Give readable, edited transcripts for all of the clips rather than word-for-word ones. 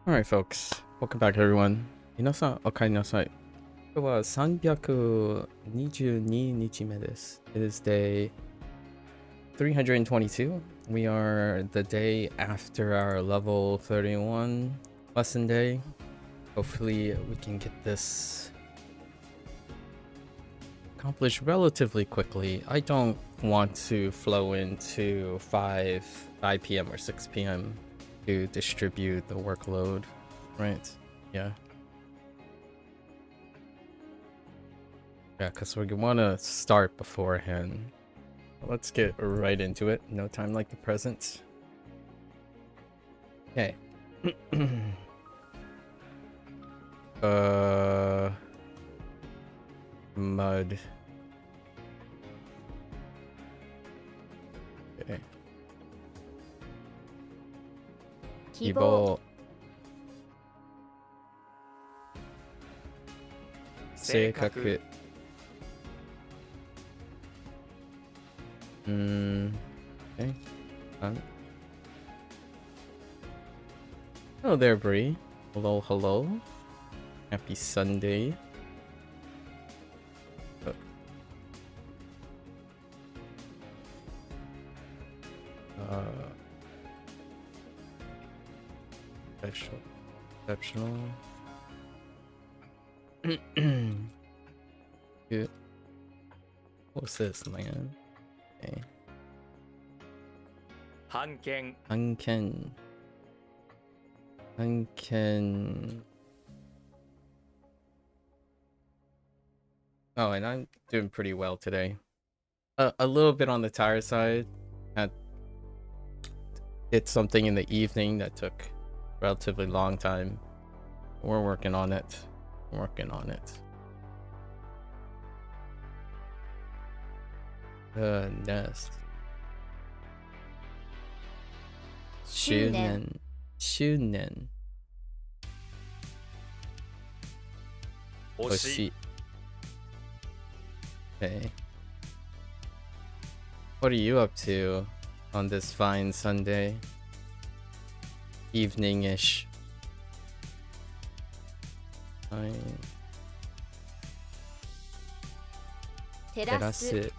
Alright, folks. Welcome back, everyone. 皆さん、お帰りなさい。今日は322日目です。It is day 322. We are the day after our level 31 lesson day. Hopefully, we can get this accomplished relatively quickly. I don't want to flow into 5 p.m. or 6 p.m. to distribute the workload, right? Yeah. Yeah, because we want to start beforehand. Let's get right into it. No time like the present. Okay. Mud. Okay. 希望 性格 Okay. Hello there, Bree. Hello, hello. Happy Sunday. Exceptional. Good. What's this, man? Okay. Hanken. Oh, and I'm doing pretty well today. A little bit on the tired side. Did something in the evening that took relatively long time. We're working on it. Nest. 周年 Oshi. Okay. What are you up to on this fine Sunday evening-ish? Fine. 照らす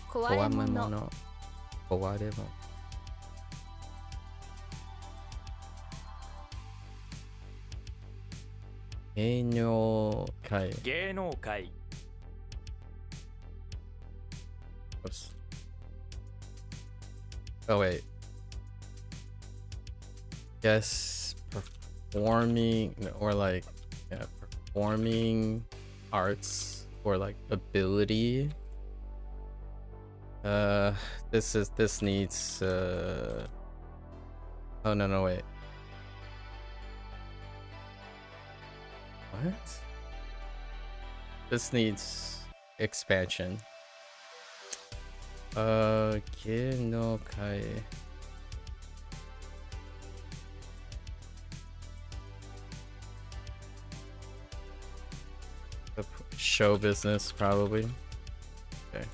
壊れ物 壊れ物 芸能界 芸能界 Oops. Oh wait. Guess performing or like performing arts or like ability. This needs oh no wait. What? This needs expansion. Genokai. Show business, probably. Okay.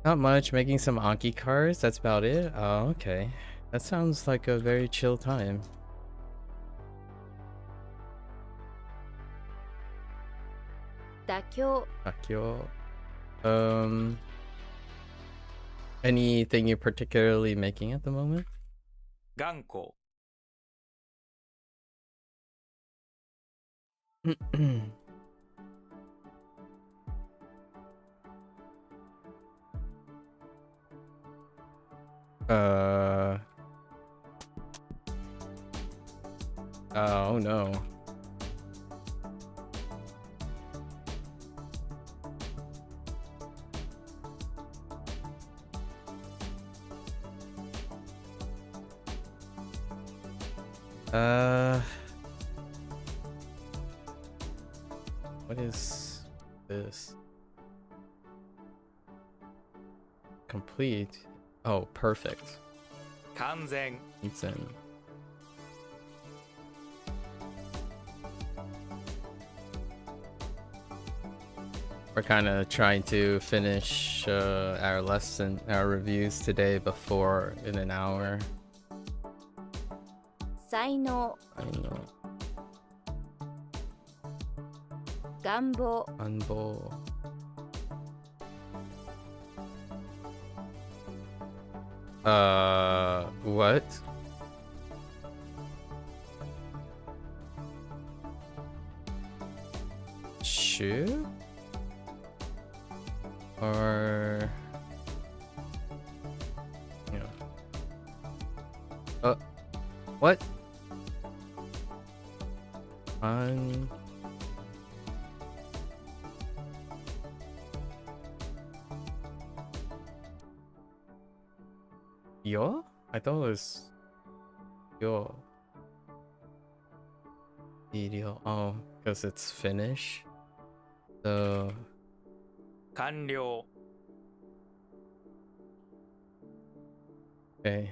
Not much, making some Anki cards, that's about it. Oh, okay. That sounds like a very chill time. Dakyo. Anything you're particularly making at the moment? 頑固 Oh no. What is this? Complete. Oh, perfect. 完全 It's in. We're kind of trying to finish our reviews today before in an hour. 才能 I know. 願望 Unbo. What? Shoe? Or... Yeah. What? Yo? I thought it was yo. Video. Oh, because it's Finnish. So 完了 okay.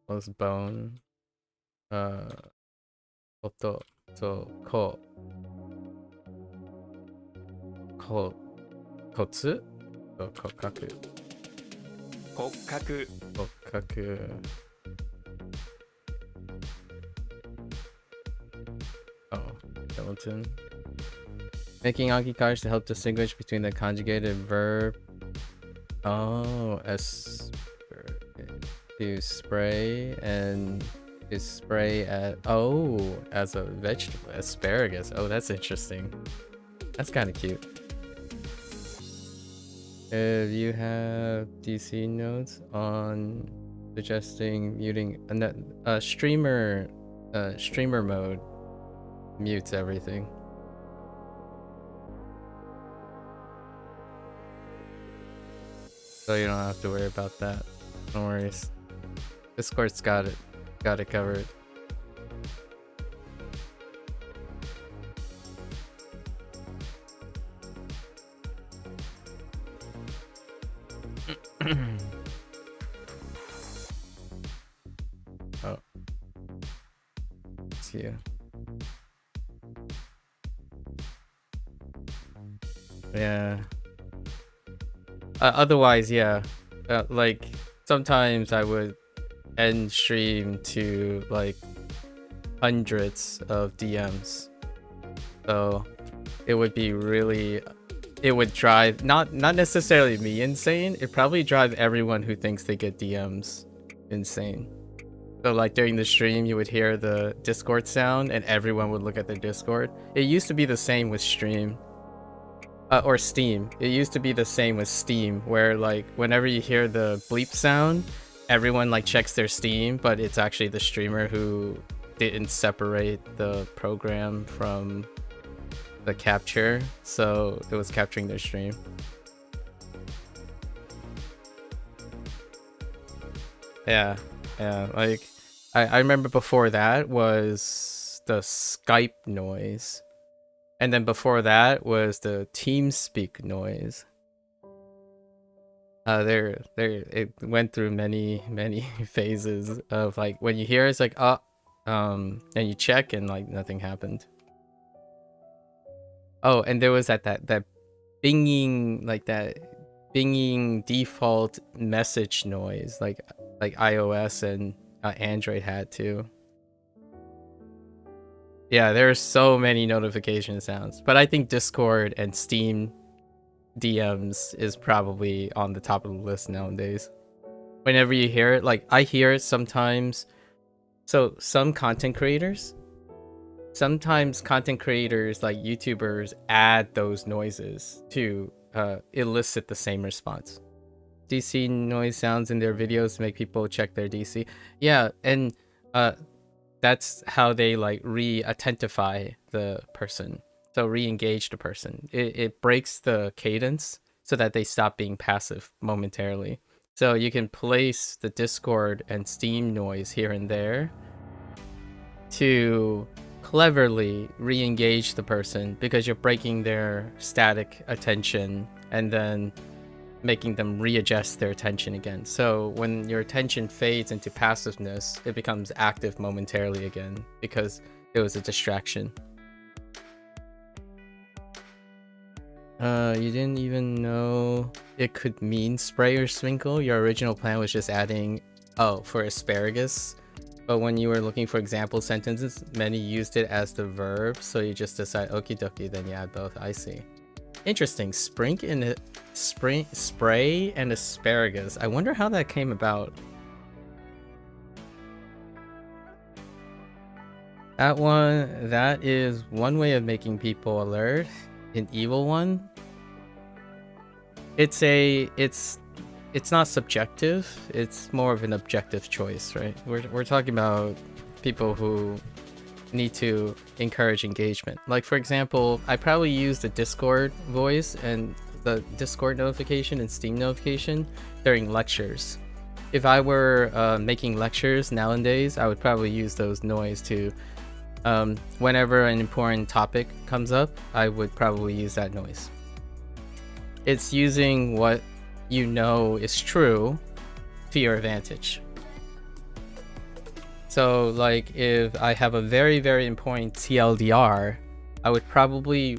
Postbone. Oto. So kotsu. So kokaku. 骨格 Kokaku. Oh, skeleton. Making Anki cards to help distinguish between the conjugated verb. Oh, to spray and to spray at as a vegetable, asparagus. Oh, that's interesting. That's kind of cute. If you have DC notes on suggesting muting streamer mode mutes everything. So you don't have to worry about that. No worries. Discord's got it covered. Oh. See ya. Yeah. Otherwise, yeah. Like sometimes I would end stream to like hundreds of DMs. So it would be really, it would drive not necessarily me insane. It probably drive everyone who thinks they get DMs insane. So like during the stream, you would hear the Discord sound and everyone would look at their Discord. It used to be the same with stream. Or Steam. It used to be the same with Steam, where like whenever you hear the bleep sound, everyone like checks their Steam, but it's actually the streamer who didn't separate the program from the capture, so it was capturing their stream. Yeah, like I remember before that was the Skype noise. And then before that was the TeamSpeak noise. It went through many phases of like when you hear it's like and you check and like nothing happened. Oh, and there was that binging, like that binging default message noise like iOS and Android had too. Yeah, there are so many notification sounds, but I think Discord and Steam DMs is probably on the top of the list nowadays. Whenever you hear it, like I hear it sometimes. So sometimes content creators like YouTubers add those noises to elicit the same response. DC noise sounds in their videos to make people check their DC. Yeah, and that's how they like re-attentify the person. So re-engage the person. It breaks the cadence so that they stop being passive momentarily. So you can place the Discord and Steam noise here and there to cleverly re-engage the person because you're breaking their static attention and then making them readjust their attention again. So when your attention fades into passiveness, it becomes active momentarily again because it was a distraction. You didn't even know it could mean spray or sprinkle? Your original plan was just adding, oh, for asparagus. But when you were looking for example sentences, many used it as the verb, so you just decide okie dokie, then you add both. I see. Interesting. Spray and asparagus. I wonder how that came about. That is one way of making people alert. An evil one. It's not subjective. It's more of an objective choice, right? We're talking about people who need to encourage engagement. Like, for example, I probably use the Discord voice and the Discord notification and Steam notification during lectures. If I were making lectures nowadays, I would probably use those noise to whenever an important topic comes up, I would probably use that noise. It's using what you know is true to your advantage. So like if I have a very, very important TLDR, I would probably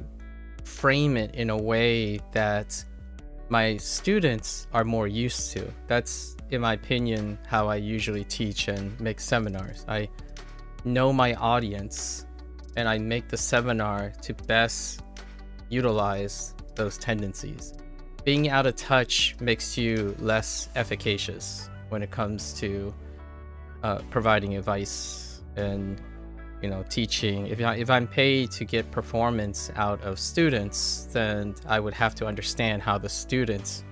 frame it in a way that my students are more used to. That's, in my opinion, how I usually teach and make seminars. I know my audience and I make the seminar to best utilize those tendencies. Being out of touch makes you less efficacious when it comes to providing advice and, you know, teaching. If I'm paid to get performance out of students, then I would have to understand how the students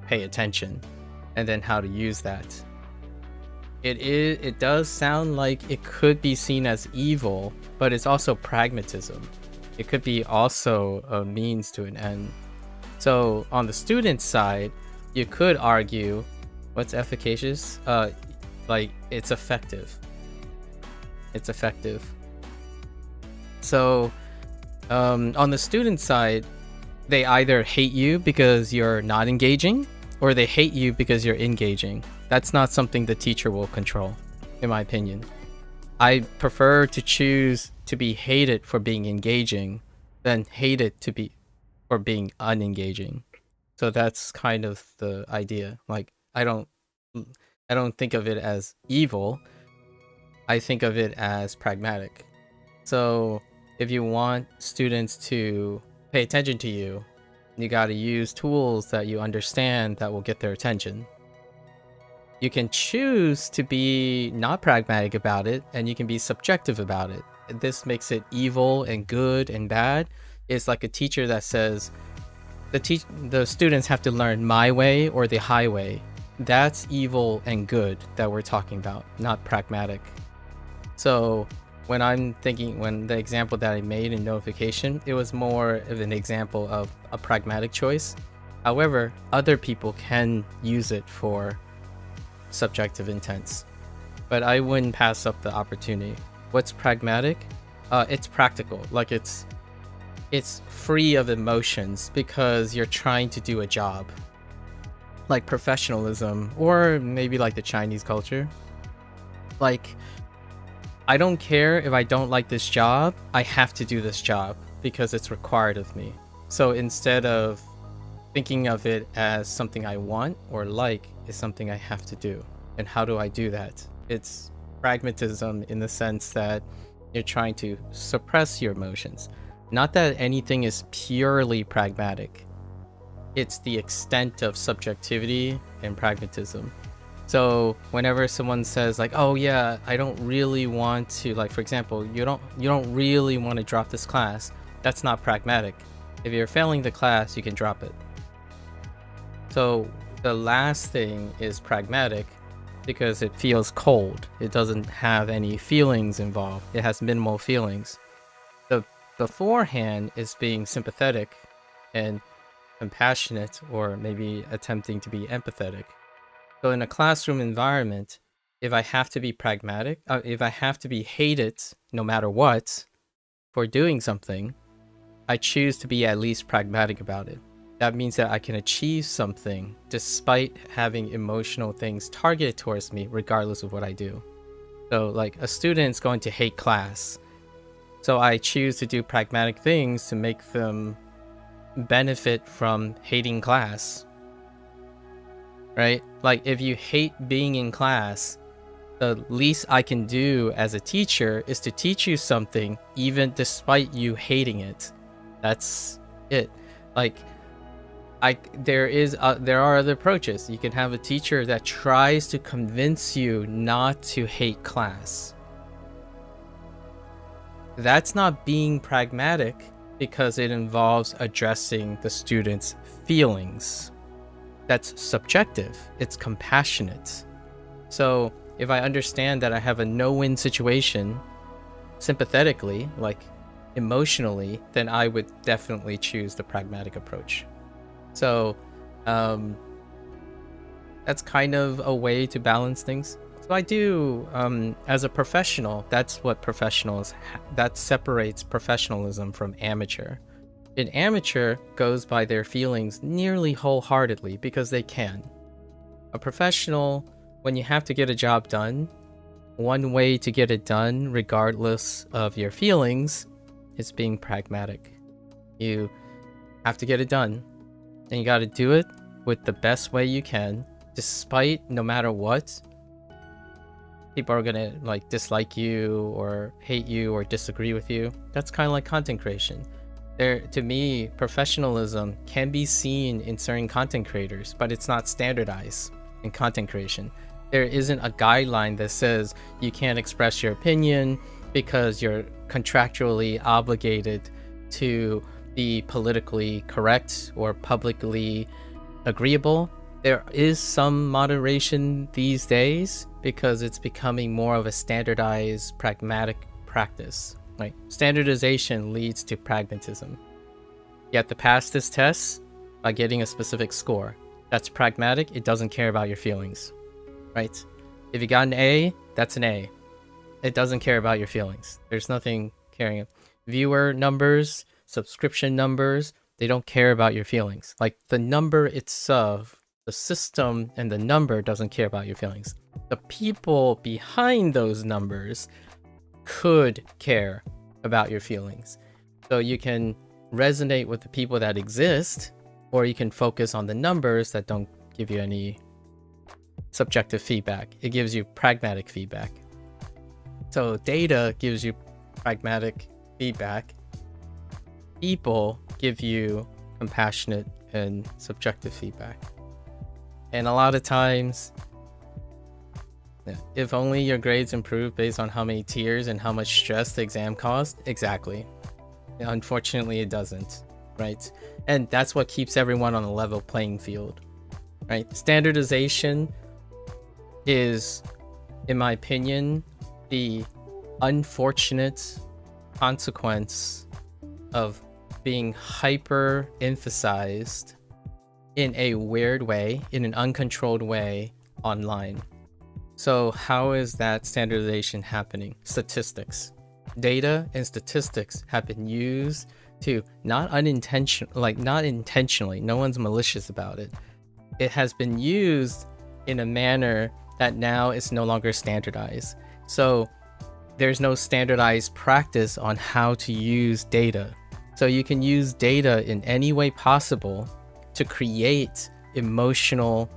pay attention and then how to use that. It does sound like it could be seen as evil, but it's also pragmatism. It could be also a means to an end. So on the student side, you could argue what's efficacious? Like it's effective. It's effective. So on the student side, they either hate you because you're not engaging, or they hate you because you're engaging. That's not something the teacher will control, in my opinion. I prefer to choose to be hated for being engaging than hated for being unengaging. So that's kind of the idea. Like I don't think of it as evil. I think of it as pragmatic. So if you want students to pay attention to you, you got to use tools that you understand that will get their attention. You can choose to be not pragmatic about it, and you can be subjective about it. This makes it evil and good and bad. It's like a teacher that says the students have to learn my way or the highway. That's evil and good that we're talking about, not pragmatic. So when the example that I made in notification, it was more of an example of a pragmatic choice. However, other people can use it for subjective intents, but I wouldn't pass up the opportunity. What's pragmatic? It's practical. Like it's free of emotions because you're trying to do a job. Like professionalism, or maybe like the Chinese culture. Like, I don't care if I don't like this job, I have to do this job because it's required of me. So instead of thinking of it as something I want or like, is something I have to do. And how do I do that? It's pragmatism in the sense that you're trying to suppress your emotions. Not that anything is purely pragmatic. It's the extent of subjectivity and pragmatism. So whenever someone says like, oh yeah, I don't really want to, like for example, you don't really want to drop this class, that's not pragmatic. If you're failing the class, you can drop it. So the last thing is pragmatic because it feels cold. It doesn't have any feelings involved. It has minimal feelings. The beforehand is being sympathetic and compassionate, or maybe attempting to be empathetic. So in a classroom environment, if I have to be pragmatic, if I have to be hated no matter what for doing something, I choose to be at least pragmatic about it. That means that I can achieve something despite having emotional things targeted towards me regardless of what I do. So like a student's going to hate class. So I choose to do pragmatic things to make them benefit from hating class, right? Like if you hate being in class, the least I can do as a teacher is to teach you something even despite you hating it. That's it. Like there are other approaches. You can have a teacher that tries to convince you not to hate class. That's not being pragmatic because it involves addressing the student's feelings. That's subjective. It's compassionate. So if I understand that I have a no-win situation sympathetically, like emotionally, then I would definitely choose the pragmatic approach. So that's kind of a way to balance things. So I do, as a professional, that's what that separates professionalism from amateur. An amateur goes by their feelings nearly wholeheartedly because they can. A professional, when you have to get a job done, one way to get it done, regardless of your feelings, is being pragmatic. You have to get it done, and you got to do it with the best way you can, despite no matter what. People are gonna like dislike you or hate you or disagree with you. That's kind of like content creation. To me, professionalism can be seen in certain content creators, but it's not standardized in content creation. There isn't a guideline that says you can't express your opinion because you're contractually obligated to be politically correct or publicly agreeable. There is some moderation these days because it's becoming more of a standardized, pragmatic practice. Right? Standardization leads to pragmatism. You have to pass this test by getting a specific score. That's pragmatic. It doesn't care about your feelings. Right? If you got an A, that's an A. It doesn't care about your feelings. There's nothing caring. Viewer numbers, subscription numbers, they don't care about your feelings. Like the number itself, the system and the number doesn't care about your feelings. The people behind those numbers could care about your feelings. So you can resonate with the people that exist, or you can focus on the numbers that don't give you any subjective feedback. It gives you pragmatic feedback. So data gives you pragmatic feedback. People give you compassionate and subjective feedback. And a lot of times, if only your grades improve based on how many tiers and how much stress the exam caused, exactly. Unfortunately, it doesn't, right? And that's what keeps everyone on a level playing field, right? Standardization is, in my opinion, the unfortunate consequence of being hyper emphasized in a weird way, in an uncontrolled way online. So how is that standardization happening? Statistics. Data and statistics have been used to not intentionally, no one's malicious about it. It has been used in a manner that now is no longer standardized. So there's no standardized practice on how to use data. So you can use data in any way possible to create emotional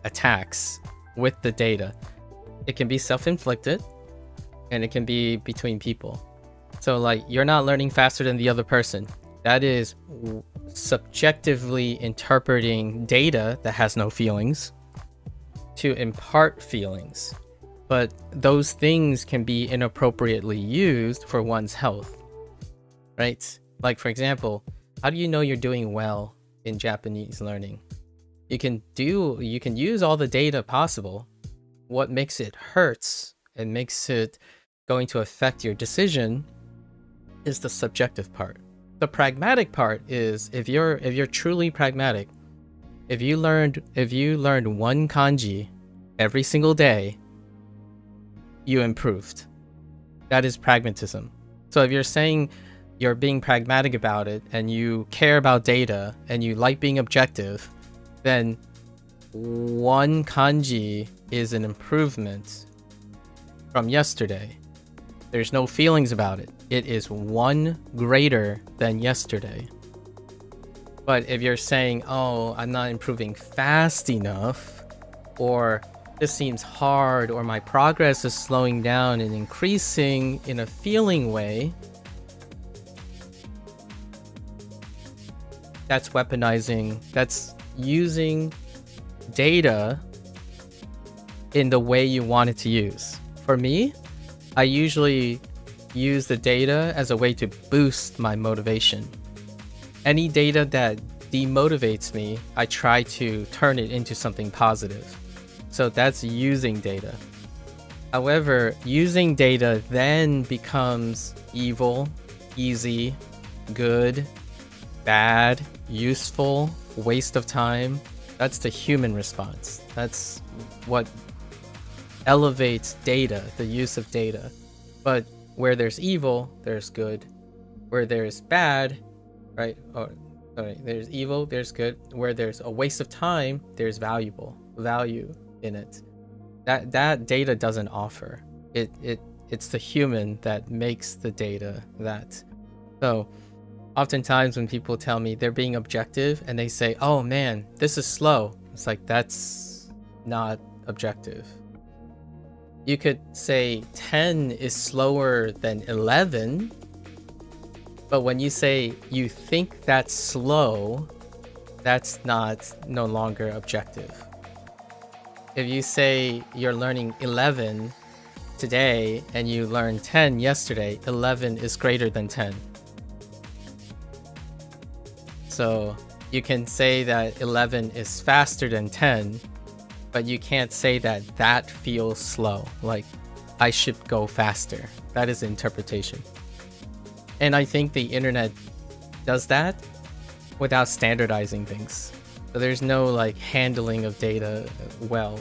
attacks with the data. It can be self-inflicted and it can be between people. So like you're not learning faster than the other person. That is subjectively interpreting data that has no feelings to impart feelings. But those things can be inappropriately used for one's health, right? Like for example, how do you know you're doing well in Japanese learning? You can use all the data possible. What makes it hurts and makes it going to affect your decision is the subjective part. The pragmatic part is if you're truly pragmatic, if you learned one kanji every single day, you improved. That is pragmatism. So if you're saying you're being pragmatic about it and you care about data and you like being objective, then one kanji is an improvement from yesterday. There's no feelings about it. It is one greater than yesterday. But if you're saying, oh, I'm not improving fast enough, or this seems hard, or my progress is slowing down and increasing in a feeling way, that's weaponizing, that's using data in the way you want it to use. For me, I usually use the data as a way to boost my motivation. Any data that demotivates me, I try to turn it into something positive. So that's using data. However, using data then becomes evil, easy, good, bad, useful, waste of time. That's the human response. That's what elevates data, the use of data. But where there's evil, there's good. Where there's bad, right? Or sorry, there's evil, there's good. Where there's a waste of time, there's value in it. That data doesn't offer. It's the human that makes the data that. So oftentimes when people tell me they're being objective and they say, oh man, this is slow. It's like, that's not objective. You could say 10 is slower than 11, but when you say you think that's slow, that's no longer objective. If you say you're learning 11 today and you learned 10 yesterday, 11 is greater than 10. So you can say that 11 is faster than 10, but you can't say that feels slow. Like, I should go faster. That is interpretation. And I think the internet does that without standardizing things. So there's no like handling of data well.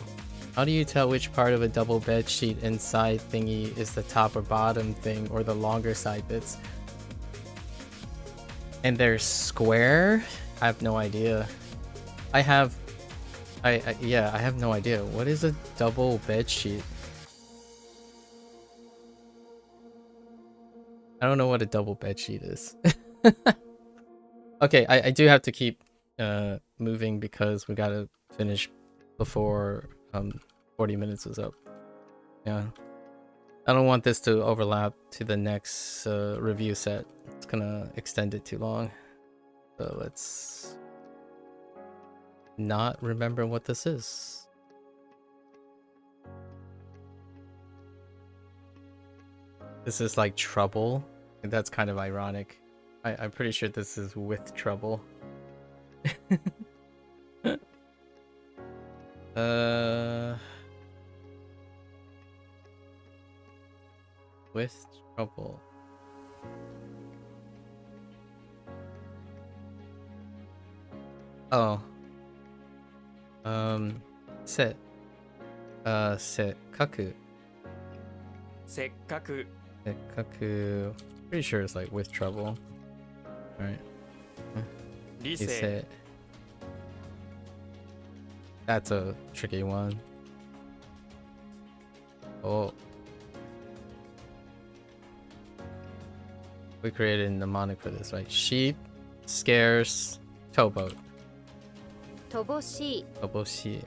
How do you tell which part of a double bed sheet inside thingy is the top or bottom thing or the longer side bits? And they're square? I have no idea. I have no idea. What is a double bed sheet? I don't know what a double bed sheet is. Okay, I do have to keep moving because we gotta finish before 40 minutes is up. Yeah. I don't want this to overlap to the next review set. It's gonna extend it too long. So let's not remember what this is. This is like trouble. And that's kind of ironic. I'm pretty sure this is with trouble. With trouble. Oh. Se. Kaku. Sekkaku. Kaku. Pretty sure it's like with trouble. Alright. Rise. That's a tricky one. Oh. We created a mnemonic for this, right? Sheep, scarce, towboat. Toboshi. Toboshi.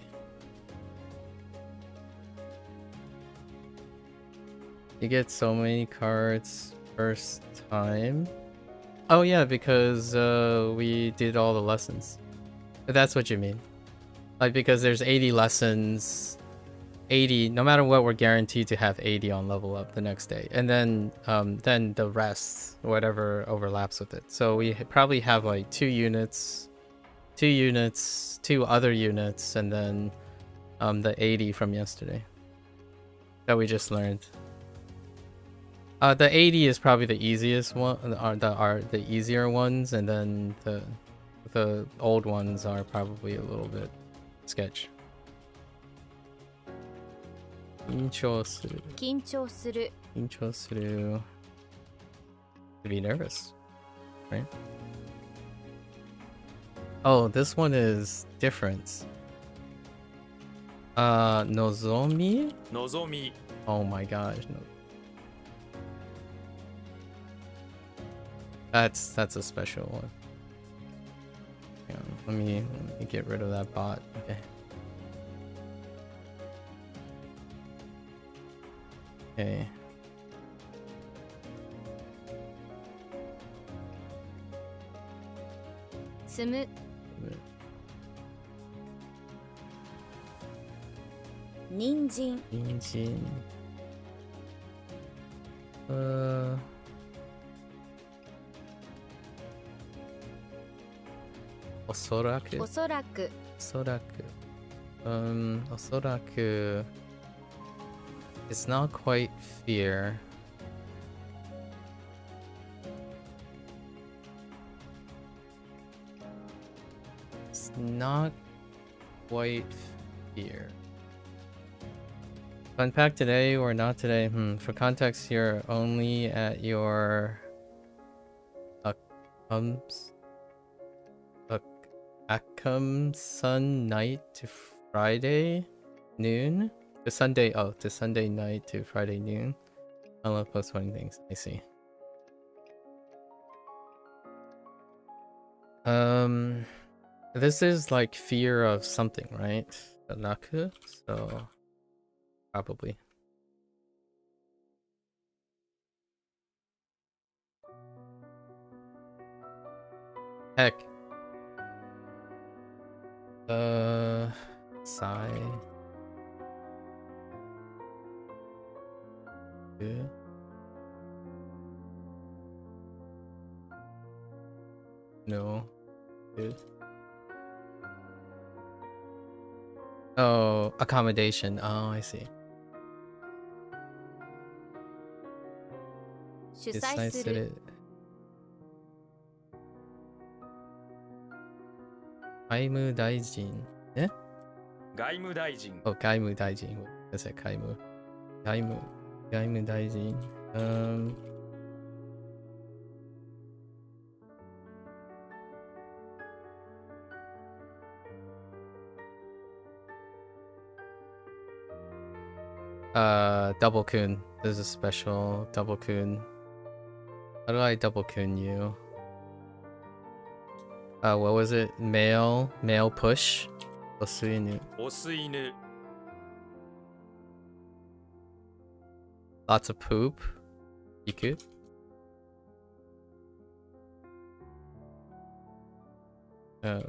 You get so many cards first time. Oh yeah, because we did all the lessons. If that's what you mean. Like, because there's 80 lessons, 80, no matter what, we're guaranteed to have 80 on level up the next day. And then the rest, whatever overlaps with it. So we probably have like 2 units, 2 other units, and then the 80 from yesterday that we just learned. The 80 is probably the easiest one, are the easier ones, and then the old ones are probably a little bit sketch. 緊張する. 緊張する. 緊張する. To be nervous, right? Oh, this one is different. Nozomi? 望み. Oh my gosh. No. That's a special one. let me get rid of that bot. Okay. Okay. Tsumu. Ninjin. Ninjin. Osoraku. Osoraku. Osoraku. It's not quite fear. It's not quite fear. Fun fact today or not today? For context, you're only at your Akam night to Friday noon. To Sunday night to Friday noon. I love postponing things. I see. This is like fear of something, right? Naku, so probably. Heck. Sigh. Yeah. No. Good. Oh, accommodation. Oh, I see. 主催する 外務大臣。え？外務大臣。Oh, 外務大臣。I said 外務大臣。Double kun. There's a special double kun. How do I double kun you? What was it? Male push. Osuinu. オス犬。 Lots of poop. Iku.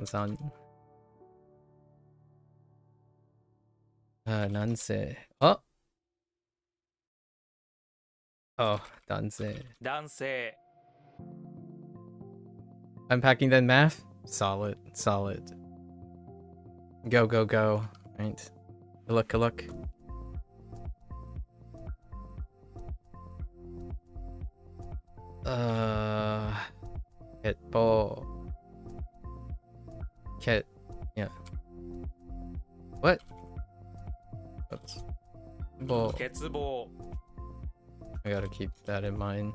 Zan. Nanse. Oh, danse. 男性。 Unpacking that math? Solid. Go. Right. Good luck. Ket ball. Ket. Yeah. What? Oops. Ball. 欠乏。 I gotta keep that in mind.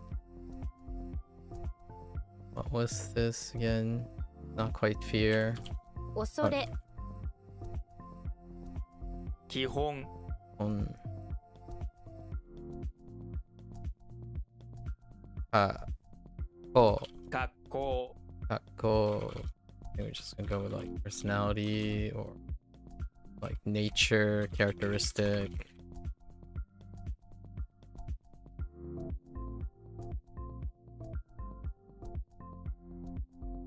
What was this again? Not quite fear. 恐れ 基本。 On. Oh. 格好。 Cool. We're just gonna go with like personality or like nature, characteristic.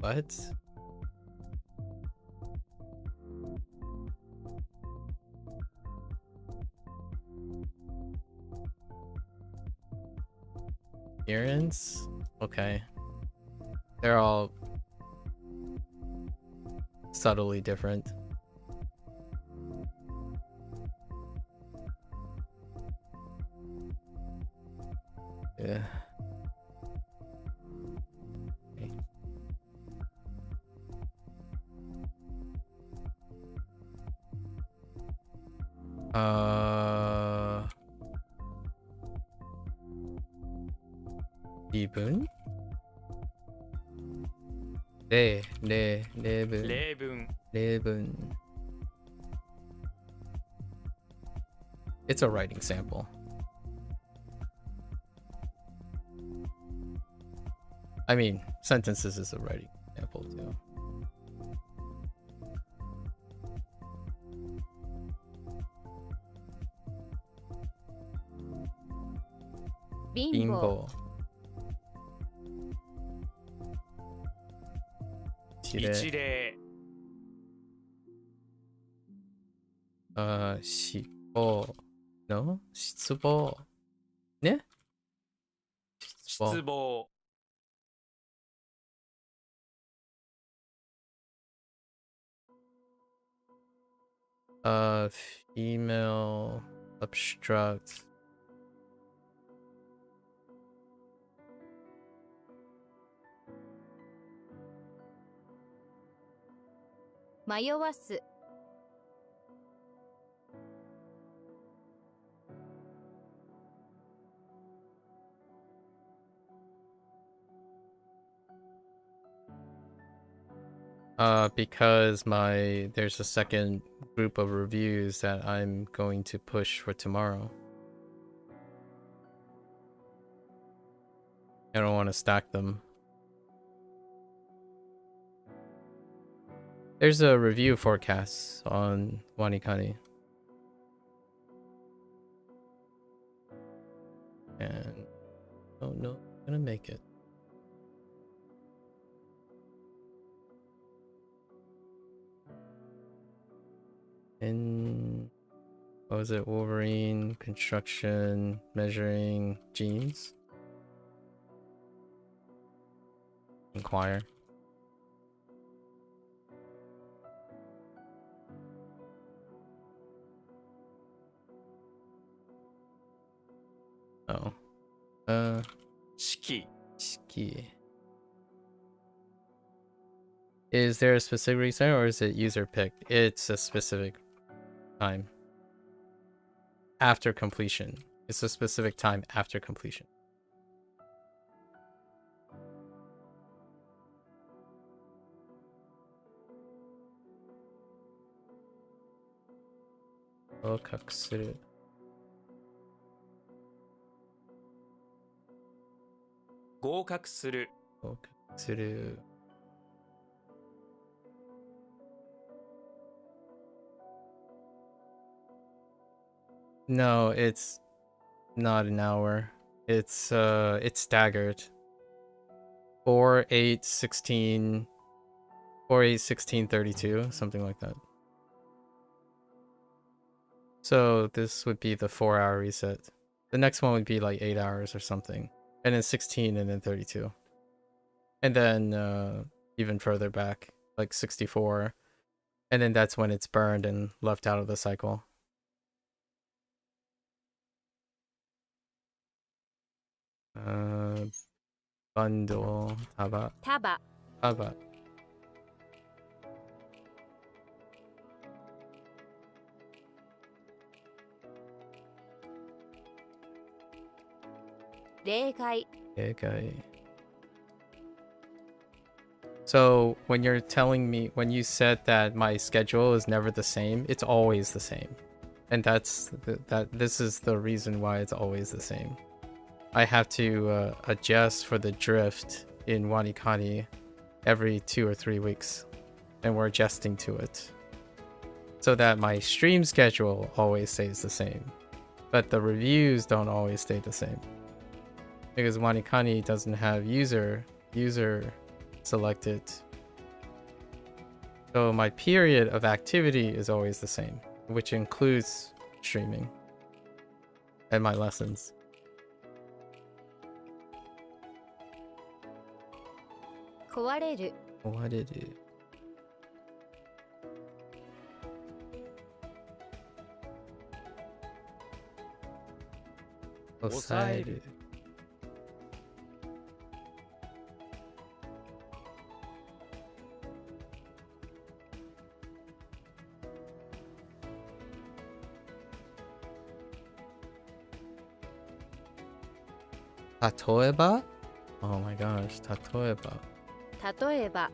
What? Appearance? Okay. They're all subtly different. Yeah. Okay. Ibun? 例文。例文。例文。It's a writing sample. I mean, sentences is a writing sample too. 貧乏 빙보. 一 지레. 例 시보. No? 시츠보. 네? 失 시츠보. 望 Female obstruct. 迷わす Because there's a second group of reviews that I'm going to push for tomorrow. I don't want to stack them. There's a review forecast on WaniKani. And oh no, I'm gonna make it. And what was it? Wolverine, construction, measuring, jeans. Inquire. Oh. 式 Ski. Is there a specific reason or is it user picked? It's a specific time. After completion. It's a specific time after completion. Okakusuru. 合格する Okakusuru. No, it's not an hour. It's staggered. 4, 8, 16, 4, 8, 16, 32, something like that. So this would be the 4-hour reset. The next one would be like 8 hours or something. And then 16 and then 32. And then even further back, like 64. And then that's when it's burned and left out of the cycle. Bundle. Taba. 束 Taba. Reigai Okay. So when you're telling me, when you said that my schedule is never the same, it's always the same. And this is the reason why it's always the same. I have to adjust for the drift in WaniKani every 2 or 3 weeks. And we're adjusting to it. So that my stream schedule always stays the same. But the reviews don't always stay the same. Because WaniKani doesn't have user selected. So my period of activity is always the same, which includes streaming and my lessons. 壊れる What did it? Osaeru. Tatoeba? Oh my gosh, Tatoeba. 例えば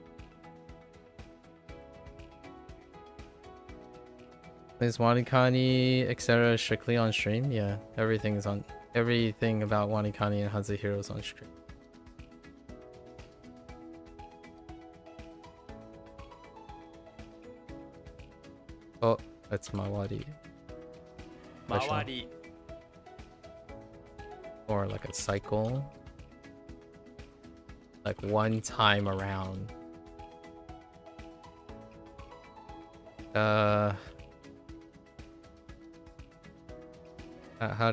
Is WaniKani, etc. strictly on stream? Yeah, everything is on. Everything about WaniKani and HanziHero is on stream. Oh, that's Mawari. 周り or like a cycle, like one time around. How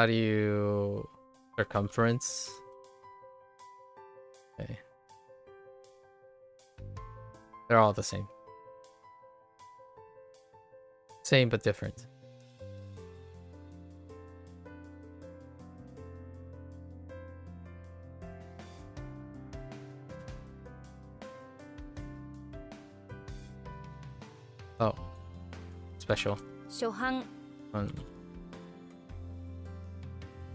do you circumference? Okay. They're all the same. Same but different. Oh. Special. 初版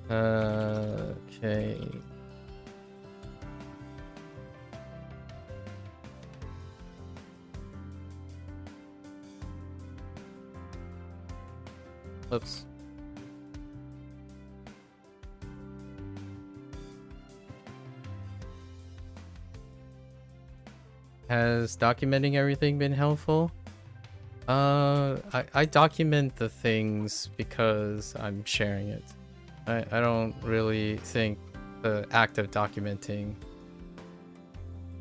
Okay. Oops. Has documenting everything been helpful? I document the things because I'm sharing it. I don't really think the act of documenting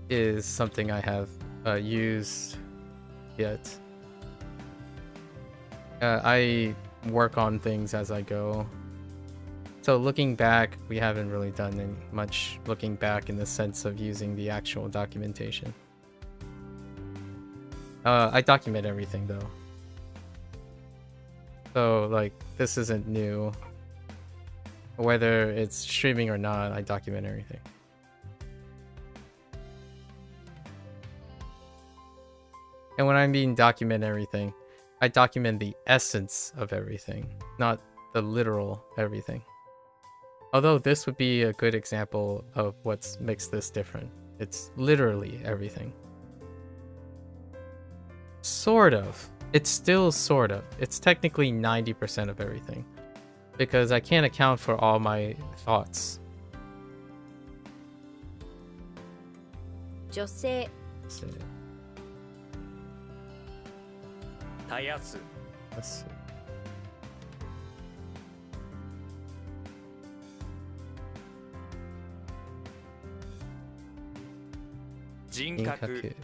is something I have used yet. I work on things as I go. So looking back, we haven't really done any much looking back in the sense of using the actual documentation. I document everything though. So like this isn't new. Whether it's streaming or not, I document everything. And when I mean document everything, I document the essence of everything, not the literal everything. Although this would be a good example of what makes this different. It's literally everything. Sort of. It's still sort of. It's technically 90% of everything. Because I can't account for all my thoughts. 女性 たやす Let's see. 人人格格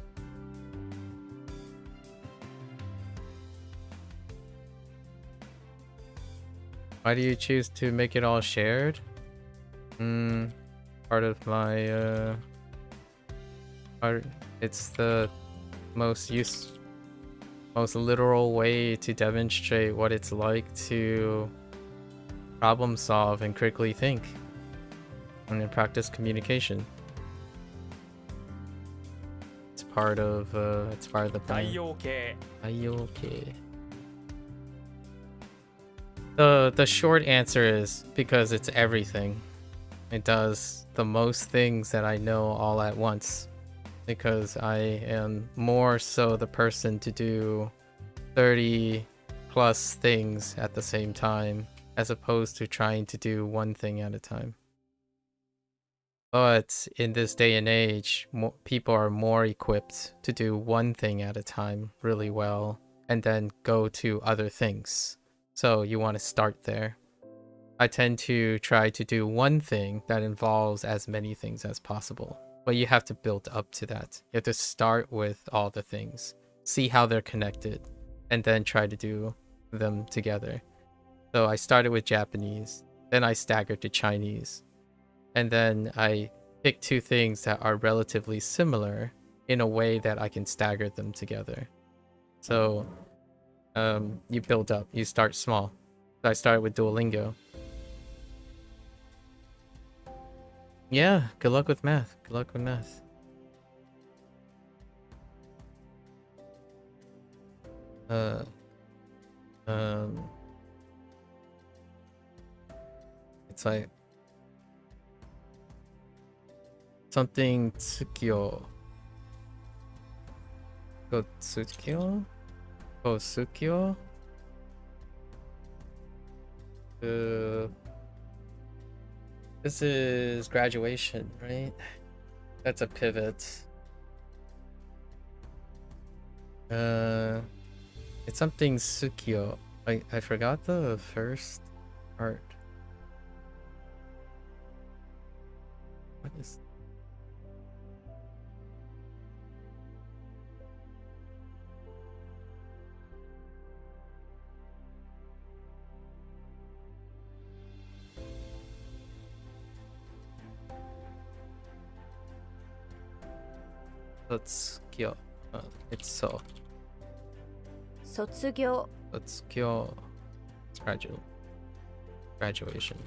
Why do you choose to make it all shared? Part of my it's the most literal way to demonstrate what it's like to problem solve and critically think and then practice communication. It's part of the 太 plan. 陽系 Are you okay? The short answer is because it's everything. It does the most things that I know all at once. Because I am more so the person to do 30 plus things at the same time, as opposed to trying to do one thing at a time. But in this day and age, people are more equipped to do one thing at a time really well, and then go to other things. So you want to start there. I tend to try to do one thing that involves as many things as possible. But you have to build up to that. You have to start with all the things, see how they're connected, and then try to do them together. So I started with Japanese, then I staggered to Chinese, and then I picked two things that are relatively similar in a way that I can stagger them together. So you build up, you start small. So I started with Duolingo. Yeah, good luck with math. Good luck with math. It's like something tsukyo. Go tsukyo? Go tsukyo? This is graduation, right? That's a pivot. It's something Sukyo. I forgot the first Art. What is? Let's go. It's so. 卒業 Let's go. It's graduation.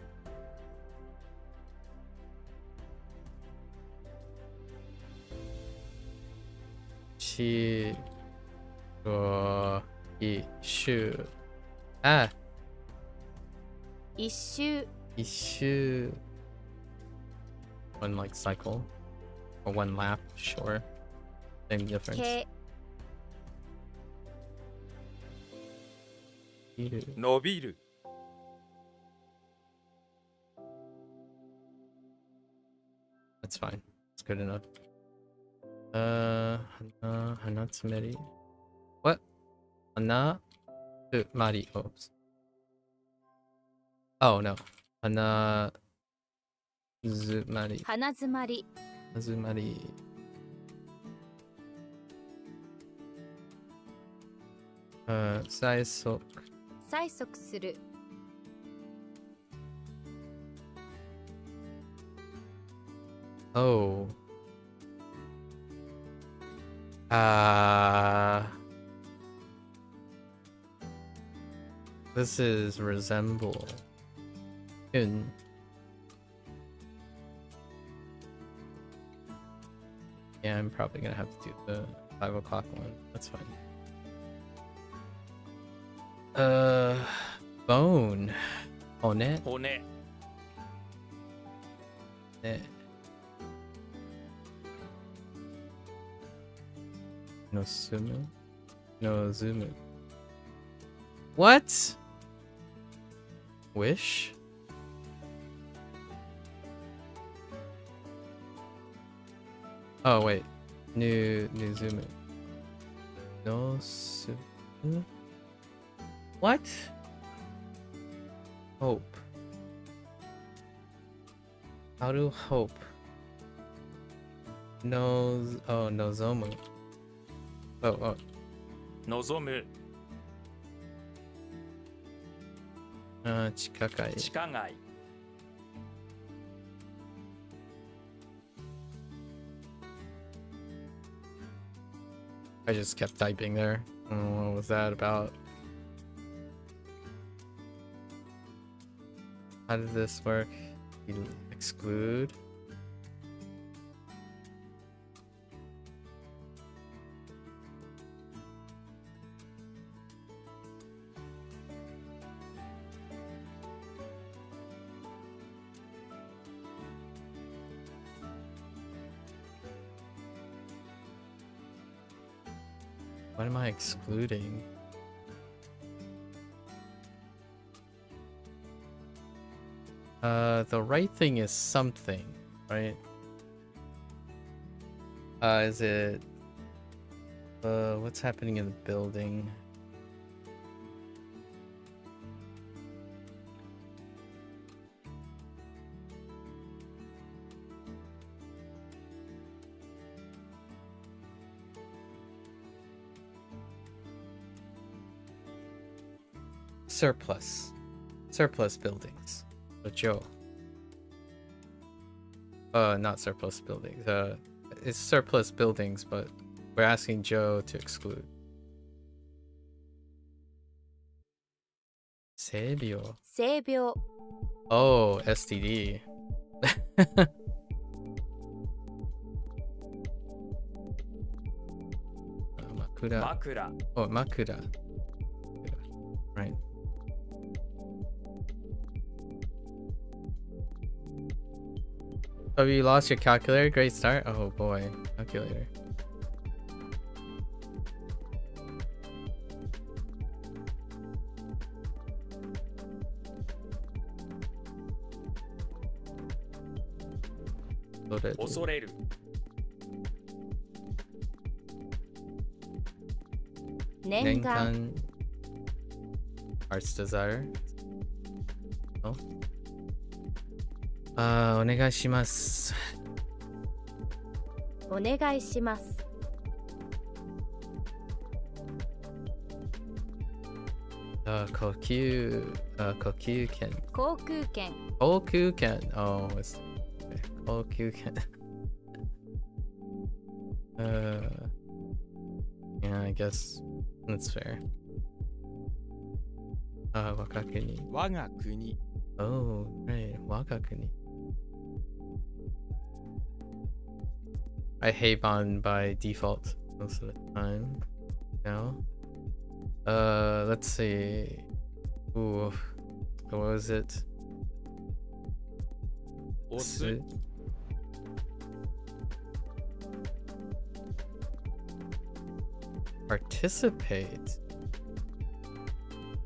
Chi. Ishu. Ah. 一周 Ishu. One like cycle. Or one lap, sure. Same difference. 系 Iru. 伸びる That's fine. It's good enough. Hanatsumeri. What? Hanatsumari. Oops. Oh no. Hanazumari. 鼻づまり Hanazumari. Saisok. 催促する Oh. This is resemble. Kun. Yeah, I'm probably gonna have to do the 5 o'clock one. That's fine. Bone. One. 骨 Nosumu. Nozumu. What? Wish? Oh wait. Nuzumu. Nosumu. What? Hope. How do hope? Nozomu. Oh. 望む Chikakai. 地下街 I just kept typing there. What was that about? How did this work? Exclude? What am I excluding? The right thing is something, right? Is it... what's happening in the building? Surplus buildings. So Joe. Not surplus buildings. It's surplus buildings, but we're asking Joe to exclude. Seibyo. 性病 Oh, STD. Makura. 枕 Oh, Makura. Right. Oh, you lost your calculator? Great start. Oh boy, calculator. Loaded. 恐れる 念願 Nenkan. Heart's desire. Oh. お願いします。お願いします。呼吸券。航空券。航空券。Oh, it's okay. 航空券。Yeah, I guess that's fair. 我が国。我が国 Oh, right. 我が国。I hate on by default most of the time. No. Let's see. Ooh, what was it? 押す Participate.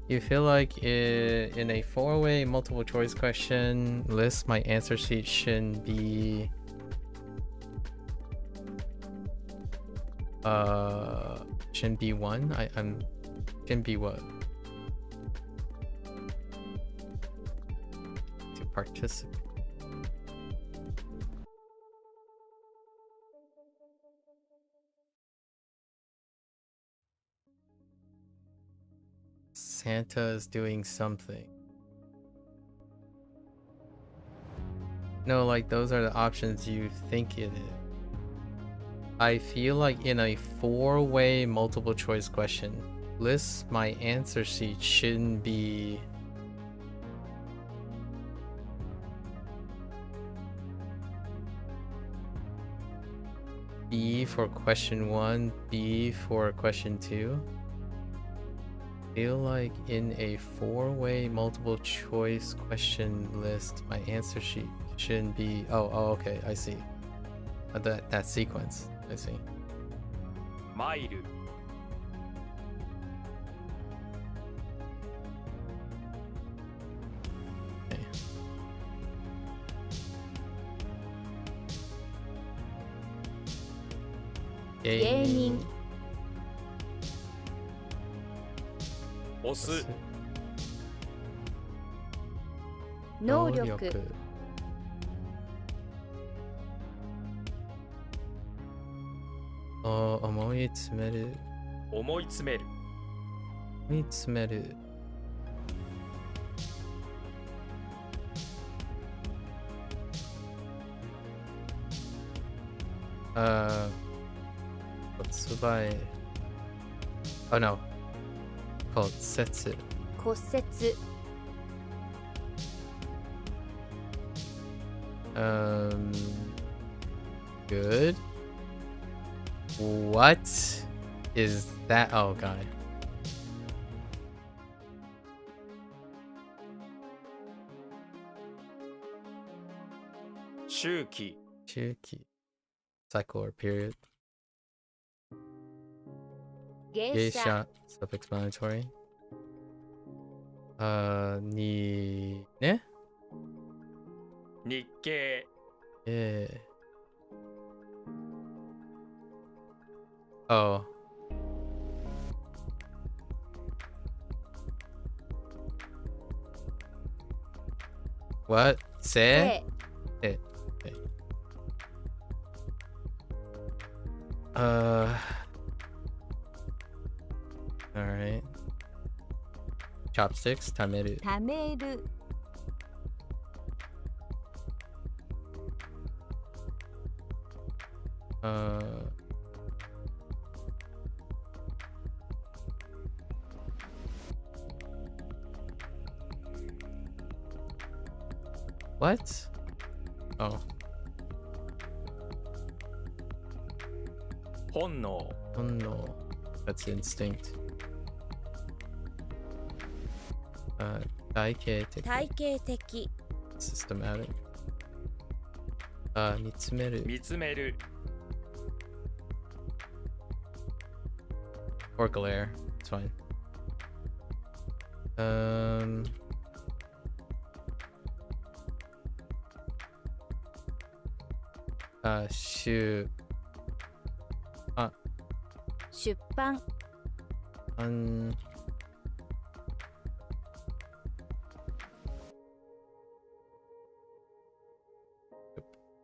You feel like in a four-way multiple choice question list, my answer sheet shouldn't be shouldn't be one. I'm shouldn't be what? To participate. Santa is doing something. No, like those are the options you think it is. I feel like in a four-way multiple choice question list, my answer sheet shouldn't be B for question 1, B for question 2. Feel like in a four-way multiple choice question list, my answer sheet shouldn't be. Oh, okay, I see. That sequence, I see. マイル Okay. Gaming. 押す能力。思い詰める。思い詰める思い詰める。骨盤。Oh no. 骨折。骨折。Good. What is that? Oh god. 周期周期。Cycle or period. 芸者。Self-explanatory. にね。日経 Oh. What? Say? Okay. Alright. Chopsticks, 貯める。貯める。What? Oh. 本能 Oh no. That's instinct. 体系的。体系的。Systematic. 見つめる。見つめる Or glare. It's fine. Shoot. 出版。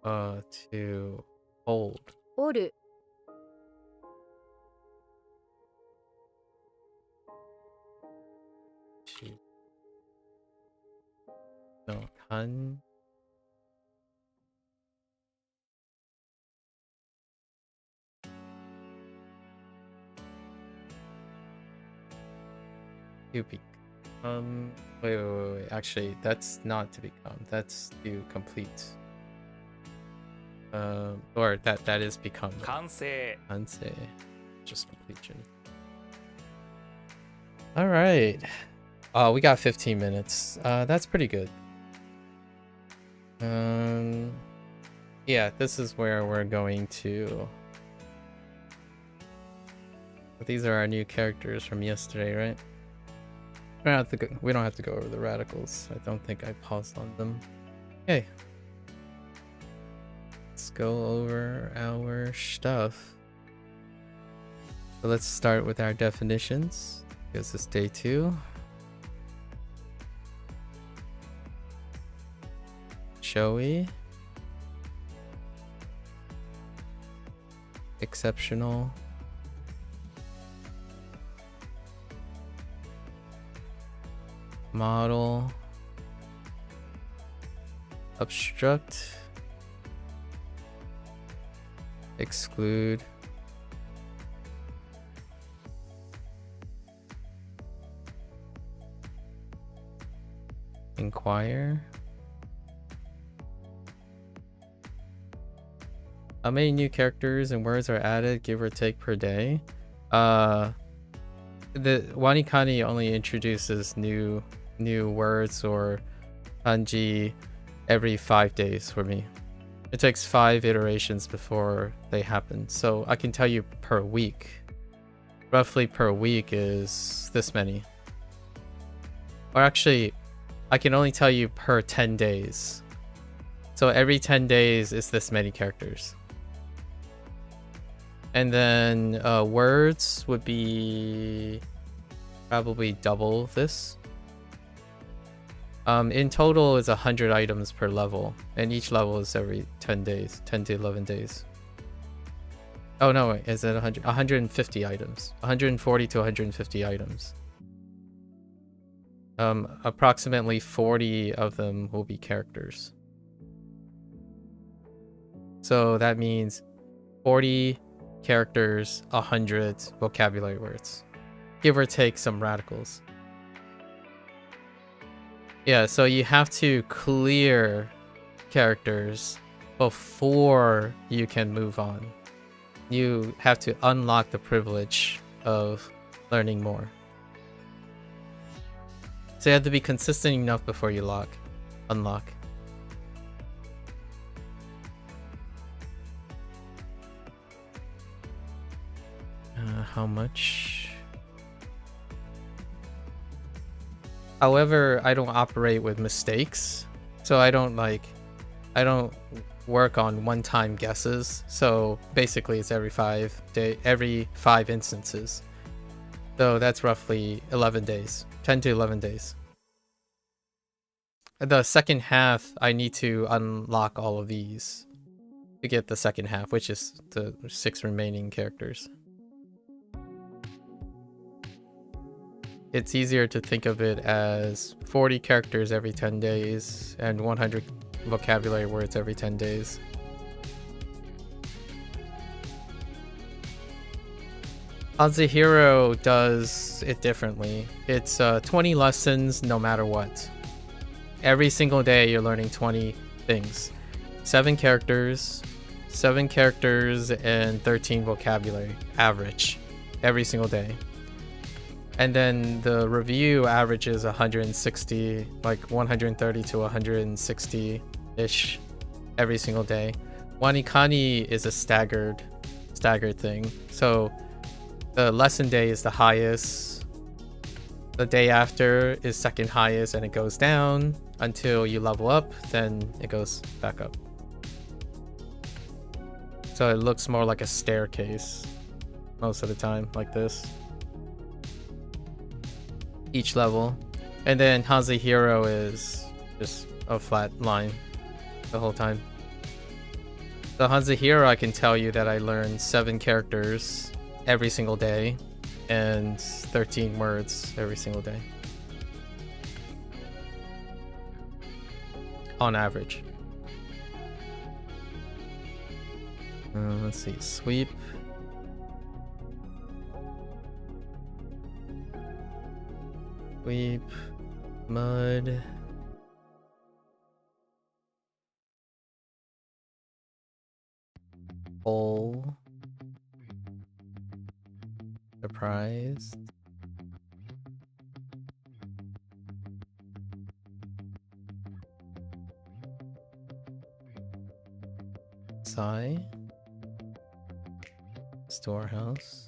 To hold. 折る To no kan. To become. Wait. Actually, that's not to become. That's to complete. Or that is become. 完成 Hanse. Just completion. All right. We got 15 minutes. That's pretty good. Yeah, this is where we're going to. These are our new characters from yesterday, right? We don't have to go over the radicals. I don't think I paused on them. Okay. Let's go over our stuff. So let's start with our definitions. This is day 2. Showy. Exceptional. Model. Obstruct. Exclude. Inquire. How many new characters and words are added, give or take, per day? The WaniKani only introduces new words or kanji every 5 days for me. It takes 5 iterations before they happen. So I can tell you per week. Roughly per week is this many. Or actually, I can only tell you per 10 days. So every 10 days is this many characters. And then words would be probably double this. In total is 100 items per level, and each level is every 10 days, 10 to 11 days. Oh no, wait, is it 100? 150 items, 140 to 150 items. Approximately 40 of them will be characters. So that means 40 characters, 100 vocabulary words, give or take some radicals. Yeah, so you have to clear characters before you can move on. You have to unlock the privilege of learning more. So you have to be consistent enough before you unlock. How much? However, I don't operate with mistakes, so I don't work on one-time guesses. So basically, it's every 5 instances. So that's roughly 11 days, 10 to 11 days. The second half, I need to unlock all of these to get the second half, which is the 6 remaining characters. It's easier to think of it as 40 characters every 10 days and 100 vocabulary words every 10 days. HanziHero does it differently. It's 20 lessons no matter what. Every single day you're learning 20 things. 7 characters and 13 vocabulary average every single day. And then the review averages 160, like 130 to 160-ish every single day. WaniKani is a staggered thing. So the lesson day is the highest. The day after is second highest, and it goes down until you level up, then it goes back up. So it looks more like a staircase most of the time, like this. Each level. And then HanziHero is just a flat line the whole time. So HanziHero, I can tell you that I learned 7 characters every single day and 13 words every single day. On average. Let's see. Sweep. Sweep. Mud. Hole. Surprised. Sigh. Storehouse.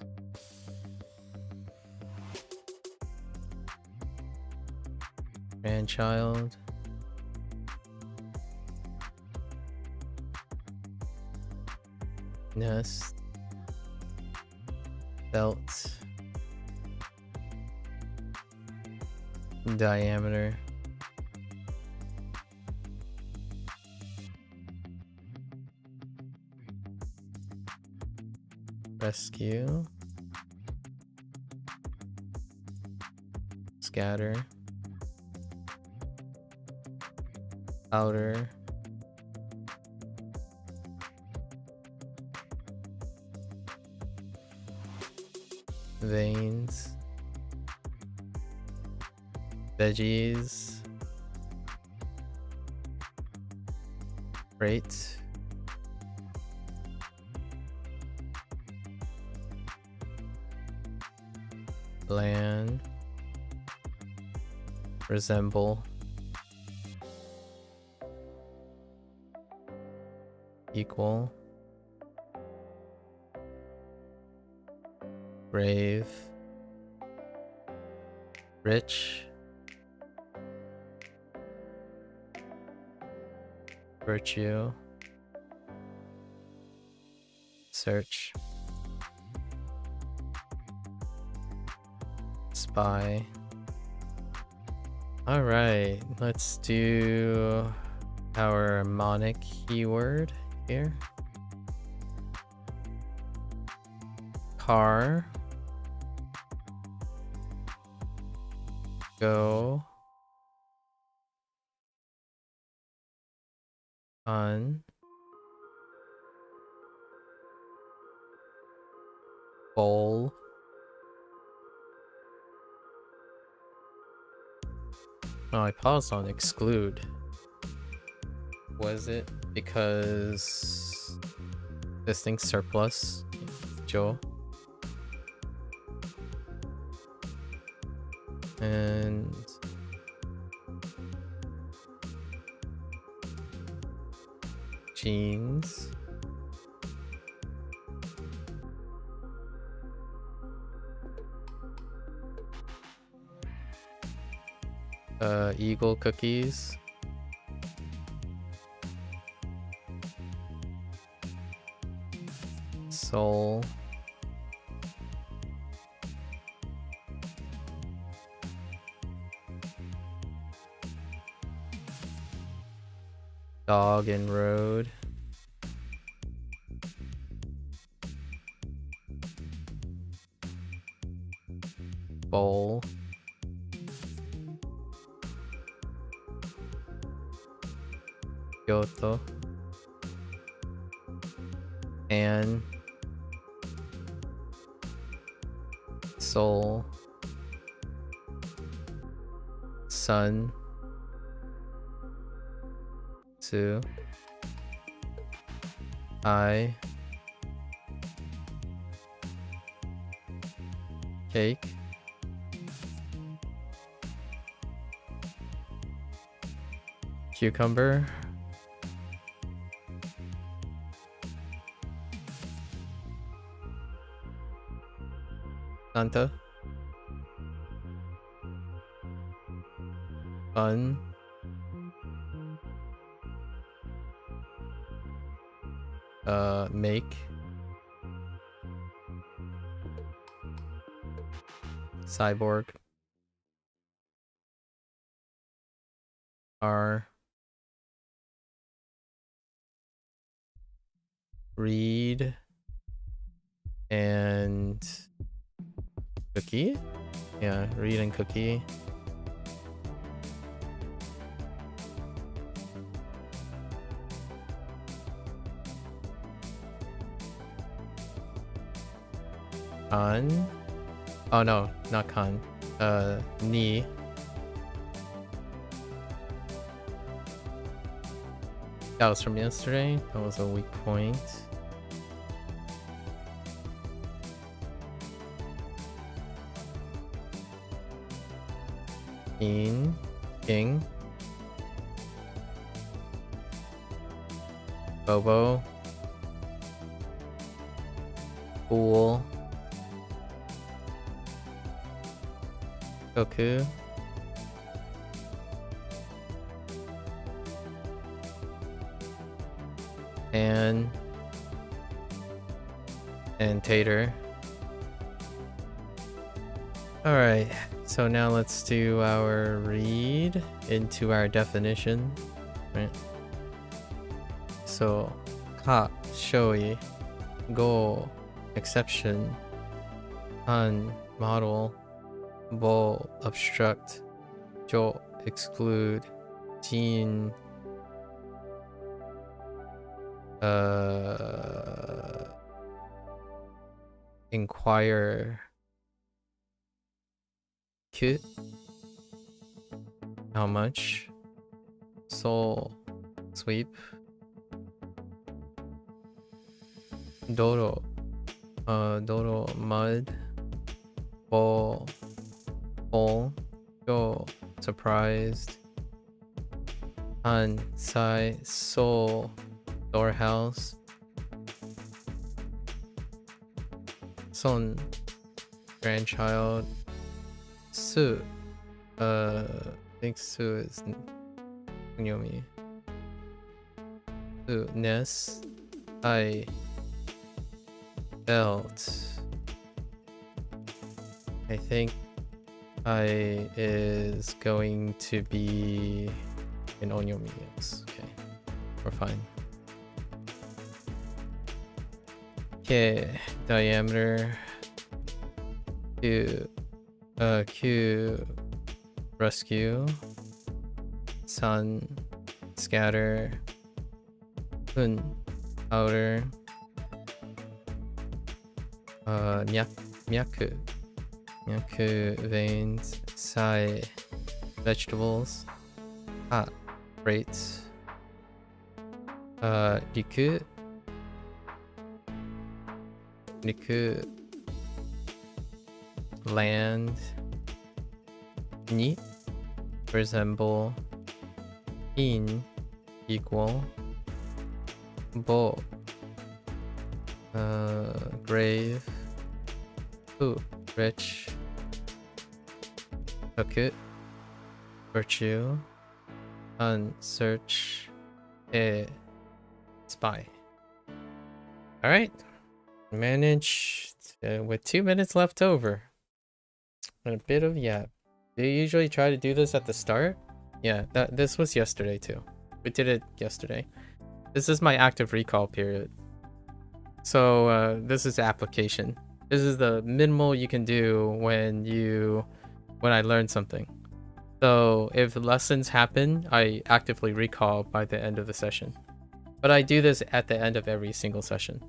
Grandchild. Nest. Belt. Diameter. Rescue. Scatter. Outer. Veins. Veggies. Freight. Land. Resemble. Equal. Brave. Rich. Virtue. Search. Spy. Alright, let's do our mnemonic keyword here. Car. Go. On. Bowl. Oh, I paused on exclude. Was it because this thing's surplus? Joe. And jeans. Eagle cookies. Soul. Dog and road. Bowl. Kyoto. And soul. Sun. Two. I. Cake. Cucumber. Santa. Fun. Make. Cyborg. R. read and cookie. Yeah, read and cookie. Kan. Oh no, not kan. Ni. That was from yesterday. That was a weak point. King. Bobo. Fool. Goku. And Tater. Alright, so now let's do our read into our definition. Right? So, ka, shoi, go, exception, han, model, bo, obstruct, jo, exclude, jin, inquire, kit, how much, soul, sweep, doro, mud, ball, yo, surprised, han, sai, soul, storehouse, son, grandchild, su, I think su is kunyomi, su, nest, I, belt, I think I is going to be an onyomi. Yes, okay, we're fine. Okay, diameter, Q, rescue, sun, scatter, kun, powder, myaku, veins, sai, vegetables, ha, rates, riku, land, ni, resemble, in, equal, bo, grave, u, rich, hook, virtue, search, spy. All right. Managed with 2 minutes left over and a bit of yap. Do you usually try to do this at the start? Yeah, this was yesterday too. We did it yesterday. This is my active recall period. So this is the application. This is the minimal you can do when I learn something. So if lessons happen, I actively recall by the end of the session. But I do this at the end of every single session.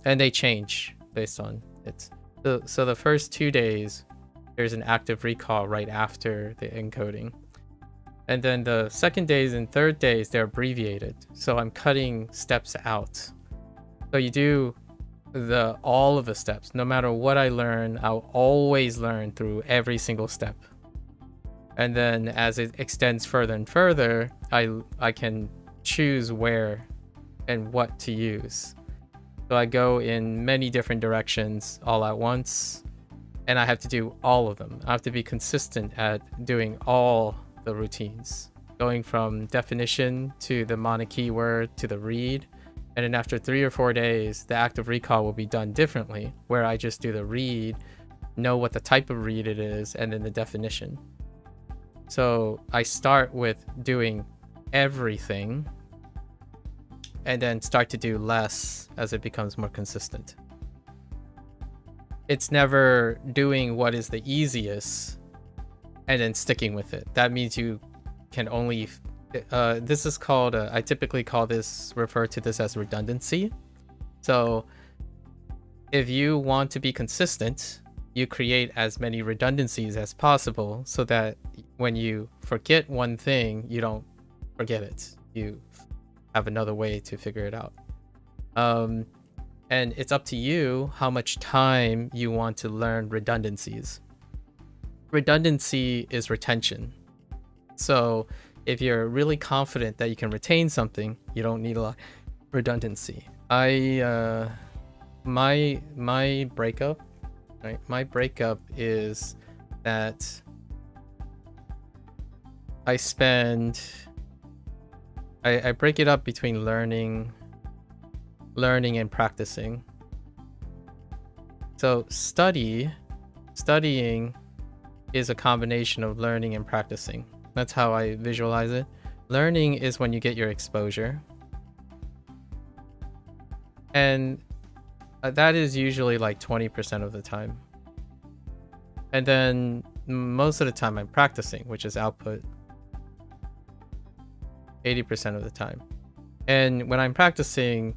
And they change based on it. So the first 2 days, there's an active recall right after the encoding. And then the second days and third days, they're abbreviated. So I'm cutting steps out. So you do all of the steps. No matter what I learn, I'll always learn through every single step. And then as it extends further and further, I can choose where and what to use. So I go in many different directions all at once, and I have to do all of them. I have to be consistent at doing all the routines, going from definition to the mana keyword to the read. And then after 3 or 4 days, the active recall will be done differently, where I just do the read, know what the type of read it is, and then the definition. So I start with doing everything, and then start to do less as it becomes more consistent. It's never doing what is the easiest and then sticking with it. That means you can only this is called I typically refer to this as redundancy. So if you want to be consistent, you create as many redundancies as possible so that when you forget one thing, you don't forget it. You have another way to figure it out. And it's up to you how much time you want to learn redundancies. Redundancy is retention. So if you're really confident that you can retain something, you don't need a lot of redundancy. My breakup, right? My breakup is that I break it up between learning and practicing. So studying is a combination of learning and practicing. That's how I visualize it. Learning is when you get your exposure. And that is usually like 20% of the time. And then most of the time I'm practicing, which is output 80% of the time. And when I'm practicing,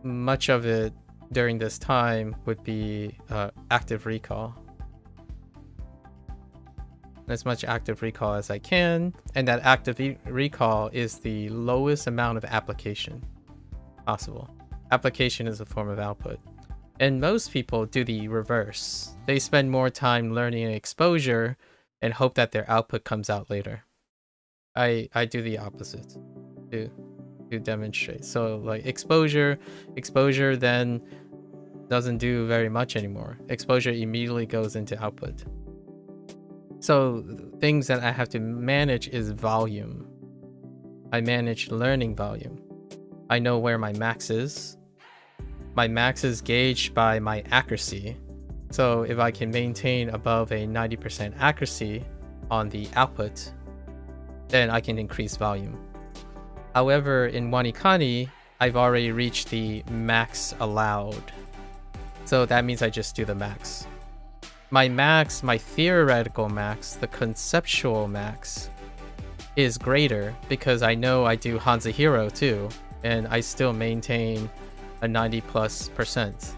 much of it during this time would be active recall. As much active recall as I can, and that active recall is the lowest amount of application possible. Application is a form of output. And most people do the reverse. They spend more time learning and exposure and hope that their output comes out later. I do the opposite to demonstrate. So like exposure then doesn't do very much anymore. Exposure immediately goes into output. So things that I have to manage is volume. I manage learning volume. I know where my max is. My max is gauged by my accuracy. So if I can maintain above a 90% accuracy on the output, then I can increase volume. However, in WaniKani, I've already reached the max allowed. So that means I just do the max. My max, my theoretical max, the conceptual max, is greater because I know I do HanziHero too, and I still maintain a 90+%.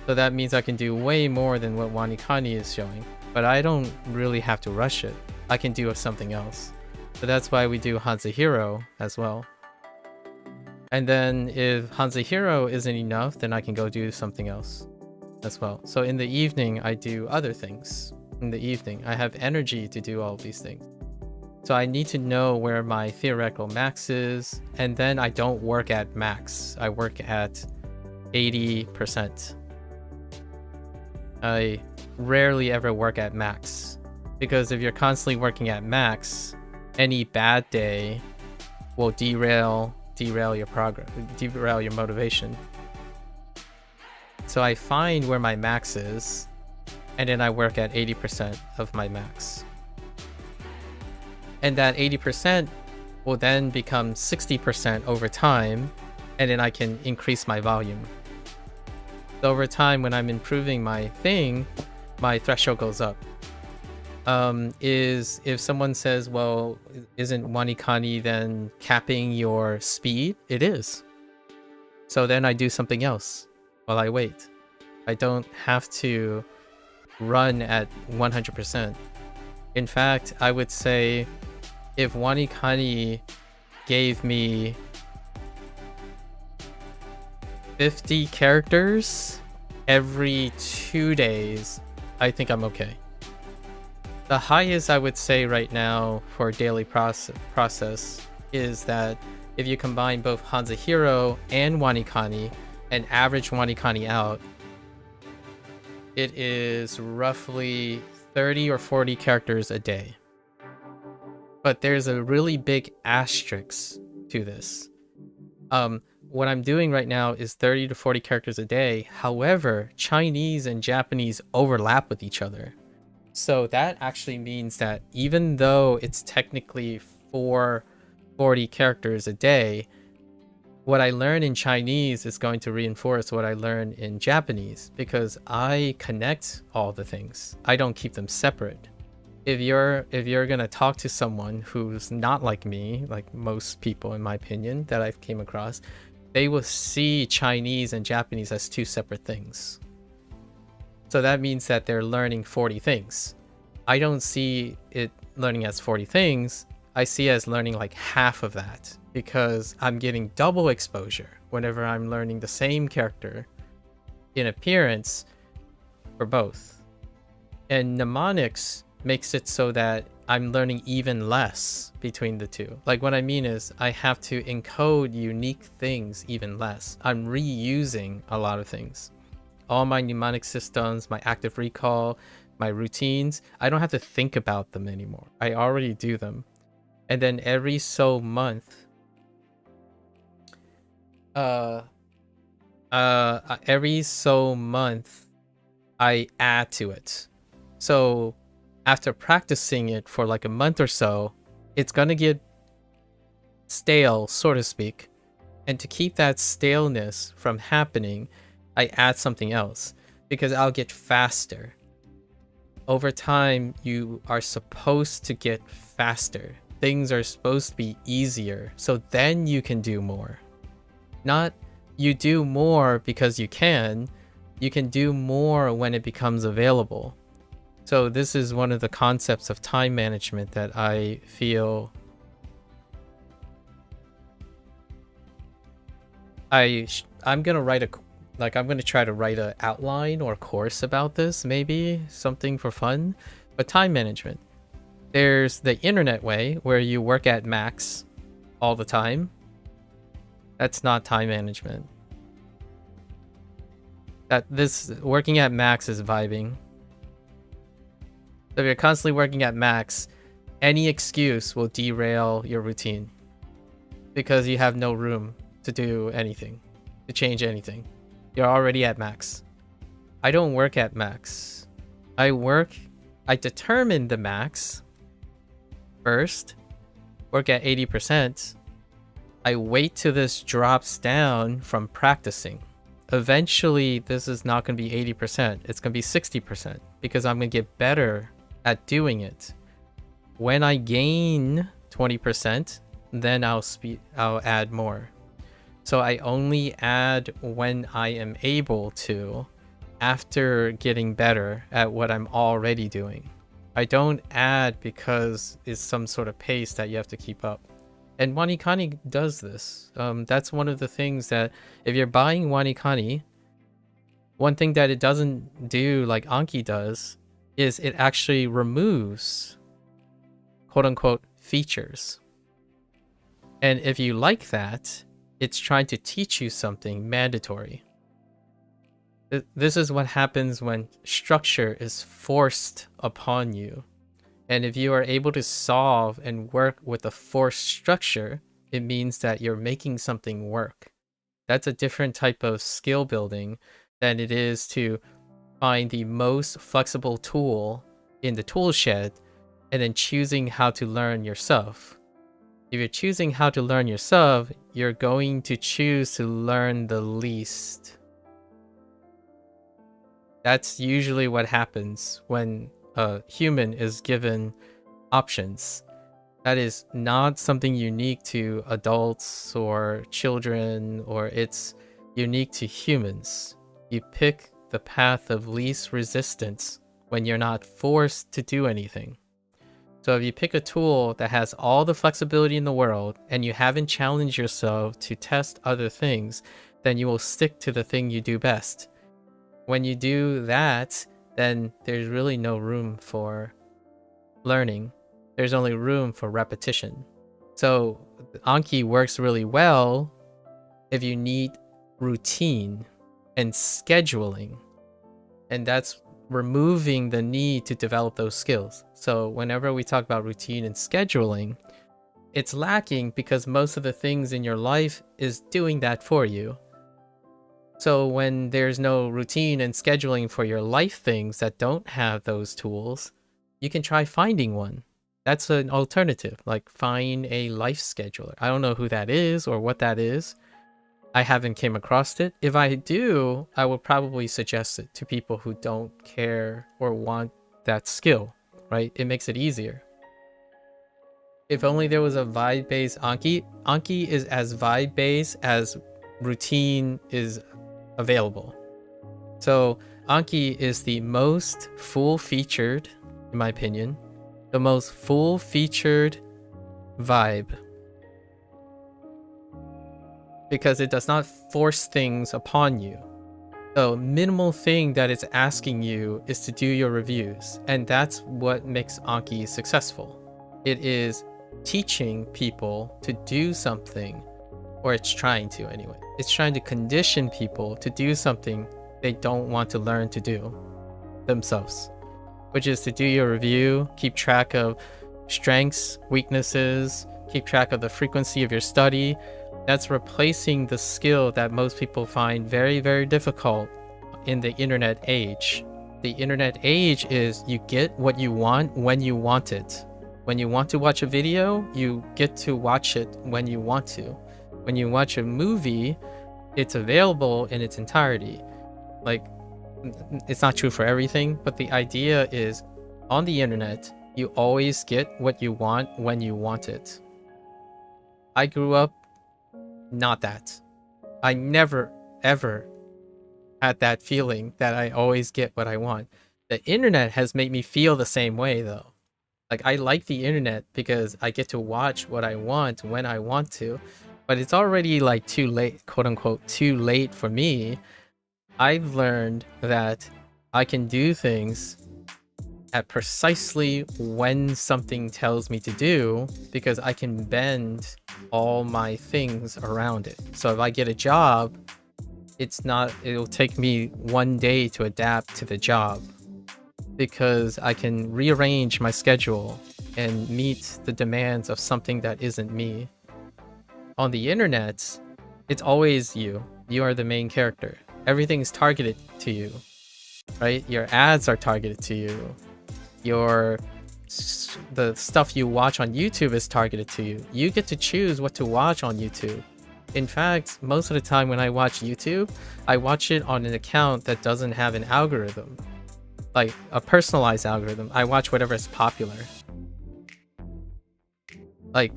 So that means I can do way more than what WaniKani is showing, but I don't really have to rush it. I can do something else. So that's why we do HanziHero as well. And then if HanziHero isn't enough, then I can go do something else as well. So in the evening, I do other things. In the evening, I have energy to do all of these things. So I need to know where my theoretical max is, and then I don't work at max. I work at 80%. I rarely ever work at max, because if you're constantly working at max, any bad day will derail your progress, derail your motivation. So I find where my max is, and then I work at 80% of my max. And that 80% will then become 60% over time, and then I can increase my volume. So over time, when I'm improving my thing, my threshold goes up. If someone says, well, isn't WaniKani then capping your speed? It is. So then I do something else while I wait. I don't have to run at 100%. In fact, I would say if WaniKani gave me 50 characters every 2 days, I think I'm okay. The highest I would say right now for daily process is that if you combine both HanziHero and WaniKani and average WaniKani out, it is roughly 30 or 40 characters a day. But there's a really big asterisk to this. What I'm doing right now is 30 to 40 characters a day. However, Chinese and Japanese overlap with each other. So that actually means that even though it's technically 440 characters a day, what I learn in Chinese is going to reinforce what I learn in Japanese because I connect all the things. I don't keep them separate. If you're gonna talk to someone who's not like me, like most people in my opinion that I've came across, they will see Chinese and Japanese as two separate things. So that means that they're learning 40 things. I don't see it learning as 40 things. I see it as learning like half of that because I'm getting double exposure whenever I'm learning the same character in appearance for both. And mnemonics makes it so that I'm learning even less between the two. Like what I mean is I have to encode unique things even less. I'm reusing a lot of things. All my mnemonic systems, my active recall, my routines, I don't have to think about them anymore. I already do them. And then every so month, I add to it. So after practicing it for like a month or so, it's gonna get stale, so to speak. And to keep that staleness from happening, I add something else because I'll get faster. Over time, you are supposed to get faster. Things are supposed to be easier, so then you can do more. Not you do more because you can do more when it becomes available. So this is one of the concepts of time management that I feel I'm gonna write I'm gonna try to write an outline or course about this, maybe something for fun. But time management, there's the internet way where you work at max all the time. That's not time management. This working at max is vibing. So if you're constantly working at max, any excuse will derail your routine because you have no room to do anything, to change anything. You're already at max. I don't work at max. I determine the max first, work at 80%. I wait till this drops down from practicing. Eventually, this is not going to be 80%. It's going to be 60% because I'm going to get better at doing it. When I gain 20%, then I'll add more. So I only add when I am able to, after getting better at what I'm already doing. I don't add because it's some sort of pace that you have to keep up. And WaniKani does this. That's one of the things that if you're buying WaniKani, one thing that it doesn't do like Anki does is it actually removes quote unquote features. And if you like that, it's trying to teach you something mandatory. This is what happens when structure is forced upon you. And if you are able to solve and work with a forced structure, it means that you're making something work. That's a different type of skill building than it is to find the most flexible tool in the tool shed and then choosing how to learn yourself. If you're choosing how to learn yourself, you're going to choose to learn the least. That's usually what happens when a human is given options. That is not something unique to adults or children, or it's unique to humans. You pick the path of least resistance when you're not forced to do anything. So if you pick a tool that has all the flexibility in the world and you haven't challenged yourself to test other things, then you will stick to the thing you do best. When you do that, then there's really no room for learning. There's only room for repetition. So Anki works really well if you need routine and scheduling. And that's removing the need to develop those skills. So whenever we talk about routine and scheduling, it's lacking because most of the things in your life is doing that for you. So when there's no routine and scheduling for your life things that don't have those tools, you can try finding one. That's an alternative, like find a life scheduler. I don't know who that is or what that is, I haven't came across it. If I do, I will probably suggest it to people who don't care or want that skill, right? It makes it easier. If only there was a vibe-based Anki. Anki is as vibe-based as routine is available. So Anki is the most full-featured, in my opinion, the most full-featured vibe. Because it does not force things upon you. The minimal thing that it's asking you is to do your reviews. And that's what makes Anki successful. It is teaching people to do something, or it's trying to anyway. It's trying to condition people to do something they don't want to learn to do themselves, which is to do your review, keep track of strengths, weaknesses, keep track of the frequency of your study. That's replacing the skill that most people find very, very difficult in the internet age. The internet age is you get what you want when you want it. When you want to watch a video, you get to watch it when you want to. When you watch a movie, it's available in its entirety. Like, it's not true for everything, but the idea is on the internet, you always get what you want when you want it. I grew up not that. I never, ever had that feeling that I always get what I want. The internet has made me feel the same way though. Like, I like the internet because I get to watch what I want when I want to, but it's already like too late, quote unquote, too late for me. I've learned that I can do things at precisely when something tells me to do, because I can bend all my things around it. So if I get a job, it'll take me 1 day to adapt to the job, because I can rearrange my schedule and meet the demands of something that isn't me. On the internet, it's always you. You are the main character. Everything's targeted to you, right? Your ads are targeted to you. The stuff you watch on YouTube is targeted to you. You get to choose what to watch on YouTube. In fact, most of the time when I watch YouTube, I watch it on an account that doesn't have an algorithm, like a personalized algorithm. I watch whatever is popular. Like,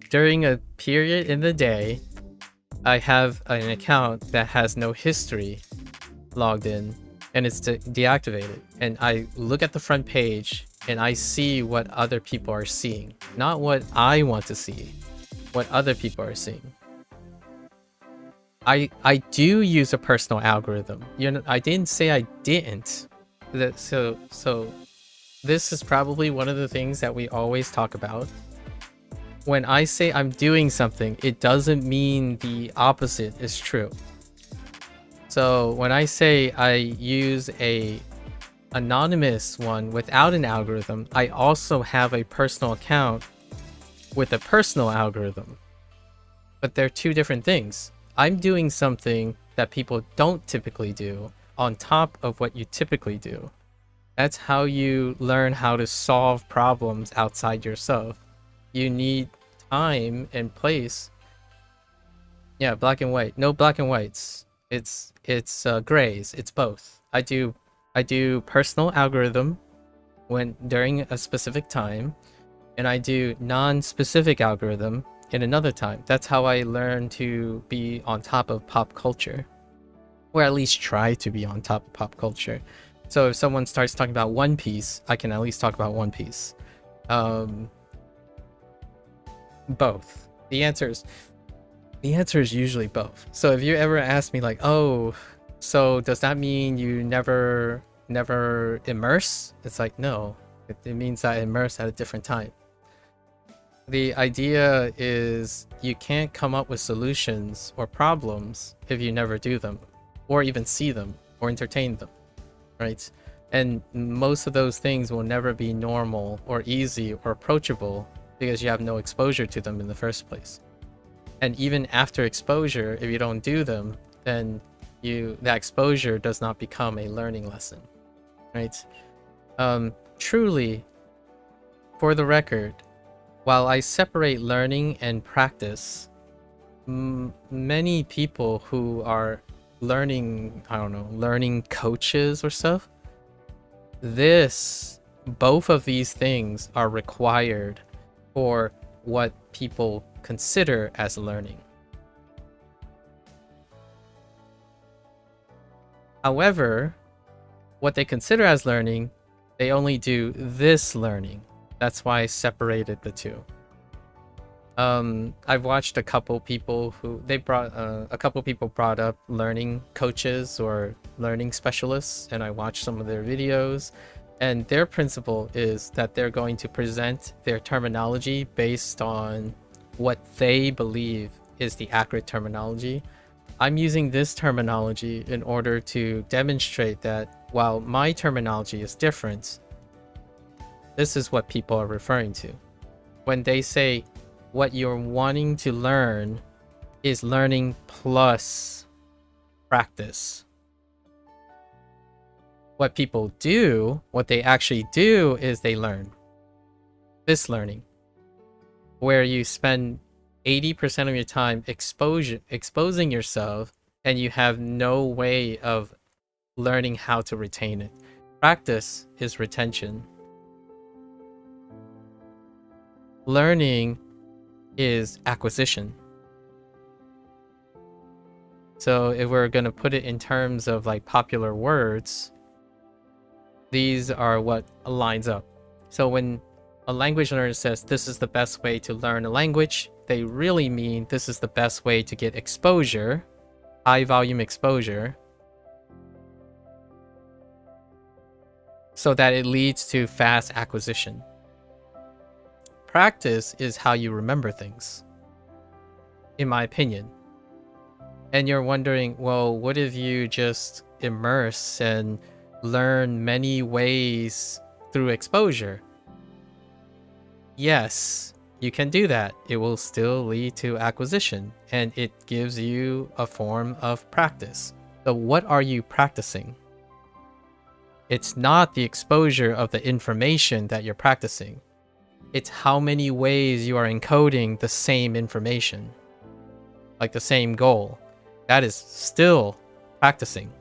during a period in the day, I have an account that has no history logged in, and it's deactivated. And I look at the front page and I see what other people are seeing, not what I want to see, what other people are seeing. I do use a personal algorithm. You know, I didn't say I didn't. So this is probably one of the things that we always talk about. When I say I'm doing something, it doesn't mean the opposite is true. So when I say I use a anonymous one without an algorithm, I also have a personal account with a personal algorithm. But they're two different things. I'm doing something that people don't typically do on top of what you typically do. That's how you learn how to solve problems outside yourself. You need time and place. Yeah, black and white. No black and whites. It's grays. It's both. I do personal algorithm during a specific time, and I do non-specific algorithm in another time. That's how I learn to be on top of pop culture, or at least try to be on top of pop culture. So if someone starts talking about One Piece, I can at least talk about One Piece. Both. The answer is usually both. So if you ever ask me like, oh, so does that mean you never immerse? It's like, no, it means I immerse at a different time. The idea is you can't come up with solutions or problems if you never do them, or even see them, or entertain them, right? And most of those things will never be normal or easy or approachable because you have no exposure to them in the first place. And even after exposure, if you don't do them, then that exposure does not become a learning lesson, right? Truly, for the record, while I separate learning and practice, many people who are learning, I don't know, learning coaches or stuff, both of these things are required for what people consider as learning. However, what they consider as learning, they only do this learning. That's why I separated the two. I've watched a couple people who brought up learning coaches or learning specialists, and I watched some of their videos, and their principle is that they're going to present their terminology based on what they believe is the accurate terminology. I'm using this terminology in order to demonstrate that while my terminology is different, this is what people are referring to. When they say what you're wanting to learn is learning plus practice. What people do, what they actually do is they learn. This learning, where you spend 80% of your time exposing yourself and you have no way of learning how to retain it. Practice is retention. Learning is acquisition. So if we're going to put it in terms of like popular words, these are what lines up. So when a language learner says this is the best way to learn a language, they really mean this is the best way to get exposure, high volume exposure, so that it leads to fast acquisition. Practice is how you remember things, in my opinion. And you're wondering, well, what if you just immerse and learn many ways through exposure? Yes, you can do that. It will still lead to acquisition, and it gives you a form of practice. So what are you practicing? It's not the exposure of the information that you're practicing. It's how many ways you are encoding the same information, like the same goal. That is still practicing,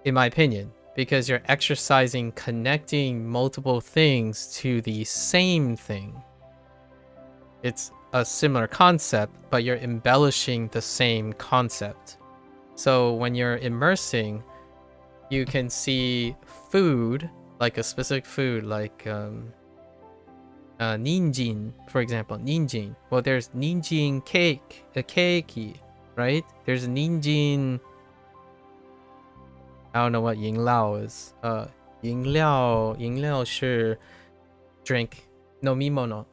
in my opinion, because you're exercising connecting multiple things to the same thing. It's a similar concept, but you're embellishing the same concept. So when you're immersing, you can see food, like a specific food, like ninjin, for example. Ninjin. Well, there's ninjin cake, a cakey, right? There's ninjin. I don't know what 饮料 is. 饮料是 drink, nomimono.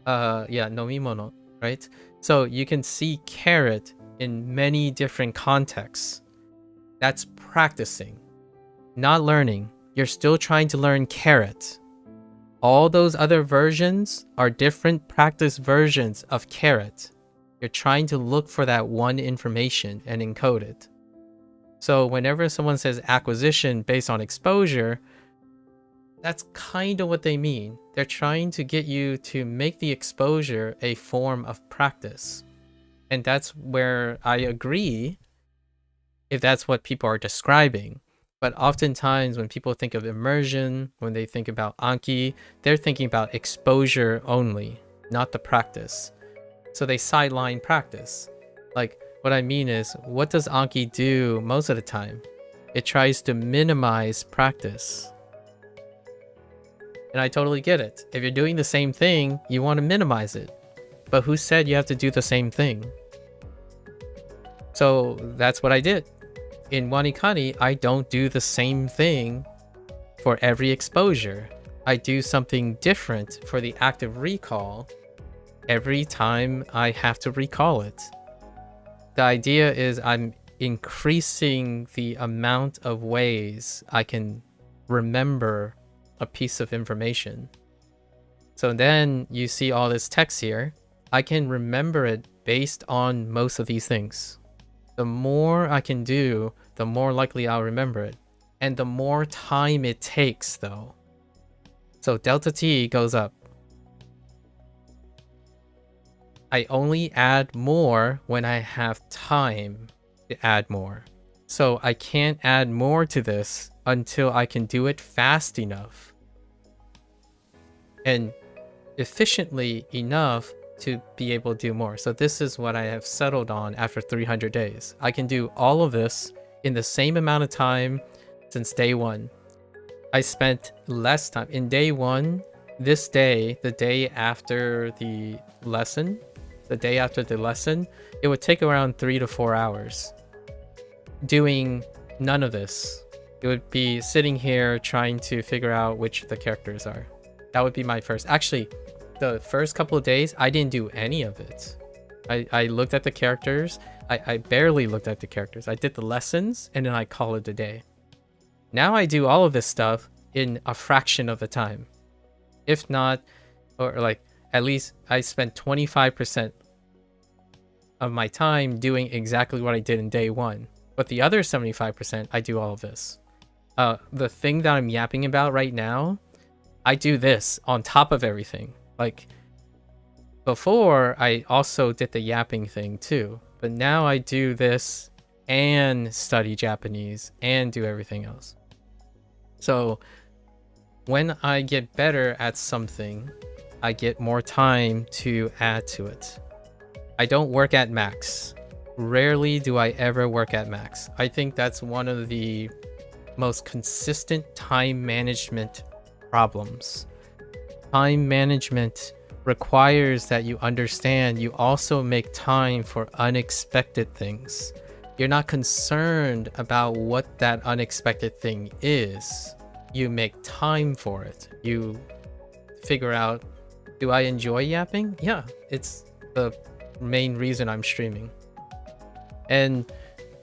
Yeah, nomimono, right? So you can see carrot in many different contexts. That's practicing, not learning. You're still trying to learn carrot. All those other versions are different practice versions of carrot. You're trying to look for that one information and encode it. So whenever someone says acquisition based on exposure, that's kind of what they mean. They're trying to get you to make the exposure a form of practice. And that's where I agree, if that's what people are describing. But oftentimes when people think of immersion, when they think about Anki, they're thinking about exposure only, not the practice. So they sideline practice. Like, what I mean is, what does Anki do most of the time? It tries to minimize practice. And I totally get it. If you're doing the same thing, you want to minimize it. But who said you have to do the same thing? So that's what I did. In WaniKani, I don't do the same thing for every exposure. I do something different for the active recall every time I have to recall it. The idea is I'm increasing the amount of ways I can remember a piece of information. So then you see all this text here. I can remember it based on most of these things. The more I can do, the more likely I'll remember it. And the more time it takes, though. So delta T goes up. I only add more when I have time to add more. So I can't add more to this until I can do it fast enough and efficiently enough to be able to do more. So this is what I have settled on after 300 days. I can do all of this in the same amount of time since day one. I spent less time. In day one, this day, the day after the lesson, it would take around 3 to 4 hours doing none of this. It would be sitting here trying to figure out which the characters are. That would be my first. Actually, the first couple of days, I didn't do any of it. I looked at the characters. I barely looked at the characters. I did the lessons and then I call it a day. Now I do all of this stuff in a fraction of the time. If not, or like at least I spent 25% of my time doing exactly what I did in day one. But the other 75%, I do all of this. The thing that I'm yapping about right now, I do this on top of everything. Like before, I also did the yapping thing too. But now I do this and study Japanese and do everything else. So when I get better at something, I get more time to add to it. I don't work at max. Rarely do I ever work at max. I think that's one of the most consistent time management problems. Time management requires that you understand you also make time for unexpected things. You're not concerned about what that unexpected thing is. You make time for it. You figure out, do I enjoy yapping? Yeah, it's the main reason I'm streaming. And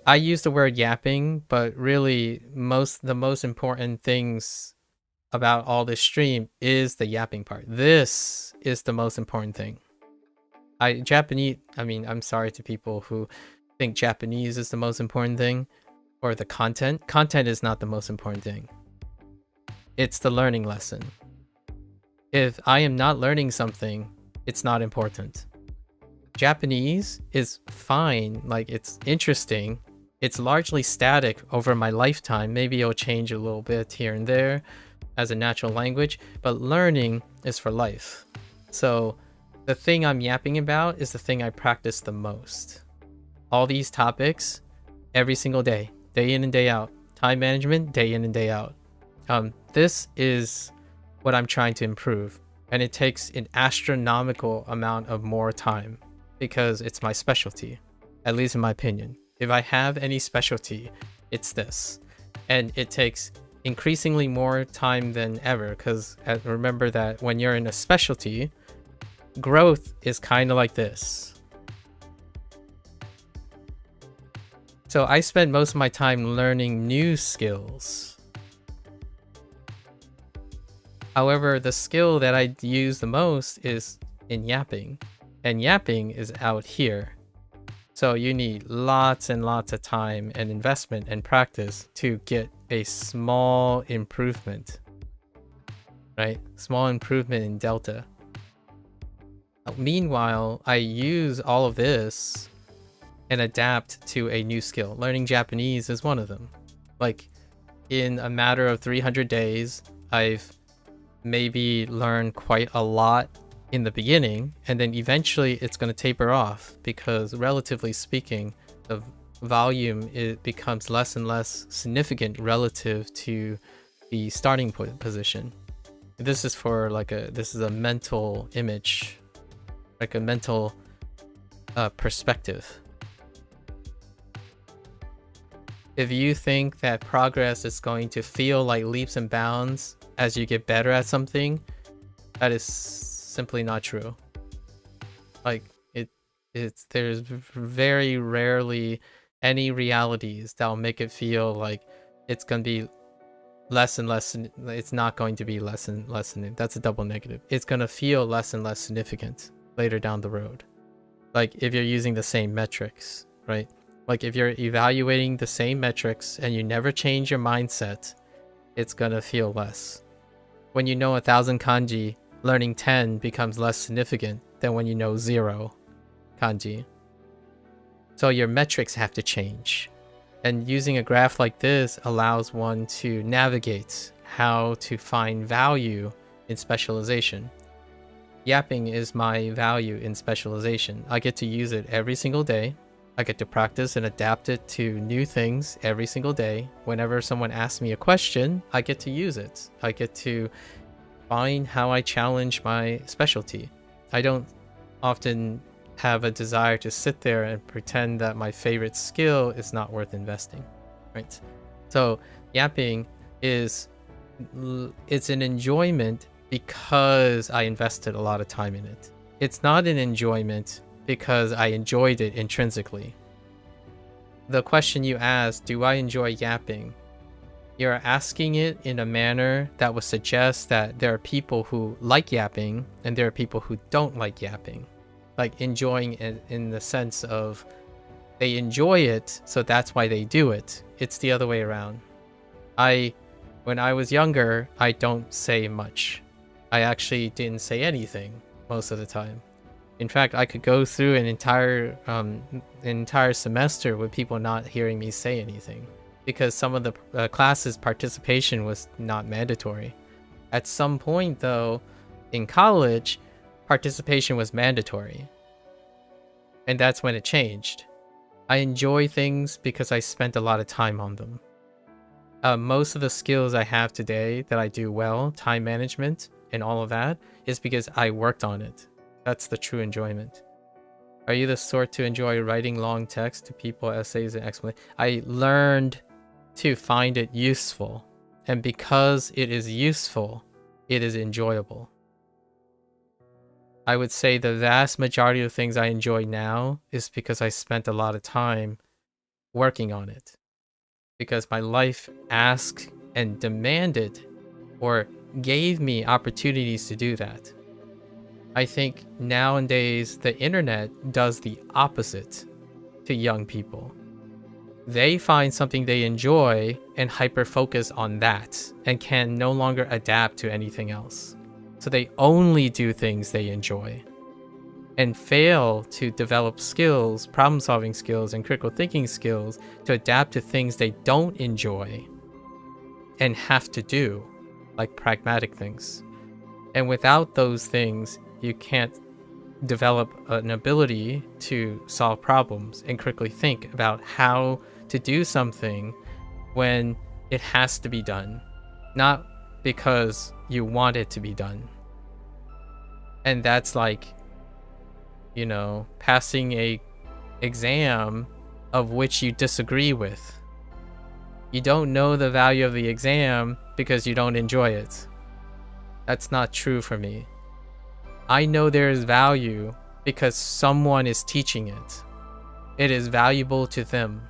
I use the word yapping, but really the most important things about all this stream is the yapping part. This is the most important thing. I'm sorry to people who think Japanese is the most important thing, or the content. Content is not the most important thing. It's the learning lesson. If I am not learning something, it's not important. Japanese is fine, like it's interesting. It's largely static over my lifetime. Maybe it'll change a little bit here and there as a natural language, but learning is for life. So the thing I'm yapping about is the thing I practice the most. All these topics, every single day in and day out. Time management, day in and day out. This is what I'm trying to improve, and it takes an astronomical amount of more time because it's my specialty, at least in my opinion. If I have any specialty, it's this, and it takes increasingly more time than ever because remember that when you're in a specialty, growth is kind of like this. So I spend most of my time learning new skills. However, the skill that I use the most is in yapping, and yapping is out here. So you need lots and lots of time and investment and practice to get a small improvement, right? Small improvement in delta. Meanwhile, I use all of this and adapt to a new skill. Learning Japanese is one of them. Like in a matter of 300 days, I've maybe learned quite a lot in the beginning, and then eventually it's going to taper off because relatively speaking, the volume becomes less and less significant relative to the starting position. This is for this is a mental image, like a mental perspective. If you think that progress is going to feel like leaps and bounds as you get better at something, that is simply not true. Like there's very rarely any realities that will make it feel like it's going to be less and less. It's not going to be less and less. That's a double negative. It's going to feel less and less significant later down the road. Like if you're using the same metrics, right? Like if you're evaluating the same metrics and you never change your mindset, it's going to feel less. When you know 1,000 kanji, learning 10 becomes less significant than when you know 0. kanji. So your metrics have to change. And using a graph like this allows one to navigate how to find value in specialization. Yapping is my value in specialization. I get to use it every single day. I get to practice and adapt it to new things every single day. Whenever someone asks me a question, I get to use it. I get to find how I challenge my specialty. I don't often have a desire to sit there and pretend that my favorite skill is not worth investing, right? So yapping it's an enjoyment because I invested a lot of time in it. It's not an enjoyment because I enjoyed it intrinsically. The question you asked, do I enjoy yapping? You're asking it in a manner that would suggest that there are people who like yapping and there are people who don't like yapping. Like enjoying it in the sense of they enjoy it, so that's why they do it. It's the other way around. When I was younger, I don't say much. I actually didn't say anything most of the time. In fact, I could go through an entire semester with people not hearing me say anything because some of the classes participation was not mandatory. At some point though, in college, participation was mandatory. And that's when it changed. I enjoy things because I spent a lot of time on them. Most of the skills I have today that I do well, time management and all of that, is because I worked on it. That's the true enjoyment. Are you the sort to enjoy writing long text to people, essays, and explanations? I learned to find it useful. And because it is useful, it is enjoyable. I would say the vast majority of things I enjoy now is because I spent a lot of time working on it. Because my life asked and demanded or gave me opportunities to do that. I think nowadays the internet does the opposite to young people. They find something they enjoy and hyper-focus on that and can no longer adapt to anything else. So they only do things they enjoy and fail to develop skills, problem-solving skills, and critical thinking skills to adapt to things they don't enjoy and have to do, like pragmatic things. And without those things, you can't develop an ability to solve problems and critically think about how to do something when it has to be done, not because you want it to be done. And that's like, you know, passing a exam of which you disagree with. You don't know the value of the exam because you don't enjoy it. That's not true for me. I know there is value because someone is teaching it. It is valuable to them.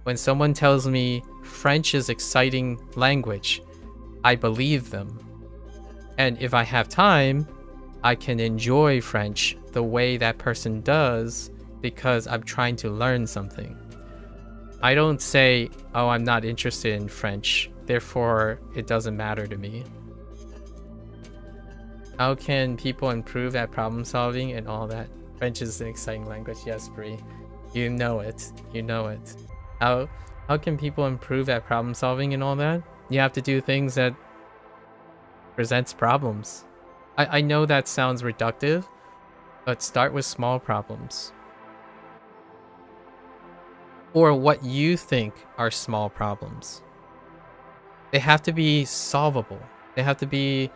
When someone tells me French is exciting language, I believe them. And if I have time, I can enjoy French the way that person does because I'm trying to learn something. I don't say, oh, I'm not interested in French, therefore it doesn't matter to me. How can people improve at problem solving and all that? French is an exciting language. Yes, Brie. You know it. You know it. How can people improve at problem solving and all that? You have to do things that presents problems. I know that sounds reductive, but start with small problems. Or what you think are small problems. They have to be solvable. They have to be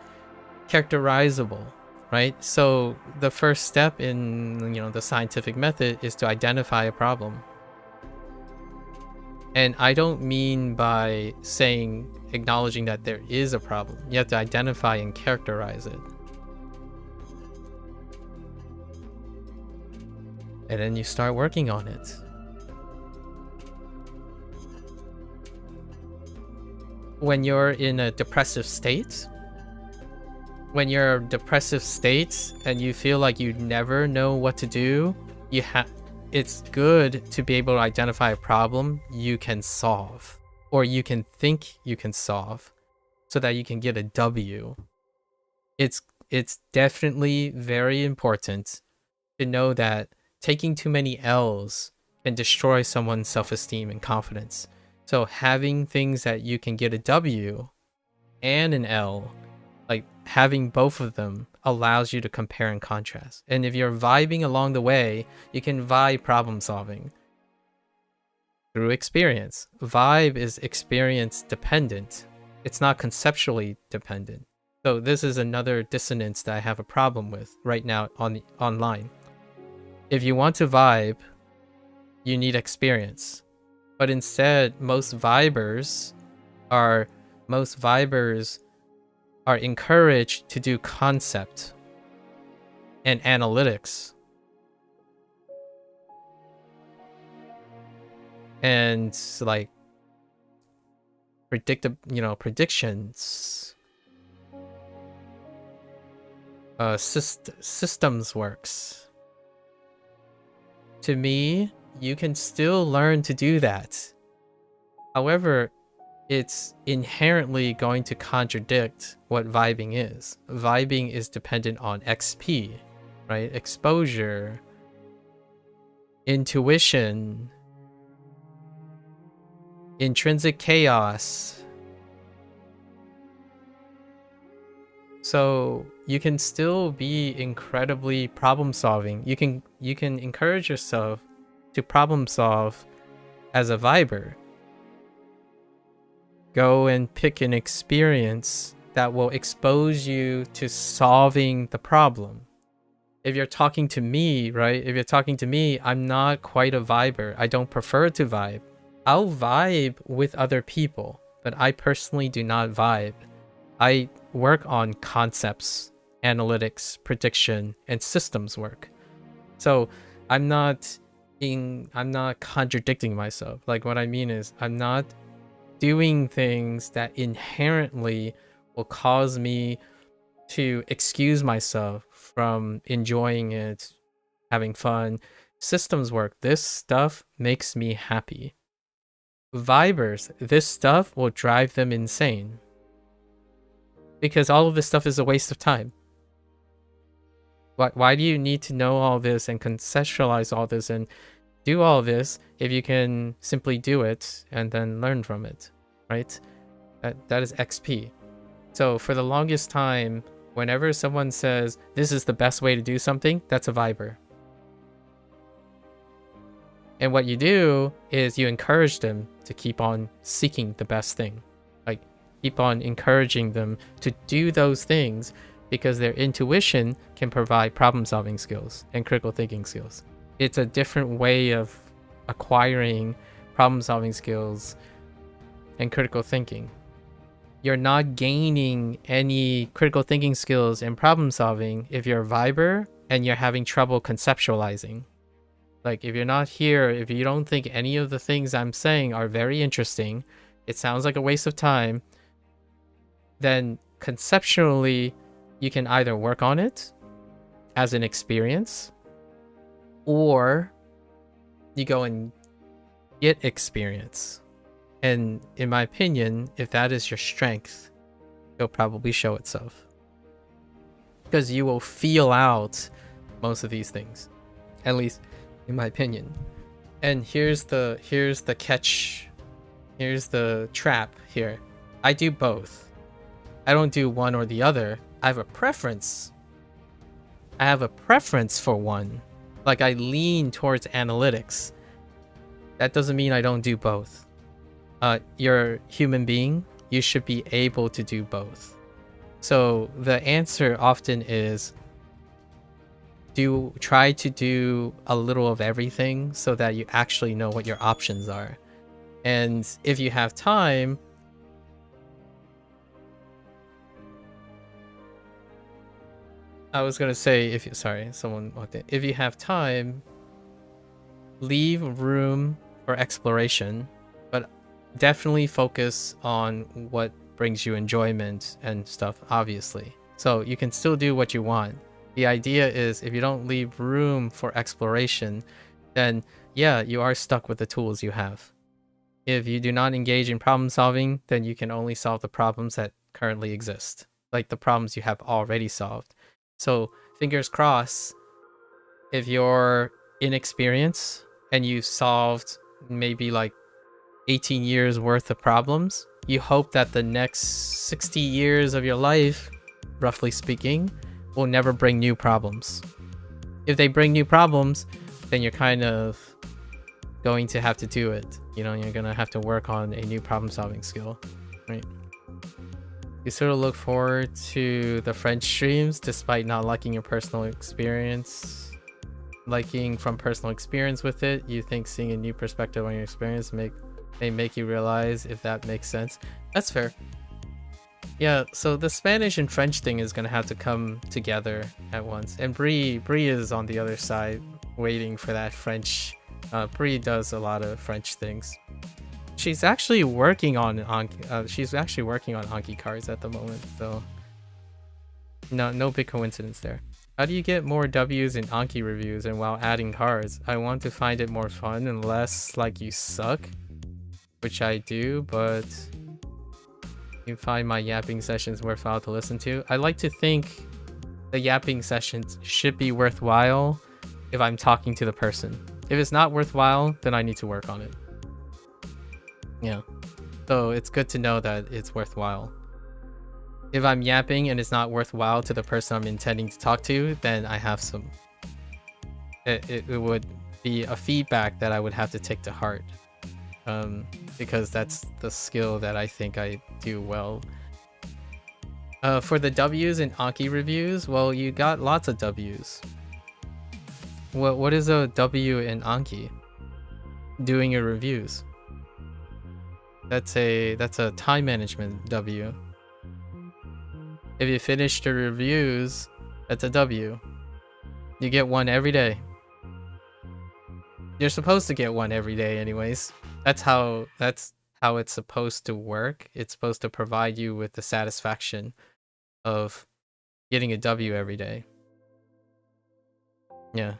characterizable, right? So the first step in, you know, the scientific method is to identify a problem. And I don't mean by acknowledging that there is a problem. You have to identify and characterize it. And then you start working on it. When you're in a depressive state, and you feel like you never know what to do, it's good to be able to identify a problem you can solve, or you can think you can solve, so that you can get a W. It's definitely very important to know that taking too many L's can destroy someone's self-esteem and confidence. So having things that you can get a W and an L, like having both of them allows you to compare and contrast. And if you're vibing along the way, you can vibe problem solving through experience. Vibe is experience dependent. It's not conceptually dependent. So this is another dissonance that I have a problem with right now online. If you want to vibe, you need experience. But instead, most vibers are encouraged to do concept and analytics and like predictions, systems works. To me, you can still learn to do that. However, it's inherently going to contradict what vibing is. Vibing is dependent on XP, right? Exposure, intuition, intrinsic chaos. So you can still be incredibly problem solving. You can encourage yourself to problem solve as a viber. Go and pick an experience that will expose you to solving the problem. If you're talking to me, right? If you're talking to me, I'm not quite a viber. I don't prefer to vibe. I'll vibe with other people, but I personally do not vibe. I work on concepts, analytics, prediction, and systems work. So I'm not contradicting myself. Like what I mean is I'm not doing things that inherently will cause me to excuse myself from enjoying it, having fun. Systems work. This stuff makes me happy. Vibers, this stuff will drive them insane. Because all of this stuff is a waste of time. Why do you need to know all this and conceptualize all this and do all this if you can simply do it and then learn from it, right? That is XP. So for the longest time, whenever someone says this is the best way to do something, that's a viber. And what you do is you encourage them to keep on seeking the best thing. Like keep on encouraging them to do those things because their intuition can provide problem solving skills and critical thinking skills. It's a different way of acquiring problem solving skills and critical thinking. You're not gaining any critical thinking skills and problem solving if you're a viber and you're having trouble conceptualizing. Like if you're not here, if you don't think any of the things I'm saying are very interesting, it sounds like a waste of time, then conceptually you can either work on it as an experience or you go and get experience. And in my opinion, if that is your strength, it'll probably show itself. Because you will feel out most of these things. At least in my opinion. And here's the catch. Here's the trap here. I do both. I don't do one or the other. I have a preference. I have a preference for one. Like I lean towards analytics. That doesn't mean I don't do both. You're a human being. You should be able to do both. So the answer often is try to do a little of everything so that you actually know what your options are. And if you have time, I was gonna say someone walked in. If you have time, leave room for exploration, but definitely focus on what brings you enjoyment and stuff, obviously. So you can still do what you want. The idea is if you don't leave room for exploration, then yeah, you are stuck with the tools you have. If you do not engage in problem solving, then you can only solve the problems that currently exist, like the problems you have already solved. So fingers crossed, if you're inexperience and you solved maybe like 18 years worth of problems, you hope that the next 60 years of your life, roughly speaking, will never bring new problems. If they bring new problems, then you're kind of going to have to do it. You know, you're gonna have to work on a new problem-solving skill, right? You sort of look forward to the French streams despite not liking your personal experience. Liking from personal experience with it, you think seeing a new perspective on your experience may make you realize if that makes sense. That's fair. Yeah, so the Spanish and French thing is gonna have to come together at once. And Bree is on the other side waiting for that French. Bree does a lot of French things. She's actually working on Anki cards at the moment, so no big coincidence there. How do you get more W's in Anki reviews and while adding cards? I want to find it more fun and less like you suck, which I do, but you find my yapping sessions worthwhile to listen to. I like to think the yapping sessions should be worthwhile if I'm talking to the person. If it's not worthwhile, then I need to work on it. Yeah, so it's good to know that it's worthwhile. If I'm yapping and it's not worthwhile to the person I'm intending to talk to, then I have some... It would be a feedback that I would have to take to heart. Because that's the skill that I think I do well. For the W's in Anki reviews, well, you got lots of W's. What is a W in Anki? Doing your reviews. That's a time management W. If you finish the reviews, that's a W. You get one every day. You're supposed to get one every day anyways. That's how it's supposed to work. It's supposed to provide you with the satisfaction of getting a W every day. Yeah.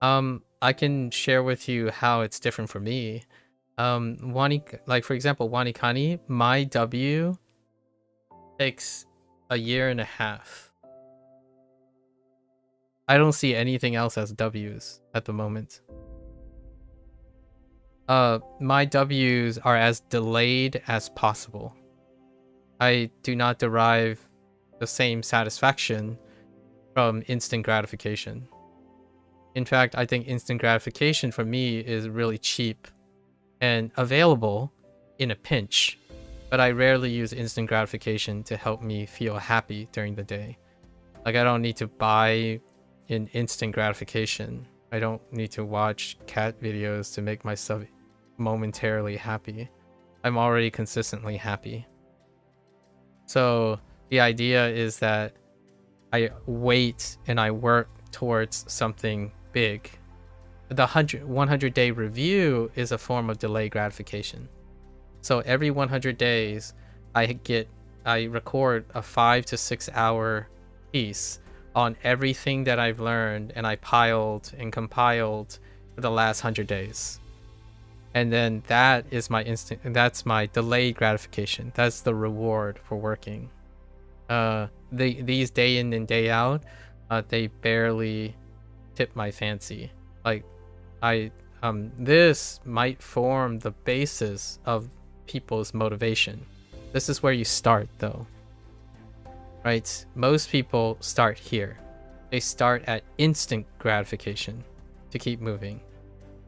I can share with you how it's different for me. Like for example, WaniKani, my W takes a year and a half. I don't see anything else as W's at the moment. My W's are as delayed as possible. I do not derive the same satisfaction from instant gratification. In fact, I think instant gratification for me is really cheap and available in a pinch, but I rarely use instant gratification to help me feel happy during the day. Like, I don't need to buy an instant gratification. I don't need to watch cat videos to make myself momentarily happy. I'm already consistently happy. So the idea is that I wait and I work towards something big. The 100-day review is a form of delayed gratification. So every 100 days, I record a 5 to 6 hour piece on everything that I've learned and I piled and compiled for the last 100 days. And then that is that's my delayed gratification. That's the reward for working. These day in and day out, they barely tip my fancy. Like, this might form the basis of people's motivation. This is where you start though, right? Most people start here. They start at instant gratification to keep moving.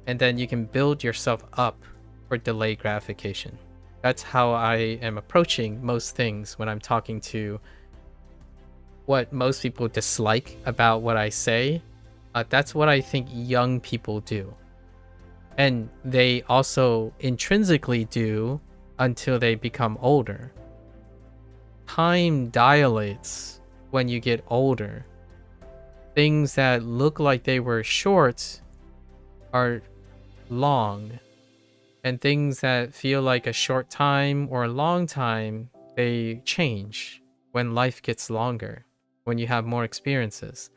And then you can build yourself up for delayed gratification. That's how I am approaching most things when I'm talking to what most people dislike about what I say. That's what I think young people do. And they also intrinsically do until they become older. Time dilates when you get older. Things that look like they were short are long. And things that feel like a short time or a long time, they change when life gets longer, when you have more experiences.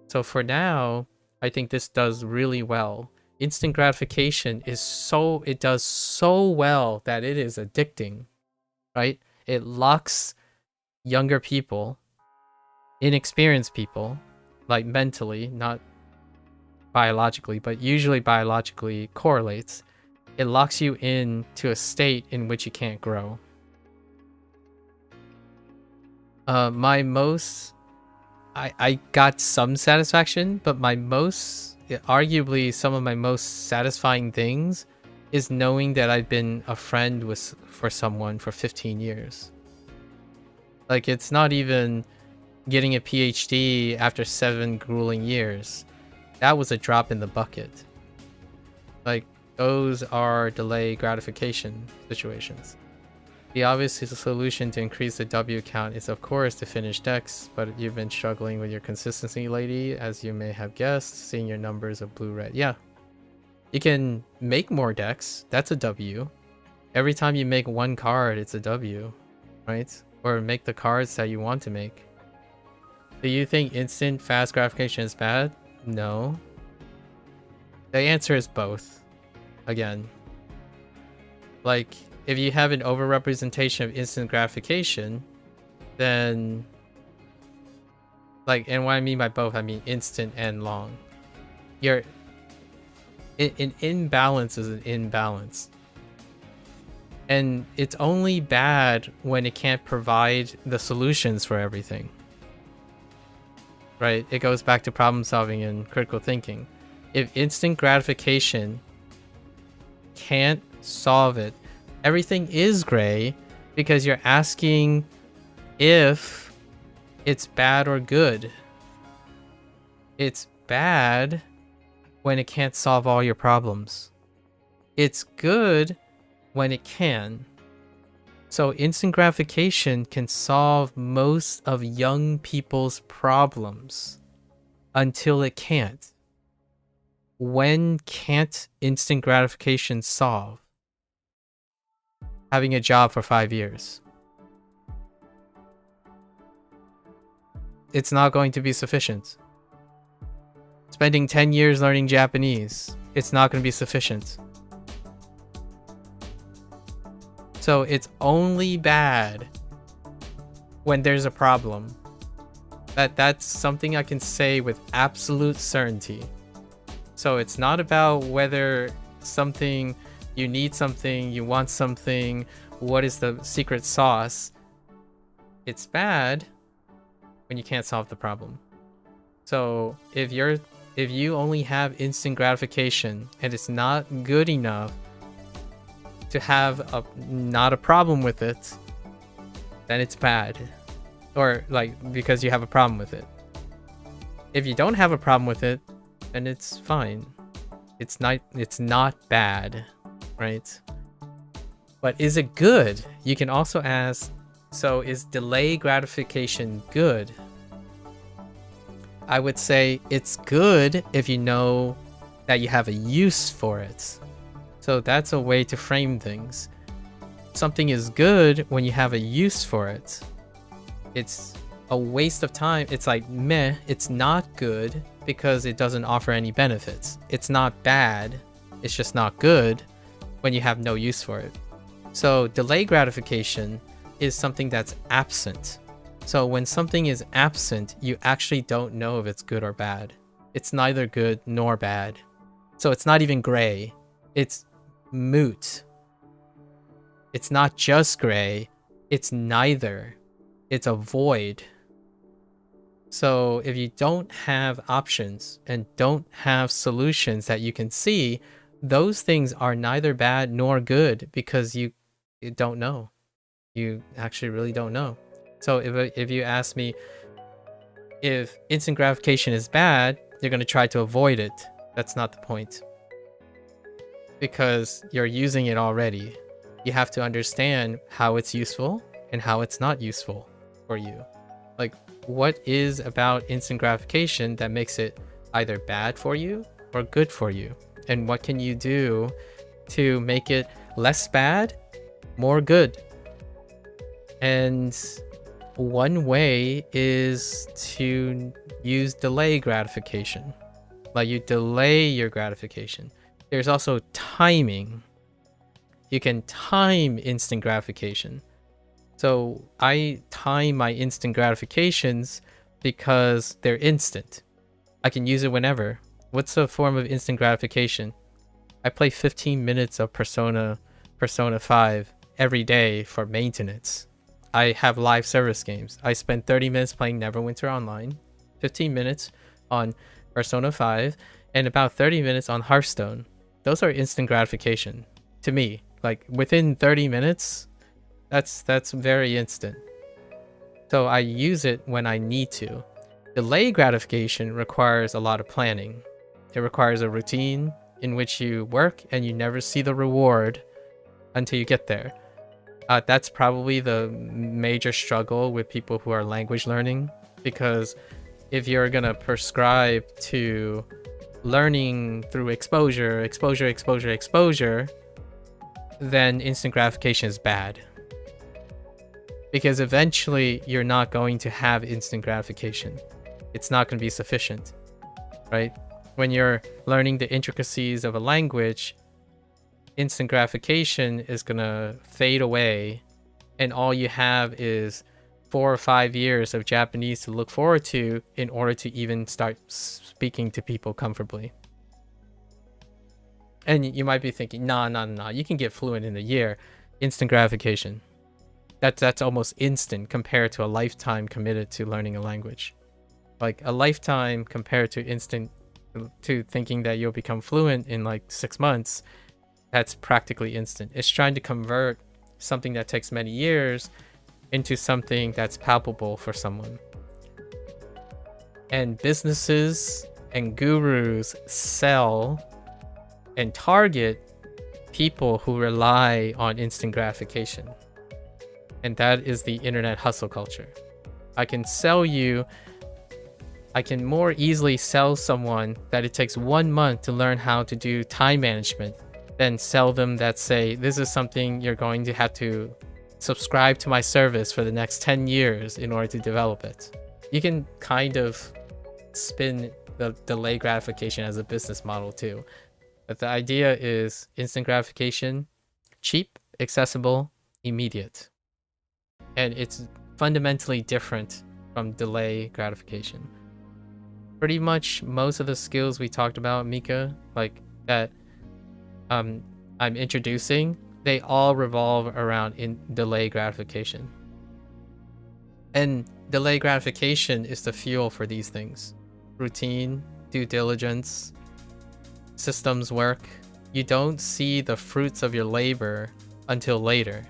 So for now, I think this does really well. Instant gratification does so well that it is addicting, right? It locks younger people, inexperienced people, like mentally, not biologically, but usually biologically correlates. It locks you into a state in which you can't grow. My most, I got some satisfaction, but arguably some of my most satisfying things is knowing that I've been a friend for someone for 15 years. Like, it's not even getting a PhD after 7 grueling years. That was a drop in the bucket. Like, those are delay gratification situations. The obvious solution to increase the W count is, of course, to finish decks, but you've been struggling with your consistency lately, as you may have guessed, seeing your numbers of blue-red. Yeah. You can make more decks. That's a W. Every time you make one card, it's a W, right? Or make the cards that you want to make. Do you think instant fast gratification is bad? No. The answer is both. Again. Like, if you have an overrepresentation of instant gratification, then... Like, and what I mean by both, I mean instant and long. An imbalance is an imbalance. And it's only bad when it can't provide the solutions for everything. Right? It goes back to problem solving and critical thinking. If instant gratification can't solve it, everything is gray because you're asking if it's bad or good. It's bad when it can't solve all your problems. It's good when it can. So instant gratification can solve most of young people's problems until it can't. When can't instant gratification solve? Having a job for 5 years. It's not going to be sufficient. Spending 10 years learning Japanese, it's not going to be sufficient. So it's only bad when there's a problem. That's something I can say with absolute certainty. So it's not about whether you need something, you want something, what is the secret sauce. It's bad when you can't solve the problem. So if you only have instant gratification and it's not good enough to have not a problem with it, then it's bad. Or like, because you have a problem with it. If you don't have a problem with it, then it's fine. It's not bad, right? But is it good? You can also ask, so is delay gratification good? I would say it's good if you know that you have a use for it. So that's a way to frame things. Something is good when you have a use for it. It's a waste of time. It's like meh, it's not good because it doesn't offer any benefits. It's not bad, it's just not good when you have no use for it. So delay gratification is something that's absent. So when something is absent, you actually don't know if it's good or bad. It's neither good nor bad. So it's not even gray. It's moot. It's not just gray. It's neither. It's a void. So if you don't have options and don't have solutions that you can see, those things are neither bad nor good because you don't know. You actually really don't know. So if you ask me if instant gratification is bad, you're going to try to avoid it. That's not the point. Because you're using it already. You have to understand how it's useful and how it's not useful for you. Like, what is about instant gratification that makes it either bad for you or good for you? And what can you do to make it less bad, more good? And one way is to use delay gratification. Like, you delay your gratification. There's also timing. You can time instant gratification. So I time my instant gratifications because they're instant. I can use it whenever. What's a form of instant gratification? I play 15 minutes of Persona 5 every day for maintenance. I have live service games. I spend 30 minutes playing Neverwinter Online, 15 minutes on Persona 5, and about 30 minutes on Hearthstone. Those are instant gratification to me. Like within 30 minutes, that's very instant. So I use it when I need to. Delayed gratification requires a lot of planning. It requires a routine in which you work and you never see the reward until you get there. That's probably the major struggle with people who are language learning, because if you're gonna prescribe to learning through exposure, then instant gratification is bad. Because eventually you're not going to have instant gratification. It's not going to be sufficient, right? When you're learning the intricacies of a language, instant gratification is going to fade away, and all you have is 4 or 5 years of Japanese to look forward to in order to even start speaking to people comfortably. And you might be thinking, nah, you can get fluent in a year. Instant gratification. That's almost instant compared to a lifetime committed to learning a language. Like a lifetime compared to instant, to thinking that you'll become fluent in like 6 months, that's practically instant. It's trying to convert something that takes many years into something that's palpable for someone. And businesses and gurus sell and target people who rely on instant gratification. And that is the internet hustle culture. I can more easily sell someone that it takes 1 month to learn how to do time management than sell them that say, this is something you're going to have to subscribe to my service for the next 10 years in order to develop it. You can kind of spin the delay gratification as a business model too. But the idea is instant gratification, cheap, accessible, immediate. And it's fundamentally different from delay gratification. Pretty much most of the skills we talked about, Mika, like that I'm introducing, they all revolve around delay gratification. And delay gratification is the fuel for these things. Routine, due diligence, systems work. You don't see the fruits of your labor until later.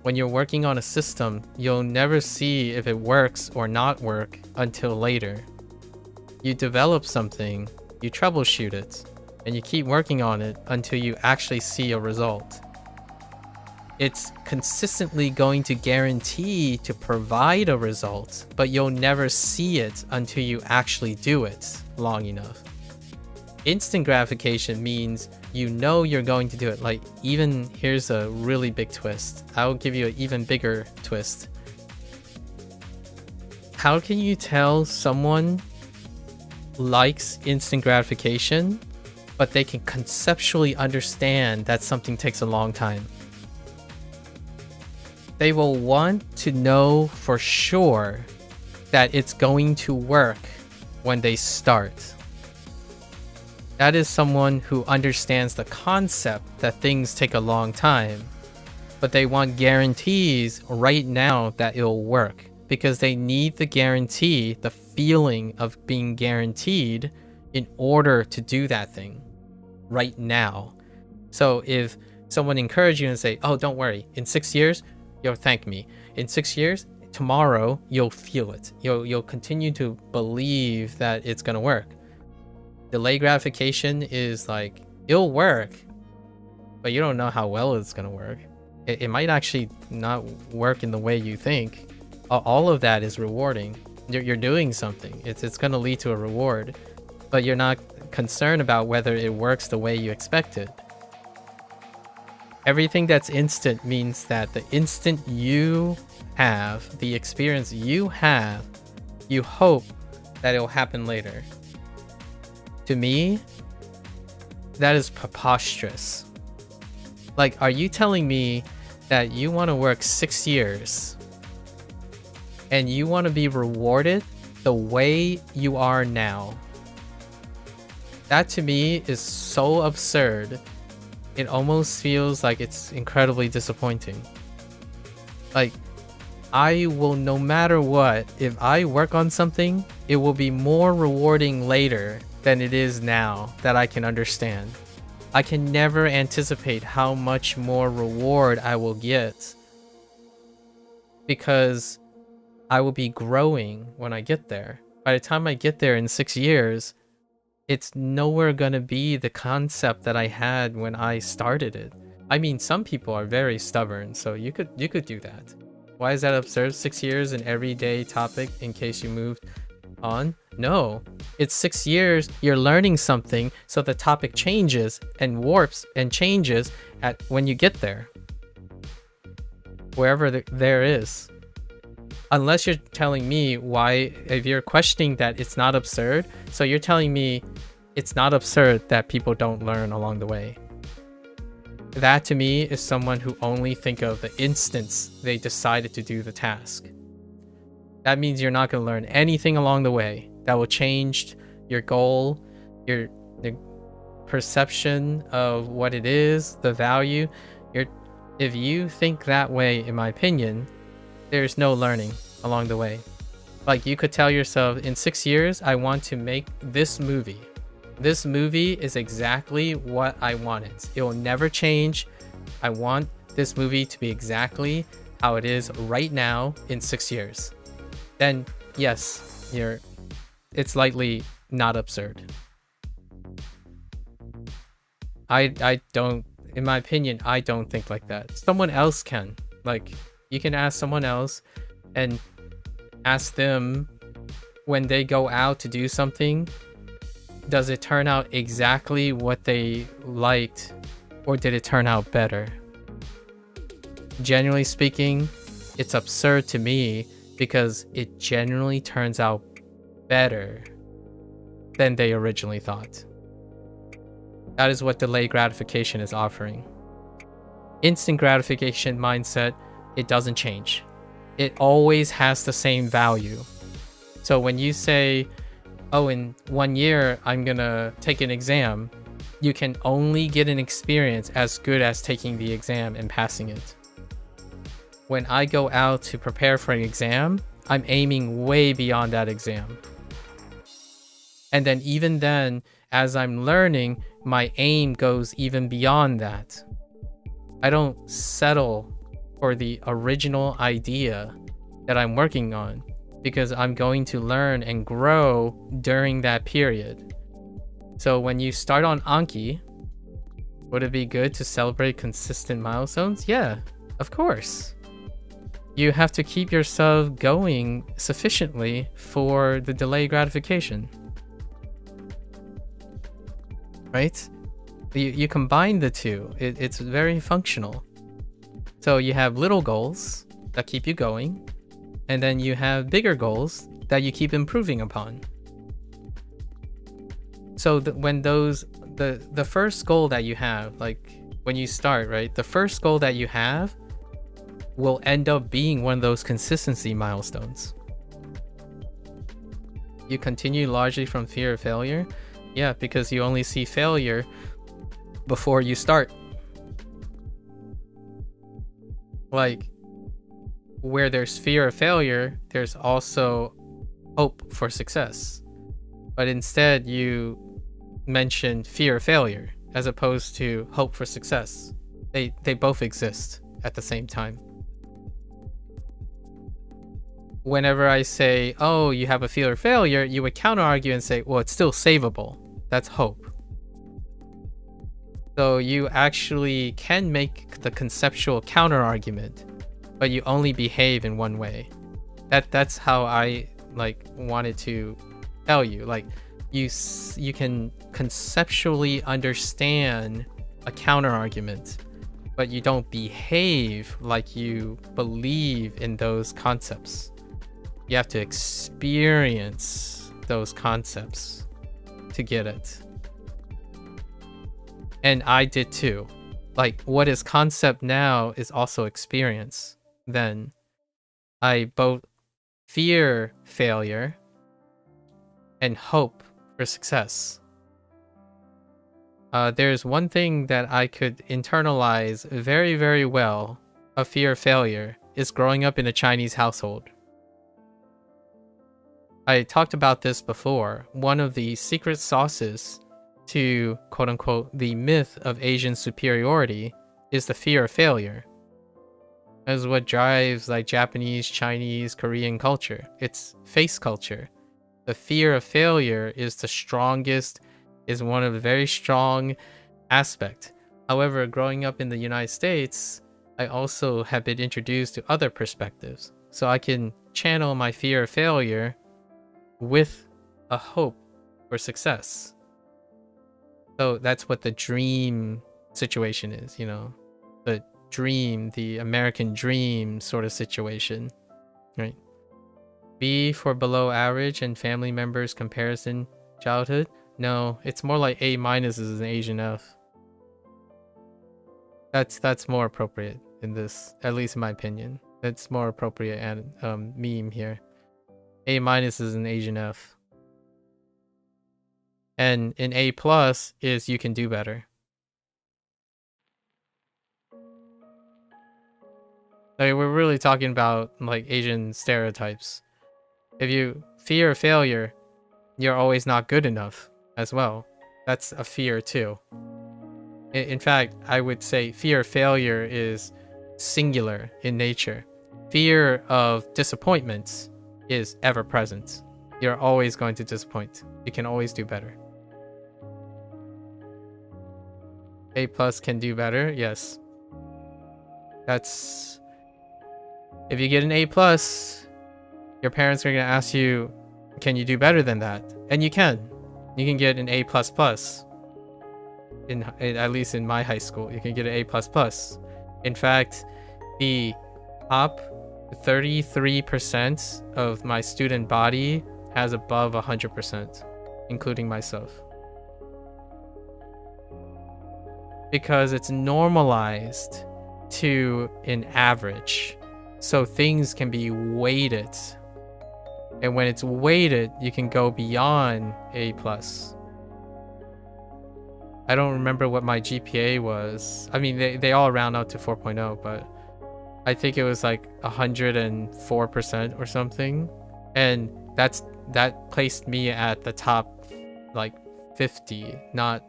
When you're working on a system, you'll never see if it works or not work until later. You develop something, you troubleshoot it, and you keep working on it until you actually see a result. It's consistently going to guarantee to provide a result, but you'll never see it until you actually do it long enough. Instant gratification means you know you're going to do it. Like, even here's a really big twist. I'll give you an even bigger twist. How can you tell someone likes instant gratification, but they can conceptually understand that something takes a long time? They will want to know for sure that it's going to work when they start. That is someone who understands the concept that things take a long time, but they want guarantees right now that it'll work, because they need the guarantee, the feeling of being guaranteed, in order to do that thing right now. So if someone encourages you and say, oh, don't worry, in 6 years, you'll thank me. In 6 years, tomorrow, you'll feel it. You'll continue to believe that it's gonna work. Delay gratification is like, it'll work, but you don't know how well it's gonna work. It might actually not work in the way you think. All of that is rewarding. You're doing something. It's gonna lead to a reward, but you're not concerned about whether it works the way you expected. Everything that's instant means that the instant you have, the experience you have, you hope that it'll happen later. To me, that is preposterous. Like, are you telling me that you want to work 6 years and you want to be rewarded the way you are now? That to me is so absurd. It almost feels like it's incredibly disappointing. Like, I will, no matter what, if I work on something, it will be more rewarding later than it is now that I can understand. I can never anticipate how much more reward I will get because I will be growing when I get there. By the time I get there in 6 years, it's nowhere gonna be the concept that I had when I started it. I mean, some people are very stubborn, so you could do that. Why is that absurd? 6 years an everyday topic in case you moved on? No, it's 6 years you're learning something, so the topic changes and warps and changes at when you get there, wherever there is. Unless you're telling me why, if you're questioning that it's not absurd, so you're telling me it's not absurd that people don't learn along the way. That to me is someone who only think of the instance they decided to do the task. That means you're not going to learn anything along the way that will change your goal, the perception of what it is, the value. If you think that way, in my opinion, there's no learning along the way. Like, you could tell yourself, in 6 years, I want to make this movie. This movie is exactly what I wanted. It will never change. I want this movie to be exactly how it is right now in 6 years. Then, yes, it's likely not absurd. I don't, in my opinion, I don't think like that. Someone else can. Like, you can ask someone else and ask them when they go out to do something, does it turn out exactly what they liked, or did it turn out better? Generally speaking, it's absurd to me because it generally turns out better than they originally thought. That is what delayed gratification is offering. Instant gratification mindset, it doesn't change. It always has the same value. So when you say, oh, in 1 year, I'm gonna take an exam, you can only get an experience as good as taking the exam and passing it. When I go out to prepare for an exam, I'm aiming way beyond that exam. And then even then, as I'm learning, my aim goes even beyond that. I don't settle for the original idea that I'm working on, because I'm going to learn and grow during that period. So when you start on Anki, would it be good to celebrate consistent milestones? Yeah, of course. You have to keep yourself going sufficiently for the delayed gratification. Right? You combine the two. It's very functional. So you have little goals that keep you going, and then you have bigger goals that you keep improving upon. So when the first goal that you have, like when you start, right? The first goal that you have will end up being one of those consistency milestones. You continue largely from fear of failure. Yeah, because you only see failure before you start. Like, where there's fear of failure, there's also hope for success. But instead, you mentioned fear of failure as opposed to hope for success. They both exist at the same time. Whenever I say, oh, you have a fear of failure, you would counter argue and say, well, it's still savable. That's hope. So you actually can make the conceptual counter argument, but you only behave in one way. That's how I wanted to tell you. Like, you can conceptually understand a counter argument, but you don't behave like you believe in those concepts. You have to experience those concepts to get it. And I did too. Like, what is concept now is also experience. Then I both fear failure and hope for success. there's one thing that I could internalize very, very well, a fear of failure, is growing up in a Chinese household. I talked about this before. One of the secret sauces to, quote unquote, the myth of Asian superiority is the fear of failure. That is what drives like Japanese, Chinese, Korean culture. It's face culture. The fear of failure is the strongest, is one of the very strong aspect. However, growing up in the United States, I also have been introduced to other perspectives. So I can channel my fear of failure with a hope for success. So that's what the dream situation is, you know, the dream, the American dream sort of situation, right? B for below average and family members comparison childhood. No, it's more like A minus is an Asian F. That's more appropriate in this, at least in my opinion. That's more appropriate and meme here. A minus is an Asian F. And an A plus is you can do better. Like, we're really talking about like Asian stereotypes. If you fear failure, you're always not good enough as well. That's a fear too. In fact, I would say fear of failure is singular in nature. Fear of disappointments is ever present. You're always going to disappoint. You can always do better. A plus can do better, yes. That's... If you get an A plus, your parents are going to ask you, can you do better than that? And you can. You can get an A plus plus. At least in my high school, you can get an A plus plus. In fact, the top 33% of my student body has above 100%, including myself. Because it's normalized to an average. So things can be weighted. And when it's weighted, you can go beyond A plus. I don't remember what my GPA was. I mean, they all round out to 4.0, but I think it was like 104% or something. And that placed me at the top like 50, not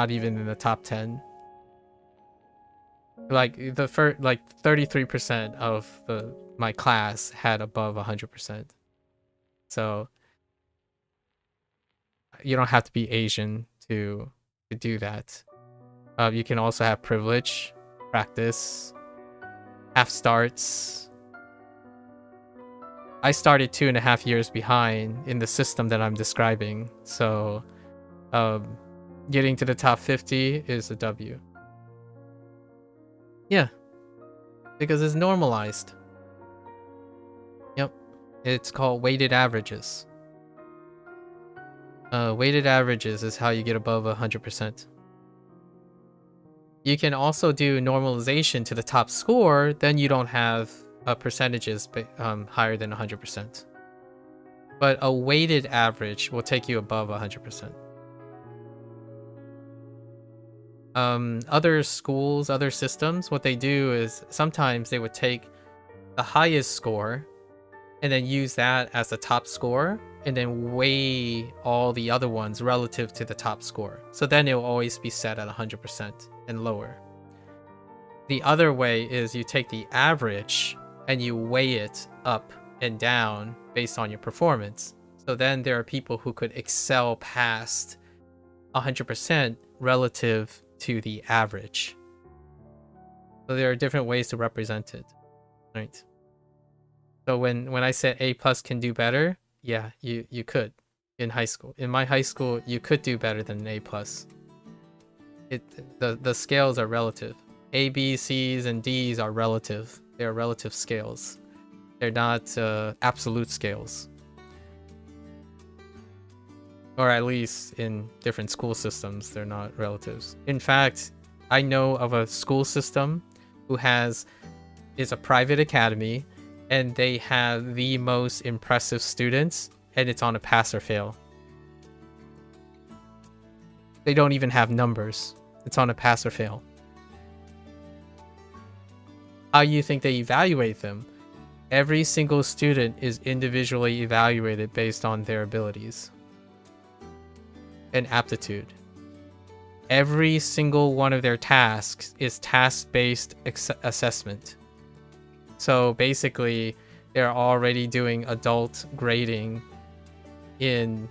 even in the top 10. Like the first, like 33% of my class had above 100%. So you don't have to be Asian to do that. You can also have privilege, practice, half starts. I started 2.5 years behind in the system that I'm describing. So getting to the top 50 is a W. Yeah, because it's normalized. Yep, it's called weighted averages. Weighted averages is how you get above 100%. You can also do normalization to the top score, then you don't have percentages higher than 100%. But a weighted average will take you above 100%. Other schools, other systems, what they do is sometimes they would take the highest score and then use that as the top score and then weigh all the other ones relative to the top score. So then it will always be set at 100% and lower. The other way is you take the average and you weigh it up and down based on your performance. So then there are people who could excel past 100% relative to the average. So there are different ways to represent it, right? So when I said A plus can do better, yeah, you could in high school. In my high school, you could do better than an A plus. The scales are relative. A, B, C's, and D's are relative. They're relative scales. They're not absolute scales. Or at least in different school systems, they're not relatives. In fact, I know of a school system who is a private academy, and they have the most impressive students, and it's on a pass or fail. They don't even have numbers. It's on a pass or fail. How you think they evaluate them? Every single student is individually evaluated based on their abilities and aptitude. Every single one of their tasks is task-based assessment. So basically, they're already doing adult grading in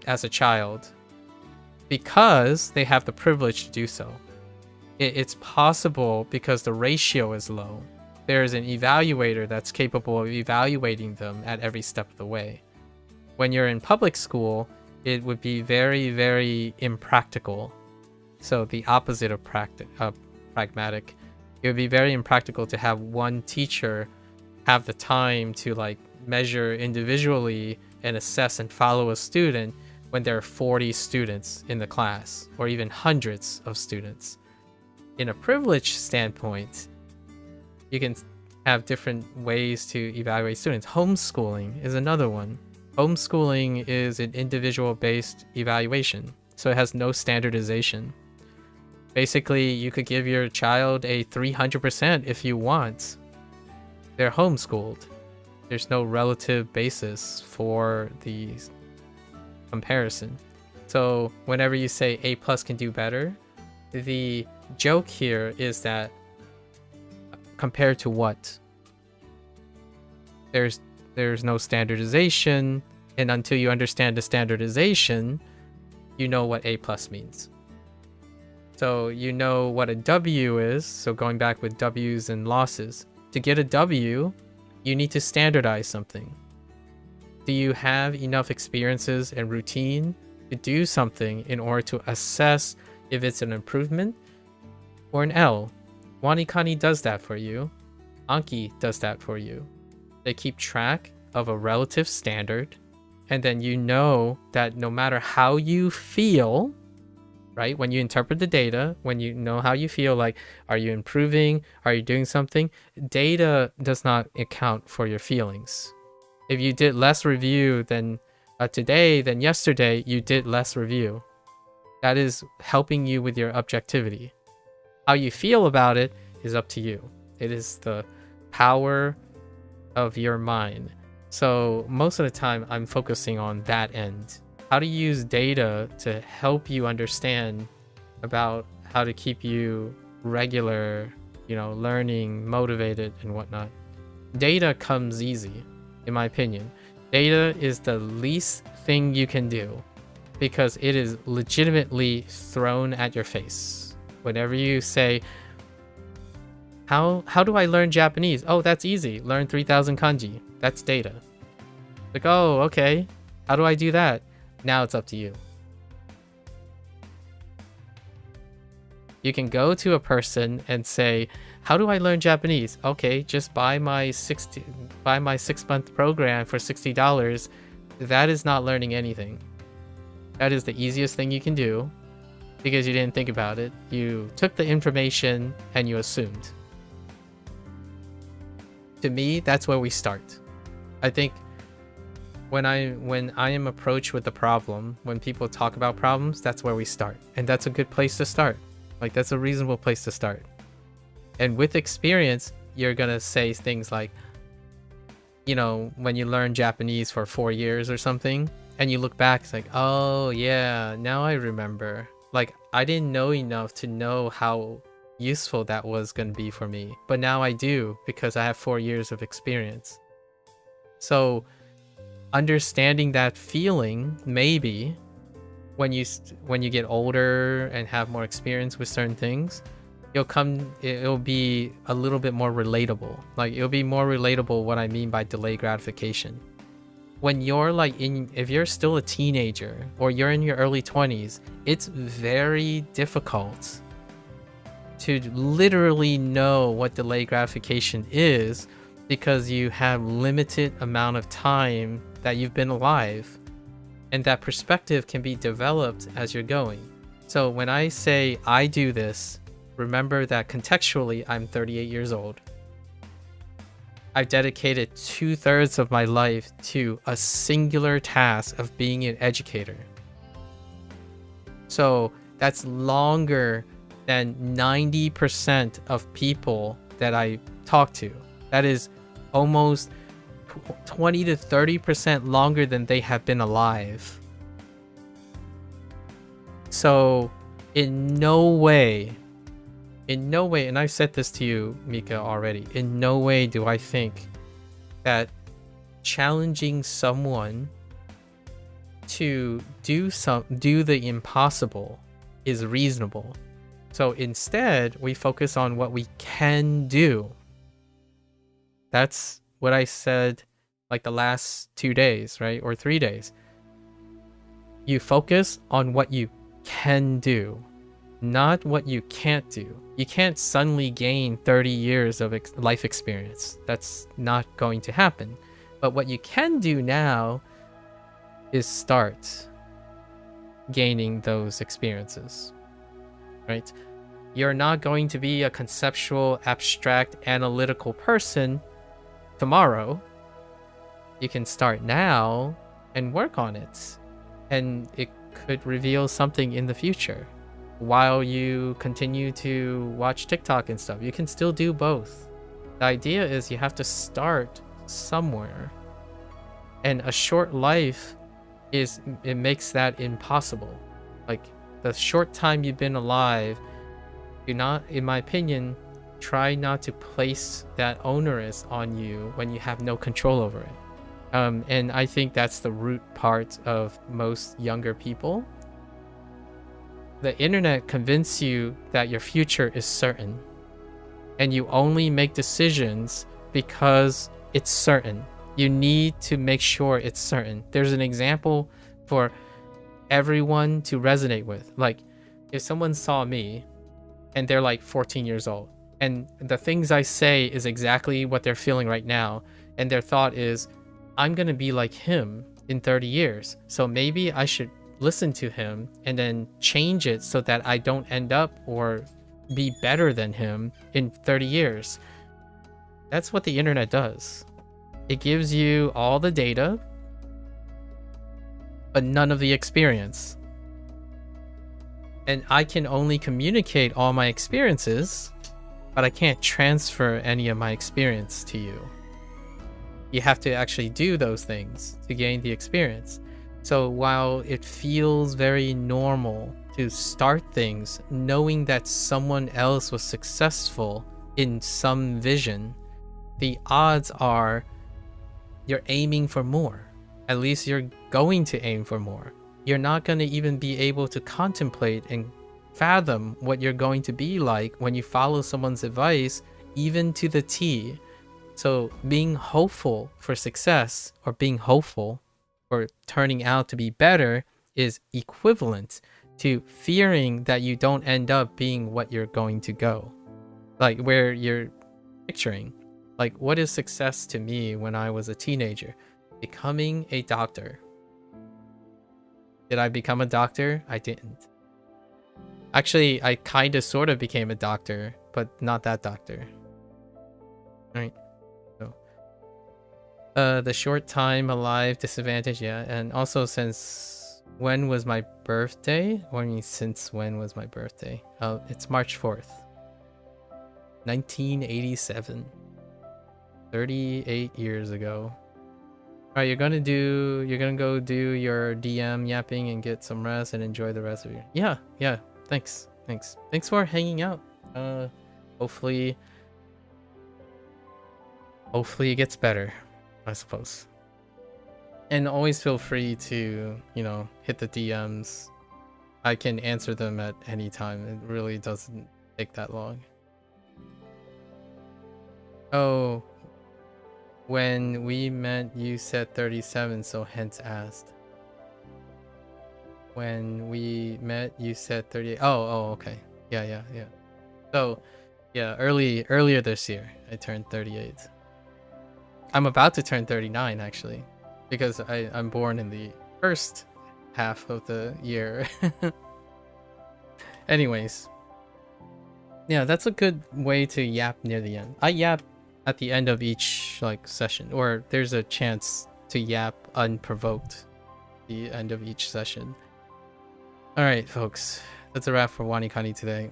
as a child because they have the privilege to do so. It's possible because the ratio is low. There's an evaluator that's capable of evaluating them at every step of the way. When you're in public school, it would be very, very impractical. So the opposite of pragmatic. It would be very impractical to have one teacher have the time to like measure individually and assess and follow a student when there are 40 students in the class or even hundreds of students. In a privileged standpoint, you can have different ways to evaluate students. Homeschooling is another one. Homeschooling is an individual-based evaluation, so it has no standardization. Basically, you could give your child a 300% if you want. They're homeschooled. There's no relative basis for the comparison. So whenever you say A+ can do better, the joke here is that compared to what? There's no standardization, and until you understand the standardization, you know what A+ means. So you know what a W is, so going back with W's and losses. To get a W, you need to standardize something. Do you have enough experiences and routine to do something in order to assess if it's an improvement or an L? WaniKani does that for you. Anki does that for you. They keep track of a relative standard, and then you know that no matter how you feel, right? When you interpret the data, when you know how you feel, like, are you improving? Are you doing something? Data does not account for your feelings. If you did less review than today than yesterday, you did less review. That is helping you with your objectivity. How you feel about it is up to you. It is the power of your mind. So most of the time I'm focusing on that end. How to use data to help you understand about how to keep you regular, learning, motivated and whatnot. Data comes easy, in my opinion. Data is the least thing you can do because it is legitimately thrown at your face. Whenever you say, how do I learn Japanese? Oh, that's easy. Learn 3,000 kanji. That's data. Like, oh, okay. How do I do that? Now it's up to you. You can go to a person and say, how do I learn Japanese? Okay, just buy my 6-month program for $60. That is not learning anything. That is the easiest thing you can do because you didn't think about it. You took the information and you assumed. To me, that's where we start. I think when I am approached with the problem, when people talk about problems, that's where we start. And that's a good place to start. Like, that's a reasonable place to start. And with experience, you're gonna say things like, when you learn Japanese for 4 years or something, and you look back, it's like, oh yeah, now I remember. Like, I didn't know enough to know how useful that was gonna be for me. But now I do, because I have 4 years of experience. So understanding that feeling, maybe when you get older and have more experience with certain things, it'll be a little bit more relatable. Like, it'll be more relatable what I mean by delayed gratification. When you're if you're still a teenager or you're in your early 20s, it's very difficult to literally know what delayed gratification is because you have limited amount of time that you've been alive, and that perspective can be developed as you're going. So when I say I do this, remember that contextually I'm 38 years old. I've dedicated 2/3 of my life to a singular task of being an educator. So that's longer than 90% of people that I talk to. That is almost 20 to 30% longer than they have been alive. So in no way, and I've said this to you, Mika, already, in no way do I think that challenging someone to do the impossible is reasonable. So instead, we focus on what we can do. That's what I said like the last 2 days, right? Or 3 days. You focus on what you can do, not what you can't do. You can't suddenly gain 30 years of life experience. That's not going to happen. But what you can do now is start gaining those experiences, right? You're not going to be a conceptual, abstract, analytical person tomorrow. You can start now and work on it, and it could reveal something in the future. While you continue to watch TikTok and stuff, you can still do both. The idea is you have to start somewhere, and a short life it makes that impossible. Like, the short time you've been alive, do not, in my opinion, try not to place that onerous on you when you have no control over it. And I think that's the root part of most younger people. The internet convinces you that your future is certain, and you only make decisions because it's certain. You need to make sure it's certain. There's an example for everyone to resonate with. Like, if someone saw me and they're like 14 years old, and the things I say is exactly what they're feeling right now, and their thought is, I'm gonna be like him in 30 years, so maybe I should listen to him and then change it so that I don't end up or be better than him in 30 years. That's what the internet does. It gives you all the data, but none of the experience. And I can only communicate all my experiences, but I can't transfer any of my experience to you. You have to actually do those things to gain the experience. So while it feels very normal to start things knowing that someone else was successful in some vision, the odds are you're aiming for more. At least you're going to aim for more. You're not going to even be able to contemplate and fathom what you're going to be like when you follow someone's advice, even to the T. So being hopeful for success, or being hopeful for turning out to be better, is equivalent to fearing that you don't end up being what you're going to go. Like, where you're picturing, like, what is success to me when I was a teenager? Becoming a doctor. Did I become a doctor? I didn't. Actually, I kind of sort of became a doctor, but not that doctor. Right. So, the short time alive disadvantage, yeah. And also, since when was my birthday? What do you mean, since when was my birthday? It's March 4th. 1987. 38 years ago. Alright, you're gonna go do your DM yapping and get some rest and enjoy the rest of your... Yeah, thanks for hanging out. Hopefully it gets better, I suppose. And always feel free to, hit the DMs. I can answer them at any time. It really doesn't take that long. Oh, when we met, you said 37, so hence asked. When we met, you said 38. Oh, okay. Yeah. So, yeah, earlier this year, I turned 38. I'm about to turn 39, actually, because I'm born in the first half of the year. Anyways. Yeah, that's a good way to yap near the end. I yap at the end of each session, or there's a chance to yap unprovoked the end of each session. All right, folks. That's a wrap for WaniKani today.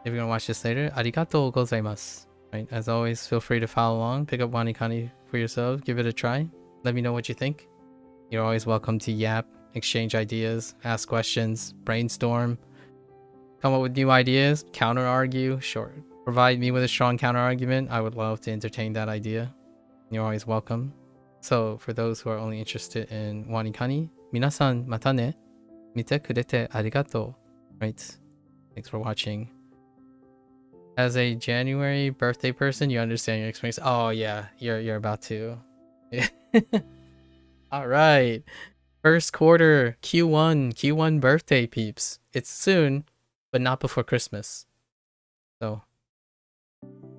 If you're gonna watch this later, arigatou gozaimasu. Right, as always, feel free to follow along, pick up WaniKani for yourself, give it a try. Let me know what you think. You're always welcome to yap, exchange ideas, ask questions, brainstorm, come up with new ideas, counter argue. Sure, provide me with a strong counter argument. I would love to entertain that idea. You're always welcome. So for those who are only interested in WaniKani, minasan mata ne. Mite kurete arigatou. Right? Thanks for watching. As a January birthday person, you understand your experience. Oh yeah, you're about to. All right. First quarter Q1 birthday peeps. It's soon, but not before Christmas. So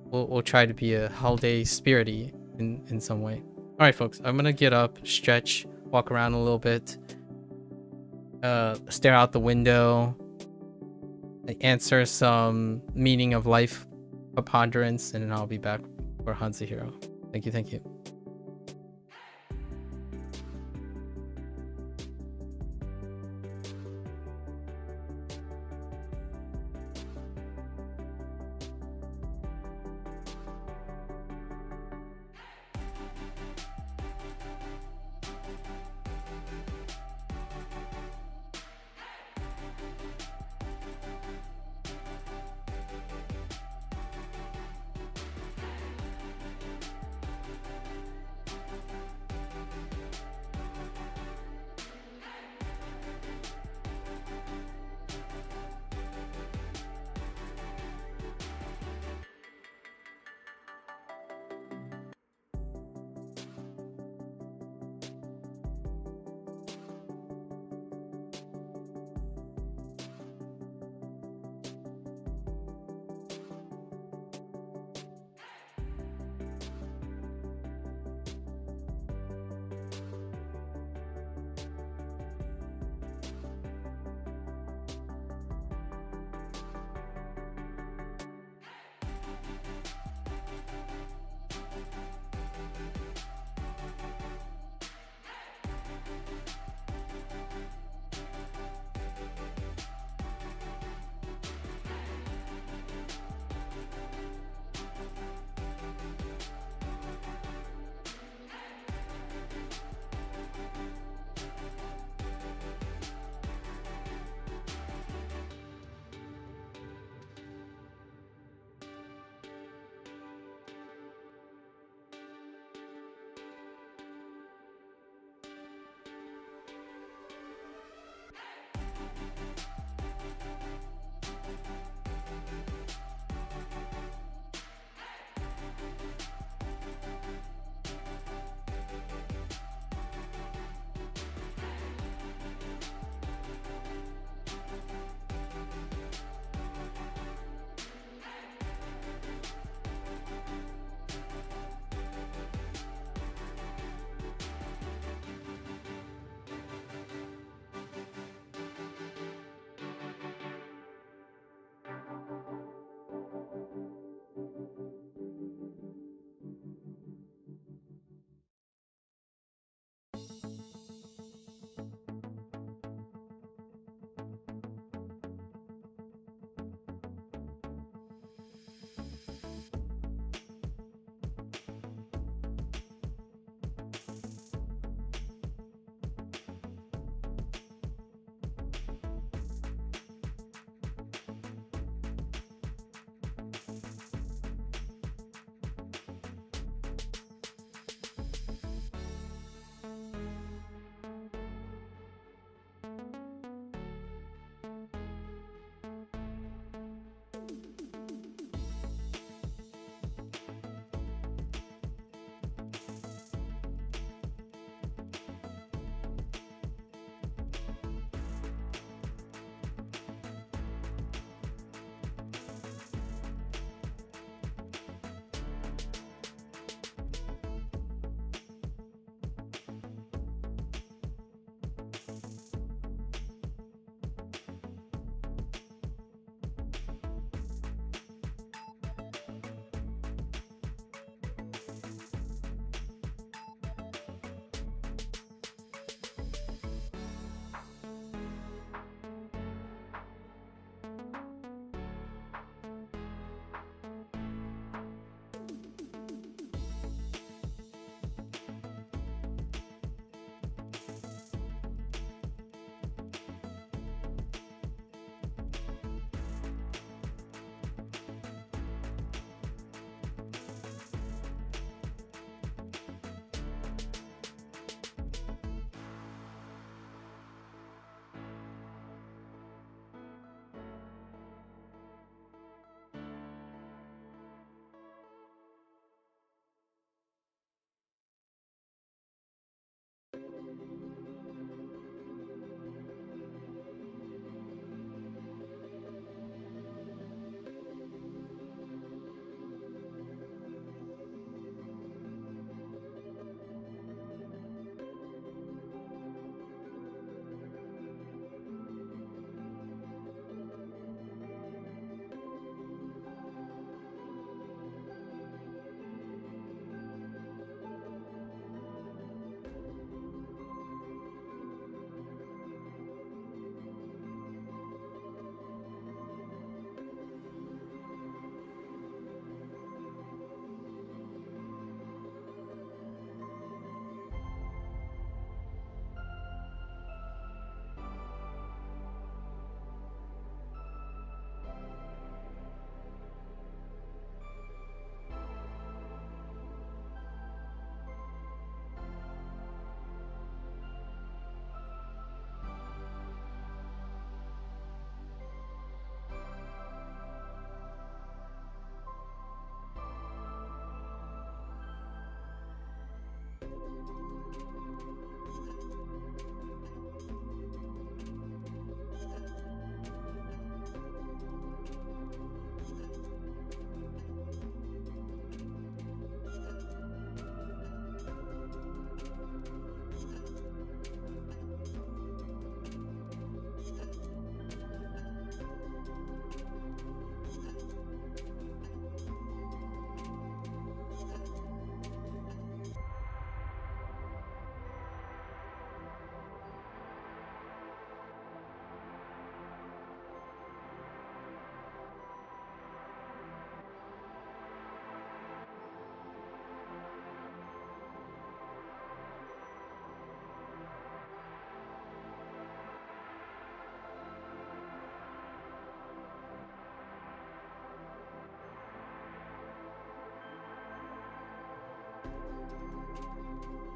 we'll try to be a holiday spirity in some way. All right, folks. I'm gonna get up, stretch, walk around a little bit, stare out the window, answer some meaning of life preponderance, and then I'll be back for HanziHero. Thank you.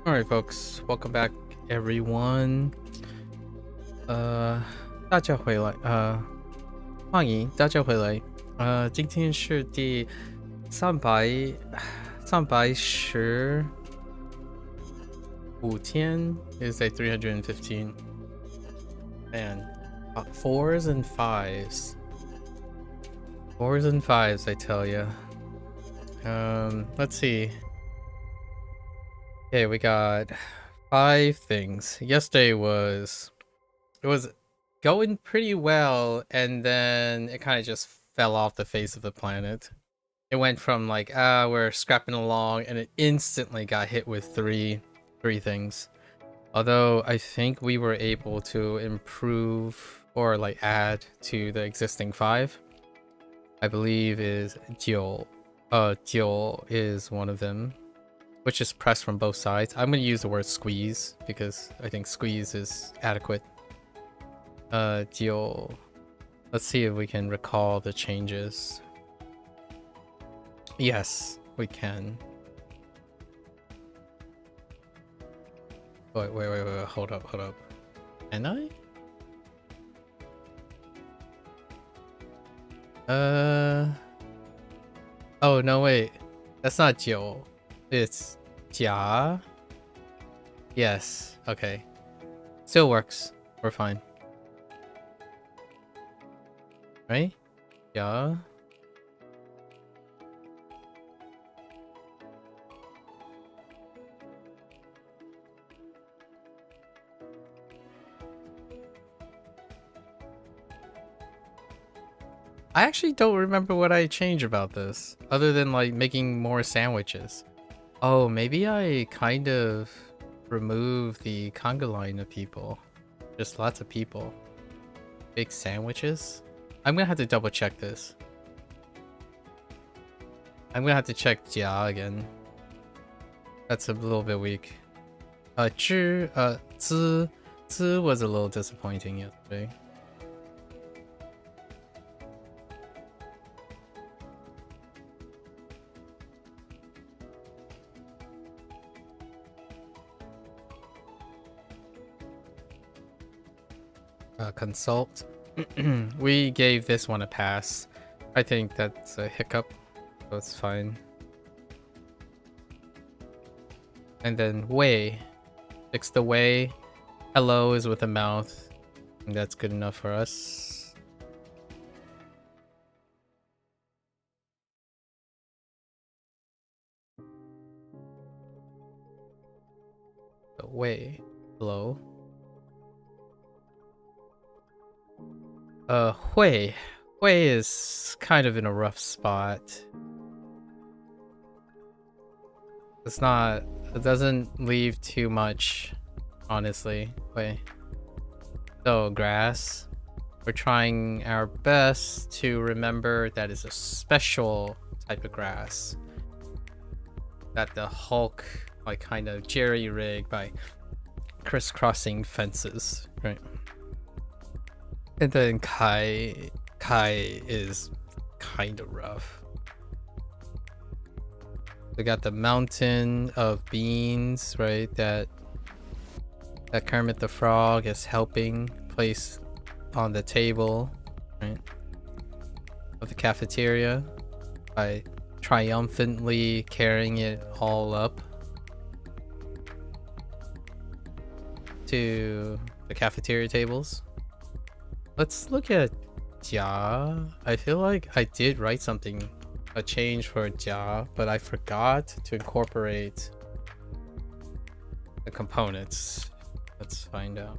Alright, folks, welcome back, everyone. 大家回来，欢迎大家回来。今天是第315天 is like 315. Man, fours and fives, I tell ya. Let's see. Okay, we got 5 things. Yesterday was going pretty well, and then it kind of just fell off the face of the planet. It went from like, we're scrapping along, and it instantly got hit with three things. Although I think we were able to improve or like add to the existing 5. I believe is Jiu. Jiu is one of them, which is pressed from both sides. I'm going to use the word squeeze because I think squeeze is adequate. Jiu. Let's see if we can recall the changes. Yes, we can. Wait, hold up. Can I? Oh, no, wait. That's not Jiu. It's Jia. Yes, okay. Still works. We're fine. Right? Yeah. I actually don't remember what I changed about this, other than like making more sandwiches. Oh, maybe I kind of removed the conga line of people. Just lots of people. Big sandwiches? I'm gonna have to double check this. I'm gonna have to check Jia again. That's a little bit weak. Zi was a little disappointing yesterday. Consult. We gave this one a pass. I think that's a hiccup, so it's fine. And then Wei. Fix the Wei. Hello is with a mouth. And that's good enough for us. So Wei. Hello. Hui is kind of in a rough spot. It doesn't leave too much, honestly. Hui. So, grass. We're trying our best to remember that is a special type of grass. That the Hulk, like, kind of jerry-rigged by crisscrossing fences, right? And then Kai is kind of rough. We got the mountain of beans, right? That Kermit the Frog is helping place on the table, right? Of the cafeteria by triumphantly carrying it all up. to the cafeteria tables. Let's look at jia. I feel like I did write something, a change for jia, but I forgot to incorporate the components. Let's find out.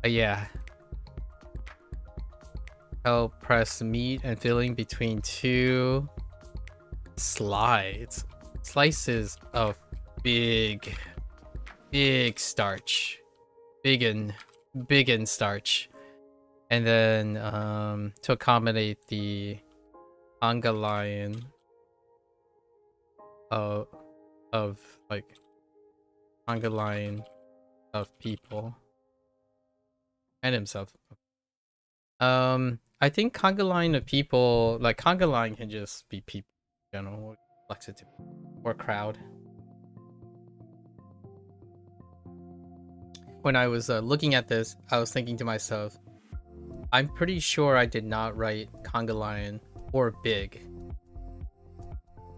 Yeah. Help press meat and filling between two slices of big starch, big and starch, and then to accommodate the hunger line of like hunger line of people and himself. I think conga line of people, like conga line can just be people in general, flexity or crowd. When I was looking at this, I was thinking to myself, I'm pretty sure I did not write conga line or big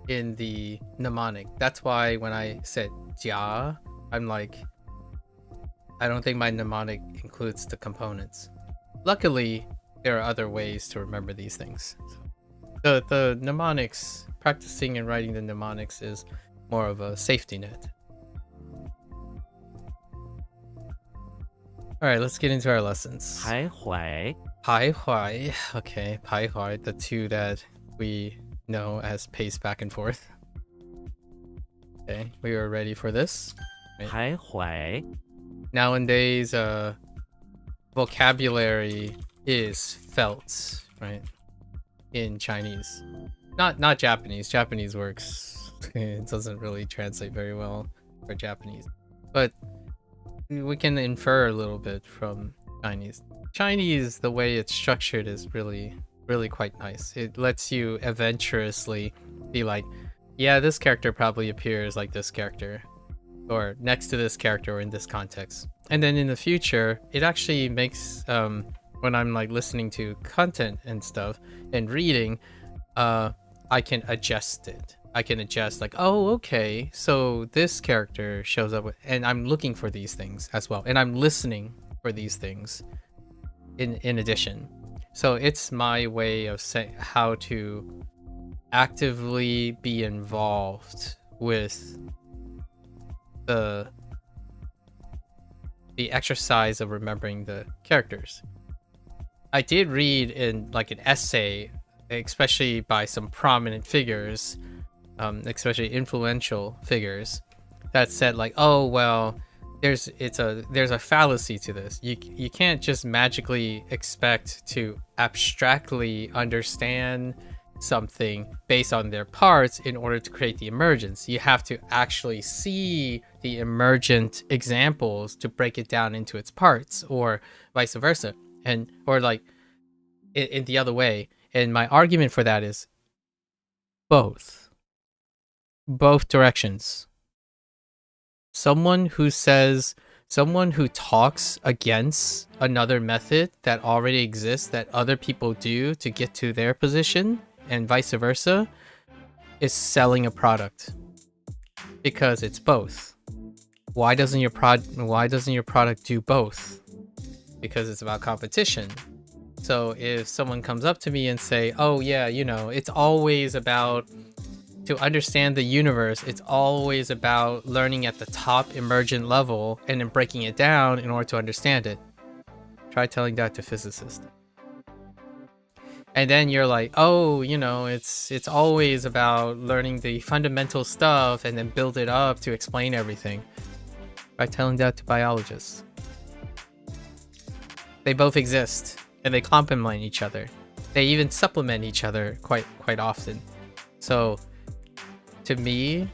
in the mnemonic. That's why when I said jia, I'm like, I don't think my mnemonic includes the components. Luckily, there are other ways to remember these things. So the mnemonics, practicing and writing the mnemonics is more of a safety net. All right, let's get into our lessons. 徘徊 Pai Huai. Okay, Pai Huai, the two that we know as pace back and forth. Okay, we are ready for this. 徘徊 Nowadays, vocabulary is felt, right? In Chinese. Not Japanese. Japanese works. It doesn't really translate very well for Japanese. But we can infer a little bit from Chinese. Chinese, the way it's structured is really quite nice. It lets you adventurously be like, yeah, this character probably appears like this character, or next to this character, or in this context. And then in the future, it actually makes when I'm like listening to content and stuff and reading, I can adjust it. I can adjust like, oh, okay, so this character shows up with, and I'm looking for these things as well, and I'm listening for these things in addition. So it's my way of saying how to actively be involved with the exercise of remembering the characters. I did read in like an essay, especially by some prominent figures, especially influential figures, that said like, oh well, there's a fallacy to this. You can't just magically expect to abstractly understand something based on their parts in order to create the emergence. You have to actually see the emergent examples to break it down into its parts, or vice versa, and or like in the other way. And my argument for that is both directions. Someone who talks against another method that already exists that other people do to get to their position, and vice versa, is selling a product, because it's both. Why doesn't your product do both? Because it's about competition. So if someone comes up to me and say, oh yeah, you know, it's always about, to understand the universe, it's always about learning at the top emergent level and then breaking it down in order to understand it. Try telling that to physicists. And then you're like, oh, you know, it's always about learning the fundamental stuff and then build it up to explain everything. Try telling that to biologists. They both exist and they complement each other. They even supplement each other quite often. So to me,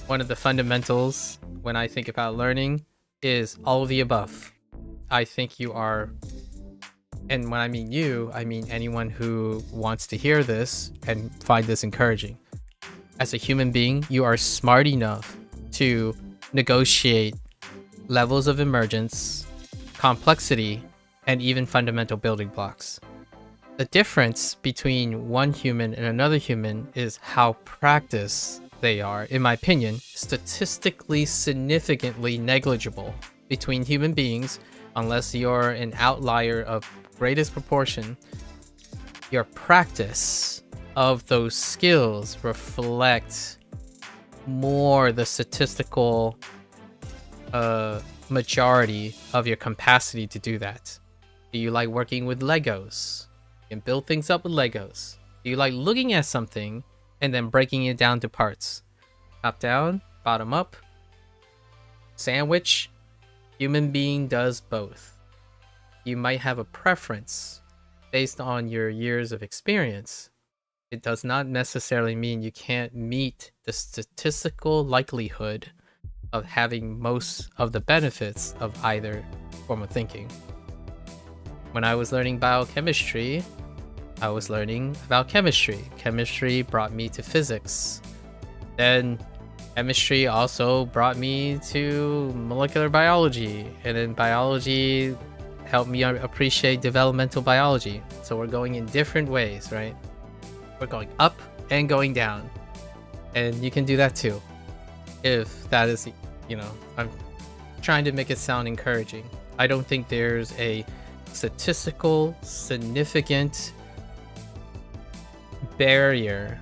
one of the fundamentals when I think about learning is all of the above. I think you are, and when I mean you, I mean anyone who wants to hear this and find this encouraging. As a human being, you are smart enough to negotiate levels of emergence, complexity, and even fundamental building blocks. The difference between one human and another human is how practice they are, in my opinion, statistically significantly negligible between human beings, unless you're an outlier of greatest proportion. Your practice of those skills reflect more the statistical majority of your capacity to do that. Do you like working with Legos? You can build things up with Legos. Do you like looking at something and then breaking it down to parts? Top down, bottom up, sandwich. Human being does both. You might have a preference based on your years of experience. It does not necessarily mean you can't meet the statistical likelihood of having most of the benefits of either form of thinking. When I was learning biochemistry, I was learning about chemistry. Chemistry brought me to physics. Then chemistry also brought me to molecular biology. And then biology helped me appreciate developmental biology. So we're going in different ways, right? We're going up and going down. And you can do that too. If that is, I'm trying to make it sound encouraging. I don't think there's a statistical significant barrier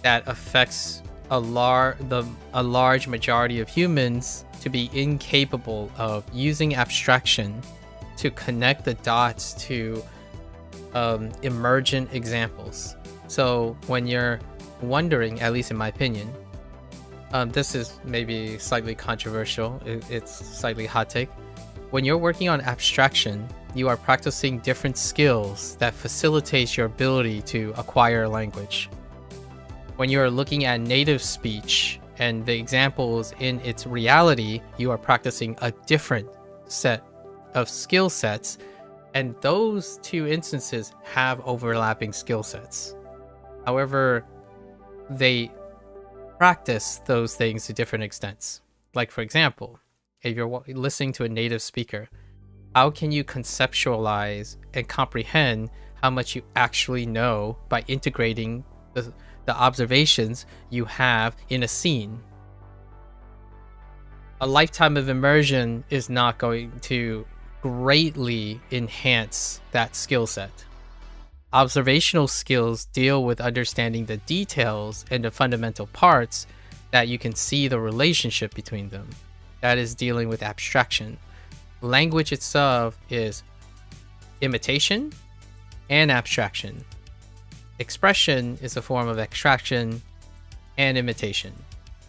that affects a large majority of humans to be incapable of using abstraction to connect the dots to emergent examples. So when you're wondering, at least in my opinion, this is maybe slightly controversial, it's slightly hot take. When you're working on abstraction, you are practicing different skills that facilitates your ability to acquire a language. When you're looking at native speech and the examples in its reality, you are practicing a different set of skill sets, and those two instances have overlapping skill sets. However, they practice those things to different extents. Like, for example, if you're listening to a native speaker, how can you conceptualize and comprehend how much you actually know by integrating the observations you have in a scene? A lifetime of immersion is not going to greatly enhance that skill set. Observational skills deal with understanding the details and the fundamental parts that you can see the relationship between them. That is dealing with abstraction. Language itself is imitation and abstraction. Expression is a form of extraction and imitation.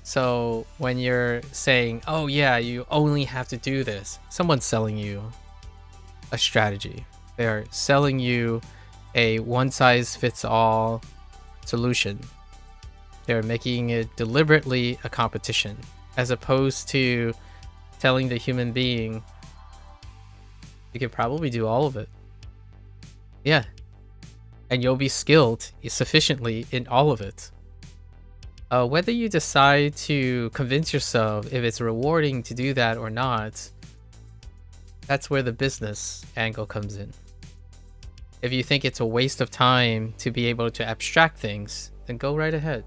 So when you're saying, oh yeah, you only have to do this, someone's selling you a strategy. They're selling you a one-size-fits-all solution. They're making it deliberately a competition, as opposed to telling the human being, you can probably do all of it. Yeah. And you'll be skilled sufficiently in all of it. Whether you decide to convince yourself if it's rewarding to do that or not, that's where the business angle comes in. If you think it's a waste of time to be able to abstract things, then go right ahead.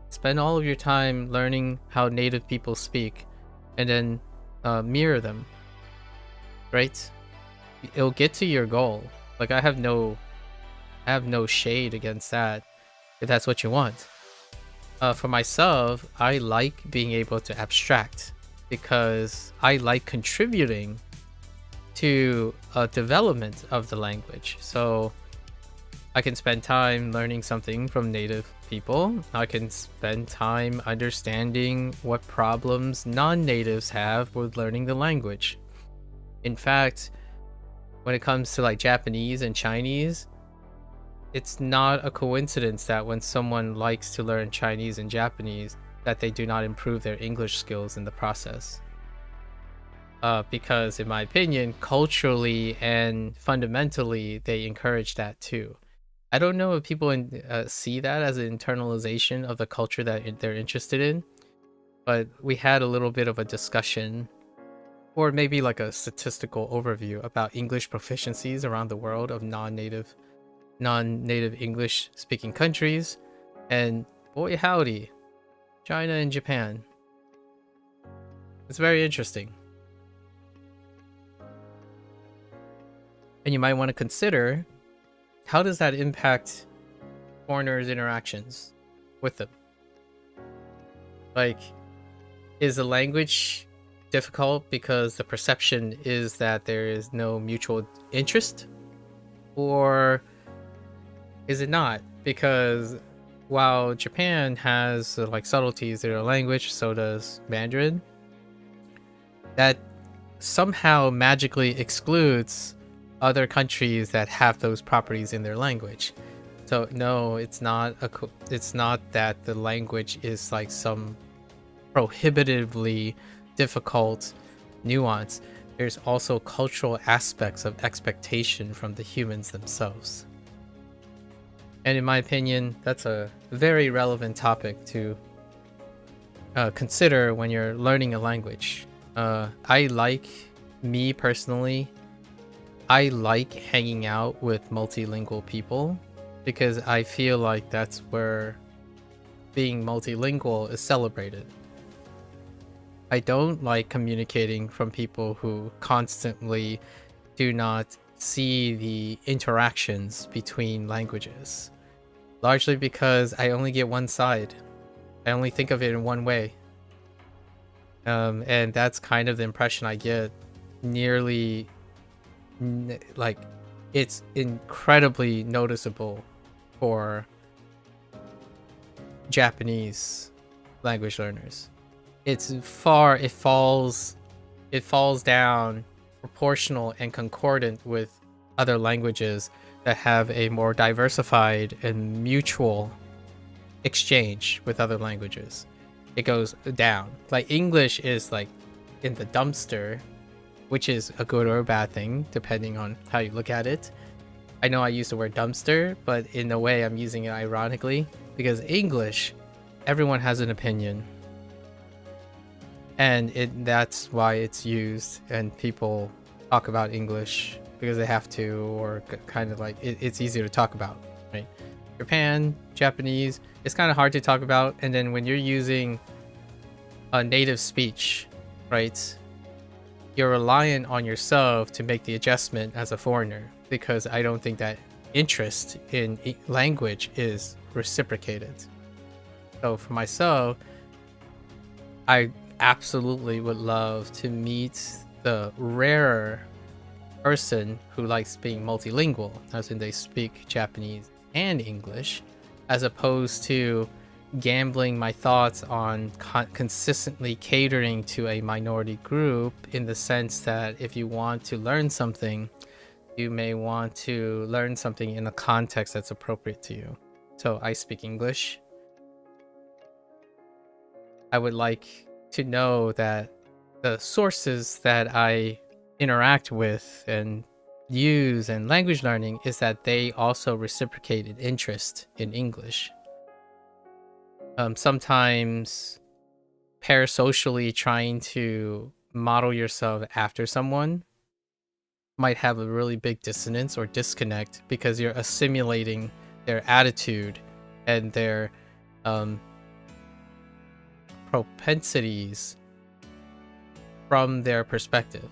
Spend all of your time learning how native people speak and then mirror them, right? It'll get to your goal. Like, I have no shade against that if that's what you want. For myself, I like being able to abstract because I like contributing to development of the language. So I can spend time learning something from native people. I can spend time understanding what problems non-natives have with learning the language. In fact, when it comes to like Japanese and Chinese, it's not a coincidence that when someone likes to learn Chinese and Japanese, that they do not improve their English skills in the process. Because in my opinion, culturally and fundamentally, they encourage that too. I don't know if people see that as an internalization of the culture that they're interested in, but we had a little bit of a discussion, or maybe like a statistical overview about English proficiencies around the world of non-native English speaking countries. And Boy howdy. China and Japan. It's very interesting. And you might want to consider, how does that impact foreigners' interactions with them? Like, is the language difficult because the perception is that there is no mutual interest? Or is it not? Because while Japan has like subtleties in their language, so does Mandarin. That somehow magically excludes other countries that have those properties in their language. So no, it's not that the language is like some prohibitively difficult nuance. There's also cultural aspects of expectation from the humans themselves. And in my opinion, that's a very relevant topic to consider when you're learning a language. Me personally, I like hanging out with multilingual people because I feel like that's where being multilingual is celebrated. I don't like communicating from people who constantly do not see the interactions between languages. Largely because I only get one side. I only think of it in one way. And that's kind of the impression I get. Like, it's incredibly noticeable for Japanese language learners. It falls down proportional and concordant with other languages that have a more diversified and mutual exchange with other languages. It goes down. Like, English is like in the dumpster, which is a good or a bad thing depending on how you look at it. I know I use the word dumpster, but in a way I'm using it ironically, because English, everyone has an opinion. And that's why it's used, and people talk about English because they have to, or kind of like it's easier to talk about, right? Japan, Japanese, it's kind of hard to talk about. And then when you're using a native speech, right, you're reliant on yourself to make the adjustment as a foreigner, because I don't think that interest in language is reciprocated. So for myself, I absolutely would love to meet the rarer person who likes being multilingual, as in they speak Japanese and English, as opposed to gambling my thoughts on consistently catering to a minority group, in the sense that if you want to learn something, you may want to learn something in a context that's appropriate to you. So I speak English. I would like to know that the sources that I interact with and use in language learning is that they also reciprocated interest in English. Sometimes parasocially trying to model yourself after someone might have a really big dissonance or disconnect, because you're assimilating their attitude and their propensities from their perspective.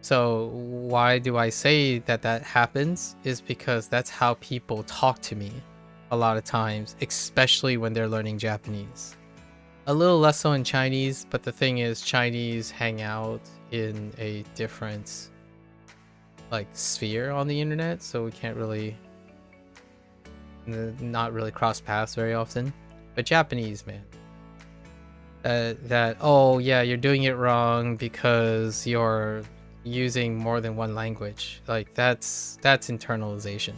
So why do I say that that happens is because that's how people talk to me a lot of times, especially when they're learning Japanese. A little less so in Chinese, but the thing is, Chinese hang out in a different like sphere on the internet, so we can't really not really cross paths very often. But Japanese, man, that oh yeah, you're doing it wrong because you're using more than one language. Like, that's internalization.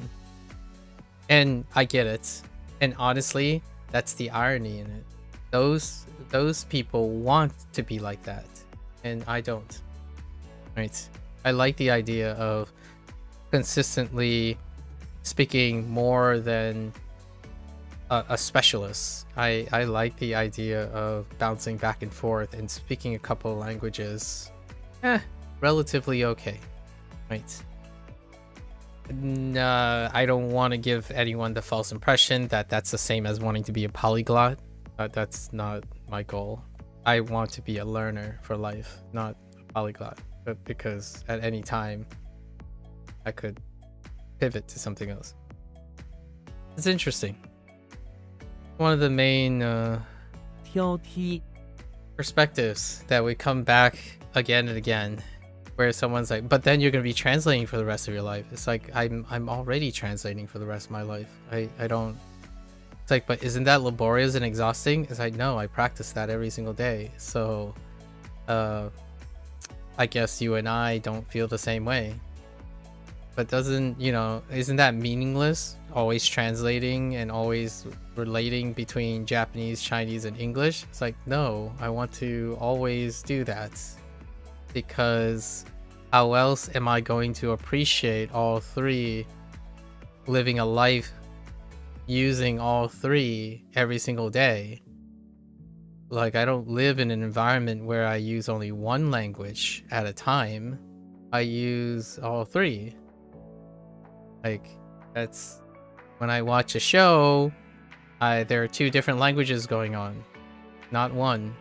And I get it. And honestly, that's the irony in it. Those people want to be like that, and I don't. Right? I like the idea of consistently speaking more than a specialist. I like the idea of bouncing back and forth and speaking a couple of languages. Relatively okay. Right? Nah, I don't want to give anyone the false impression that that's the same as wanting to be a polyglot. That's not my goal. I want to be a learner for life, not a polyglot. But because at any time, I could pivot to something else. It's interesting. One of the main 挑剔 perspectives that we come back again and again, where someone's like, but then you're going to be translating for the rest of your life. It's like, I'm already translating for the rest of my life. I don't, it's like, but isn't that laborious and exhausting? It's like, no, I practice that every single day. So I guess you and I don't feel the same way. But doesn't, you know, isn't that meaningless? Always translating and always relating between Japanese, Chinese, and English? It's like, no, I want to always do that. Because how else am I going to appreciate all three, living a life using all three every single day? Like, I don't live in an environment where I use only one language at a time. I use all three. Like, that's when I watch a show, there are two different languages going on, not one.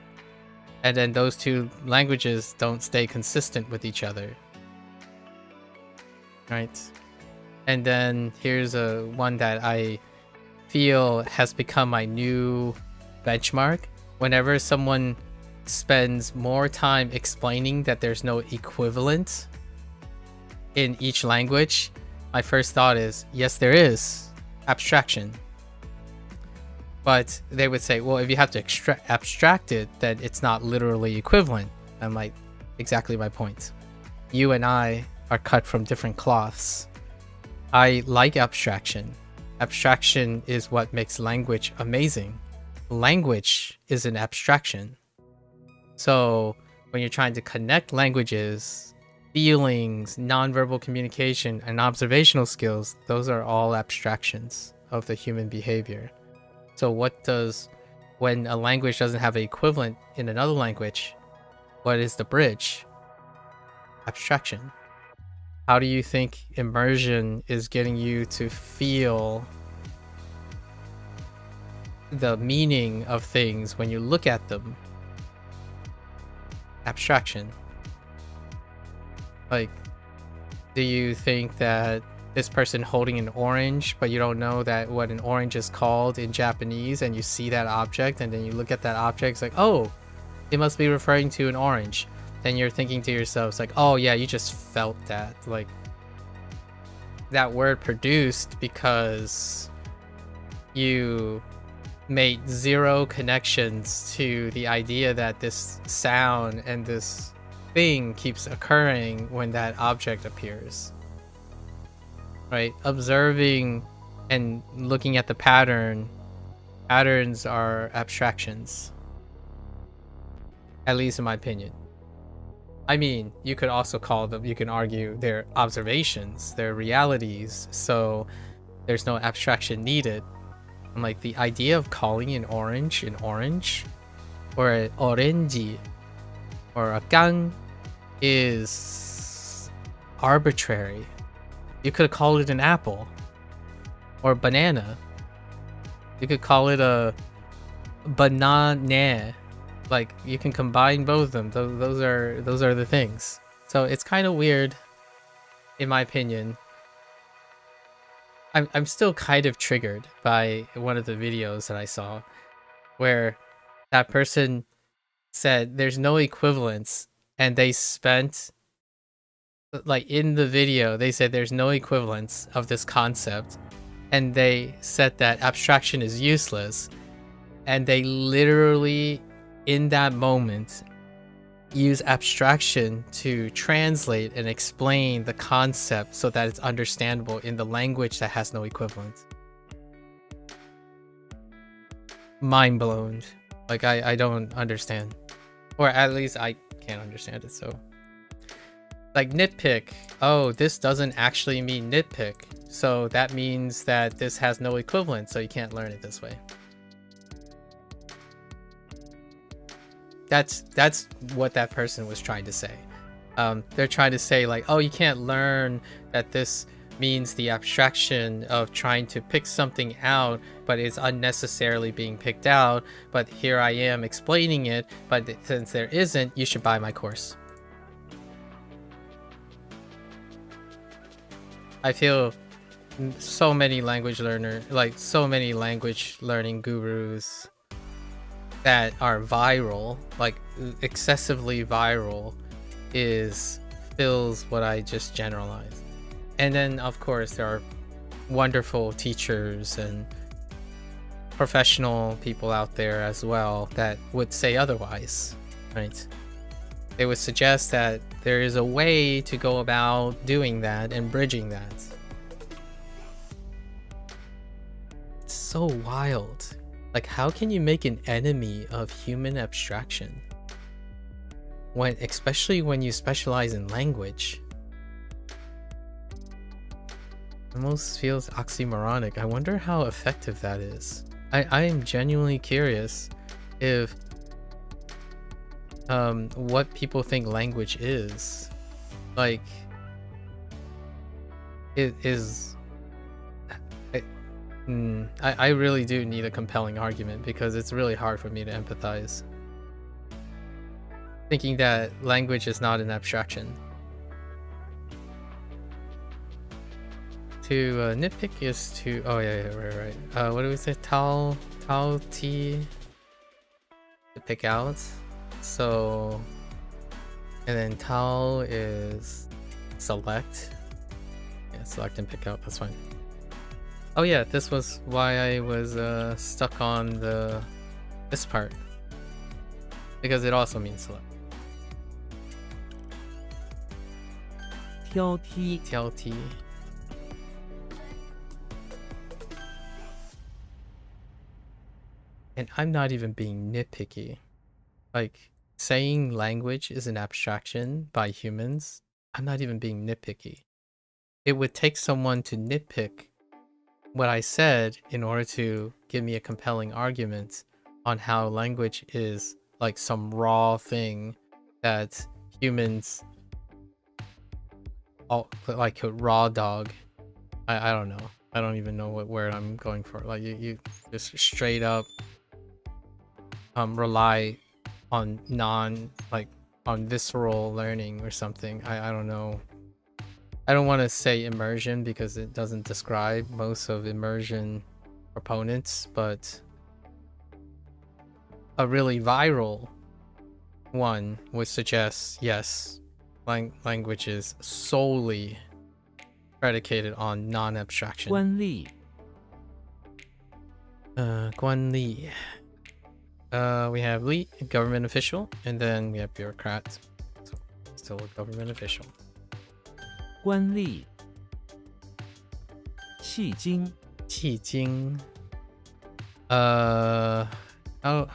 And then those two languages don't stay consistent with each other. Right? And then here's one that I feel has become my new benchmark. Whenever someone spends more time explaining that there's no equivalent in each language, my first thought is, yes, there is abstraction. But they would say, well, if you have to abstract it, then it's not literally equivalent. I'm like, exactly my point. You and I are cut from different cloths. I like abstraction. Abstraction is what makes language amazing. Language is an abstraction. So when you're trying to connect languages, feelings, nonverbal communication, and observational skills, those are all abstractions of the human behavior. So what does, when a language doesn't have an equivalent in another language, what is the bridge? Abstraction. How do you think immersion is getting you to feel the meaning of things when you look at them? Abstraction. Like, do you think that this person holding an orange, but you don't know that what an orange is called in Japanese, and you see that object, and then you look at that object, it's like, oh, it must be referring to an orange. Then you're thinking to yourself, it's like, oh yeah, you just felt that. Like, that word produced because you made zero connections to the idea that this sound and this thing keeps occurring when that object appears. Right? Observing and looking at the pattern. Patterns are abstractions. At least in my opinion. I mean, you could also call them, you can argue they're observations, they're realities, so there's no abstraction needed. I'm like, the idea of calling an orange, or an orange, or a gang is arbitrary. You could call it an apple or banana. You could call it a banana. Like, you can combine both of them. Those are the things. So it's kind of weird, in my opinion. I'm still kind of triggered by one of the videos that I saw, where that person said there's no equivalence, and they spent, like, in the video they said there's no equivalence of this concept, and they said that abstraction is useless, and they literally in that moment use abstraction to translate and explain the concept so that it's understandable in the language that has no equivalent. Mind blown. Like, I don't understand, or at least I can't understand it. So, like, nitpick, oh, this doesn't actually mean nitpick, so that means that this has no equivalent, so you can't learn it this way. That's what that person was trying to say. They're trying to say, like, oh, you can't learn that this means the abstraction of trying to pick something out, but it's unnecessarily being picked out. But here I am explaining it, but since there isn't, you should buy my course. I feel so many language learning gurus that are viral, like excessively viral, fills what I just generalized. And then of course there are wonderful teachers and professional people out there as well that would say otherwise, right? They would suggest that there is a way to go about doing that and bridging that. It's so wild. Like, how can you make an enemy of human abstraction? Especially when you specialize in language. It almost feels oxymoronic. I wonder how effective that is. I am genuinely curious if what people think language is. Like, it is... I really do need a compelling argument because it's really hard for me to empathize. Thinking that language is not an abstraction. To nitpick is to... Oh yeah, right. What do we say? Tao T to pick out. So... And then Tao is select. Yeah, select and pick out, that's fine. Oh yeah, this was why I was stuck on this part. Because it also means select. 挑剔 挑剔. And I'm not even being nitpicky. Like, saying language is an abstraction by humans, I'm not even being nitpicky. It would take someone to nitpick what I said in order to give me a compelling argument on how language is like some raw thing that humans like a raw dog. I don't know. I don't even know what word I'm going for. Like you just straight up rely on on visceral learning or something. I don't know. I don't want to say immersion because it doesn't describe most of immersion proponents, but a really viral one would suggest, yes, language is solely predicated on non-abstraction. 官吏 Guan Li. We have Li, government official, and then we have bureaucrat. So still a government official. 官吏戏精 Qi Jing. How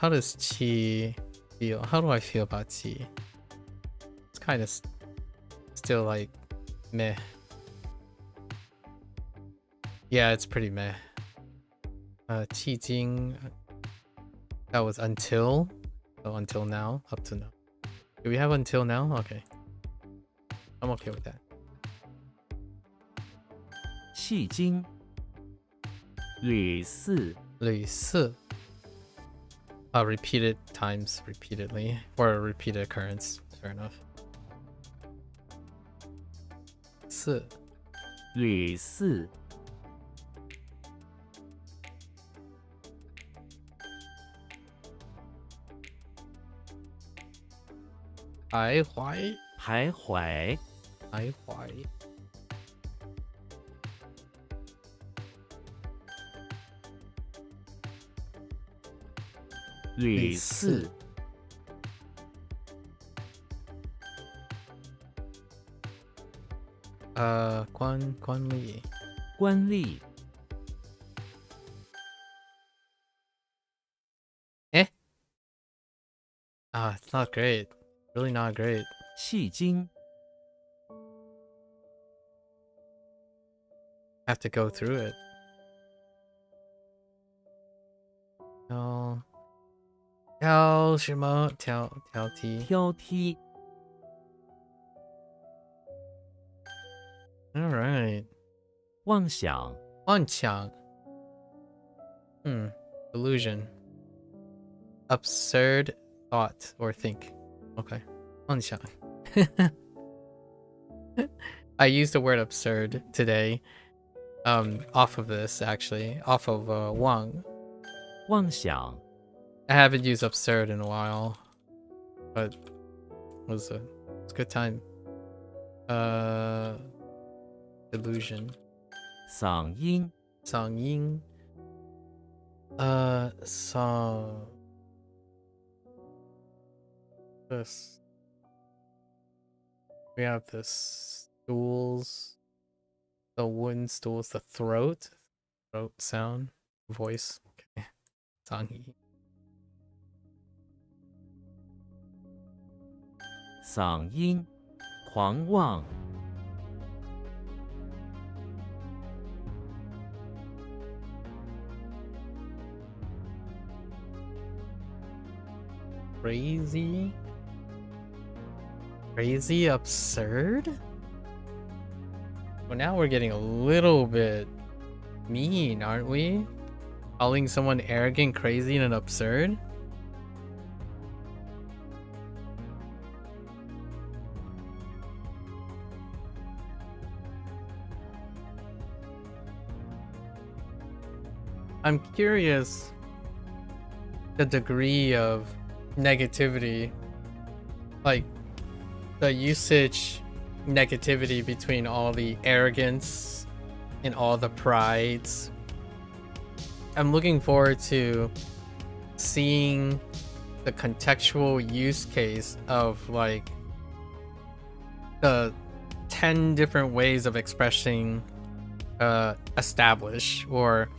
does Qi feel? How do I feel about Qi? It's kind of still like meh. Yeah, it's pretty meh. Qi Jing. That was until. So until now, up to now. Do we have until now? Okay. I'm okay with that. 戏精屡次 Lui Si. Repeated times, repeatedly, or a repeated occurrence. Fair enough. Si. 屡次 徘徊. 徘徊 徘徊. 屡次 官吏. 官吏 It's not great. Really not great. 戏精 Have to go through it. No. 挑什么？挑剔. 挑剔 All right. 妄想 wanqiang. Illusion. Absurd thought or think. Okay. Wanqiang. I used the word absurd today. Off of this actually. Off of Wang. 妄想 I haven't used absurd in a while. But it was a good time. Illusion. 嗓音 Sangyin. Song. This. We have the stools. The wooden stools. The throat. Throat sound. Voice. Okay. Sangyin. 嗓音狂妄 Crazy? Crazy absurd? Well, now we're getting a little bit mean, aren't we? Calling someone arrogant, crazy, and absurd? I'm curious the degree of negativity, like the usage negativity between all the arrogance and all the prides. I'm looking forward to seeing the contextual use case of like the 10 different ways of expressing establish, or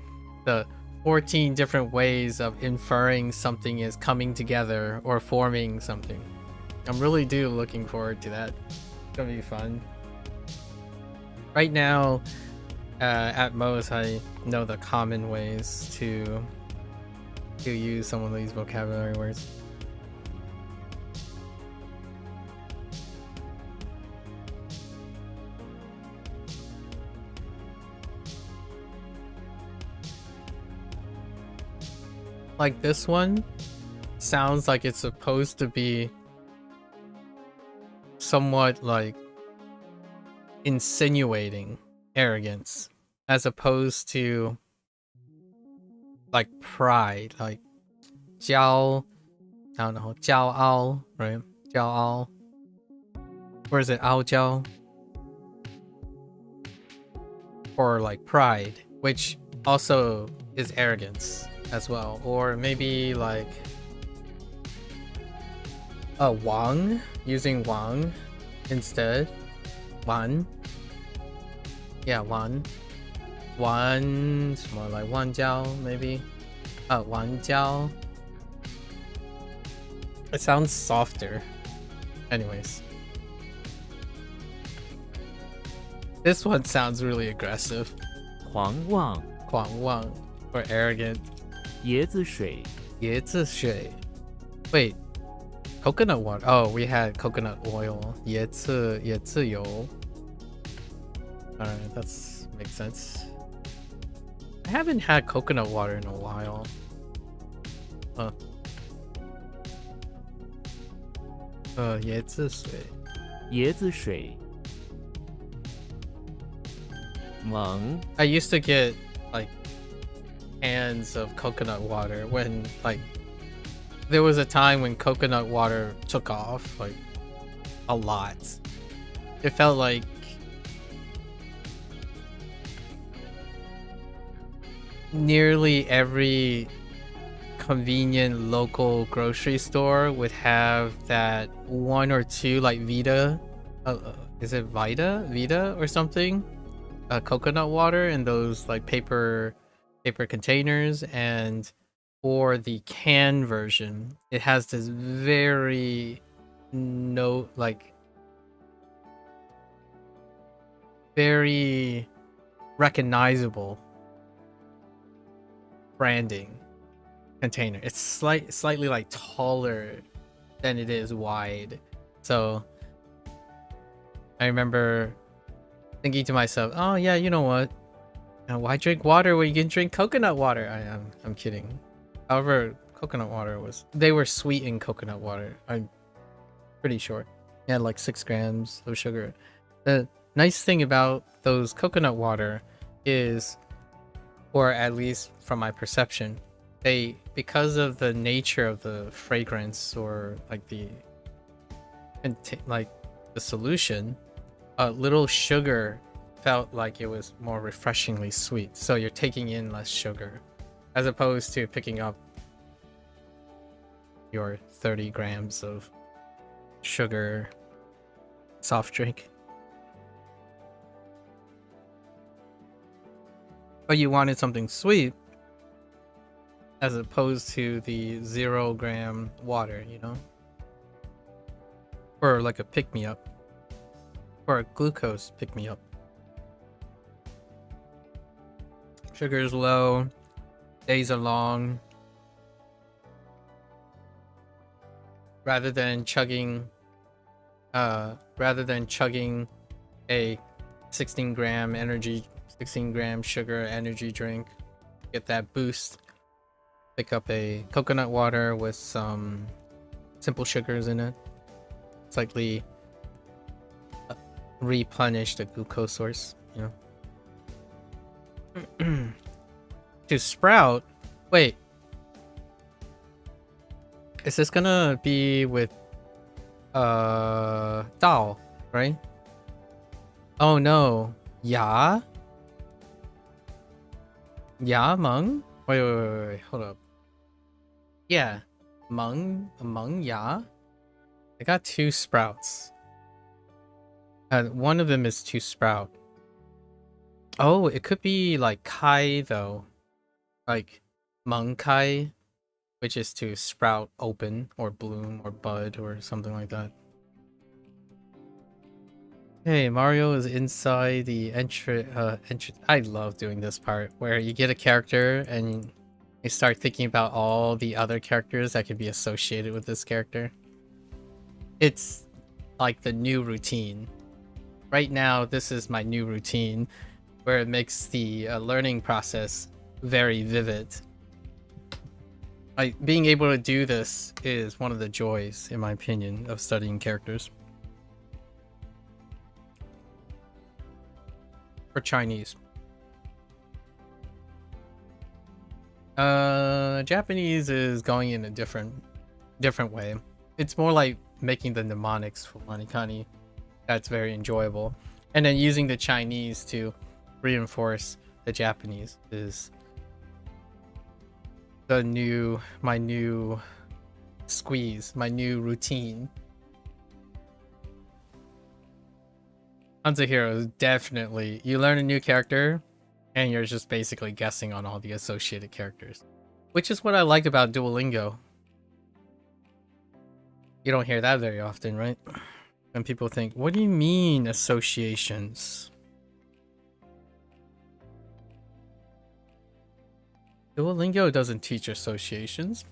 the 14 different ways of inferring something is coming together or forming something. I'm really looking forward to that. It's gonna be fun. Right now, at most, I know the common ways to use some of these vocabulary words. Like this one sounds like it's supposed to be somewhat like insinuating arrogance, as opposed to like pride, like 骄, I don't know, 骄傲, right? 骄傲. Or is it 傲娇? Or like pride, which also is arrogance as well. Or maybe like Wang, using Wang instead. Wan. Yeah, Wan. Wan, it's more like Wan Jiao, maybe. Wan Jiao. It sounds softer. Anyways. This one sounds really aggressive. 狂妄 Huang Wang, or arrogant. 椰子水 椰子水. Wait, coconut water. Oh, we had coconut oil. 椰子油. Alright, that's makes sense. I haven't had coconut water in a while. Huh. 椰子水. 椰子水 猛 I used to get like cans of coconut water when like there was a time when coconut water took off like a lot. It felt like nearly every convenient local grocery store would have that one or two like Vita, is it Vita or something, coconut water in those like paper containers. And for the can version, it has this very very recognizable branding container. It's slightly like taller than it is wide. So I remember thinking to myself, oh yeah, you know what, And why drink water when you can drink coconut water? I'm kidding. However, coconut water they were sweetened coconut water. I'm pretty sure. It had like 6 grams of sugar. The nice thing about those coconut water is, or at least from my perception, because of the nature of the fragrance or like the solution, a little sugar felt like it was more refreshingly sweet. So you're taking in less sugar as opposed to picking up your 30 grams of sugar soft drink. But you wanted something sweet as opposed to the 0 gram water, you know? Or like a pick-me-up. Or a glucose pick-me-up. Sugar is low. Days are long. Rather than chugging a 16 gram sugar energy drink, get that boost, pick up a coconut water with some simple sugars in it, slightly replenish the glucose source, you know. To sprout, wait, is this gonna be with Dao, right? Oh no, Ya Meng? Wait, hold up. Yeah, Meng Ya. I got 2 sprouts. One of them is to sprout. Oh, it could be like Kai though, like Meng Kai, which is to sprout open or bloom or bud or something like that. Hey, Mario is inside the entrance. I love doing this part where you get a character and you start thinking about all the other characters that could be associated with this character. It's like the new routine. Right now, this is my new routine where it makes the learning process very vivid. Like, being able to do this is one of the joys, in my opinion, of studying characters. For Chinese. Japanese is going in a different way. It's more like making the mnemonics for WaniKani. That's very enjoyable. And then using the Chinese to reinforce the Japanese is my new squeeze, my new routine. HanziHero is definitely, you learn a new character and you're just basically guessing on all the associated characters, which is what I like about Duolingo. You don't hear that very often, right? And people think, what do you mean associations? Duolingo doesn't teach associations.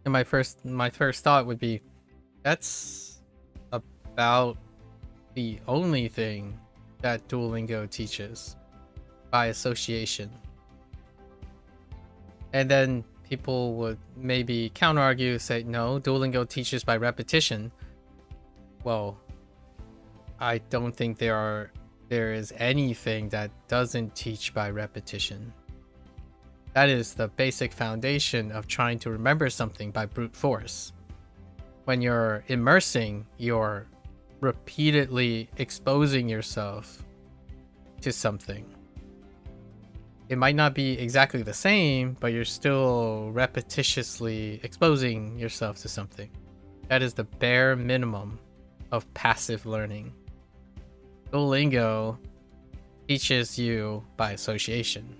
And my first thought would be, that's about the only thing that Duolingo teaches, by association. And then people would maybe counter-argue, say, no, Duolingo teaches by repetition. Well, I don't think there is anything that doesn't teach by repetition. That is the basic foundation of trying to remember something by brute force. When you're immersing, you're repeatedly exposing yourself to something. It might not be exactly the same, but you're still repetitiously exposing yourself to something. That is the bare minimum of passive learning. Duolingo teaches you by association.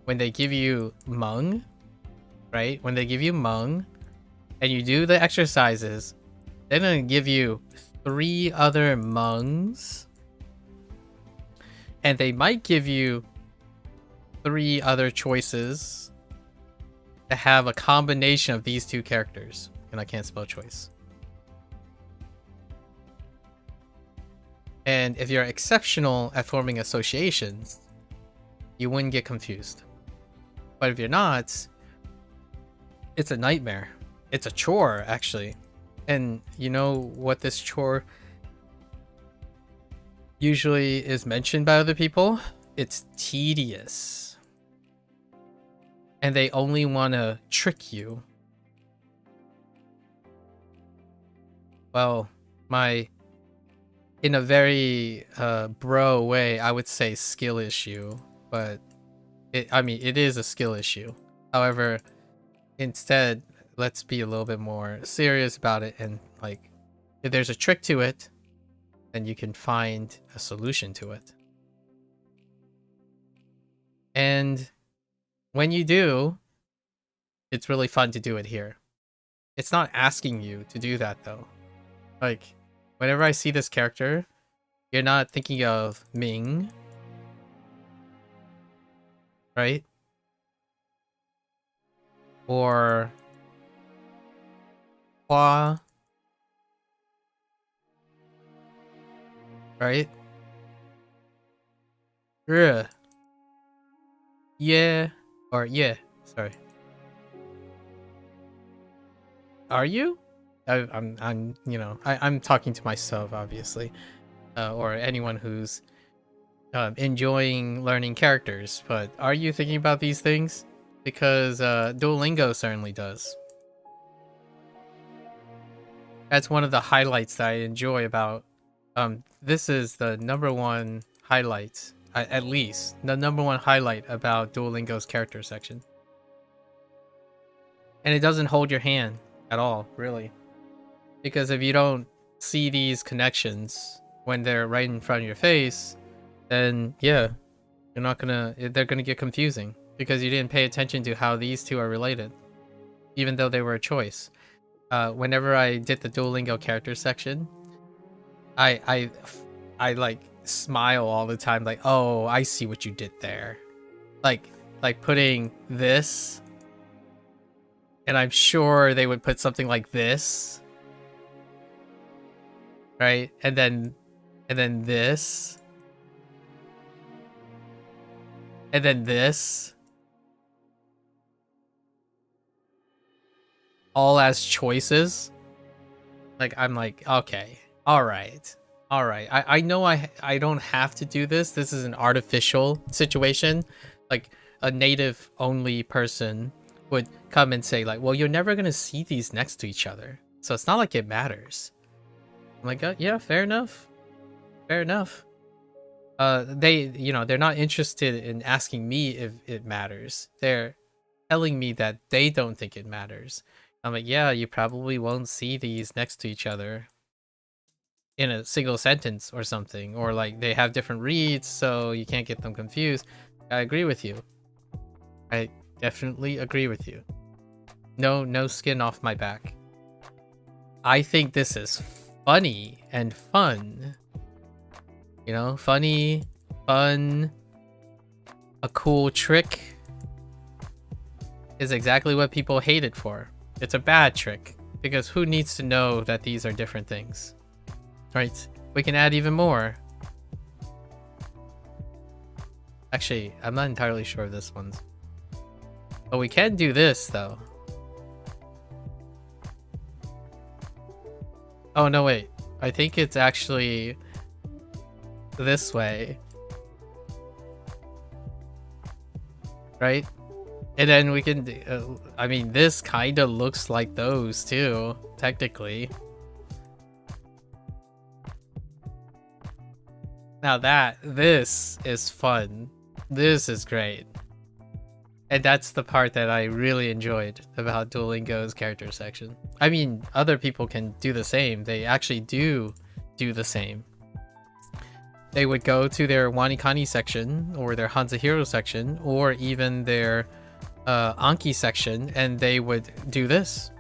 When they give you Hmong, right? When they give you Hmong and you do the exercises, they're going to give you 3 other Hmongs. And they might give you 3 other choices to have a combination of these 2 characters. And I can't spell choice. And if you're exceptional at forming associations, you wouldn't get confused. But if you're not, it's a nightmare. It's a chore, actually. And you know what this chore usually is mentioned by other people? It's tedious. And they only want to trick you. Well, in a very bro way, I would say skill issue, but it is a skill issue. However, instead, let's be a little bit more serious about it, and like, if there's a trick to it, then you can find a solution to it. And when you do, it's really fun to do it here. It's not asking you to do that though. Like, whenever I see this character, you're not thinking of Ming, right? Or Hua, right? Yeah, or yeah, sorry. Are you? I'm you know, I'm talking to myself, obviously, or anyone who's enjoying learning characters. But are you thinking about these things? Because Duolingo certainly does. That's one of the highlights that I enjoy about. This is the #1 highlight, at least the #1 highlight about Duolingo's character section. And it doesn't hold your hand at all, really. Because if you don't see these connections when they're right in front of your face, then yeah, they're gonna get confusing because you didn't pay attention to how these two are related, even though they were a choice. Whenever I did the Duolingo character section, I like smile all the time, like, oh, I see what you did there. Like putting this, and I'm sure they would put something like this. Right? And then this. And then this. All as choices. Like, I'm like, okay. Alright. Alright. I know I don't have to do this. This is an artificial situation. Like, a native only person would come and say, like, well, you're never gonna see these next to each other. So it's not like it matters. I'm like, yeah, fair enough. Fair enough. They're not interested in asking me if it matters. They're telling me that they don't think it matters. I'm like, yeah, you probably won't see these next to each other in a single sentence or something. Or like they have different reads, so you can't get them confused. I agree with you. I definitely agree with you. No skin off my back. I think this is funny and fun. You know, funny, fun, a cool trick is exactly what people hate it for. It's a bad trick because who needs to know that these are different things? Right? We can add even more. Actually, I'm not entirely sure of this one's. But we can do this though. Oh, no, wait. I think it's actually this way. Right? And then we can do, I mean, this kind of looks like those too, technically. Now this is fun. This is great. And that's the part that I really enjoyed about Duolingo's character section. I mean, other people can do the same. They actually do the same. They would go to their WaniKani section, or their HanziHero section, or even their Anki section, and they would do this.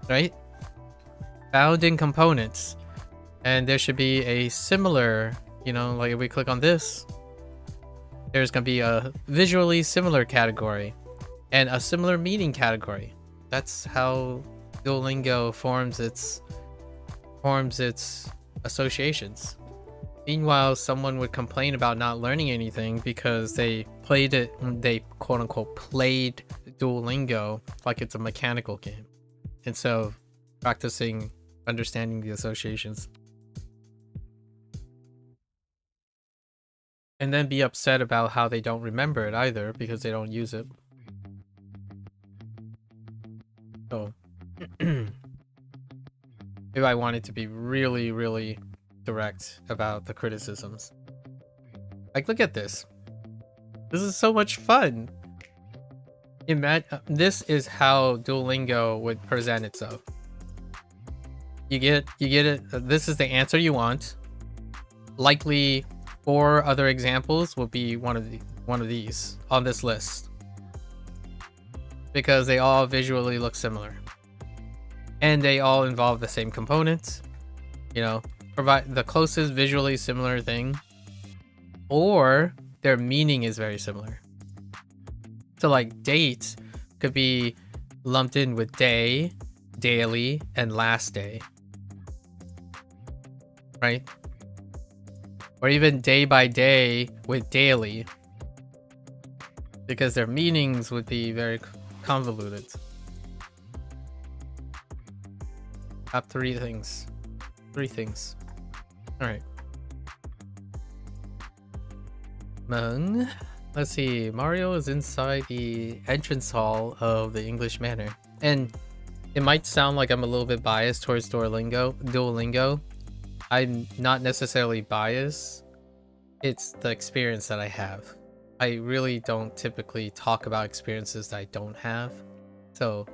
Right? Found in components. And there should be a similar, you know, like if we click on this, there's going to be a visually similar category and a similar meaning category. That's how Duolingo forms its forms its associations. Meanwhile, someone would complain about not learning anything because they quote unquote played Duolingo like it's a mechanical game instead of practicing understanding the associations. And then be upset about how they don't remember it either because they don't use it. So if I wanted to be really, really direct about the criticisms. Like, look at this. This is so much fun. This is how Duolingo would present itself. You get it. This is the answer you want. Likely 4 other examples will be one of these on this list because they all visually look similar and they all involve the same components. You know, provide the closest visually similar thing, or their meaning is very similar. So like date could be lumped in with day, daily, and last day, right? Or even day by day with daily, because their meanings would be very convoluted. Top 3 things. 3 things. Alright. Meng. Let's see. Mario is inside the entrance hall of the English Manor. And it might sound like I'm a little bit biased towards Duolingo. I'm not necessarily biased. It's the experience that I have. I really don't typically talk about experiences that I don't have. So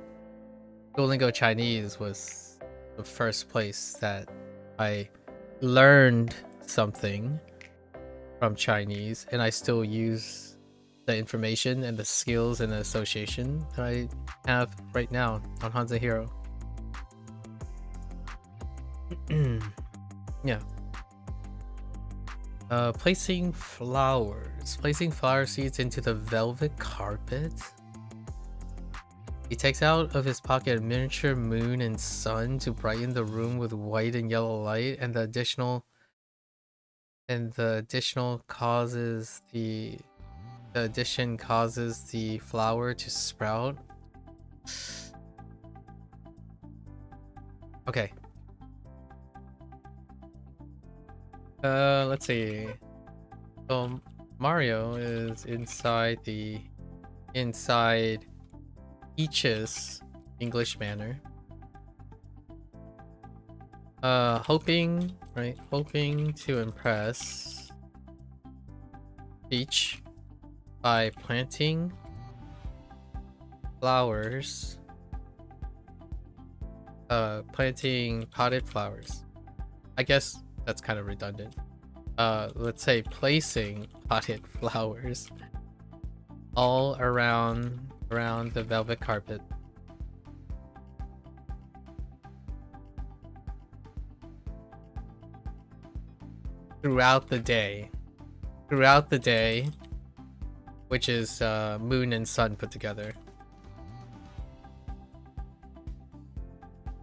Duolingo Chinese was the first place that I learned something from Chinese, and I still use the information and the skills and the association that I have right now on HanziHero. Yeah. Placing flowers. Placing flower seeds into the velvet carpet. He takes out of his pocket a miniature moon and sun to brighten the room with white and yellow light, and the additional causes the addition causes the flower to sprout. Okay. Let's see. So Mario is inside Peach's English Manor. Hoping to impress Peach by planting flowers. Planting potted flowers. I guess that's kind of redundant. Let's say placing potted flowers all around the velvet carpet. Throughout the day, which is moon and sun put together,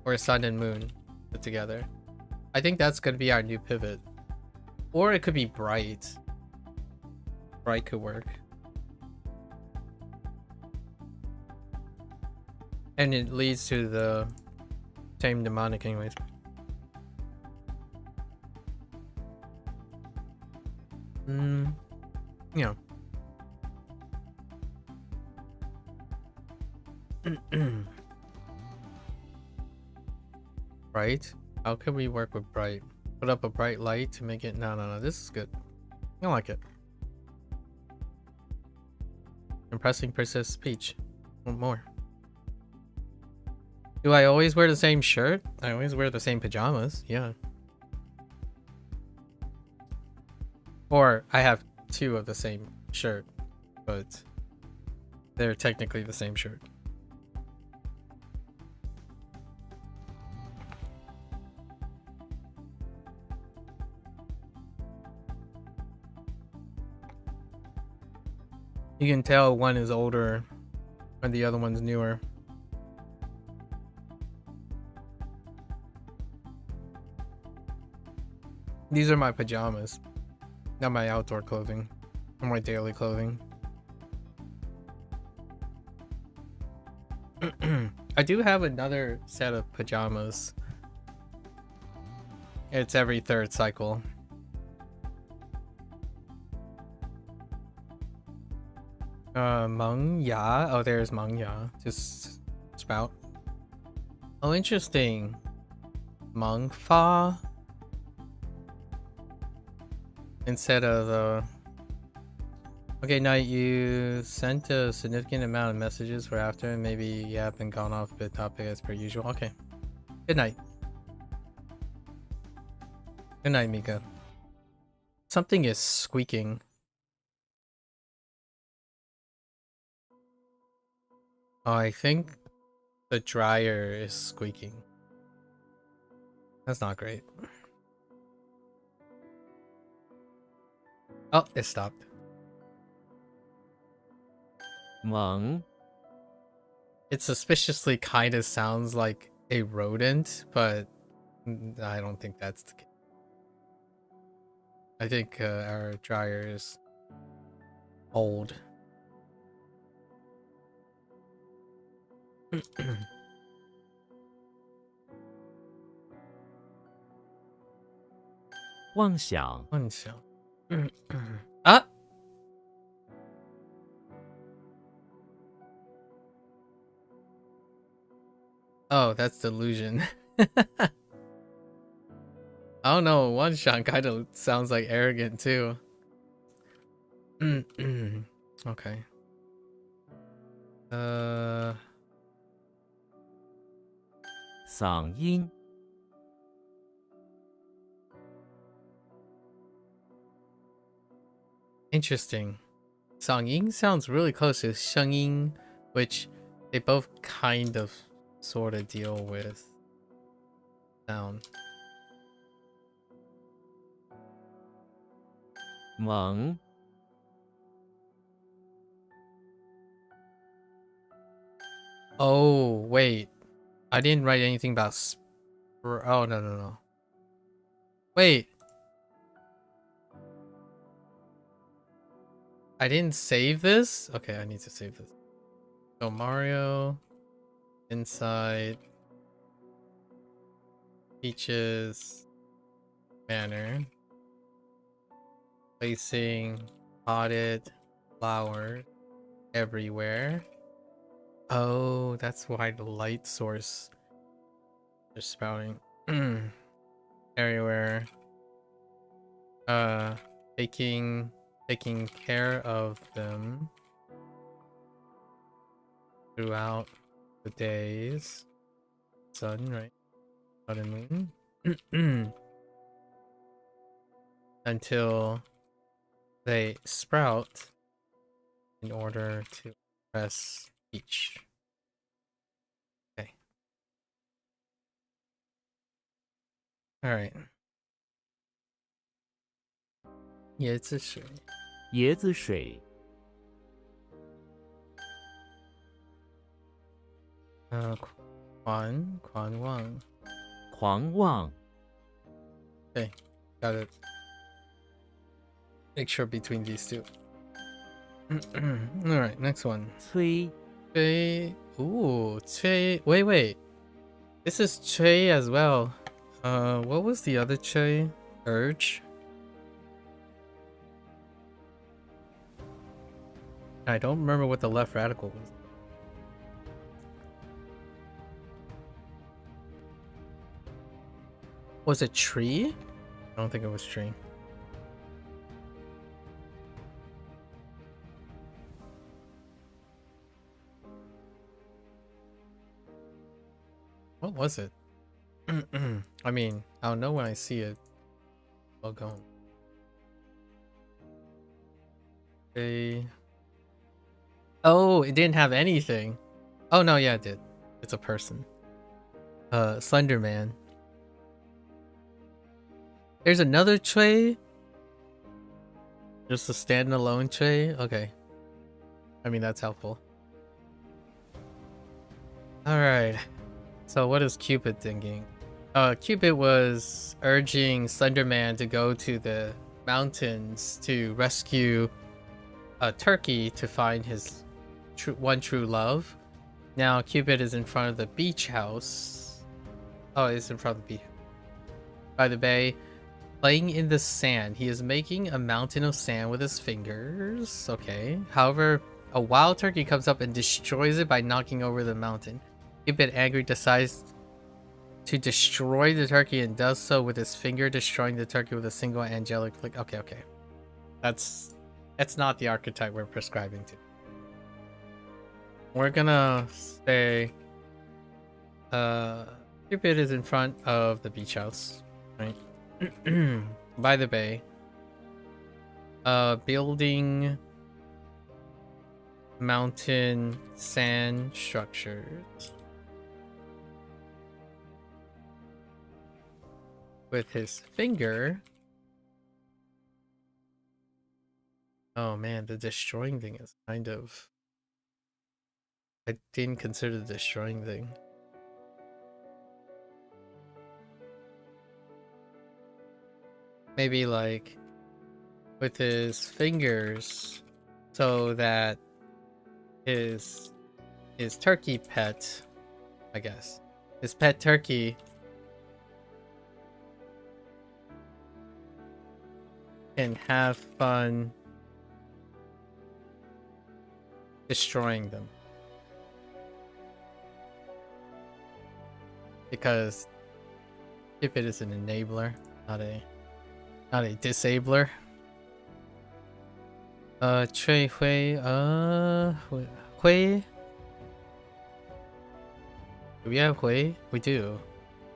or sun and moon put together. I think that's gonna be our new pivot. Or it could be bright. Bright could work. And it leads to the same mnemonic anyways. Yeah. Bright? How can we work with bright? Put up a bright light to make it... No. This is good. I like it. Impressing Princess Peach. Want more? Do I always wear the same shirt? I always wear the same pajamas. Yeah. Or I have 2 of the same shirt, but they're technically the same shirt. You can tell one is older and the other one's newer. These are my pajamas, not my outdoor clothing, or my daily clothing. I do have another set of pajamas. It's every third cycle. Meng Ya. Oh, there's Meng Ya. Just spout. Oh, interesting. Meng Fa. Instead of okay, Knight, you sent a significant amount of messages for after, and maybe you have been gone off the topic as per usual. Okay. Good night. Good night, Mika. Something is squeaking. Oh, I think the dryer is squeaking. That's not great. Oh, it stopped. Meng, It suspiciously kind of sounds like a rodent, but I don't think that's the case. I think our dryer is old. 妄想，幻想。啊 Oh, that's delusion. I don't know, one shot kind of sounds like arrogant too. Okay. Uh 嗓音， interesting. 嗓音 sounds really close to 声音, which they both kind of sort of deal with sound. 蒙， Oh, wait. I didn't write anything about oh, no. Wait. I didn't save this? Okay, I need to save this. So Mario, inside, Peach's manor, placing potted flower everywhere. Oh, that's why the light source is spouting. Everywhere. Taking care of them throughout the days. Sun, right? Sun and moon. Until they sprout in order to press each. Okay. Alright. 椰子水椰子水，狂妄 狂妄， Okay, got it. Mixture between these two. Alright, next one. 催， Chui. Ooh, Chui. Wait. This is Chui as well. What was the other Chui? Urge? I don't remember what the left radical was. Was it tree? I don't think it was tree. What was it? I mean, I'll know when I see it. Well, go. Okay. Oh, it didn't have anything. Oh no, yeah, it did. It's a person. Slender Man. There's another tray. Just a standalone tray. Okay. I mean, that's helpful. All right. So what is Cupid thinking? Cupid was urging Slenderman to go to the mountains to rescue a turkey to find his one true love. Now Cupid is in front of the beach house. Oh, it's in front of the beach by the bay, playing in the sand. He is making a mountain of sand with his fingers. Okay. However, a wild turkey comes up and destroys it by knocking over the mountain. Cupid, angry, decides to destroy the turkey and does so with his finger, destroying the turkey with a single angelic flick. Okay. That's not the archetype we're prescribing to. We're gonna say Cupid is in front of the beach house, right? By the bay. Building mountain sand structures with his finger. Oh man, the destroying thing is kind of... I didn't consider the destroying thing. Maybe like with his fingers so that his turkey pet, I guess, his pet turkey can have fun destroying them. Because Cupid is an enabler, not a disabler. 摧毁 灰 Do we have 灰? We do,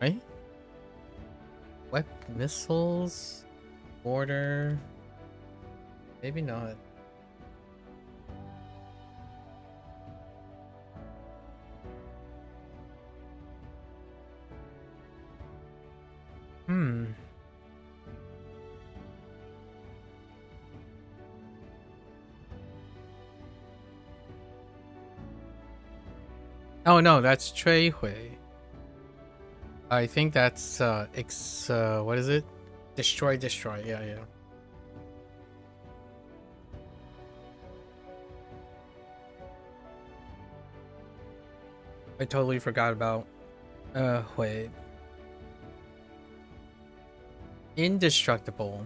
right? Weapon, missiles, mortar. Maybe not. Oh no, that's 摧毁. I think that's what is it? Destroy. Yeah. I totally forgot about wait. Indestructible.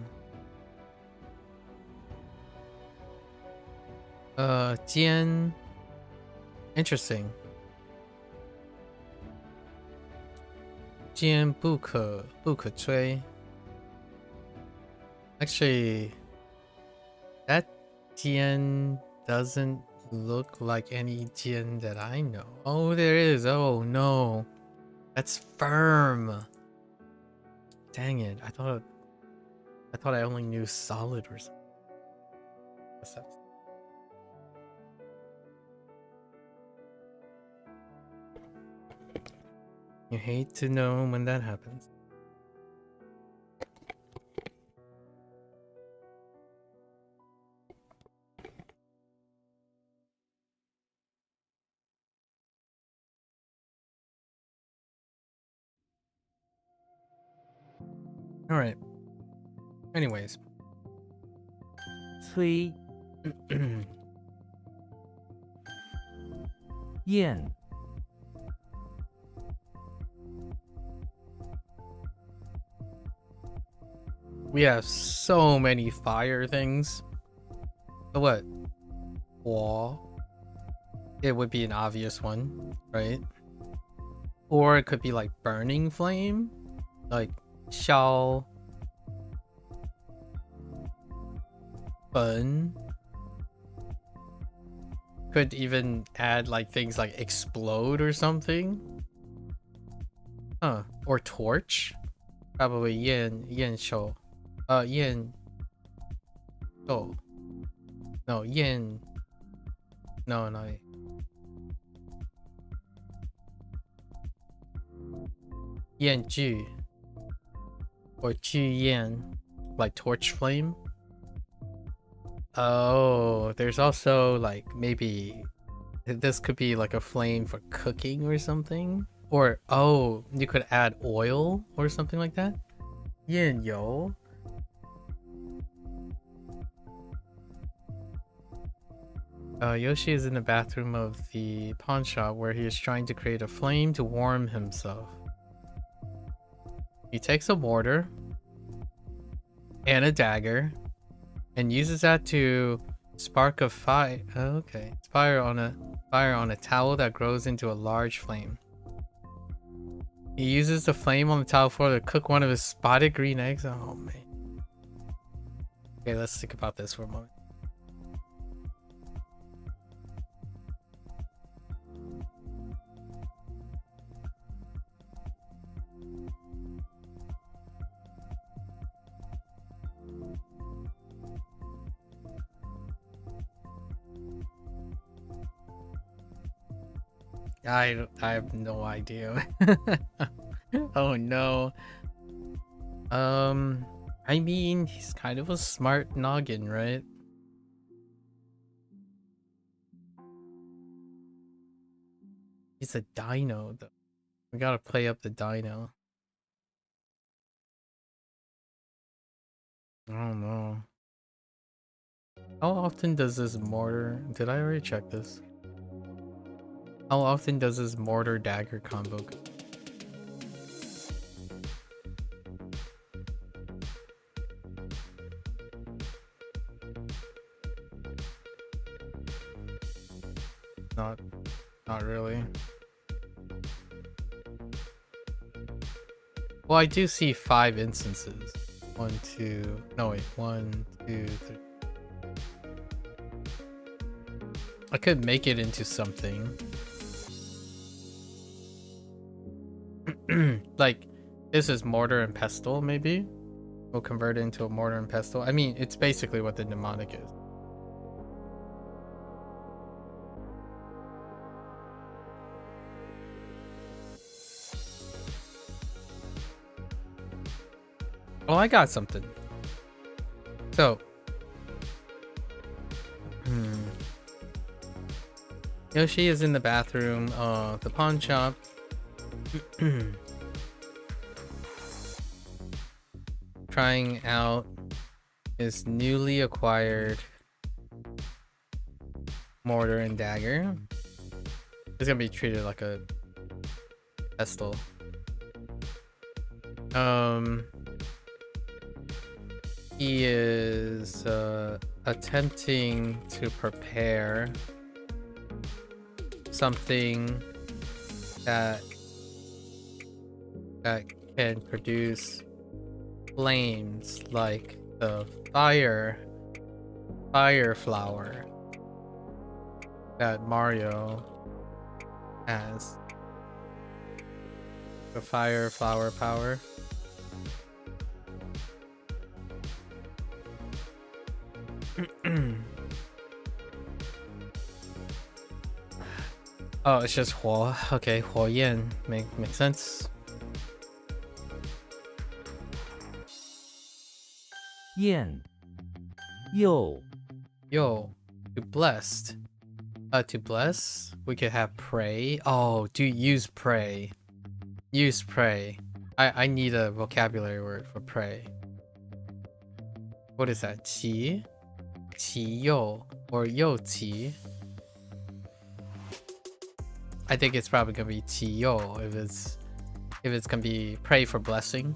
坚 Interesting. 坚不可摧. Actually, that 坚 doesn't look like any 坚 that I know. Oh, there is. Oh no, that's firm. Dang it! I thought I only knew solid or something. What's that? You hate to know when that happens. All right. Anyways. 崔燕 We have so many fire things. But what? Wall. It would be an obvious one, right? Or it could be like burning flame, like 烧 fun. Could even add like things like explode or something. Huh? Or torch. Probably 焰手. 焰 oh no 焰 no 焰炬 or 炬焰 like torch flame. Oh, there's also like maybe this could be like a flame for cooking or something. Or, oh, you could add oil or something like that? Yin yo. Yoshi is in the bathroom of the pawn shop where he is trying to create a flame to warm himself. He takes a mortar and a dagger and uses that to spark a fire. Oh, okay. Fire on a towel that grows into a large flame. He uses the flame on the towel floor to cook one of his spotted green eggs. Oh man. Okay, let's think about this for a moment. I have no idea. Oh no. I mean, he's kind of a smart noggin, right? He's a dino though. We gotta play up the dino. I don't know. How often does this mortar... Did I already check this? How often does this mortar dagger combo go? Not really. Well, I do see 5 instances. 1, 2... No, wait. 1, 2, 3. I could make it into something. Like, this is mortar and pestle, maybe? We'll convert it into a mortar and pestle. I mean, it's basically what the mnemonic is. Oh, I got something. So, Yoshi is in the bathroom, the pawn shop. Trying out his newly acquired mortar and dagger. It's gonna be treated like a pestle. He is attempting to prepare something that can produce flames, like the fire flower that Mario has. The fire flower power. Oh, it's just Huo. Okay, Huo Yan. Makes sense. Yan. Yo. Yo. To blessed. To bless, we could have pray. Oh, use pray. Use pray. I need a vocabulary word for pray. What is that? Qi? Qi yo. Or yo qi. I think it's probably gonna be qi yo if it's gonna be pray for blessing.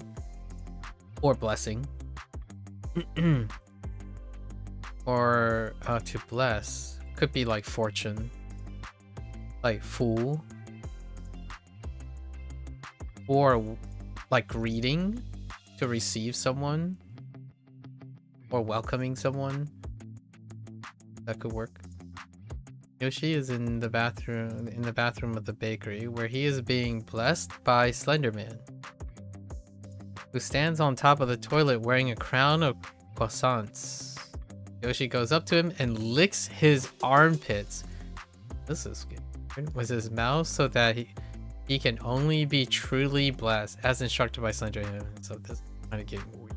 Or blessing. Or to bless. Could be like fortune. Like fu. Or like greeting. To receive someone. Or welcoming someone. That could work. Yoshi is in the bathroom of the bakery where he is being blessed by Slenderman, who stands on top of the toilet wearing a crown of croissants. Yoshi goes up to him and licks his armpits. This is good. With his mouth so that he can only be truly blessed, as instructed by Slenderman. So this kind of getting weird.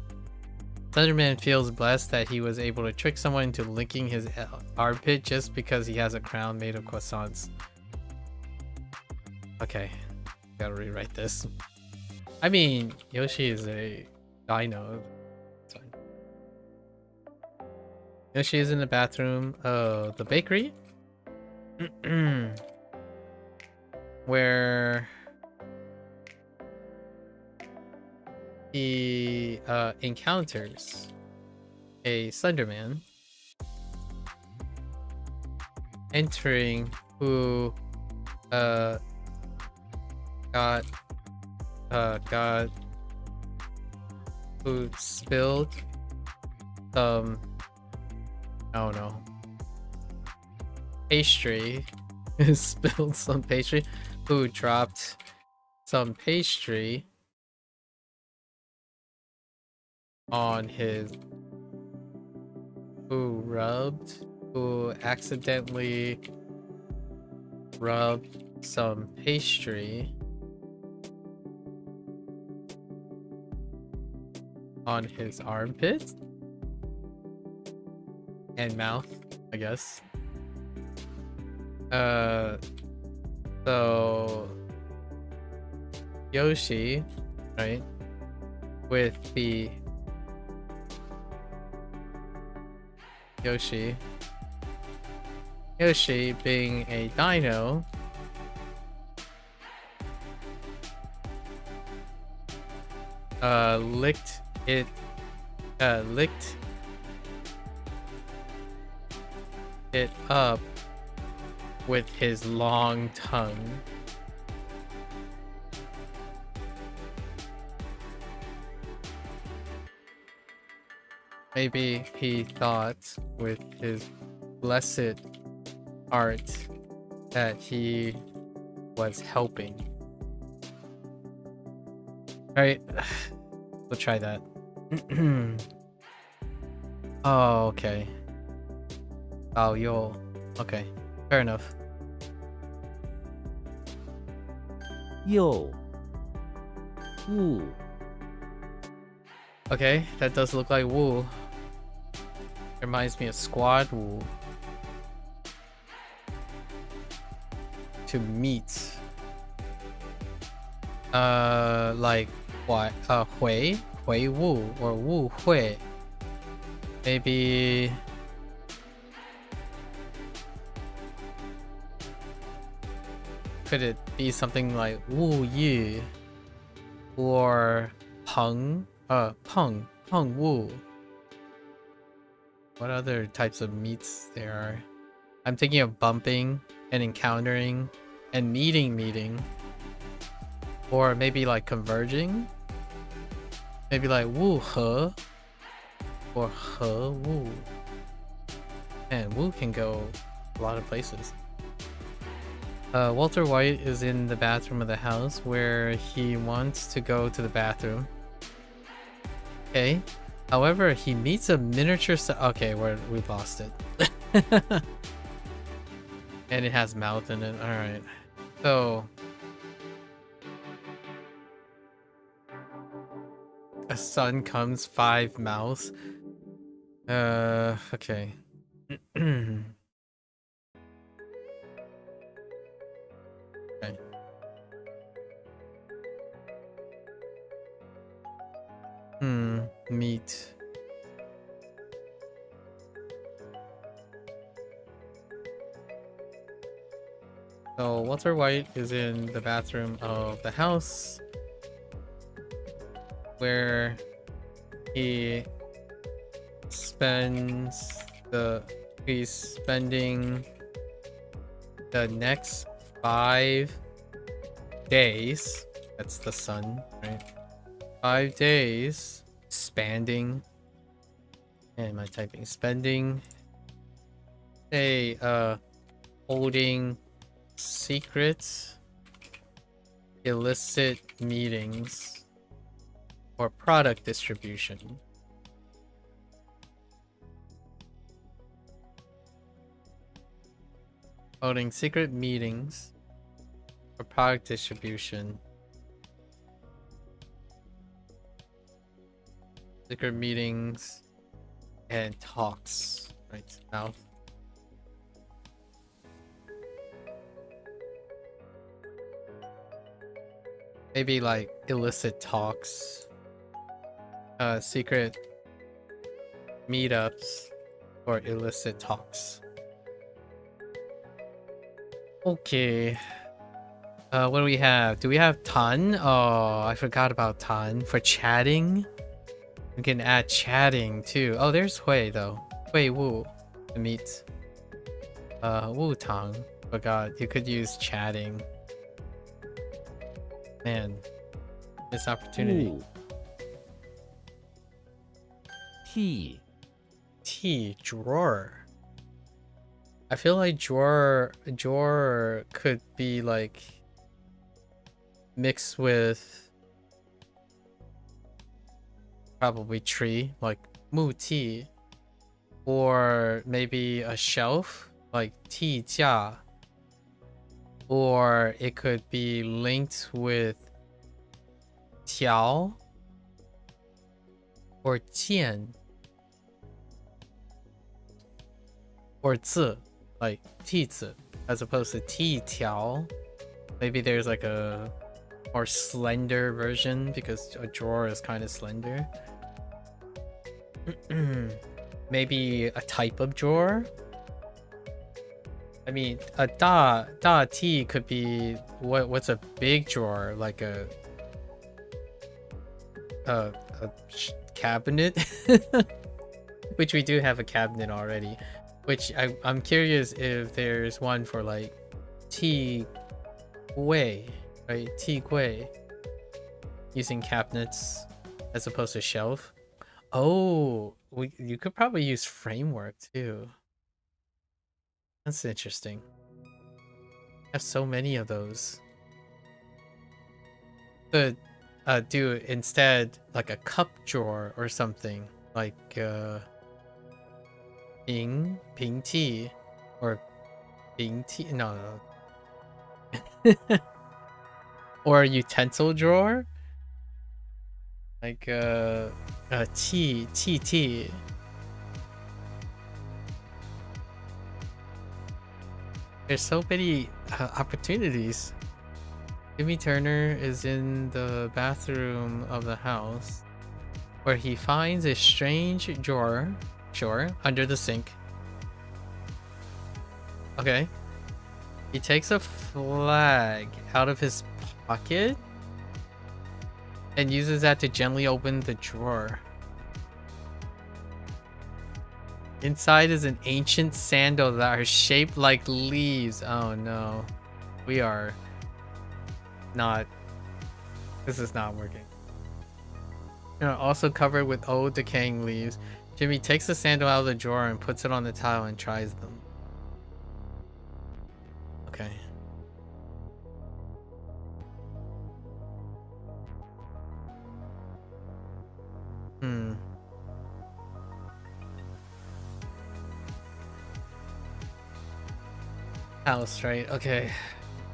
Slenderman feels blessed that he was able to trick someone into licking his armpit just because he has a crown made of croissants. Okay. Gotta rewrite this. I mean, Yoshi is a dino. It's fine. Yoshi is in the bathroom of the bakery. Where he encounters a Slenderman entering, who who spilled some, I don't know, pastry. Spilled some pastry. Who dropped some pastry on his, who accidentally rubbed some pastry on his armpit and mouth, I guess. So Yoshi, right, with the Yoshi being a dino, licked it up with his long tongue. Maybe he thought with his blessed art that he was helping. Alright, we'll try that. Oh, okay. Oh, yo. Okay, fair enough. 又物 Okay, that does look like wool. Reminds me of squad wool. To meet. Like what? Hui Wu or Wu Hui. Maybe. Could it be something like Wu Yu or Peng Wu? What other types of meats there are? I'm thinking of bumping and encountering and meeting. Or maybe like converging? Maybe like Wu He or He Wu. And Wu can go a lot of places. Walter White is in the bathroom of the house where he wants to go to the bathroom. Okay. However, he meets a miniature. Okay, we lost it. And it has mouth in it. All right. So a sun comes, 5 mouths. Okay. Okay. Meat. So Walter White is in the bathroom of the house where he's spending the next 5 days. That's the sun, right? 5 days spending. And am I typing spending? Holding secret illicit meetings or product distribution. Holding secret meetings for product distribution. Secret meetings and talks. Right, mouth. Maybe like illicit talks, secret meetups, or illicit talks. Okay. What do we have? Do we have Tan? Oh, I forgot about Tan for chatting. We can add chatting too. Oh, there's Hui though. Hui Wu to meet. Wu Tang. Forgot you could use chatting. Man, this opportunity. 物 T T drawer. I feel like drawer could be like mixed with probably tree, like mu ti, or maybe a shelf like ti jia, or it could be linked with tiao or jian or zi, like ti zi, as opposed to ti tiao. Maybe there's like a more slender version because a drawer is kind of slender. Maybe a type of drawer. I mean, a da ti could be what's a big drawer, like a cabinet, which we do have a cabinet already. Which I'm curious if there's one for like ti gui, right? Ti gui, using cabinets as opposed to shelf. Oh, you could probably use framework too. That's interesting. I have so many of those. Could do instead like a cup drawer or something like ping tea or ping tea. No. Or a utensil drawer like tea. There's so many opportunities. Jimmy Turner is in the bathroom of the house where he finds a strange drawer, sure, under the sink. Okay. He takes a flag out of his pocket and uses that to gently open the drawer. Inside is an ancient sandal that are shaped like leaves. Oh no. We are not... This is not working. Also covered with old decaying leaves. Jimmy takes the sandal out of the drawer and puts it on the tile and tries them. Okay. House, right? Okay.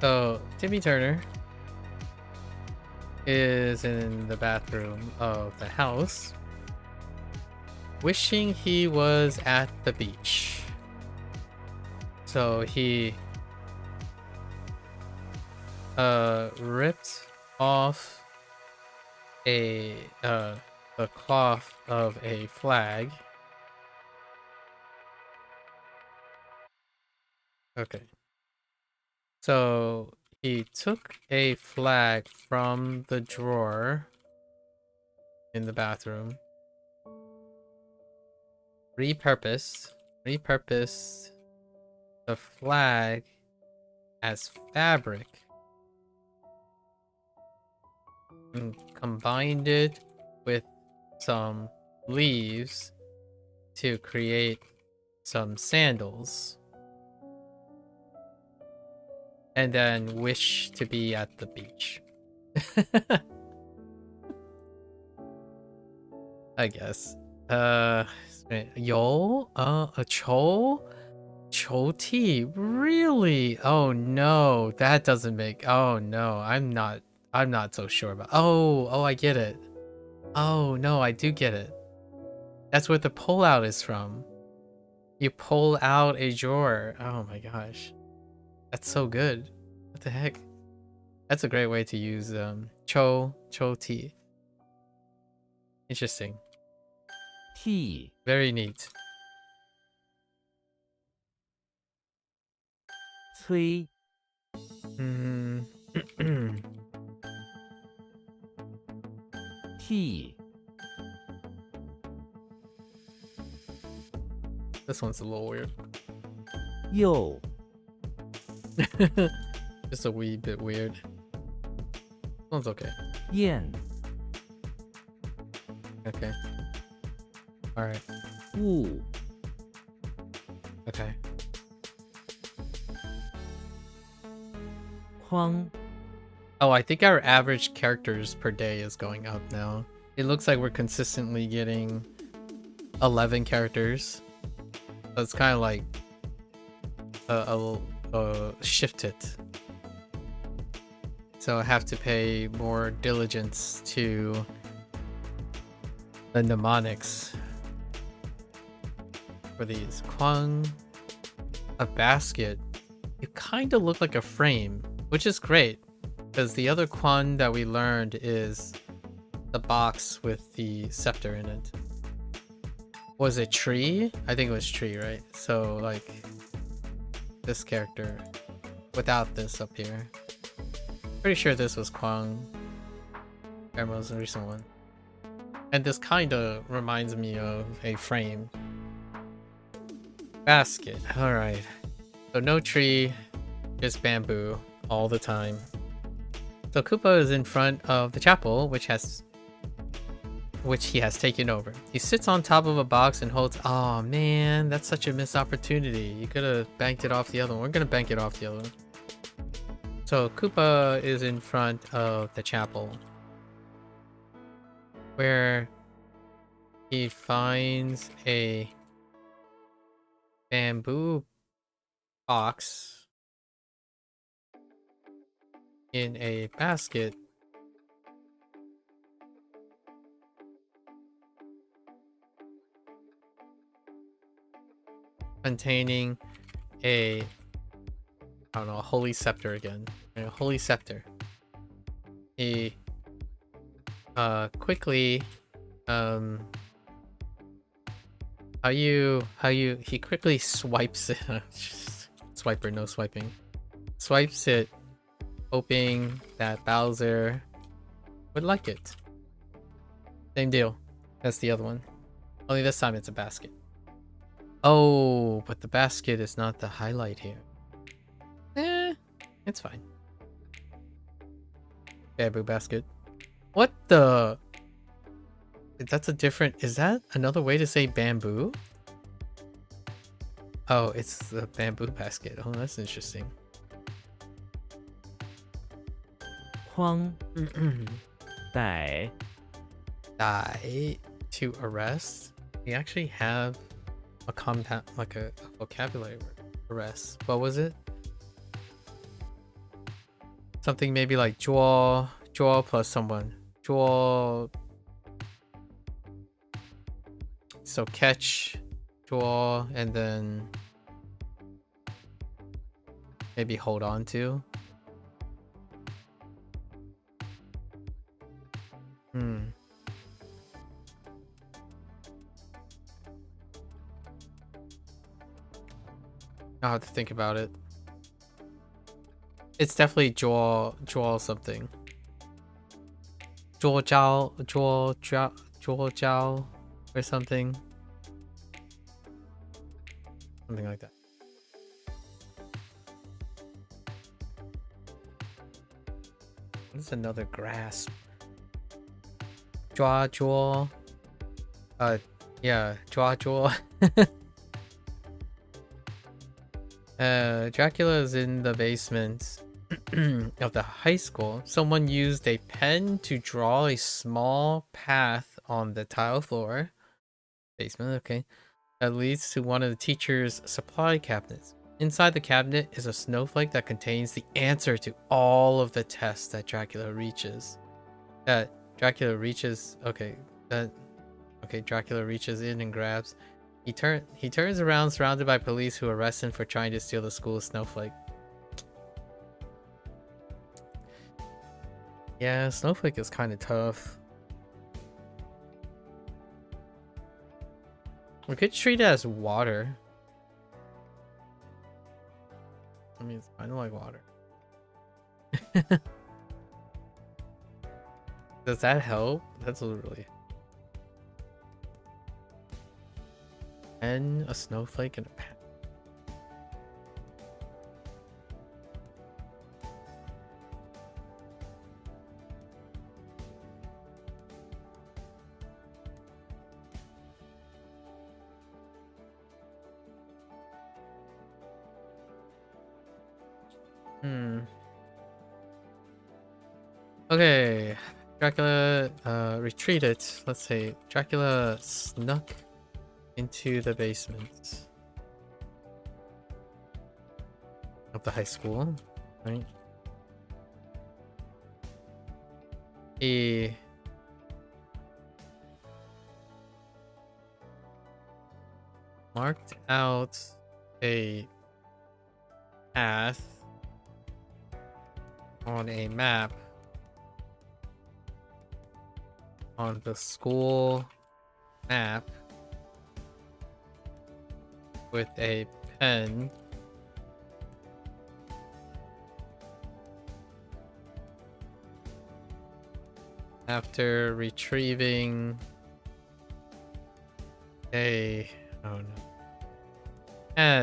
So, Timmy Turner is in the bathroom of the house, wishing he was at the beach. So he ripped off the cloth of a flag. Okay. So he took a flag from the drawer in the bathroom, repurposed the flag as fabric, and combined it with some leaves to create some sandals. And then wish to be at the beach. I guess. Yo, a cho tea, really? Oh no, that doesn't make. Oh no, I'm not so sure about. Oh, I get it. Oh no, I do get it. That's where the pull out is from. You pull out a drawer. Oh my gosh. That's so good. What the heck? That's a great way to use cho tea. Interesting. T. Very neat. 催 Mm. T. This one's a little weird. 又 Just a wee bit weird. This one's okay. 燕 Okay. Alright. 物 Okay. 框 Oh, I think our average characters per day is going up now. It looks like we're consistently getting 11 characters. So it's kind of like shifted. So I have to pay more diligence to the mnemonics for these. Kwang, a basket. You kind of look like a frame, which is great because the other Kwang that we learned is the box with the scepter in it. Was it tree? I think it was tree, right? So like this character without this up here. Pretty sure this was Kwang. Our most recent one. And this kind of reminds me of a frame. Basket. Alright. So no tree, just bamboo all the time. So Koopa is in front of the chapel, which he has taken over. He sits on top of a box and holds. Oh man, that's such a missed opportunity. You could have banked it off the other one. We're gonna bank it off the other one. So Koopa is in front of the chapel, where he finds a bamboo box in a basket containing a, I don't know, a holy scepter again. A holy scepter. He quickly he quickly swipes it. Swiper, no swiping. Swipes it, hoping that Bowser would like it. Same deal. That's the other one. Only this time it's a basket. Oh, but the basket is not the highlight here. It's fine. Bamboo basket. What the? That's a different... Is that another way to say bamboo? Oh, it's the bamboo basket. Oh, that's interesting. 框 带 Die to arrest. We actually have a compound, like a vocabulary word. Arrest. What was it? Something maybe like draw plus someone. Draw. So catch, draw, and then maybe hold on to. I'll have to think about it. It's definitely draw something. Draw jiao or something. Something like that. What's another grasp? Draw. Yeah, draw. Dracula is in the basement of the high school. Someone used a pen to draw a small path on the tile floor. Basement, okay. That leads to one of the teacher's supply cabinets. Inside the cabinet is a snowflake that contains the answer to all of the tests that Dracula reaches. Dracula reaches in and grabs. He turns around, surrounded by police who arrest him for trying to steal the school's snowflake. Yeah, snowflake is kind of tough. We could treat it as water. I mean, it's kind of like water. Does that help? That's literally. And a snowflake and a pen. Okay, Dracula retreated. Let's say Dracula snuck into the basement of the high school, right? He marked out a path on a map on the school map with a pen. After retrieving a, oh no,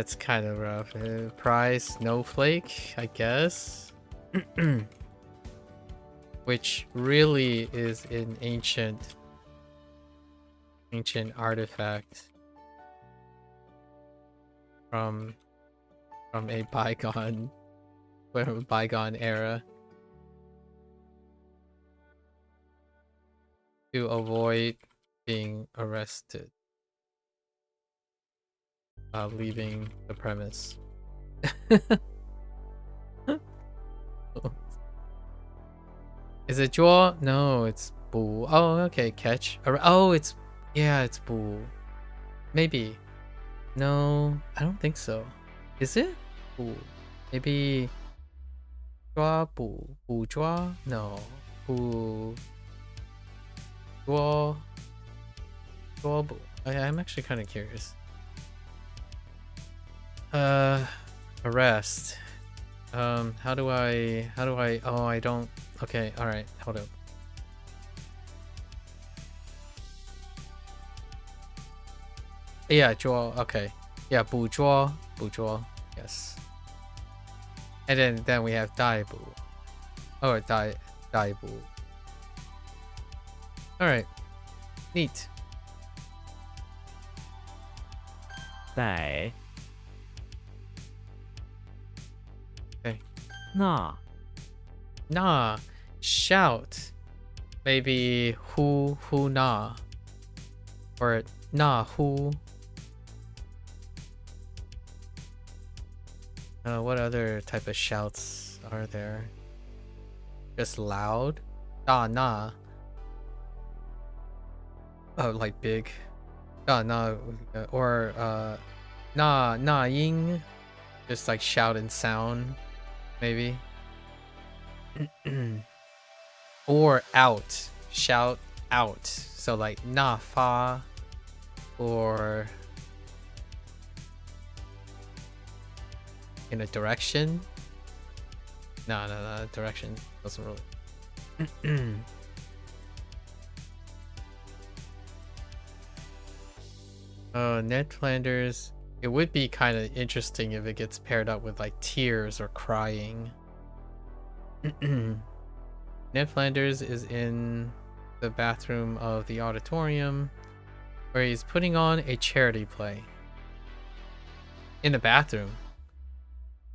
it's kind of rough. Prize snowflake, I guess. Which really is an ancient artifact from a bygone era, to avoid being arrested leaving the premise. Is it Jaw? No, it's Boo. Oh, okay, catch. Oh, it's, yeah, it's Boo. Maybe. No, I don't think so. Is it? Boo. Maybe Jaw Boo. Boo Jaw? No. Boo. Jaw. Jaw Boo. I'm actually kind of curious. Arrest. How do I, oh, I don't, okay, alright, hold up. Yeah, draw, okay. Yeah, bourgeois, yes. And then we have dai bu. Or dai bu. Alright. Neat. 逮 Okay. 那 Nah. Shout. Maybe who nah. Or nah who. What other type of shouts are there? Just loud? Da nah. Oh, like big. Da nah. Or nah ying. Just like shout and sound. Maybe. Or out. Shout out. So like na fa. Or in a direction. No, direction doesn't really. Ned Flanders. It would be kind of interesting if it gets paired up with like tears or crying. Ned Flanders is in the bathroom of the auditorium where he's putting on a charity play. In the bathroom.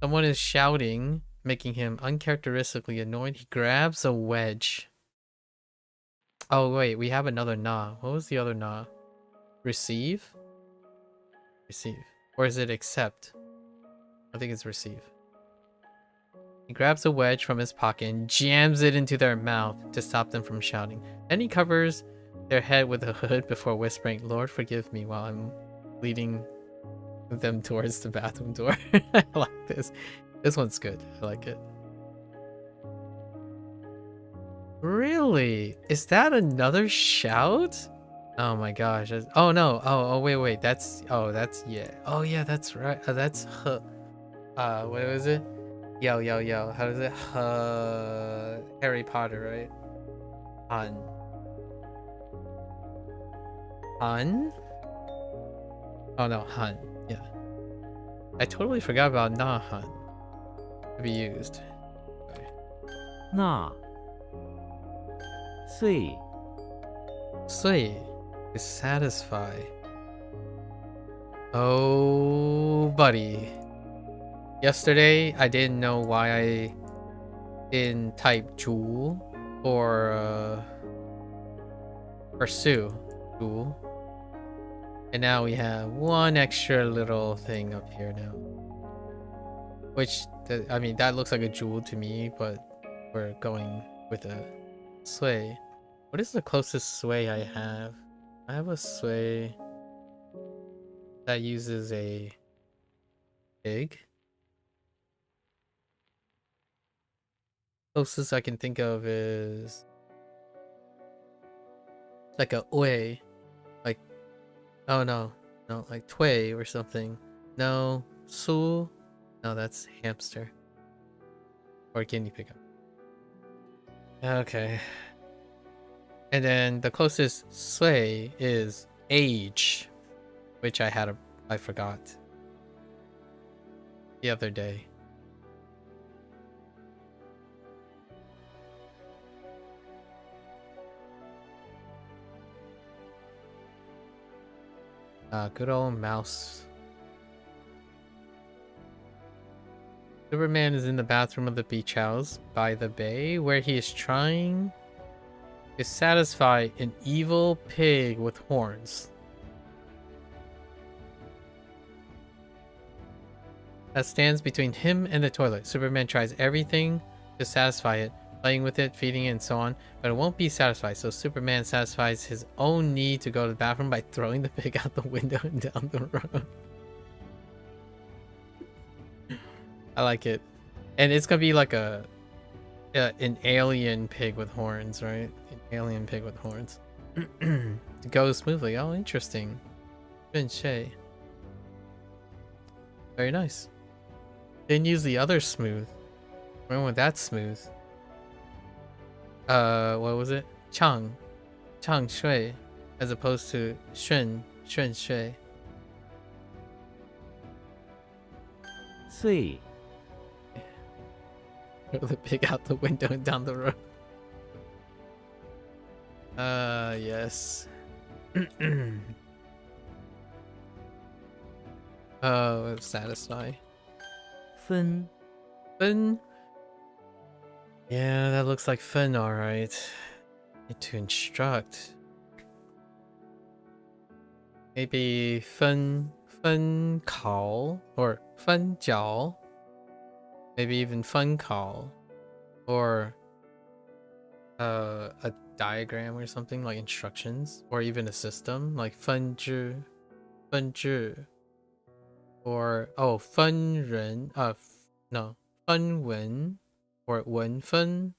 Someone is shouting, making him uncharacteristically annoyed. He grabs a wedge. Oh wait, we have another na. What was the other na? Receive? Receive. Or is it accept? I think it's receive. He grabs a wedge from his pocket and jams it into their mouth to stop them from shouting. Then he covers their head with a hood before whispering, "Lord, forgive me," while I'm leading them towards the bathroom door. I like this. This one's good. I like it. Really? Is that another shout? Oh my gosh. Oh no. Oh wait. That's yeah. Oh yeah, that's right. That's what was it? Yo. How is it? Harry Potter, right? Han. Han? Oh no, Han. Yeah. I totally forgot about Na Han to be used. 那岁 Sui is satisfy. Oh, buddy. Yesterday, I didn't know why I didn't type Jewel or Sue. Jewel. And now we have one extra little thing up here now. Which, I mean, that looks like a jewel to me, but we're going with a sway. What is the closest sway I have? I have a sway that uses a pig. Closest I can think of is like a oi. Like, oh no, like tway or something. No, su. No, that's hamster. Or guinea pig. Okay. And then the closest sway is age, which I forgot the other day. Good old mouse. Superman is in the bathroom of the beach house by the bay, where he is trying to satisfy an evil pig with horns. That stands between him and the toilet. Superman tries everything to satisfy it, playing with it, feeding it, and so on, but it won't be satisfied. So Superman satisfies his own need to go to the bathroom by throwing the pig out the window and down the road. I like it. And it's gonna be like an alien pig with horns, right? An alien pig with horns. It goes smoothly. Oh, interesting. Very nice. Didn't use the other smooth. When was that smooth? What was it? Chang shui, as opposed to shun shui. 岁 Throw the pig out the window and down the road. Yes. Oh, satisfy. 分 Fun. Yeah, that looks like fun, alright. Need to instruct. Maybe fun call or fun jiao. Maybe even fun call. Or a diagram or something, like instructions, or even a system like fun zhi, or oh fun ren, no, fun wen, or wen fun,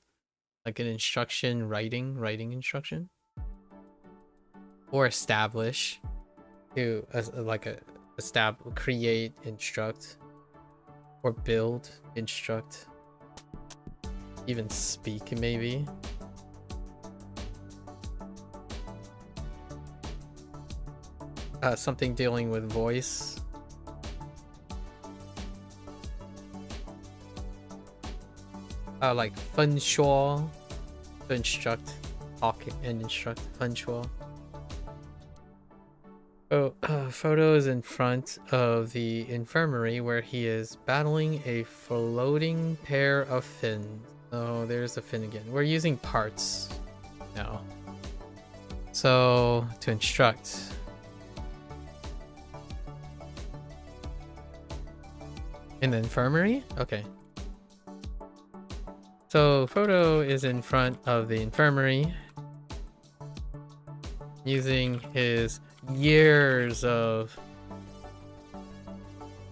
like an instruction writing instruction, or establish, to create, instruct, or build, instruct, even speak maybe. Something dealing with voice. Like fun shuo, to instruct, talk and instruct. Fun shuo. Oh, photo is in front of the infirmary where he is battling a floating pair of fins. Oh, there's a fin again. We're using parts now. So to instruct. In the infirmary? Okay. So photo is in front of the infirmary using his years of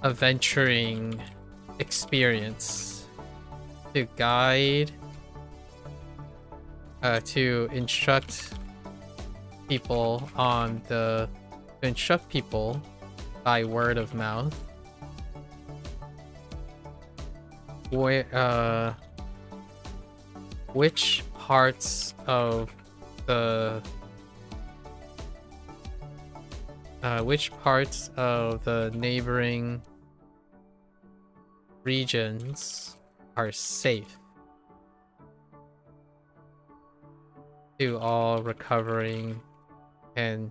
adventuring experience to guide to instruct people by word of mouth. Where which parts of the neighboring regions are safe to all recovering and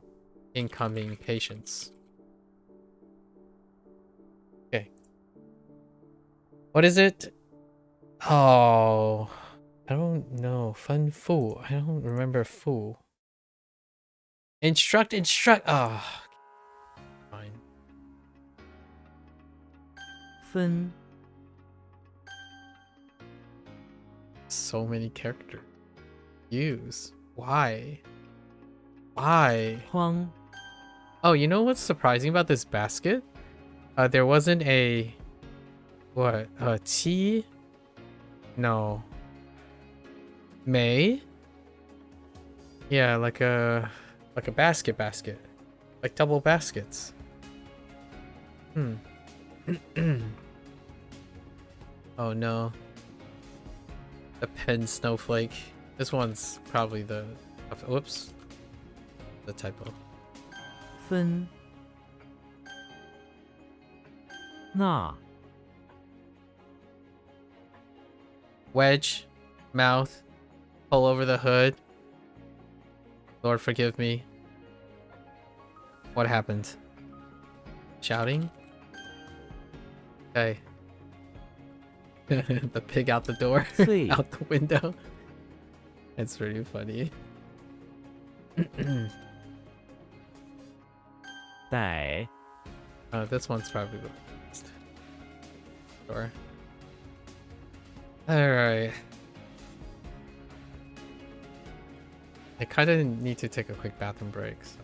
incoming patients. Okay. What is it? Oh, I don't know. Fun fu. I don't remember fu. Instruct. Oh, fine. 分 So many characters. Use. Why? Why? Hoang Oh, you know what's surprising about this basket? There wasn't a... What? Tea? No. May? Yeah, like a basket. Like double baskets. Oh no. The pen snowflake. This one's probably the... Whoops. The typo. 分那 Wedge. Mouth. Pull over the hood. Lord forgive me. What happened? Shouting? Okay. The pig out the door. Sweet. Out the window. It's pretty funny. 逮 This one's probably the best. Sure. Alright. I kind of need to take a quick bathroom break. So.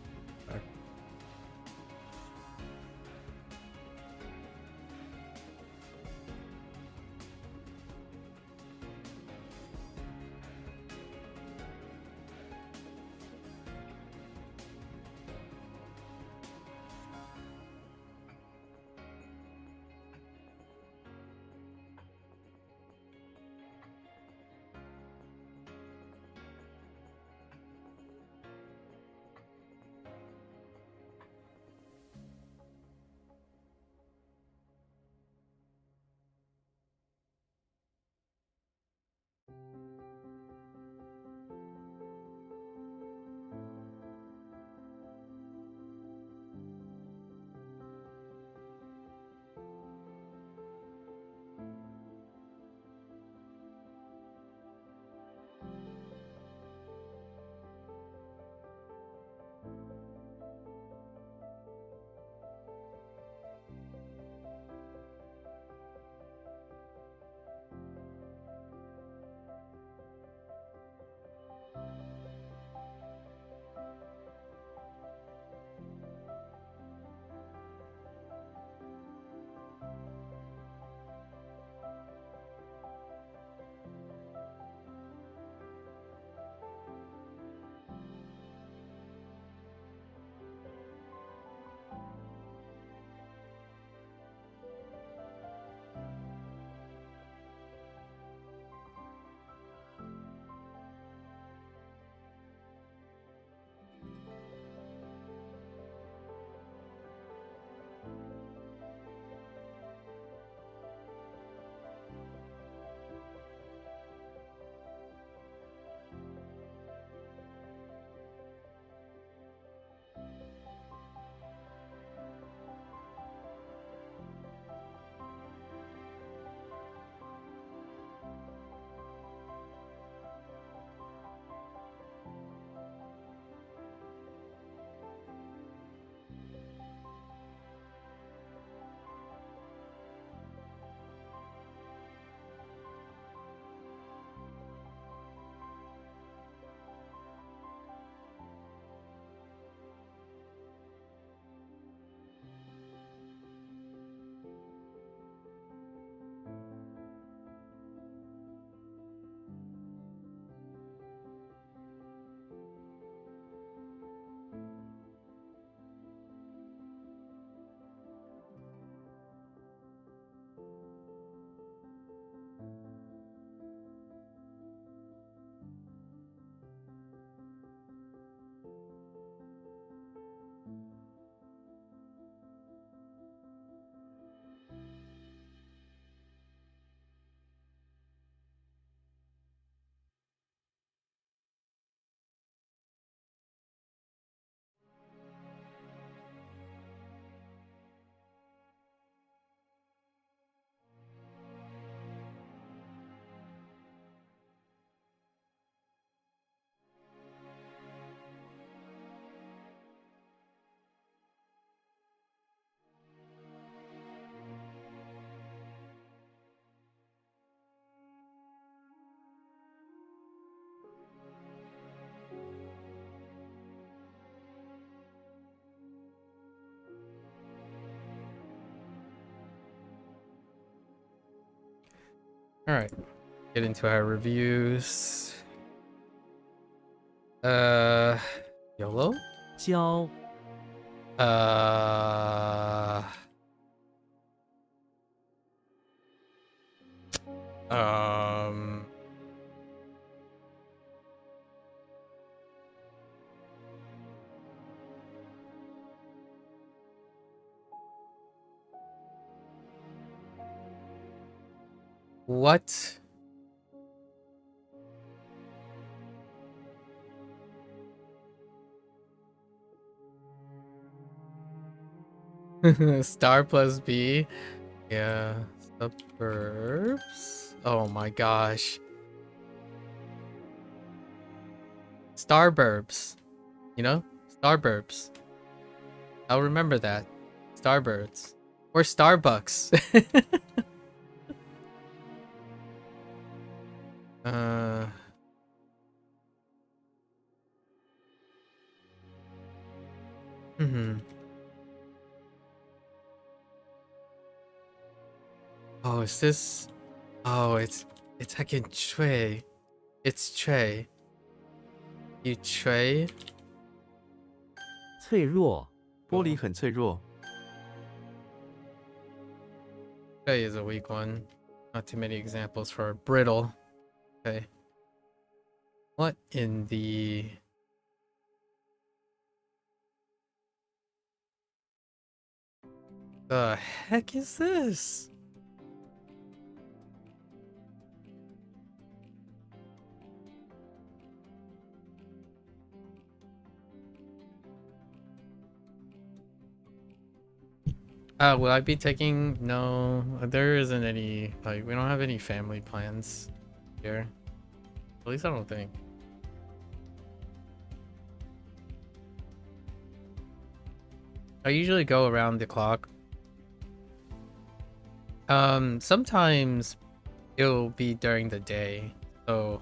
All right, get into our reviews. YOLO. 交 Um. What? Star plus B. Yeah. Suburbs. Oh my gosh. Starburbs. You know? Starburbs. I'll remember that. Starbirds. Or Starbucks. Hmm. Oh, is this? Oh, it's like in tray. It's tray. You tray? 脆弱 玻璃很脆弱， Tray is a weak one. Not too many examples for brittle. Okay. What in the... The heck is this? Will I be taking? No, there isn't any, like, we don't have any family plans here. At least I don't think. I usually go around the clock. Sometimes it'll be during the day, so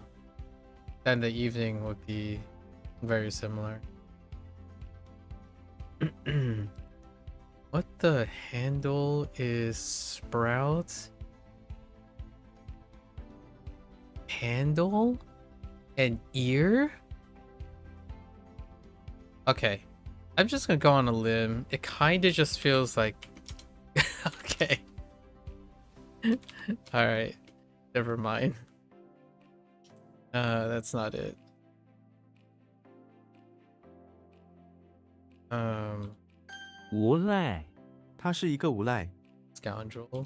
then the evening would be very similar. What the handle is sprout? Handle? An ear? Okay. I'm just gonna go on a limb. It kinda just feels like... Okay. Alright. Never mind. That's not it. 无赖他是一个无赖， Scoundrel.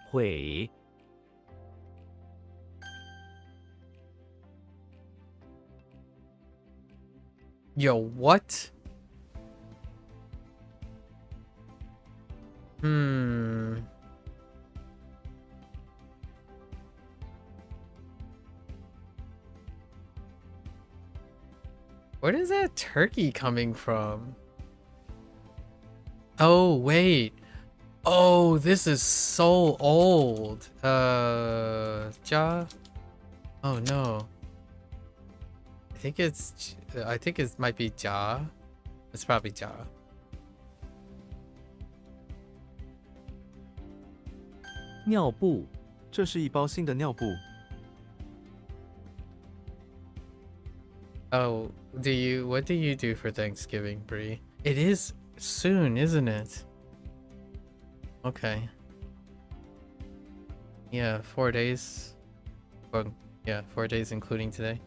毁 Yo, what? Hmm. Where is that turkey coming from? Oh, wait. Oh, this is so old. Ja? Oh, no. I think it might be Ja. It's probably Ja. 尿布这是一包新的尿布， Oh, what do you do for Thanksgiving, Bree? It is soon, isn't it? Okay. Yeah, 4 days. Well, yeah, 4 days including today.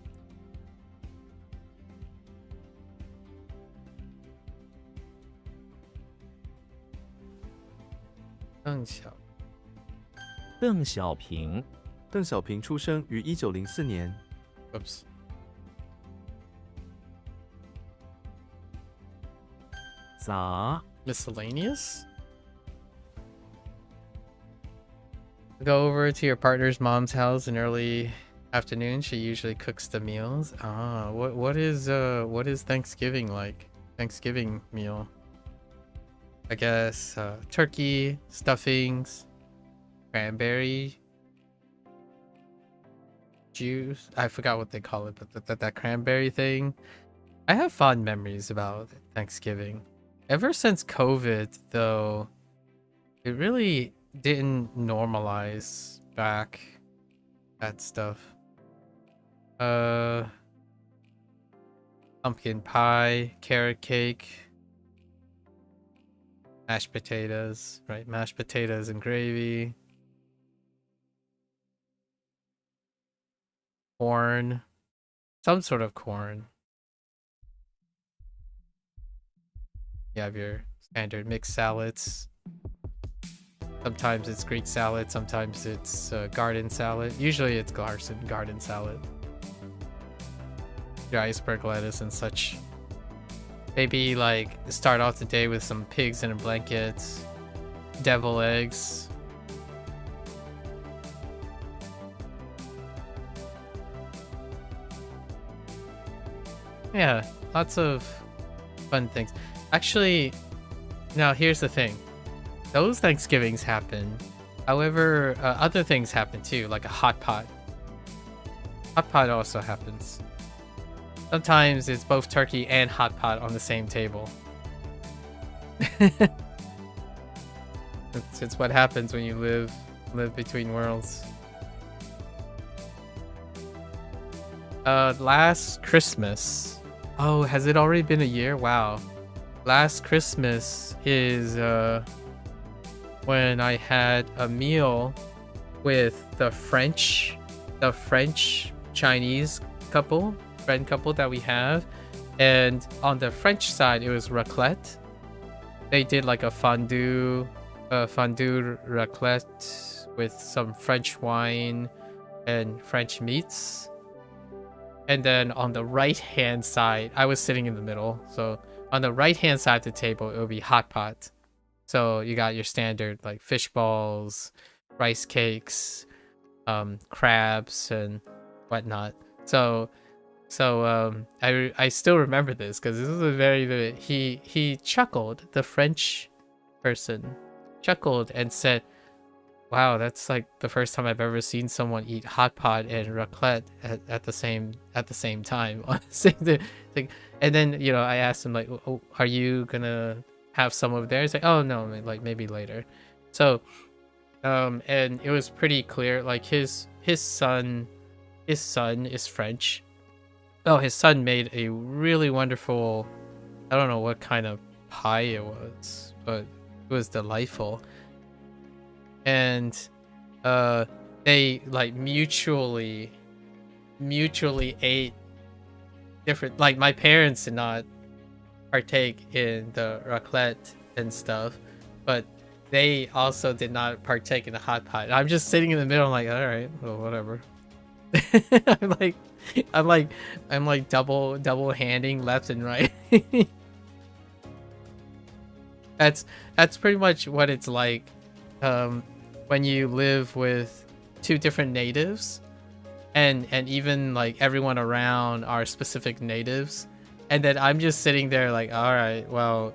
Xiao. 邓小平邓小平出生于1904年， Whoops. Za Miscellaneous? Go over to your partner's mom's house in early afternoon. She usually cooks the meals. Ah, what is Thanksgiving like? Thanksgiving meal. I guess turkey, stuffings, cranberry juice. I forgot what they call it, but that cranberry thing. I have fond memories about Thanksgiving. Ever since COVID, though, it really didn't normalize back that stuff. Pumpkin pie, carrot cake, mashed potatoes, right? Mashed potatoes and gravy. Corn. Some sort of corn. You have your standard mixed salads. Sometimes it's Greek salad, sometimes it's garden salad. Usually it's garden salad. Your iceberg lettuce and such. Maybe like start off the day with some pigs in a blanket, devil eggs. Yeah, lots of fun things. Actually, now here's the thing. Those Thanksgivings happen. However, other things happen too, like a hot pot. Hot pot also happens. Sometimes it's both turkey and hot pot on the same table. It's what happens when you live between worlds. Last Christmas. Oh, has it already been a year? Wow. Last Christmas is when I had a meal with the French Chinese friend couple that we have, and on the French side it was raclette. They did like a fondue raclette with some French wine and French meats. And then on the right hand side, I was sitting in the middle, so on the right hand side of the table it would be hot pot. So you got your standard like fish balls, rice cakes, crabs and whatnot. So I still remember this because this was a very he chuckled. The French person chuckled and said, "Wow, that's like the first time I've ever seen someone eat hot pot and raclette at the same time." And then I asked him like, "Oh, are you gonna have some of theirs?" Like, "Oh no, like maybe later." So and it was pretty clear like his son is French. Oh, his son made a really wonderful, I don't know what kind of pie it was, but it was delightful. And they like mutually ate different, like my parents did not partake in the raclette and stuff, but they also did not partake in the hot pot. I'm just sitting in the middle, I'm like, all right, well, whatever. I'm like double handing left and right. That's pretty much what it's like when you live with two different natives, and even like everyone around are specific natives, and then I'm just sitting there like, all right, well,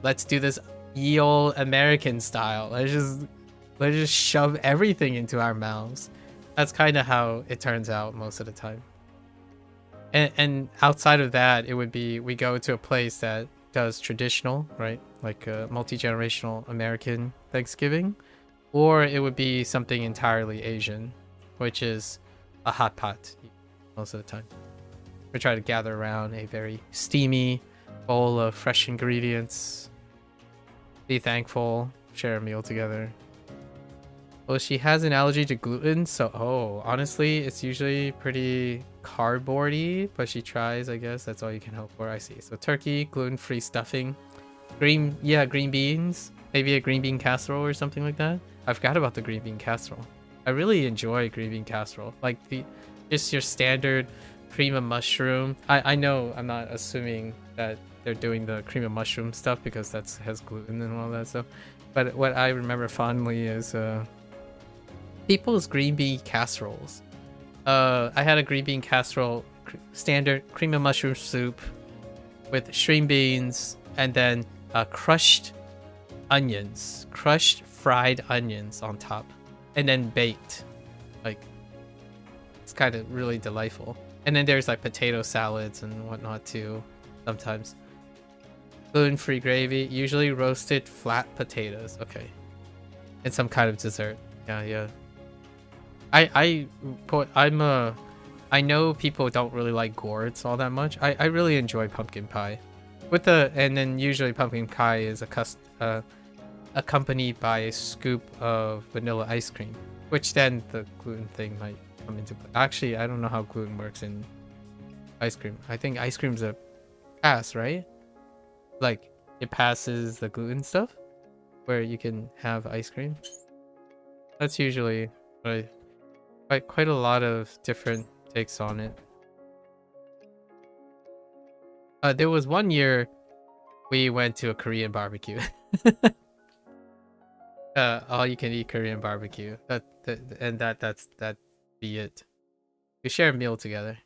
let's do this ye olde American style. Let's just shove everything into our mouths. That's kind of how it turns out most of the time. And outside of that, it would be we go to a place that does traditional, right? Like a multi-generational American Thanksgiving. Or it would be something entirely Asian, which is a hot pot most of the time. We try to gather around a very steamy bowl of fresh ingredients, be thankful, share a meal together. Well, she has an allergy to gluten, so honestly, it's usually pretty cardboardy, but she tries, I guess. That's all you can hope for. I see. So turkey, gluten-free stuffing, green beans, maybe a green bean casserole or something like that. I forgot about the green bean casserole. I really enjoy green bean casserole, like just your standard cream of mushroom. I know I'm not assuming that they're doing the cream of mushroom stuff because that has gluten and all that stuff, but what I remember fondly is people's green bean casseroles. I had a green bean casserole, standard cream of mushroom soup with string beans, and then crushed fried onions on top, and then baked. Like, it's kind of really delightful. And then there's like potato salads and whatnot too sometimes. Gluten-free gravy, usually roasted flat potatoes. Okay. And some kind of dessert. Yeah. I know people don't really like gourds all that much. I really enjoy pumpkin pie. And then usually pumpkin pie is accompanied by a scoop of vanilla ice cream, which then the gluten thing might come into play. Actually, I don't know how gluten works in ice cream. I think ice cream's a pass, right? Like it passes the gluten stuff where you can have ice cream. That's usually quite a lot of different takes on it. There was one year we went to a Korean barbecue. All you can eat Korean barbecue. That's be it. We share a meal together.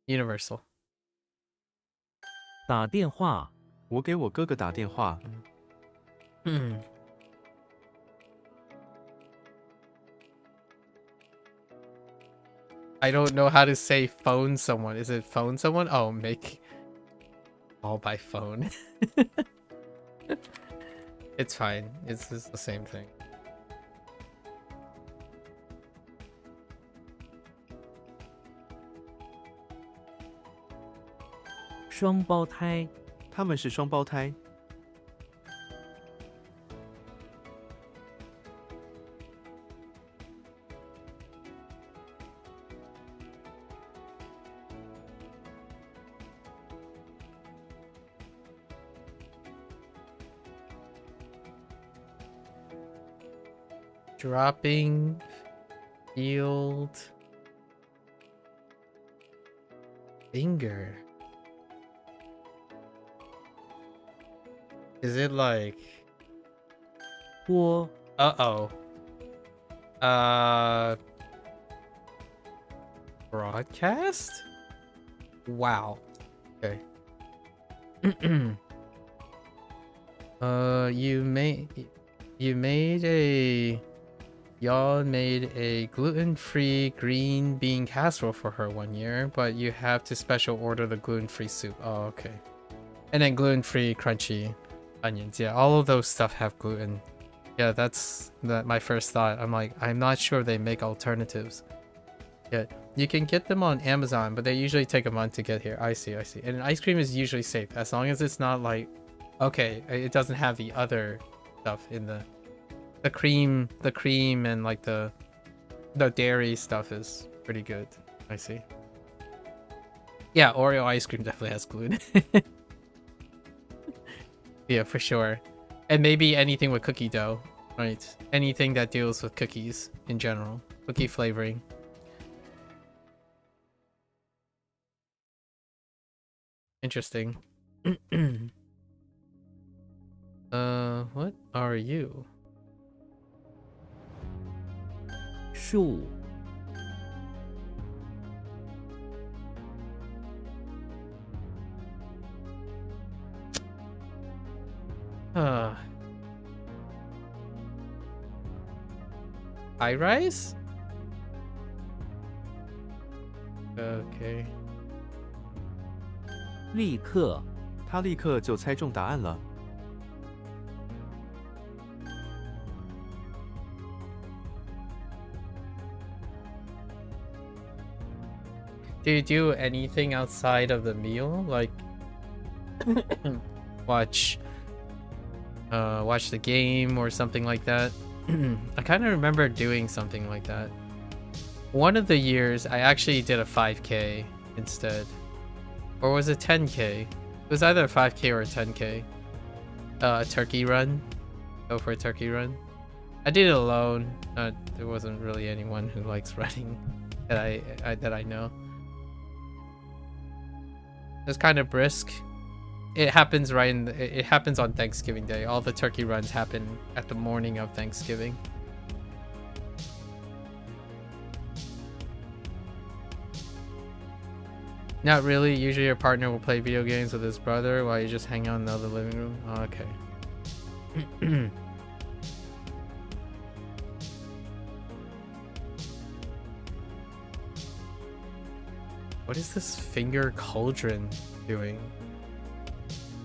Universal. 打电话，我给我哥哥打电话， I don't know how to say phone someone. Is it phone someone? Oh, make all by phone. It's fine. It's just the same thing. 双胞胎，他们是双胞胎。 Dropping field finger. Is it like 播 broadcast? Wow. Okay. Y'all made a gluten-free green bean casserole for her one year, but you have to special order the gluten-free soup. Oh, okay. And then gluten-free crunchy onions. Yeah, all of those stuff have gluten. Yeah, that's my first thought. I'm like, I'm not sure they make alternatives. Yeah, you can get them on Amazon, but they usually take a month to get here. I see. And ice cream is usually safe as long as it's not like, okay, it doesn't have the other stuff in the cream and like the dairy stuff is pretty good. I see. Yeah, Oreo ice cream definitely has gluten. Yeah, for sure. And maybe anything with cookie dough, right? Anything that deals with cookies in general, cookie flavoring. Interesting. What are you? 树 High rise? Okay. 立刻，他立刻就猜中答案了。 Do you do anything outside of the meal? Like watch the game or something like that? I kind of remember doing something like that. One of the years I actually did a 5k instead. Or was it 10k? It was either a 5k or a 10k. A turkey run. Go for a turkey run. I did it alone. There wasn't really anyone who likes running that I know. It's kind of brisk. It happens it happens on Thanksgiving Day. All the turkey runs happen at the morning of Thanksgiving. Not really. Usually your partner will play video games with his brother while you just hang out in the other living room. Oh, okay. What is this finger cauldron doing?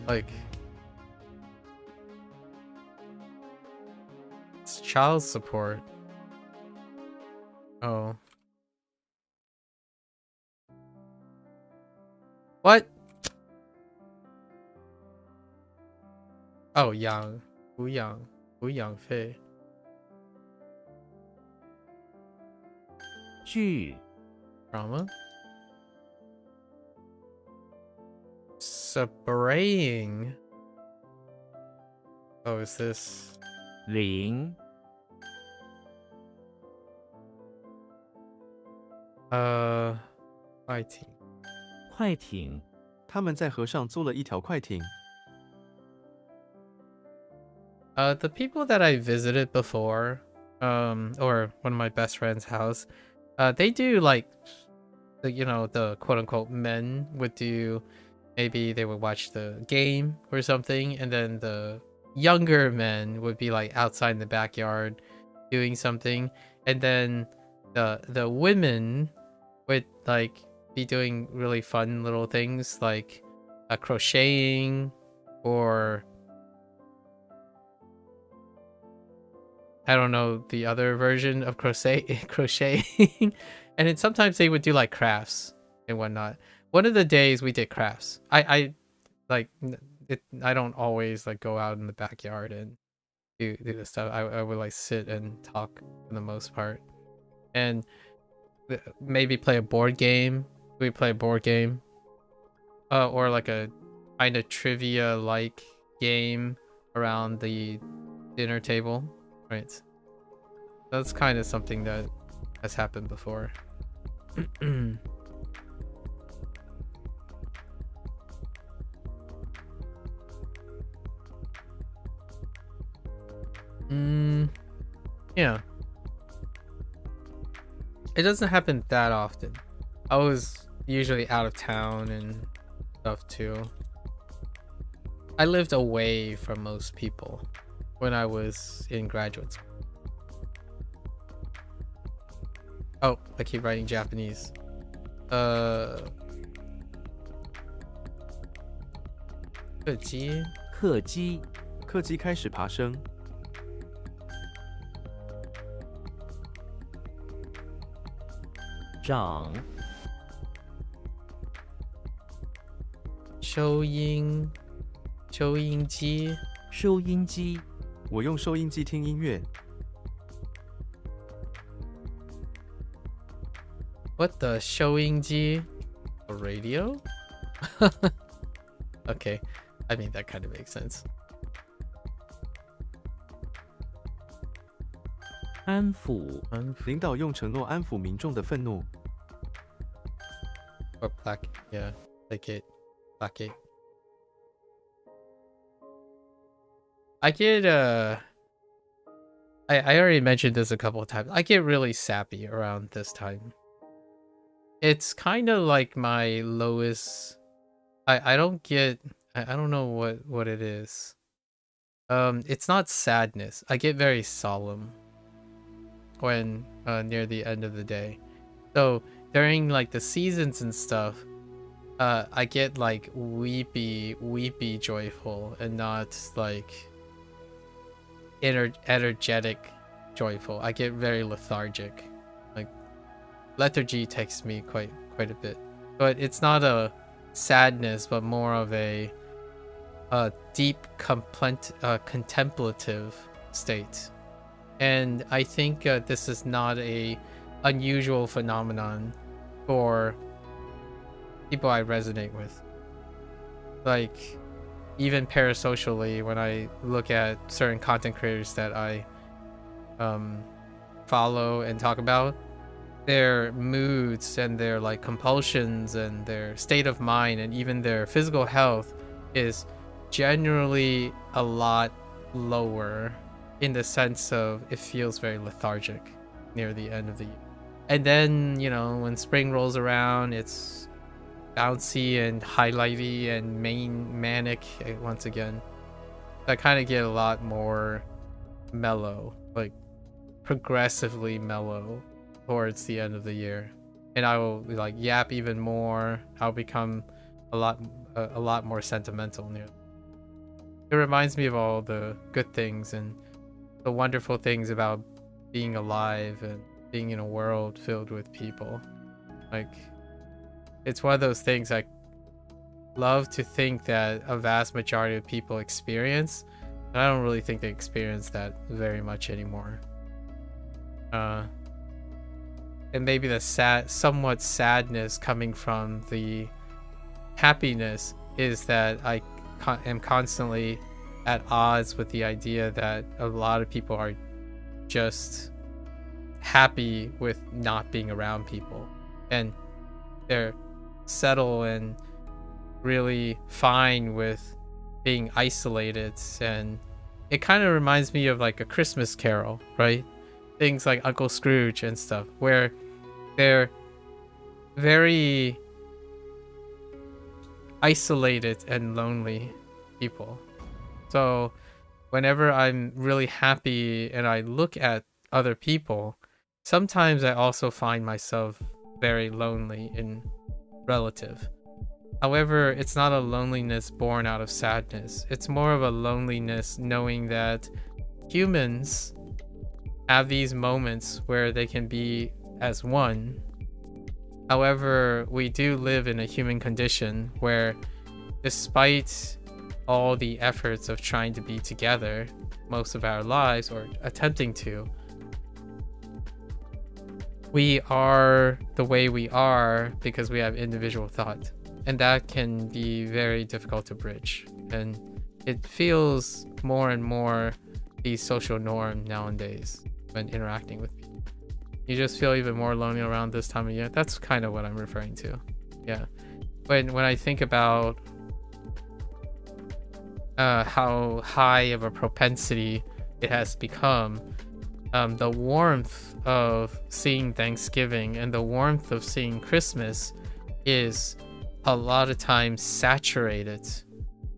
Like, child support. Oh. What? Oh, 抚养费. 剧 Drama? Spraying. Oh, is this? 零 Fighting. 快艇他们在河上租了一条快艇。The people that I visited before, or one of my best friend's house, they do like, the quote unquote men would do, maybe they would watch the game or something, and then the younger men would be like outside in the backyard doing something, and then the women would like be doing really fun little things like crocheting or I don't know the other version of crocheting. And then sometimes they would do like crafts and whatnot. One of the days we did crafts. I don't always like go out in the backyard and do this stuff. I would like sit and talk for the most part, and maybe play a board game. We play a board game, or like a kind of trivia like game around the dinner table. Right. That's kind of something that has happened before. Yeah. It doesn't happen that often. I was usually out of town and stuff too. I lived away from most people when I was in graduate school. Oh, I keep writing Japanese. 客机客机客机开始爬升。长收音机收音机我用收音机听音乐。 What the 收音机 A radio? Okay, I mean that kind of makes sense. 安抚领导用承诺安抚民众的愤怒。 Or placate, yeah, placate. I get I already mentioned this a couple of times. I get really sappy around this time. It's kind of like my lowest. I don't get. I don't know what it is. It's not sadness. I get very solemn when near the end of the day. So during like the seasons and stuff, I get like weepy joyful and not like energetic joyful. I get very lethargic. Like lethargy takes me quite a bit, but it's not a sadness, but more of a deep contemplative state. And I think this is not a unusual phenomenon for people I resonate with. Like even parasocially, when I look at certain content creators that I follow and talk about, their moods and their like compulsions and their state of mind and even their physical health is generally a lot lower, in the sense of it feels very lethargic near the end of the year. And then, you know, when spring rolls around, it's bouncy and highlighty and manic once again. I kind of get a lot more mellow, like progressively mellow towards the end of the year, and I will like yap even more. I'll become a lot more sentimental near. It reminds me of all the good things and the wonderful things about being alive and being in a world filled with people. Like, it's one of those things I love to think that a vast majority of people experience, but I don't really think they experience that very much anymore. And maybe the somewhat sadness coming from the happiness is that I am constantly at odds with the idea that a lot of people are just happy with not being around people, and they're settle and really fine with being isolated. And it kind of reminds me of like A Christmas Carol, right? Things like Uncle Scrooge and stuff, where they're very isolated and lonely people. So whenever I'm really happy and I look at other people, sometimes I also find myself very lonely in relative. However, it's not a loneliness born out of sadness. It's more of a loneliness knowing that humans have these moments where they can be as one. However, we do live in a human condition where, despite all the efforts of trying to be together most of our lives, or attempting to, we are the way we are because we have individual thought. And that can be very difficult to bridge. And it feels more and more the social norm nowadays when interacting with people. You just feel even more lonely around this time of year. That's kind of what I'm referring to. Yeah. When I think about how high of a propensity it has become, the warmth of seeing Thanksgiving and the warmth of seeing Christmas is a lot of times saturated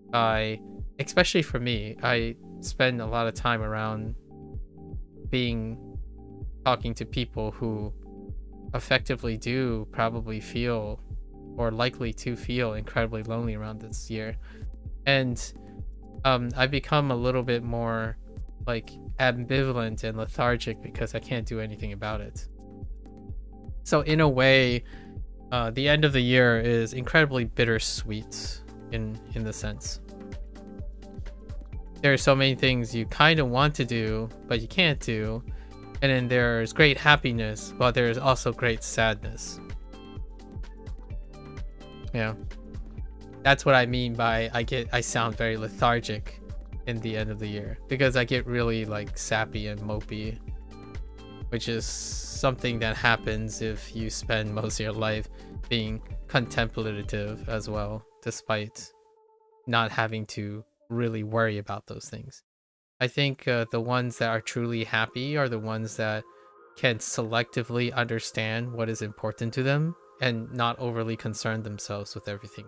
by, especially for me, I spend a lot of time around talking to people who effectively do probably feel, or likely to feel, incredibly lonely around this year. And I become a little bit more like ambivalent and lethargic because I can't do anything about it. So in a way, the end of the year is incredibly bittersweet in the sense. There are so many things you kind of want to do, but you can't do. And then there's great happiness, but there's also great sadness. Yeah. That's what I mean by I sound very lethargic in the end of the year, because I get really like sappy and mopey, which is something that happens if you spend most of your life being contemplative as well, despite not having to really worry about those things. I think the ones that are truly happy are the ones that can selectively understand what is important to them and not overly concern themselves with everything.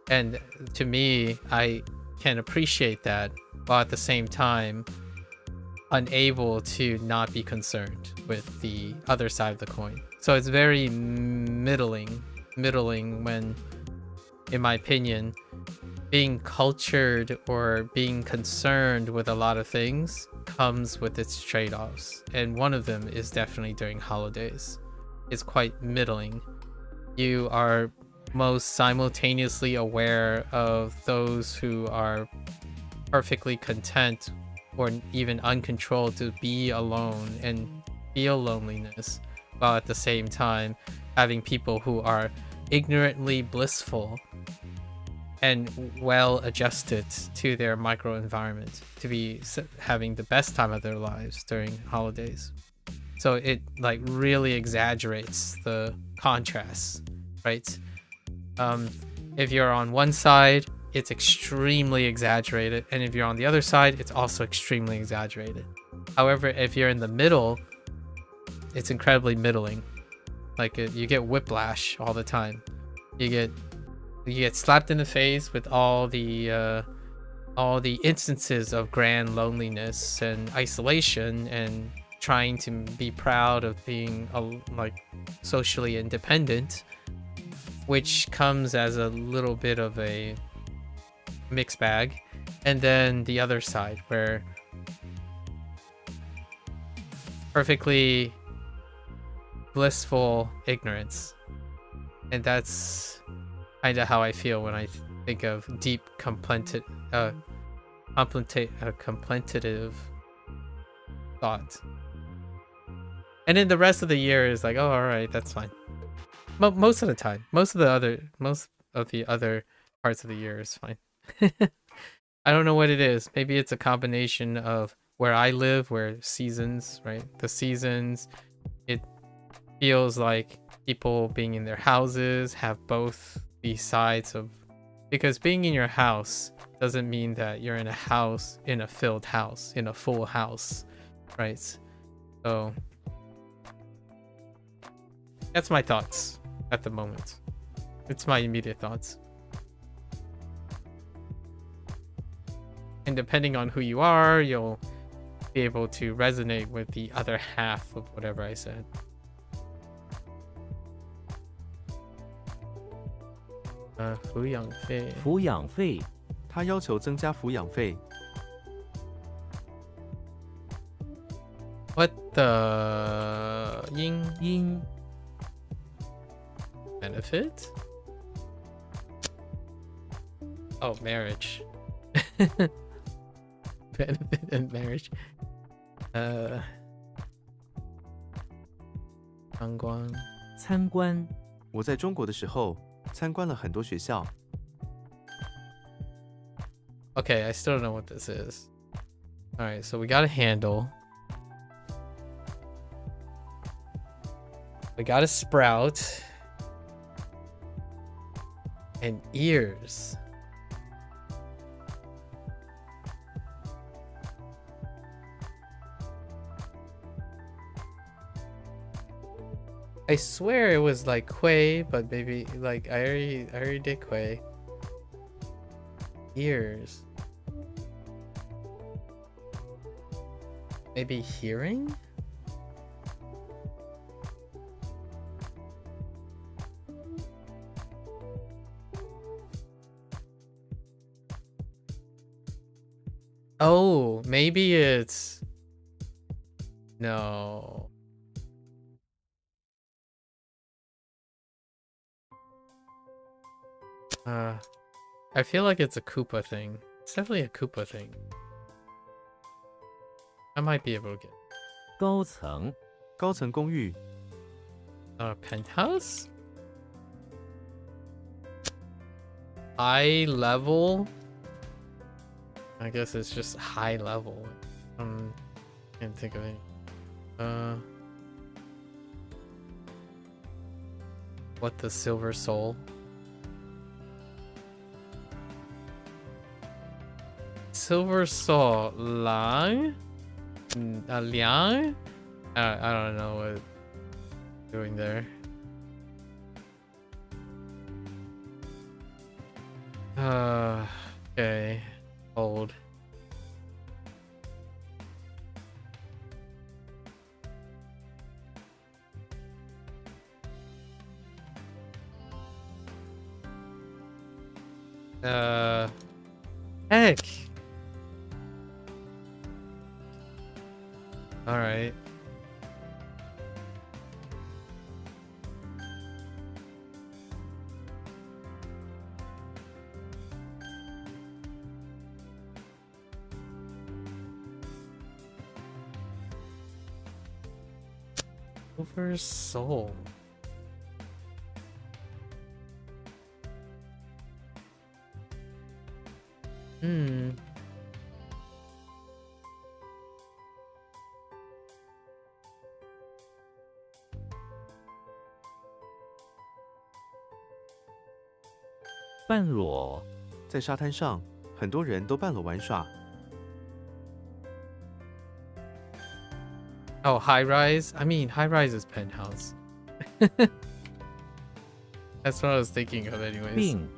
And to me, I can appreciate that, while at the same time unable to not be concerned with the other side of the coin. So it's very middling when, in my opinion, being cultured or being concerned with a lot of things comes with its trade-offs. And one of them is definitely during holidays. It's quite middling. You are most simultaneously aware of those who are perfectly content or even uncontrolled to be alone and feel loneliness, while at the same time having people who are ignorantly blissful and well adjusted to their microenvironment to be having the best time of their lives during holidays. So it like really exaggerates the contrasts, right? If you're on one side, it's extremely exaggerated, and if you're on the other side, it's also extremely exaggerated. However, if you're in the middle, it's incredibly middling. Like you get whiplash all the time. You get slapped in the face with all the instances of grand loneliness and isolation, and trying to be proud of being like socially independent, which comes as a little bit of a mixed bag. And then the other side, where perfectly blissful ignorance. And that's kind of how I feel when I think of deep contemplative thought. And then the rest of the year is like, oh, all right, that's fine. Most of the time, most of the other parts of the year is fine. I don't know what it is. Maybe it's a combination of where I live, where seasons, right? The seasons, it feels like people being in their houses have both the sides of, because being in your house doesn't mean that you're in a house, in a filled house, in a full house, right? So that's my thoughts at the moment. It's my immediate thoughts. And depending on who you are, you'll be able to resonate with the other half of whatever I said. Fu Yang Fei. 抚养费他要求增加抚养费。 What the因 benefit? Oh, marriage. Benefit and marriage. 参观参观我在中国的时候参观了很多学校。 Okay, I still don't know what this is. Alright, so we got a handle. We got a sprout. And ears. I swear it was like Quay, but maybe like I already did Quay. Ears. Maybe hearing? Oh, maybe it's... No. I feel like it's a Koopa thing. It's definitely a Koopa thing. I might be able to get 高层高层公寓， penthouse? High level? I guess it's just high level. Can't think of any. What the Silver Soul? Silver Soul Lang? Liang? I don't know what it's doing there. Okay. Hold. Heck. All right. Silver Soul. .半裸在沙滩上，很多人都半裸玩耍。 Oh, high rise? I mean, high rise is penthouse. That's what I was thinking of anyways. 病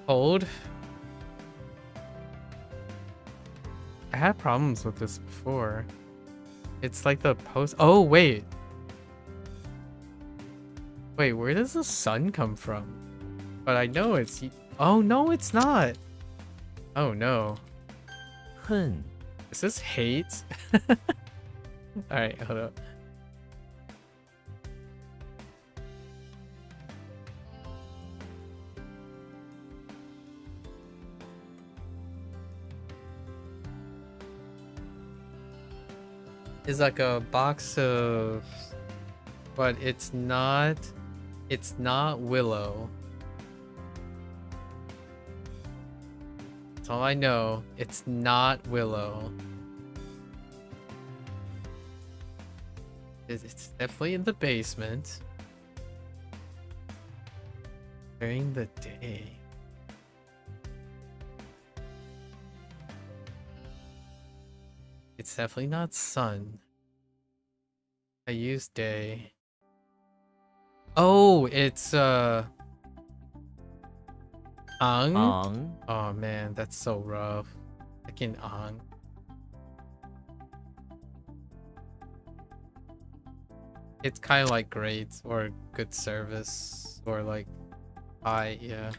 Hold. I had problems with this before. It's like the post. Oh, wait. Wait, where does the sun come from? But I know it's... Oh, no, it's not. Oh no. 恨 Is this hate? Alright, hold up. It's like a box of, but it's not Willow. That's all I know. It's not Willow. It's definitely in the basement during the day. It's definitely not sun. I use day. Oh, it's Ang.昂 Oh man, that's so rough. Fucking Ang. It's kind of like great or good service or like high, yeah.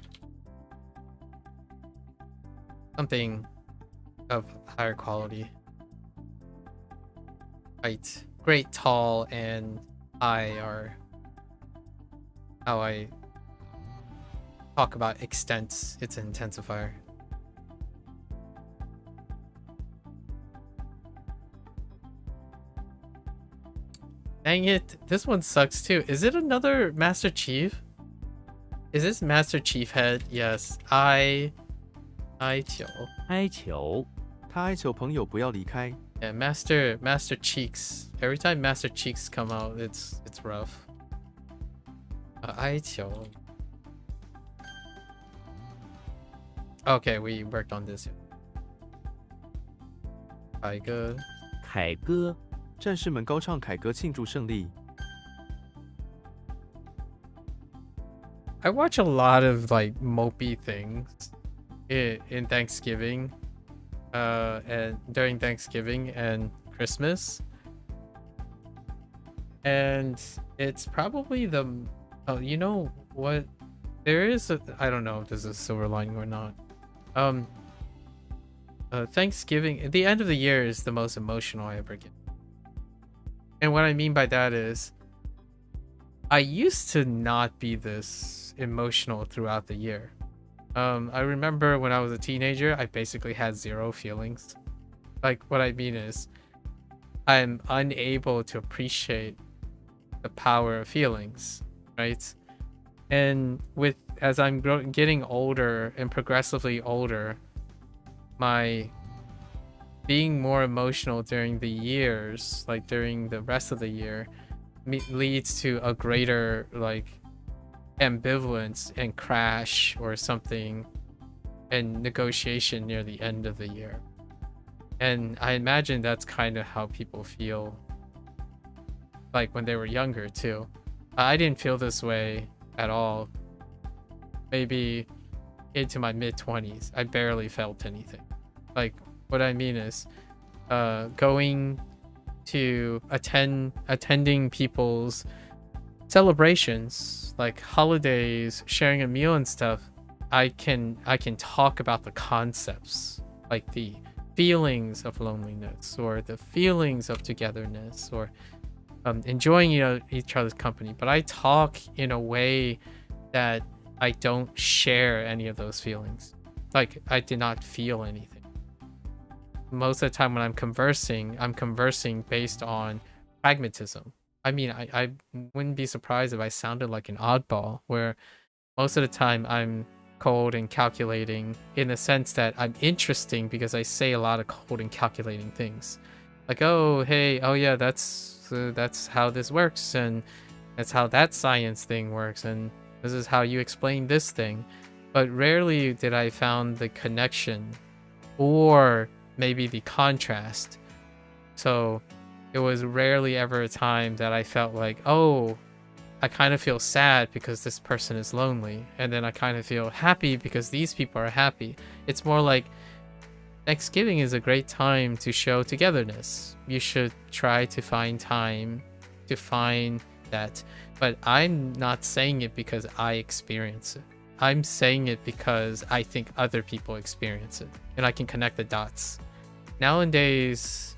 Something of higher quality. Right. Great, tall, and high are how I talk about extents. It's an intensifier. Dang it, this one sucks too. Is it another Master Chief? Is this Master Chief head? Yes. I 哀求 他哀求朋友不要离开。 Yeah, Master Cheeks. Every time Master Cheeks come out, it's rough. 哀求. Okay, we worked on this. 凯歌. 凯歌 战士们高唱凯歌庆祝胜利。 I watch a lot of like mopey things in Thanksgiving. And during Thanksgiving and Christmas, and it's probably the you know what, there is a, I don't know if there's a silver lining or not. Thanksgiving at the end of the year is the most emotional I ever get, and what I mean by that is I used to not be this emotional throughout the year. I remember when I was a teenager, I basically had zero feelings. Like, what I mean is, I'm unable to appreciate the power of feelings, right? And as I'm getting older and progressively older, my being more emotional during the years, like during the rest of the year, leads to a greater, like, ambivalence and crash or something and negotiation near the end of the year. And I imagine that's kind of how people feel like when they were younger too. I didn't feel this way at all. Maybe into my mid-20s, I barely felt anything. Like, what I mean is going to attending people's celebrations, like holidays, sharing a meal and stuff, I can talk about the concepts, like the feelings of loneliness or the feelings of togetherness or enjoying each other's company, but I talk in a way that I don't share any of those feelings. Like, I did not feel anything. Most of the time when I'm conversing based on pragmatism. I mean, I wouldn't be surprised if I sounded like an oddball, where most of the time I'm cold and calculating in the sense that I'm interesting because I say a lot of cold and calculating things. Like, oh, hey, oh yeah, that's how this works, and that's how that science thing works, and this is how you explain this thing. But rarely did I found the connection or maybe the contrast. So it was rarely ever a time that I felt like, oh, I kind of feel sad because this person is lonely, and then I kind of feel happy because these people are happy. It's more like Thanksgiving is a great time to show togetherness. You should try to find time to find that. But I'm not saying it because I experience it. I'm saying it because I think other people experience it and I can connect the dots. Nowadays,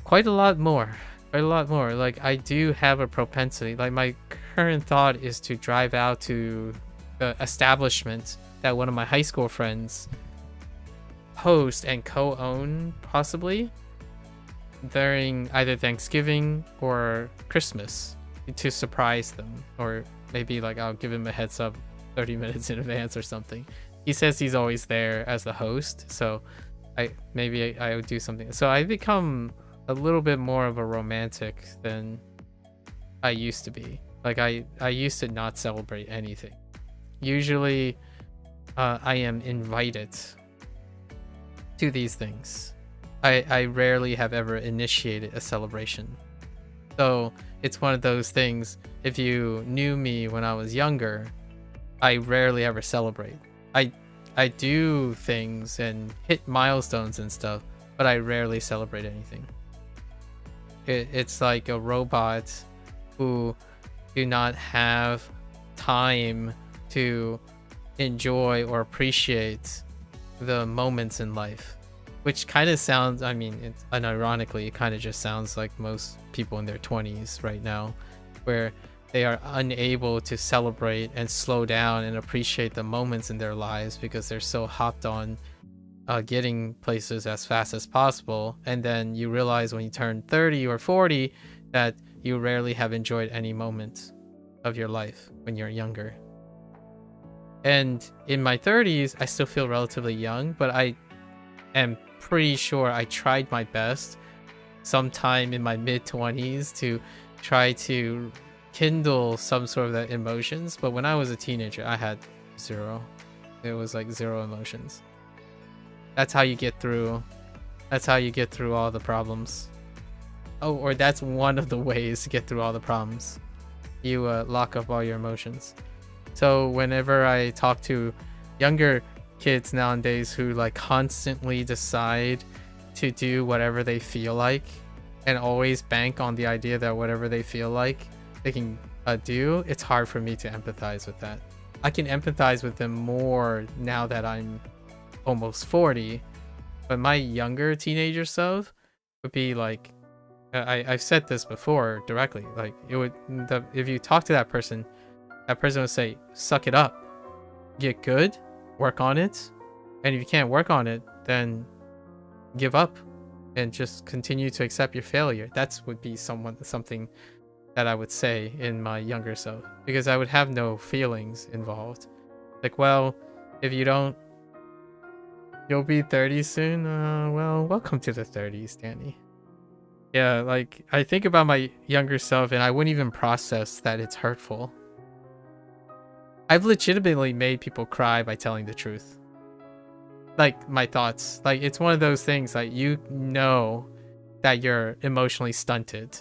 quite a lot more. Like, I do have a propensity. Like, my current thought is to drive out to the establishment that one of my high school friends host and co-own, possibly, during either Thanksgiving or Christmas, to surprise them. Or maybe, like, I'll give him a heads up 30 minutes in advance or something. He says he's always there as the host, so I would do something. So I become a little bit more of a romantic than I used to be. Like, I used to not celebrate anything. Usually I am invited to these things. I rarely have ever initiated a celebration. So it's one of those things, if you knew me when I was younger, I rarely ever celebrate. I do things and hit milestones and stuff, but I rarely celebrate anything. It's like a robot who do not have time to enjoy or appreciate the moments in life, which kind of sounds, I mean, unironically, it kind of just sounds like most people in their 20s right now, where they are unable to celebrate and slow down and appreciate the moments in their lives because they're so hopped on getting places as fast as possible. And then you realize when you turn 30 or 40 that you rarely have enjoyed any moment of your life when you're younger. And in my 30s, I still feel relatively young, but I am pretty sure I tried my best sometime in my mid-20s to try to kindle some sort of that emotions. But when I was a teenager, I had zero. It was like zero emotions. That's how you get through. That's how you get through all the problems. Oh, or that's one of the ways to get through all the problems. You lock up all your emotions. So whenever I talk to younger kids nowadays who like constantly decide to do whatever they feel like and always bank on the idea that whatever they feel like they can do, it's hard for me to empathize with that. I can empathize with them more now that I'm almost 40, but my younger teenager self would be like, I've said this before directly, like if you talk to that person would say, suck it up, get good, work on it, and if you can't work on it, then give up and just continue to accept your failure. That would be something that I would say in my younger self, because I would have no feelings involved. Like, well, if you don't, you'll be 30 soon. Well, welcome to the 30s, Danny. Yeah, like, I think about my younger self and I wouldn't even process that it's hurtful. I've legitimately made people cry by telling the truth. Like, my thoughts. Like, it's one of those things, like, you know that you're emotionally stunted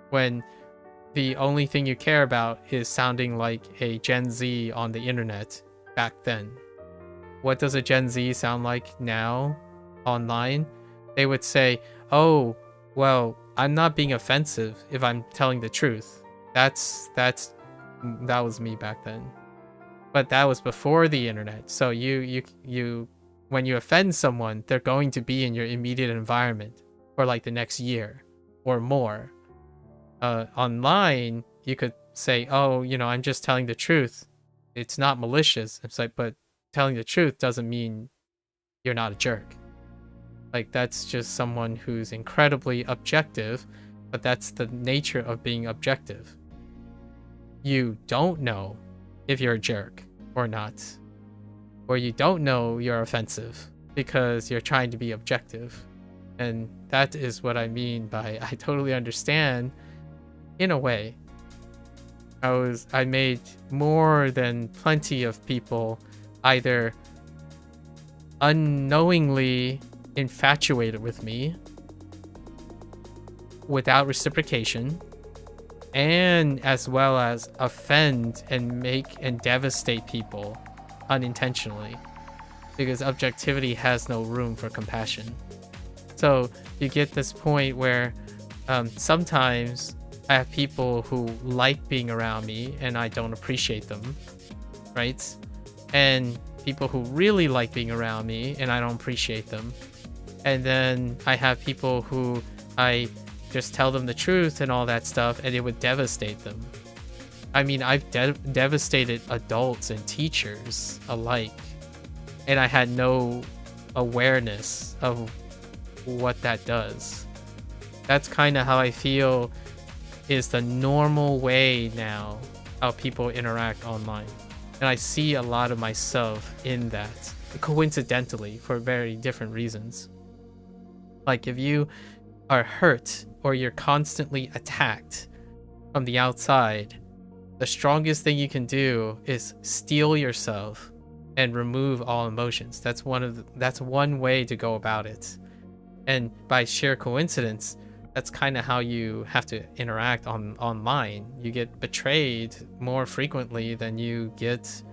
when the only thing you care about is sounding like a Gen Z on the internet back then. What does a Gen Z sound like now online? They would say, oh, well, I'm not being offensive if I'm telling the truth. That was me back then. But that was before the internet. So you when you offend someone, they're going to be in your immediate environment for like the next year or more. Online, you could say, oh, I'm just telling the truth. It's not malicious. It's like, but telling the truth doesn't mean you're not a jerk. Like, that's just someone who's incredibly objective, but that's the nature of being objective. You don't know if you're a jerk or not, or you don't know you're offensive because you're trying to be objective. And that is what I mean by I totally understand. In a way, I made more than plenty of people either unknowingly infatuated with me without reciprocation, and as well as offend and make and devastate people unintentionally, because objectivity has no room for compassion. So you get this point where sometimes I have people who like being around me and I don't appreciate them, right? And people who really like being around me and I don't appreciate them. And then I have people who I just tell them the truth and all that stuff and it would devastate them. I mean, I've devastated adults and teachers alike, and I had no awareness of what that does. That's kind of how I feel is the normal way now how people interact online. And I see a lot of myself in that, coincidentally, for very different reasons. Like if you are hurt or you're constantly attacked from the outside, the strongest thing you can do is steel yourself and remove all emotions. That's one way to go about it. And by sheer coincidence, that's kind of how you have to interact online. You get betrayed more frequently than you get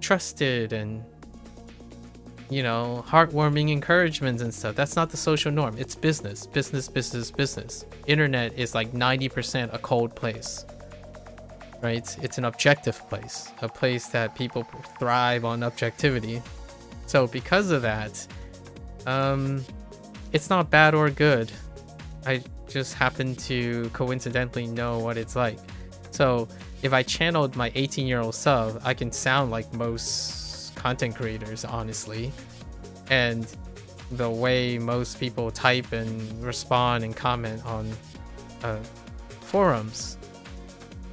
trusted and, you know, heartwarming encouragements and stuff. That's not the social norm. It's business. Internet is like 90% a cold place, right? It's an objective place, a place that people thrive on objectivity. So because of that, it's not bad or good. I just happen to coincidentally know what it's like. So if I channeled my 18-year-old self, I can sound like most content creators, honestly. And the way most people type and respond and comment on forums.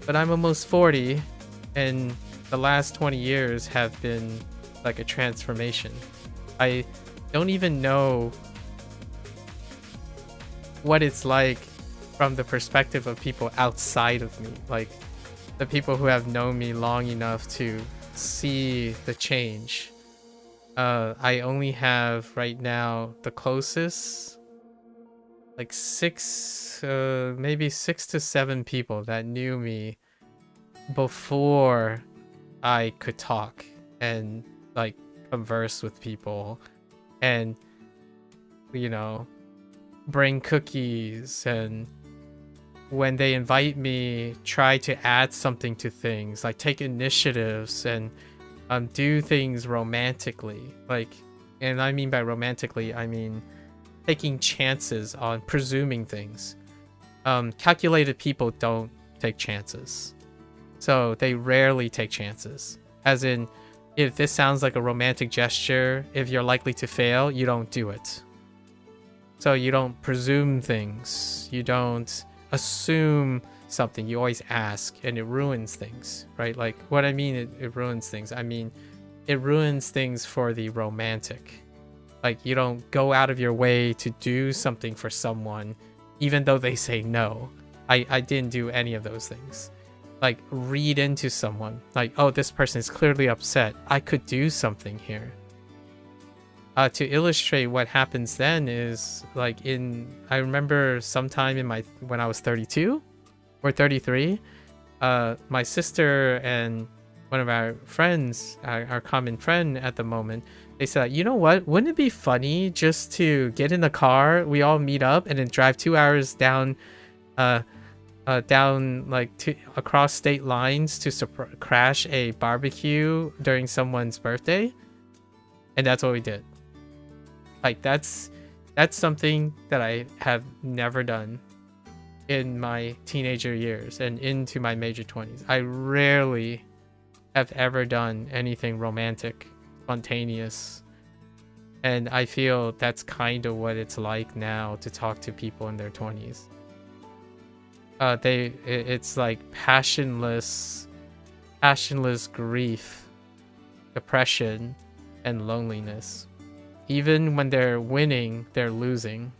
But I'm almost 40, and the last 20 years have been like a transformation. I don't even know what it's like from the perspective of people outside of me, like the people who have known me long enough to see the change. I only have right now the closest, like maybe 6 to 7 people that knew me before I could talk and like converse with people and, you know, bring cookies, and when they invite me, try to add something to things, like take initiatives and do things romantically. Like, and I mean by romantically, I mean taking chances on presuming things. Calculated people don't take chances. So they rarely take chances. As in, if this sounds like a romantic gesture, if you're likely to fail, you don't do it. So you don't presume things. You don't assume something. You always ask, and it ruins things, right? Like what I mean, it ruins things. I mean, it ruins things for the romantic. Like you don't go out of your way to do something for someone, even though they say no. I didn't do any of those things. Like read into someone, like, oh, this person is clearly upset. I could do something here. To illustrate what happens then is like I remember sometime when I was 32 or 33, my sister and one of our friends, our common friend at the moment, they said, you know what, wouldn't it be funny just to get in the car, we all meet up and then drive 2 hours down across state lines to crash a barbecue during someone's birthday? And that's what we did. Like that's something that I have never done in my teenager years and into my major 20s. I rarely have ever done anything romantic, spontaneous. And I feel that's kind of what it's like now to talk to people in their 20s. It's like passionless grief, depression, and loneliness. Even when they're winning, they're losing.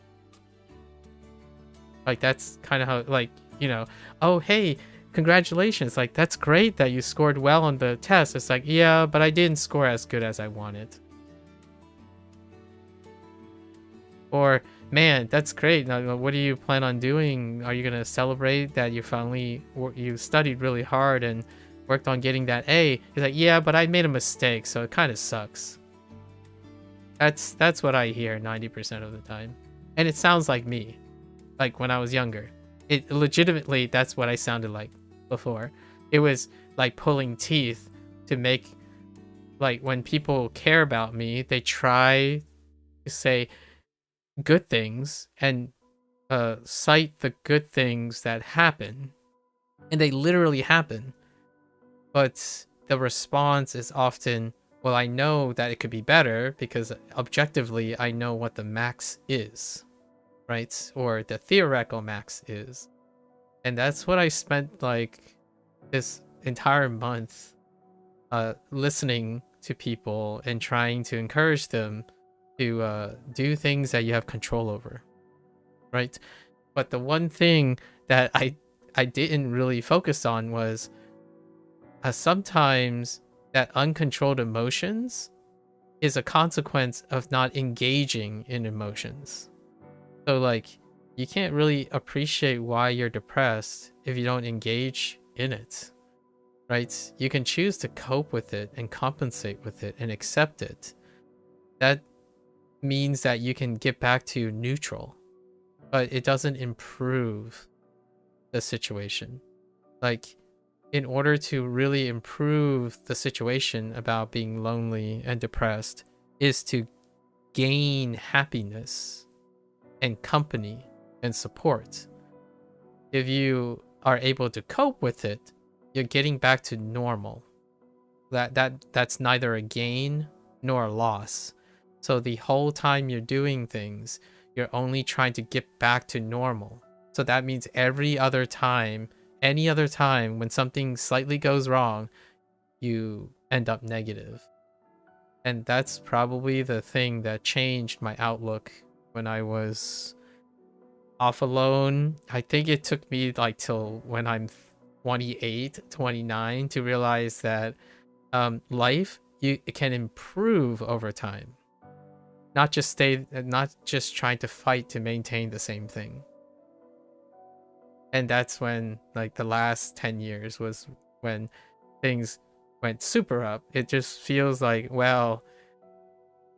Like that's kind of how, like, you know, oh hey, congratulations, like that's great that you scored well on the test. It's like, yeah, but I didn't score as good as I wanted. Or, man, that's great. Now, what do you plan on doing? Are you gonna celebrate that you studied really hard and worked on getting that A? He's like, yeah, but I made a mistake, so it kind of sucks. That's what I hear 90% of the time. And it sounds like me, like when I was younger. It legitimately, that's what I sounded like before. It was like pulling teeth to make, like, when people care about me, they try to say good things and cite the good things that happen, and they literally happen, but the response is often, well, I know that it could be better because objectively I know what the max is, right? Or the theoretical max is. And that's what I spent like this entire month listening to people and trying to encourage them to do things that you have control over, right? But the one thing that I didn't really focus on was sometimes that uncontrolled emotions is a consequence of not engaging in emotions. So like, you can't really appreciate why you're depressed if you don't engage in it, right? You can choose to cope with it and compensate with it and accept it. That means that you can get back to neutral, but it doesn't improve the situation. Like, in order to really improve the situation about being lonely and depressed is to gain happiness and company and support. If you are able to cope with it, you're getting back to normal. That's neither a gain nor a loss. So the whole time you're doing things, you're only trying to get back to normal. So that means any other time when something slightly goes wrong, you end up negative. And that's probably the thing that changed my outlook when I was off alone. I think it took me like till when I'm 28, 29 to realize that life, it can improve over time. Not just trying to fight to maintain the same thing. And that's when, like, the last 10 years was when things went super up. It just feels like, well,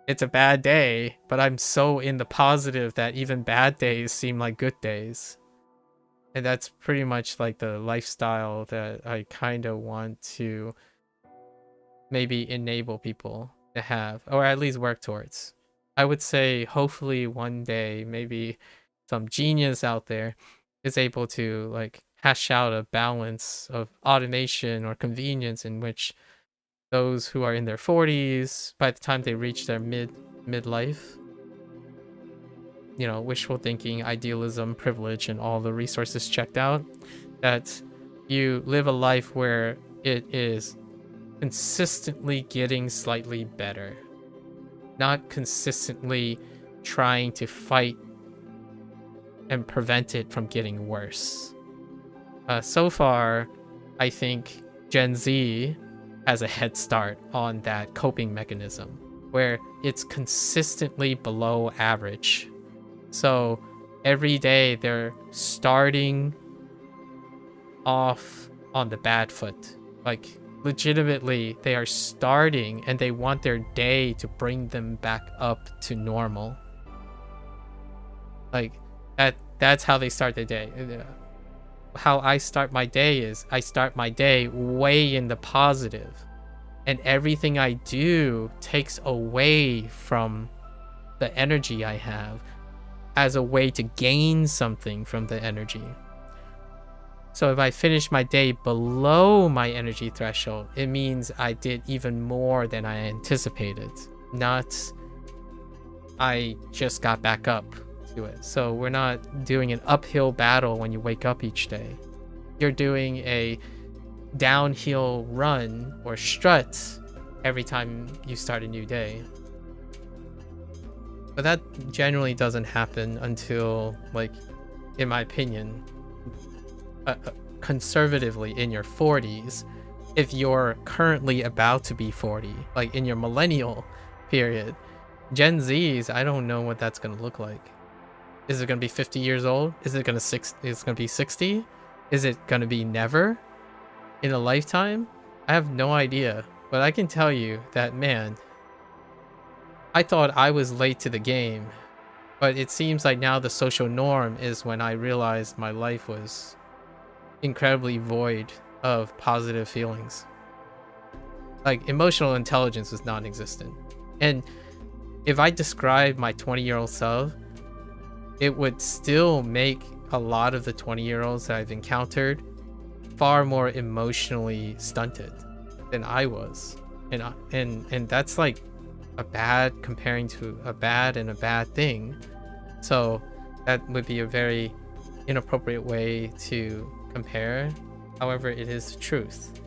it's a bad day, but I'm so in the positive that even bad days seem like good days. And that's pretty much like the lifestyle that I kind of want to maybe enable people to have, or at least work towards. I would say hopefully one day maybe some genius out there is able to like hash out a balance of automation or convenience in which those who are in their 40s, by the time they reach their midlife, you know, wishful thinking, idealism, privilege, and all the resources checked out, that you live a life where it is consistently getting slightly better, not consistently trying to fight and prevent it from getting worse. So far, I think Gen Z has a head start on that coping mechanism where it's consistently below average. So every day they're starting off on the bad foot. Like, legitimately, they are starting and they want their day to bring them back up to normal. Like, that's how they start their day. How I start my day is I start my day way in the positive, and everything I do takes away from the energy I have as a way to gain something from the energy. So if I finish my day below my energy threshold, it means I did even more than I anticipated, not I just got back up to it. So we're not doing an uphill battle when you wake up each day. You're doing a downhill run or strut every time you start a new day. But that generally doesn't happen until, like, in my opinion, conservatively in your 40s. If you're currently about to be 40, like in your millennial period, Gen Zs, I don't know what that's going to look like. Is it going to be 50 years old? Is it going to be 60? Is it going to be never in a lifetime? I have no idea, but I can tell you that, man, I thought I was late to the game, but it seems like now the social norm is when I realized my life was incredibly void of positive feelings. Like, emotional intelligence was non-existent. And if I describe my 20-year-old self, it would still make a lot of the 20-year-olds that I've encountered far more emotionally stunted than I was. And that's like a bad, comparing to a bad and a bad thing. So that would be a very inappropriate way to compare. However, it is the truth.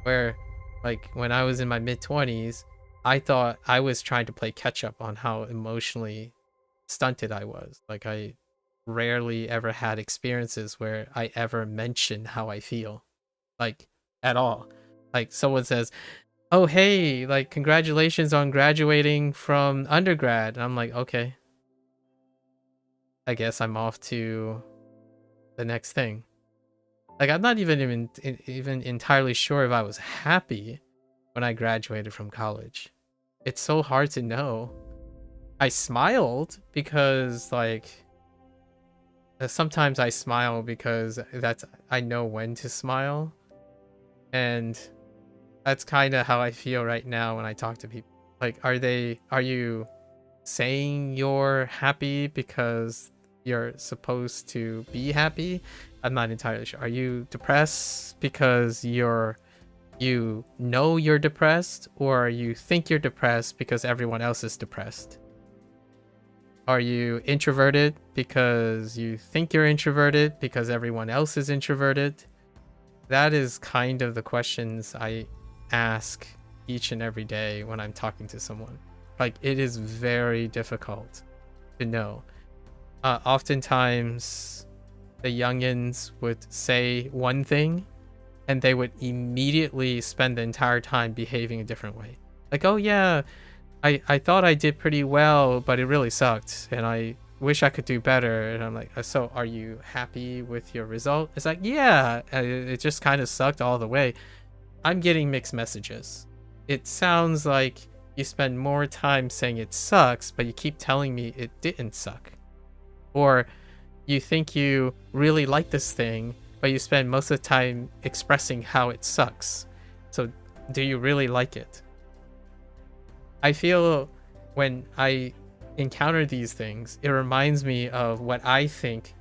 Where, like, when I was in my mid-20s, I thought I was trying to play catch up on how emotionally stunted I was. Like, I rarely ever had experiences where I ever mentioned how I feel, like, at all. Like, someone says, oh, hey, like, congratulations on graduating from undergrad. And I'm like, okay, I guess I'm off to the next thing. Like, I'm not even entirely sure if I was happy when I graduated from college. It's so hard to know. I smiled because, like, sometimes I smile because I know when to smile. And that's kind of how I feel right now when I talk to people. Like, are you saying you're happy because you're supposed to be happy? I'm not entirely sure. Are you depressed because you know you're depressed, or you think you're depressed because everyone else is depressed? Are you introverted because you think you're introverted because everyone else is introverted? That is kind of the questions I ask each and every day when I'm talking to someone. Like, it is very difficult to know. Oftentimes, the youngins would say one thing, and they would immediately spend the entire time behaving a different way. Like, oh yeah, I thought I did pretty well, but it really sucked, and I wish I could do better. And I'm like, so are you happy with your result? It's like, yeah, it just kind of sucked all the way. I'm getting mixed messages. It sounds like you spend more time saying it sucks, but you keep telling me it didn't suck. Or you think you really like this thing, but you spend most of the time expressing how it sucks. So do you really like it? I feel when I encounter these things, it reminds me of what I think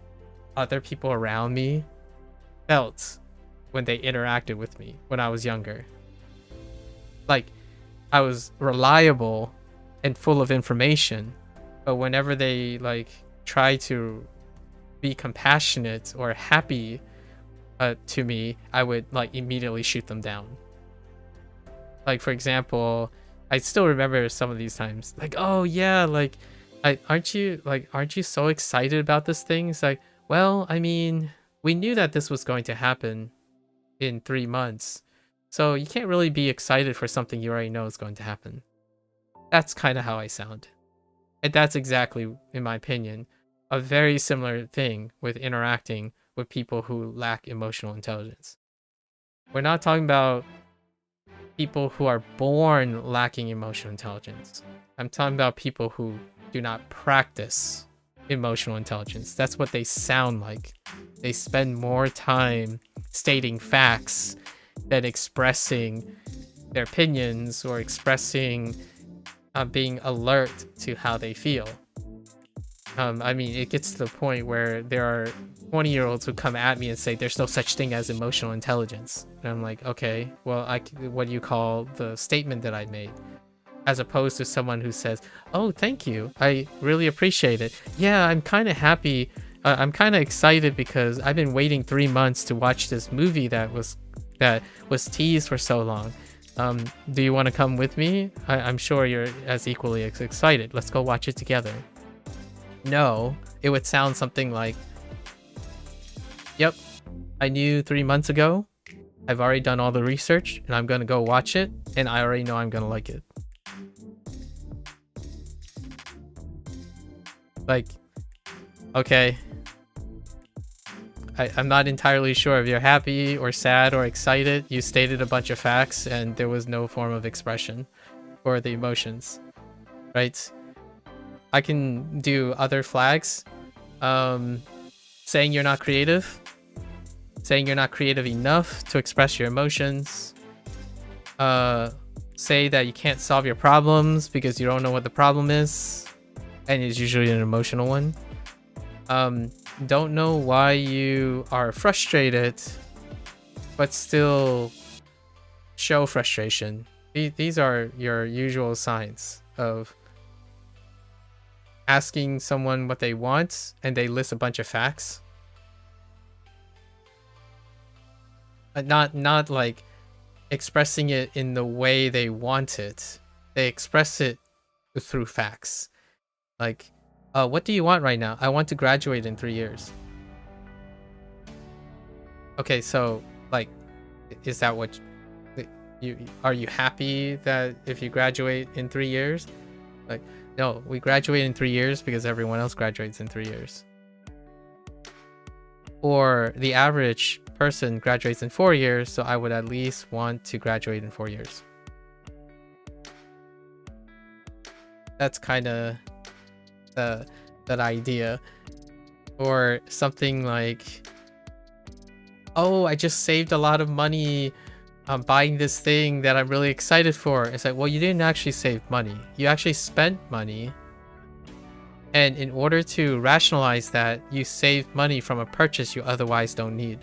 other people around me felt when they interacted with me when I was younger. Like, I was reliable and full of information, but whenever they, like, try to be compassionate or happy to me, I would, like, immediately shoot them down. Like, for example, I still remember some of these times, like, oh yeah, like, aren't you so excited about this thing? It's like, well, I mean, we knew that this was going to happen in 3 months, so you can't really be excited for something you already know is going to happen. That's kind of how I sound. And that's exactly, in my opinion, a very similar thing with interacting with people who lack emotional intelligence. We're not talking about people who are born lacking emotional intelligence. I'm talking about people who do not practice emotional intelligence. That's what they sound like. They spend more time stating facts than expressing their opinions or expressing being alert to how they feel. I mean, it gets to the point where there are 20-year-olds who come at me and say there's no such thing as emotional intelligence. And I'm like, okay, well, what do you call the statement that I made? As opposed to someone who says, oh, thank you, I really appreciate it. Yeah, I'm kind of happy. I'm kind of excited because I've been waiting 3 months to watch this movie that was teased for so long. Do you want to come with me? I'm sure you're as equally as excited. Let's go watch it together. No, it would sound something like, yep, I knew 3 months ago. I've already done all the research and I'm going to go watch it, and I already know I'm going to like it. Like, okay, I'm not entirely sure if you're happy or sad or excited. You stated a bunch of facts and there was no form of expression for the emotions, right? I can do other flags. Saying you're not creative. Saying you're not creative enough to express your emotions. say that you can't solve your problems because you don't know what the problem is, and it's usually an emotional one. Don't know why you are frustrated, but still show frustration. These are your usual signs of asking someone what they want and they list a bunch of facts. Not like expressing it in the way they want it. They express it through facts. Like, what do you want right now? I want to graduate in 3 years. Okay, so like, is that what you are? You happy that if you graduate in 3 years? Like, no, we graduate in 3 years because everyone else graduates in 3 years. Or the average person graduates in 4 years, so I would at least want to graduate in 4 years. That's kind of that idea. Or something like, oh, I just saved a lot of money buying this thing that I'm really excited for. It's like, well, you didn't actually save money. You actually spent money. And in order to rationalize that, you saved money from a purchase you otherwise don't need.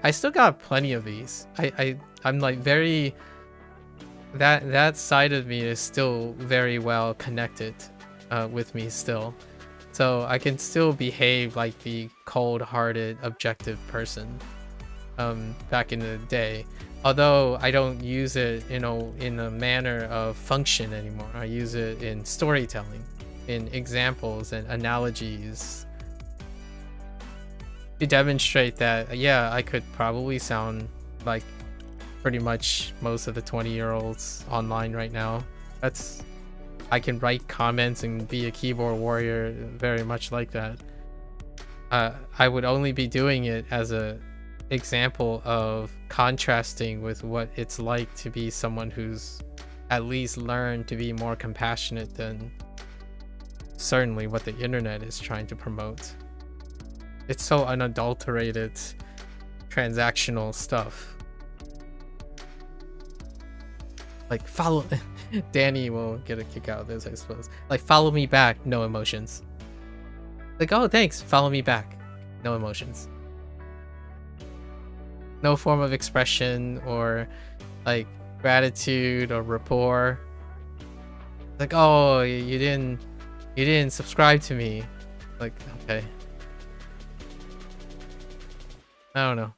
I still got plenty of these. I'm like very... That side of me is still very well connected with me still. So I can still behave like the cold-hearted, objective person back in the day. Although I don't use it in a manner of function anymore. I use it in storytelling, in examples and analogies, to demonstrate that, yeah, I could probably sound like pretty much most of the 20-year-olds online right now. I can write comments and be a keyboard warrior very much like that. I would only be doing it as a example of contrasting with what it's like to be someone who's at least learned to be more compassionate than certainly what the internet is trying to promote. It's so unadulterated, transactional stuff. Like, follow... Danny will get a kick out of this, I suppose. Like, follow me back, no emotions. Like, oh, thanks, follow me back, no emotions. No form of expression or like gratitude or rapport. Like, oh, you didn't subscribe to me. Like, okay. I don't know.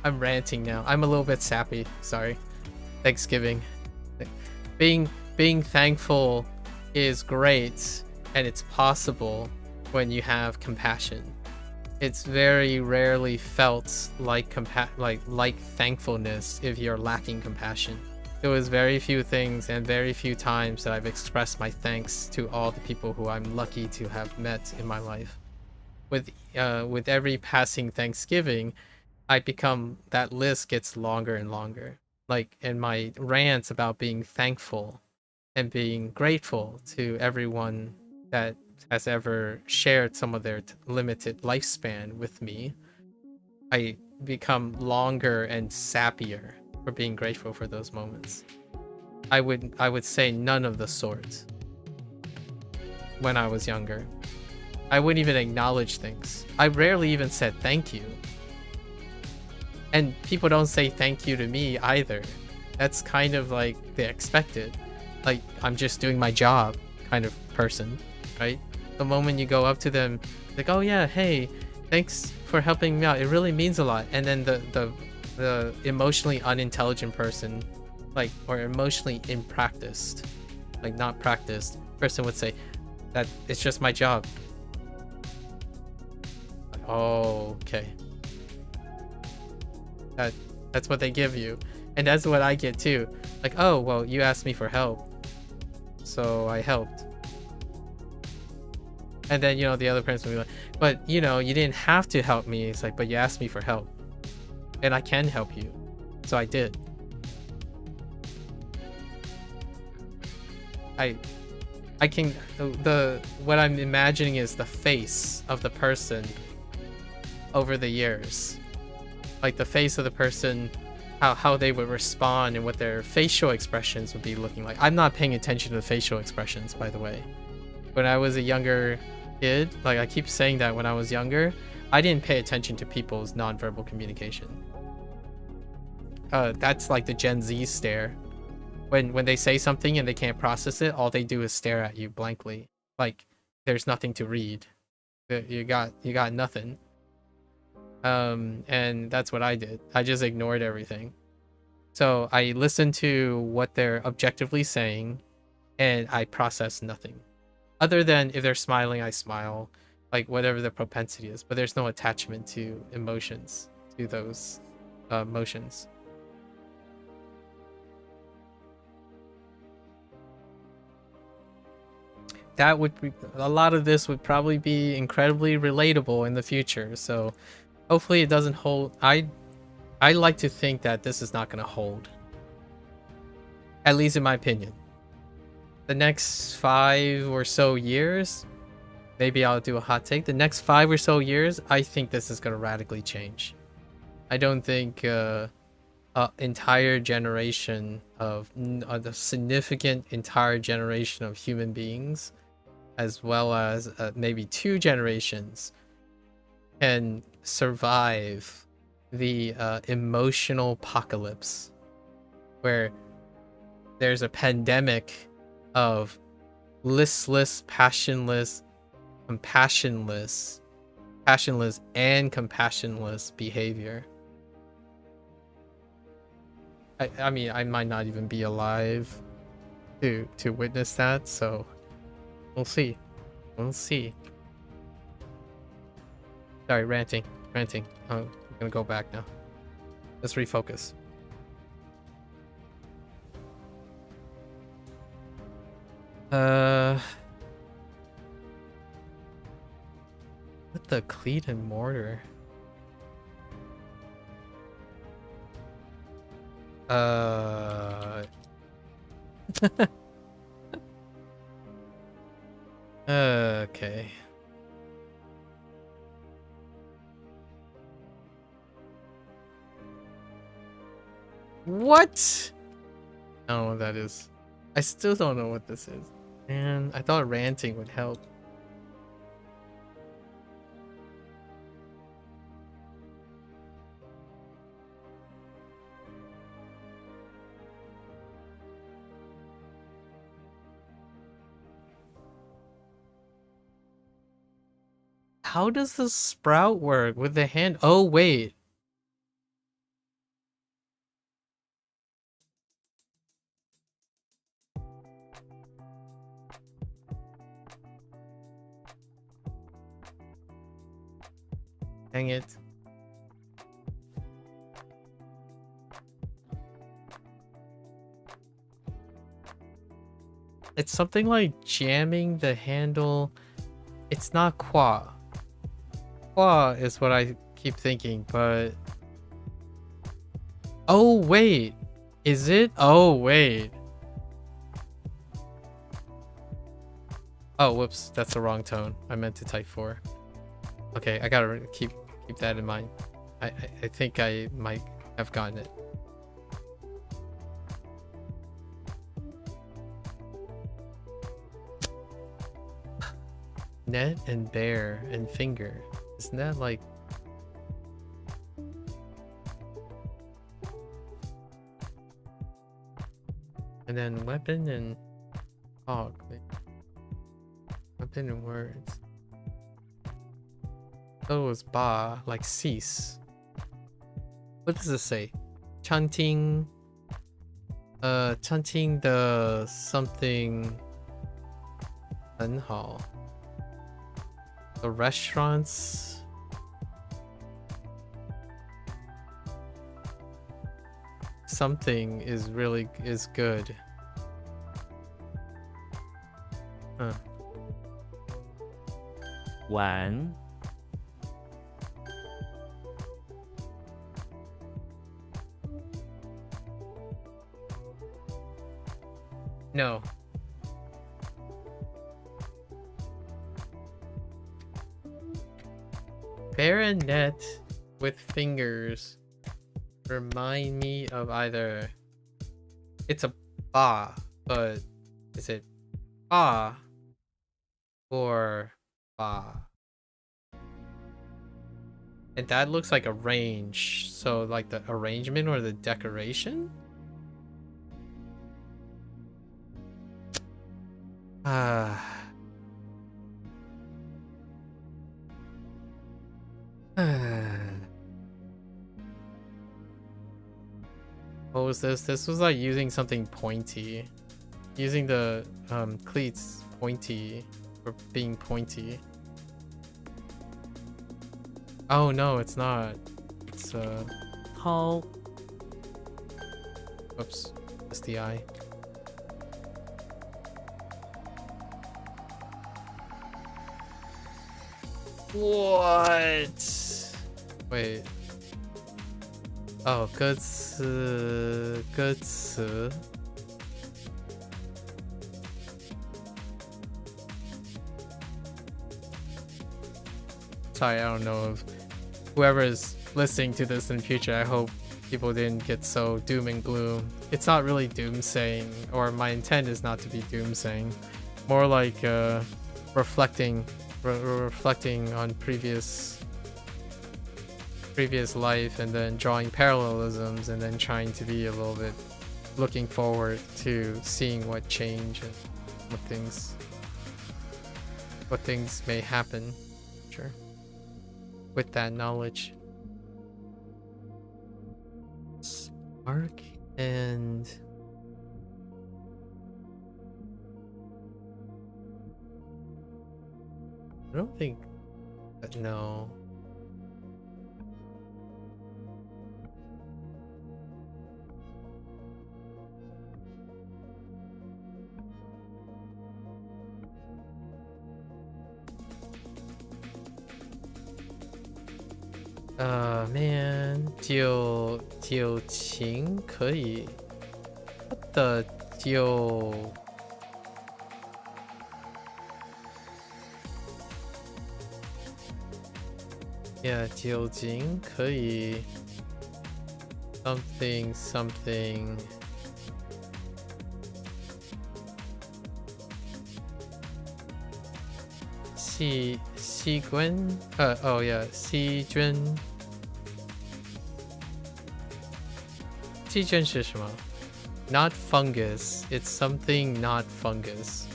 I'm ranting now. I'm a little bit sappy. Sorry. Thanksgiving. Being thankful is great, and it's possible when you have compassion. It's very rarely felt like thankfulness if you're lacking compassion. There was very few things and very few times that I've expressed my thanks to all the people who I'm lucky to have met in my life. With every passing Thanksgiving, that list gets longer and longer. Like, in my rants about being thankful and being grateful to everyone that has ever shared some of their limited lifespan with me, I become longer and sappier for being grateful for those moments. I would say none of the sort when I was younger. I wouldn't even acknowledge things. I rarely even said thank you. And people don't say thank you to me either. That's kind of like the expected. Like, I'm just doing my job kind of person, right? The moment you go up to them, like, oh yeah, hey, thanks for helping me out. It really means a lot. And then the emotionally unintelligent person, like, or emotionally impracticed, like not practiced person would say that it's just my job. Oh, okay. That's what they give you. And that's what I get too. Like, oh, well, you asked me for help, so I helped. And then, the other person will be like, but, you didn't have to help me. It's like, but you asked me for help. And I can help you. So I did. What I'm imagining is the face of the person over the years. like the face of the person, how they would respond and what their facial expressions would be looking like. I'm not paying attention to the facial expressions, by the way. When I was a younger kid, like I keep saying that when I was younger, I didn't pay attention to people's nonverbal communication. That's like the Gen Z stare. When they say something and they can't process it, all they do is stare at you blankly. Like there's nothing to read. You got nothing. And that's what I did. I just ignored everything. So I listened to what they're objectively saying and I process nothing. Other than if they're smiling, I smile, like whatever the propensity is, but there's no attachment to emotions, to those motions. That would be, a lot of this would probably be incredibly relatable in the future. So hopefully it doesn't hold. I like to think that this is not going to hold. At least in my opinion. The next 5 or so years, maybe I'll do a hot take. The next 5 or so years, I think this is going to radically change. I don't think an entire generation of a significant entire generation of human beings, as well as maybe 2 generations, can survive the emotional apocalypse where there's a pandemic of listless, passionless, compassionless and compassionless behavior. I mean, I might not even be alive to witness that, so we'll see. Sorry, ranting. I'm gonna go back now. Let's refocus. What the cleat and mortar? Okay. What? I don't know what that is. I still don't know what this is. Man, I thought ranting would help. How does the sprout work with the hand? Oh, wait. Dang it. It's something like jamming the handle. It's not qua. Qua is what I keep thinking, but... Oh, wait. Is it? Oh, wait. Oh, whoops. That's the wrong tone. I meant to type 4. Okay, I gotta keep that in mind. I think I might have gotten it. Net and bear and finger. Isn't that like... And then weapon and hog. Weapon and words. Oh, it was ba, like cease. What does this say? Chanting. Chanting the something. 很好. The restaurants. Something is good. Huh. 玩 No. Baronet with fingers remind me of either. It's a ba, but is it ba or ba? And that looks like a range. So like the arrangement or the decoration? What was this? This was like using something pointy. Using the cleats pointy or being pointy. Oh no, it's not. It's Tall. Oops. That's the eye. What? Wait. Oh, 歌词. Sorry, I don't know if whoever is listening to this in future, I hope people didn't get so doom and gloom. It's not really doomsaying, or my intent is not to be doomsaying. More like reflecting on previous life and then drawing parallelisms and then trying to be a little bit looking forward to seeing what change and what things may happen. Sure. With that knowledge. Spark and I don't think no. Man, 九情可以 What the 九 Yeah, 九情可以 something细菌 oh yeah 细菌是什么 Not fungus, it's something not fungus.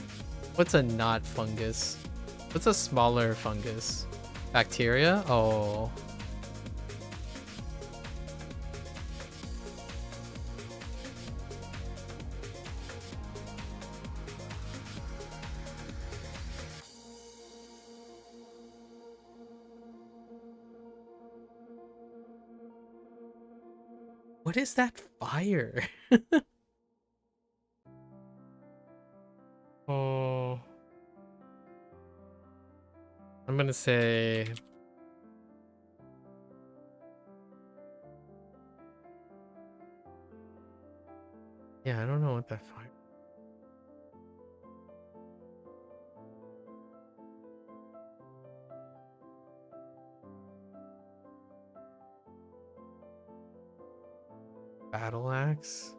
What's a not fungus? What's a smaller fungus? Bacteria? Oh. What is that fire? Oh. I'm gonna say... Yeah, I don't know what that fire... Battle axe,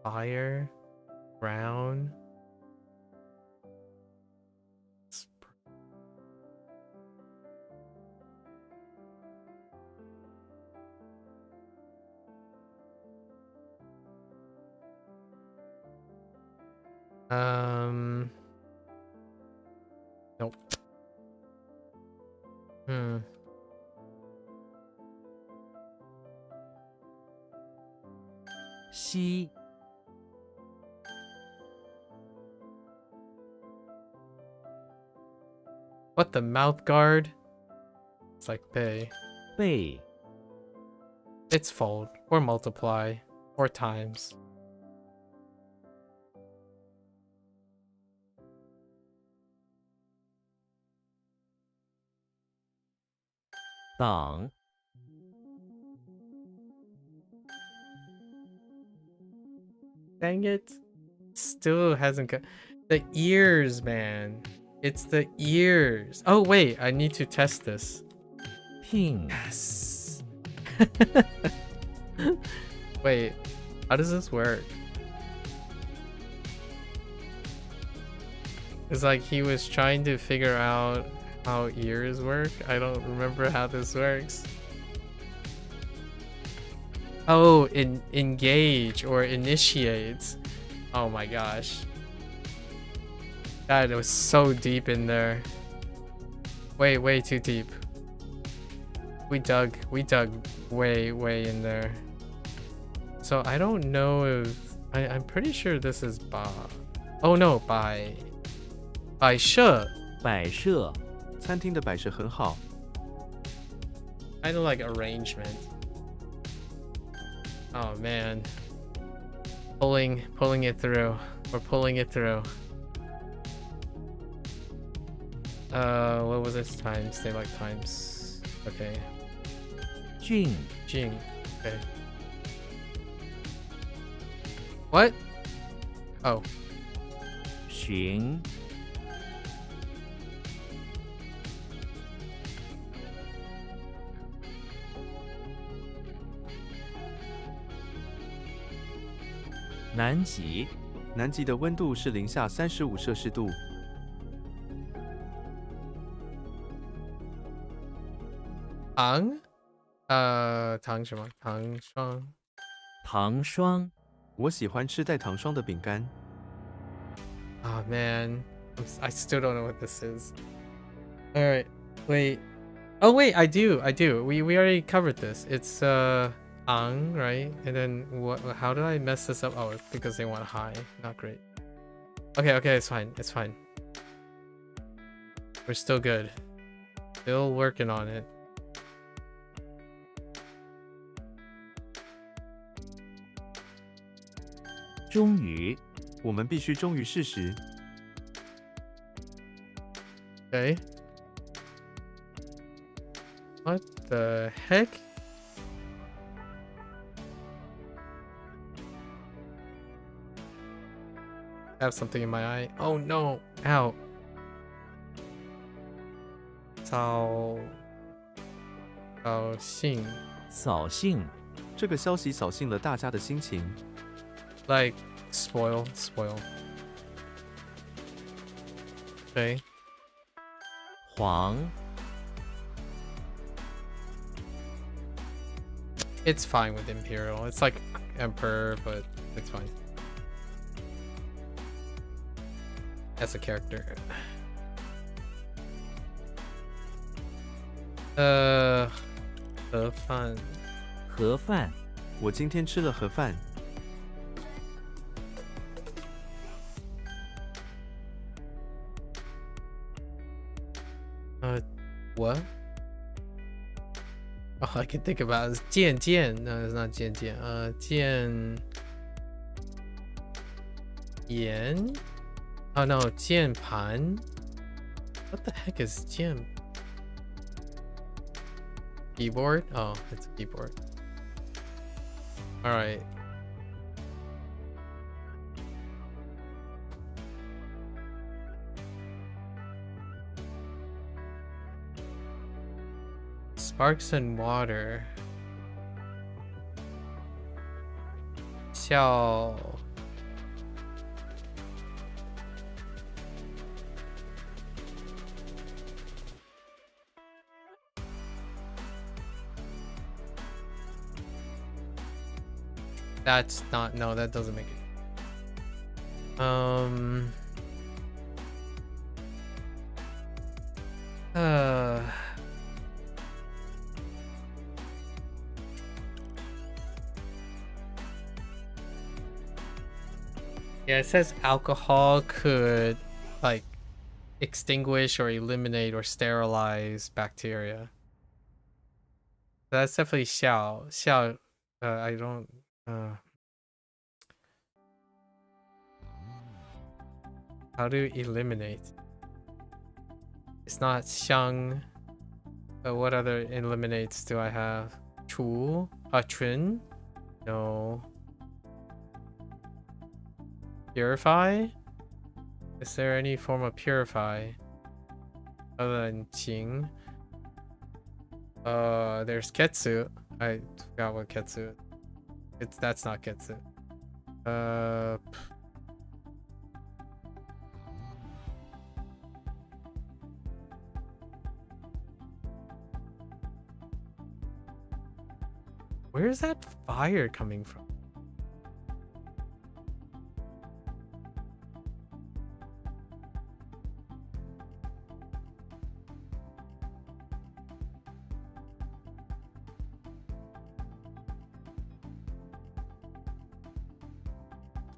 fire, brown. Nope. Xi. What, the mouth guard? It's like pay. 背 It's fold, or multiply, or times. Dang. Dang it. Still hasn't got... The ears, man. It's the ears. Oh, wait. I need to test this. Ping. Yes. Wait, how does this work? It's like he was trying to figure out how ears work. I don't remember how this works. Oh, engage or initiate. Oh my gosh. God, it was so deep in there. Way too deep. We dug way in there. So I don't know if I'm pretty sure this is ba. Oh no, by 设. 摆设 餐厅的摆设很好。 Kind of like arrangement. Oh man. Pulling it through. We're pulling it through. What was this times? They like times. Okay. 俊 Jing. Okay. What? Oh. 寻 南极 南极的温度是零下35摄氏度。 糖？糖什么？糖霜？糖霜 我喜欢吃带糖霜的饼干。 Oh man, I still don't know what this is. All right, wait. Oh wait, I do. We already covered this. It's ang, right? And then what? How did I mess this up? Oh, it's because they want high. Not great. Okay, it's fine. It's fine. We're still good. Still working on it. 终于 我们必须忠于事实。 Okay. What the heck? I have something in my eye. Oh no! Ow! 扫兴 扫兴 这个消息扫兴了大家的心情。 like spoil. Okay. 黄 It's fine with Imperial. It's like Emperor, but it's fine. As a character. 盒饭盒饭 我今天吃了盒饭。 what? All I can think about is 剑. No, it's not 剑. 键. Oh no, 键盘. What the heck is 键? Keyboard? Oh, it's a keyboard. All right. Sparks and water. 笑 That's not, no, that doesn't make it. Yeah, it says alcohol could like extinguish or eliminate or sterilize bacteria. That's definitely 笑. I don't. How do you eliminate? It's not 香. What other eliminates do I have? 除? Chun? No. Purify? Is there any form of purify other than 情? There's ketsu. I forgot what ketsu is. That's not getsu. Where's that fire coming from?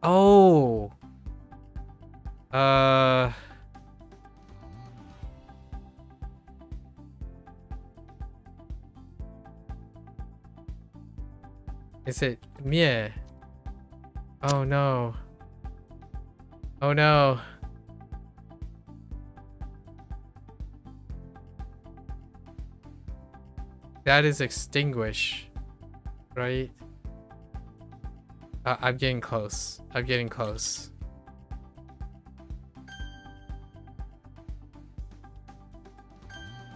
Oh. Is it mie? Oh no. Oh no. That is extinguish, right? I'm getting close. I'm getting close.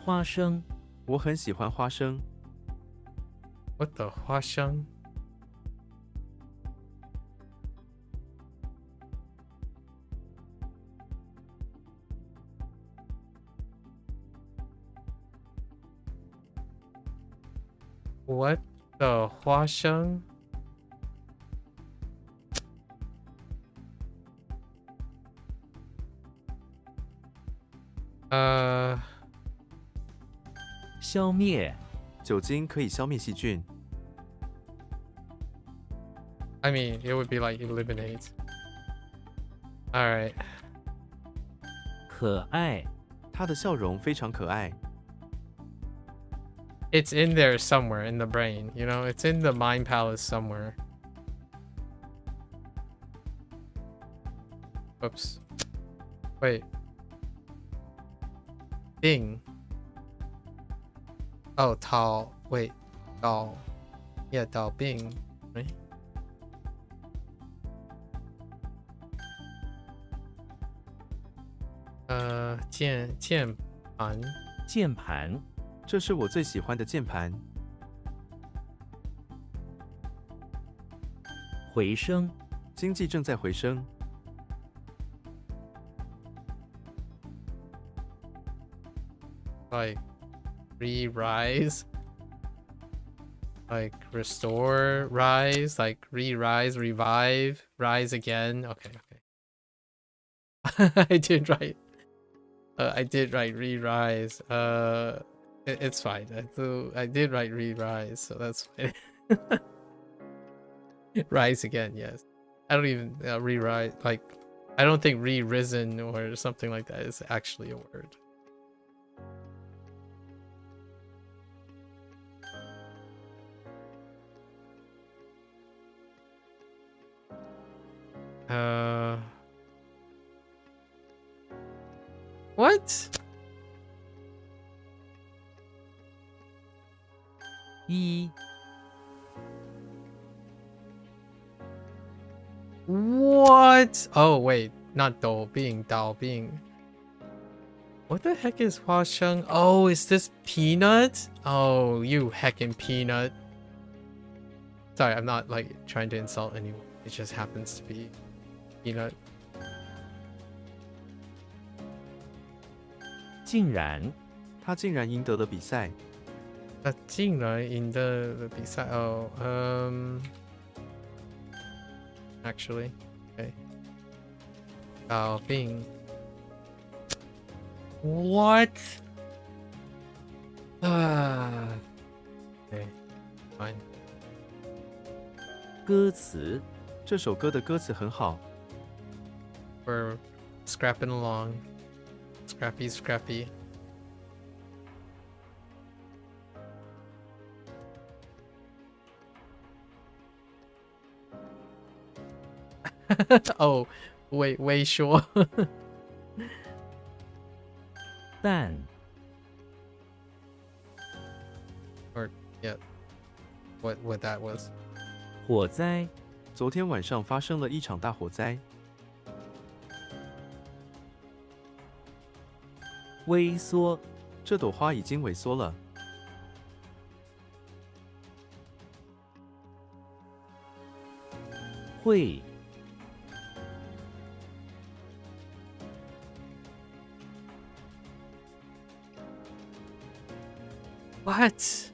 花生，我很喜欢花生。 What the 花生? What the 花生? Uh. 消灭，酒精可以消灭细菌。 I mean, it would be like eliminate. Alright. 可爱，他的笑容非常可爱。 It's in there somewhere in the brain, you know? It's in the mind palace somewhere. Oops. Wait. Bing. Oh, Tao. Wait. Dao. Yeah, Dao Bing. Right? Jian Pan. 键盘，这是我最喜欢的键盘。回声，经济正在回升。 Like re-rise, like restore, rise, like re-rise, revive, rise again. Okay. I did right. I did write re-rise. It's fine. I did write re-rise, so that's fine. Rise again, yes. I don't even re-rise. Like, I don't think re-risen or something like that is actually a word. What? 一， What? Oh wait, not Dou Bing, Dao Bing. What the heck is Hua Sheng? Oh, is this peanut? Oh, you heckin' peanut. Sorry, I'm not like trying to insult anyone. It just happens to be peanut. 竟然，他竟然赢得了比赛。竟然赢得了比赛 Oh, actually, okay. Dao Bing. What? Okay, fine. 歌词，这首歌的歌词很好。 We're scrapping along. Scrappy, scrappy. Oh, wait, sure. 蛋， Or, yeah. What that was. 火灾，昨天晚上发生了一场大火灾。 微缩，这朵花已经萎缩了。会 What?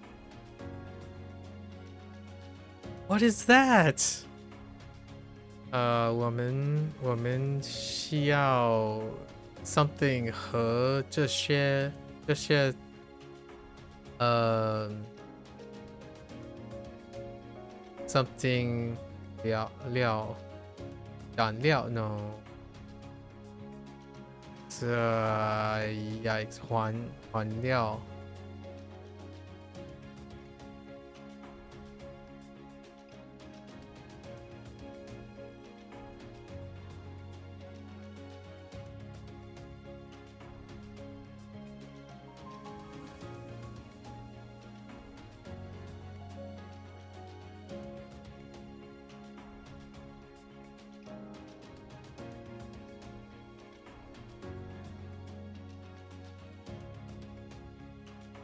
What is that? 我们需要 something 和这些something 燃料 no 这 yikes 燃料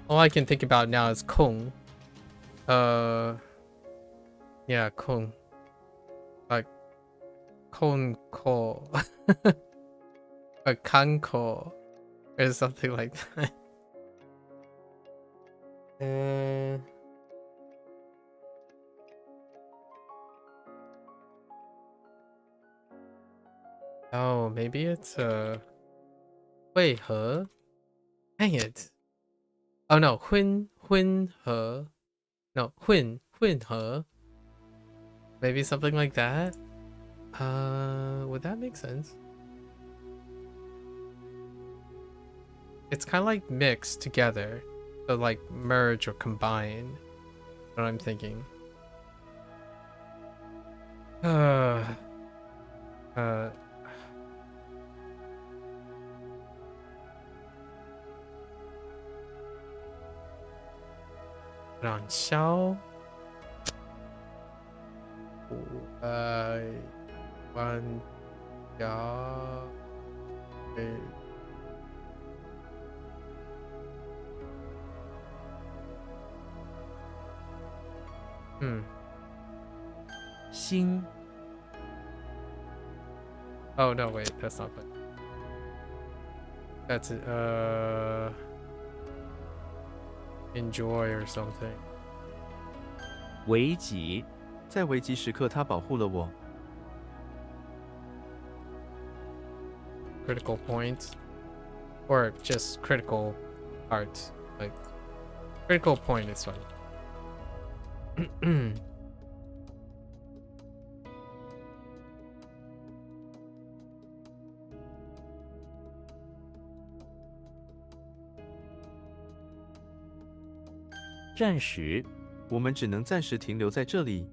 All I can think about now is Kung. Yeah, Kung. Like Kung Ko. Or Kanko. Or something like that. Oh, maybe it's 汇合? Dang it. Oh no, 混合. No, 混合. Maybe something like that. Would that make sense? It's kind of like mixed together, so like merge or combine. What I'm thinking. 燃烧 one 心 Oh no, wait, that's not good. That's enjoy or something. 危急 在危急时刻，他保护了我。 Critical point, or just critical part. Like critical point is fine. 暂时 我们只能暂时停留在这里。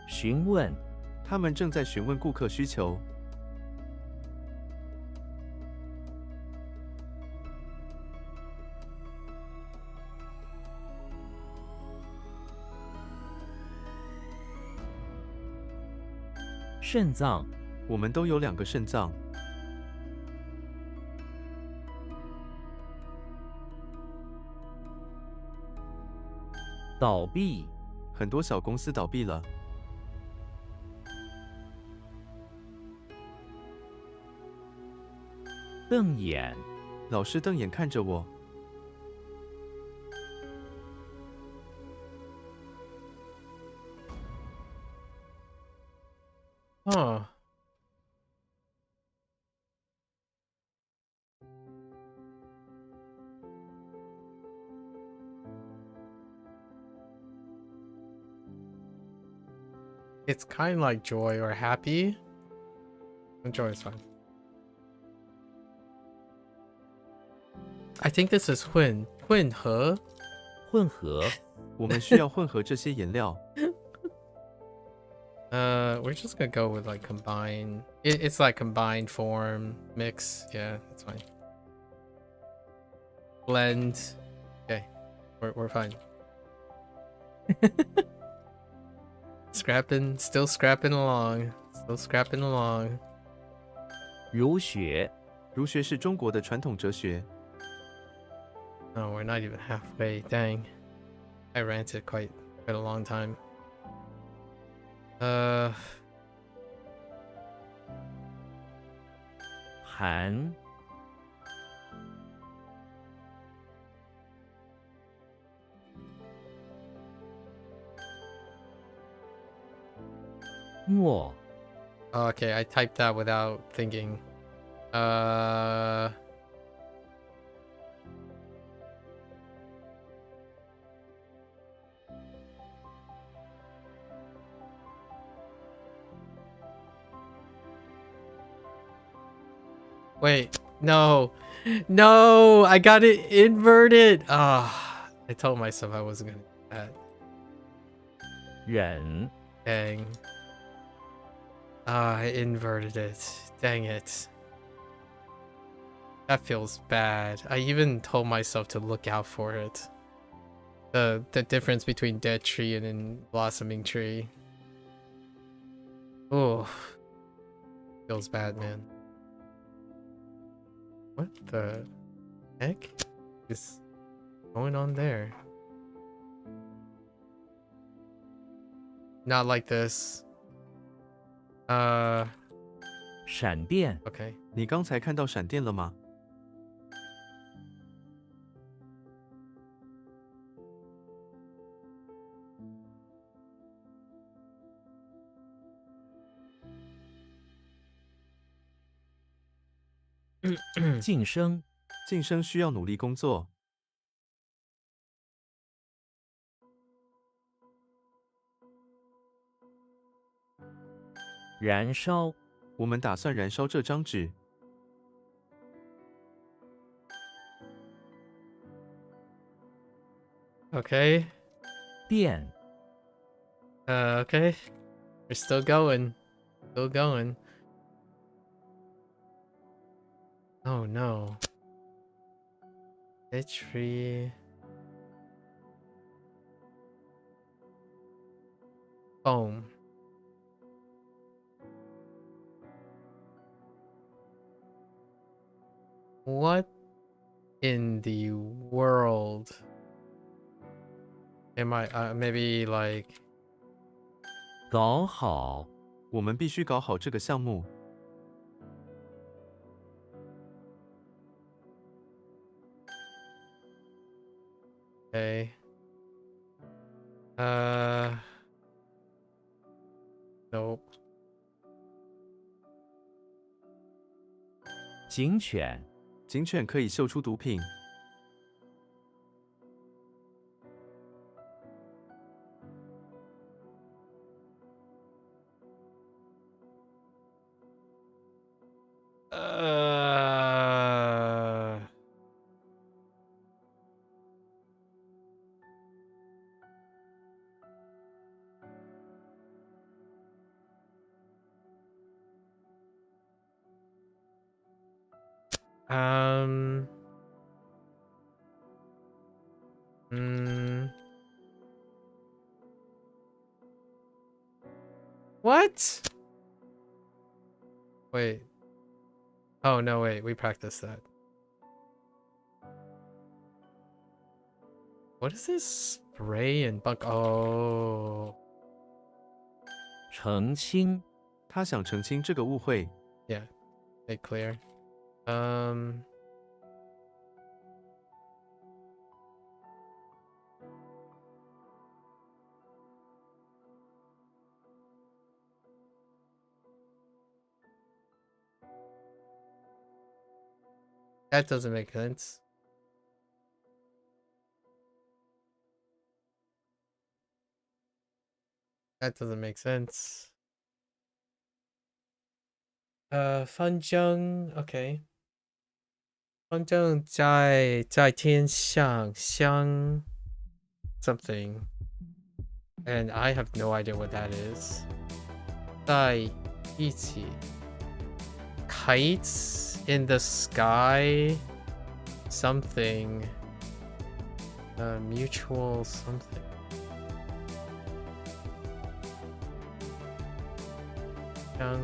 询问 他们正在询问顾客需求。 肾脏 我们都有2个肾脏。 倒闭 很多小公司倒闭了。 瞪眼 老师瞪眼看着我。 Huh. It's kind of like joy or happy. Joy is fine. I think this is 混合. 混合 我们需要混合这些颜料。 We're just gonna go with like combine. It's like combined form mix. Yeah, that's fine. Blend. Okay, we're fine. Still scrapping along. 儒学，儒学是中国的传统哲学。 No, we're not even halfway. Dang. I ranted quite a long time. 韩，墨， okay, I typed that without thinking. Wait, no. No, I got it inverted. Ah, I told myself I wasn't gonna do that. 忍， Dang. Ah, I inverted it. Dang it. That feels bad. I even told myself to look out for it. The difference between dead tree and then blossoming tree. Oh. Feels bad, man. What the heck is going on there? Not like this. 闪电， Okay. 你刚才看到闪电了吗？晋升，晋升需要努力工作。燃烧，我们打算燃烧这张纸。 Okay. 电， Okay. We're still going. Still going. Oh no. Dead tree. Foam. What in the world am I maybe like 搞好，我们必须搞好这个项目。 okay. Nope. 警犬，警犬可以嗅出毒品。 What? Wait. Oh no, wait, we practiced that. What is this? Spray and bunk. Oh. 澄清，他想澄清这个误会。 Yeah. Make clear. That doesn't make sense. That doesn't make sense. 方正 okay. 方正在天上香 something. And I have no idea what that is. 在一起 kites in the sky something. Mutual something. 香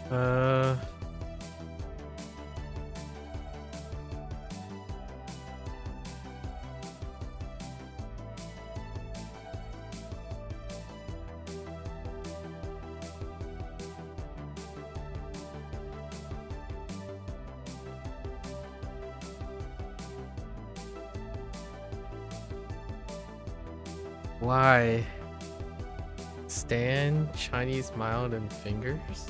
Uh. Why? Stan, Chinese mild, and fingers?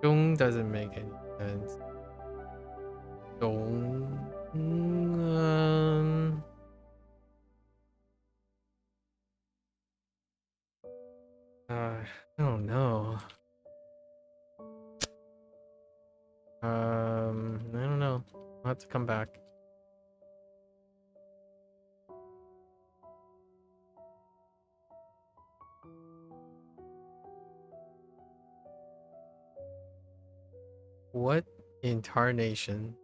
Dong doesn't make any sense. Dong. I don't know. I don't know. I'll have to come back. What incarnation?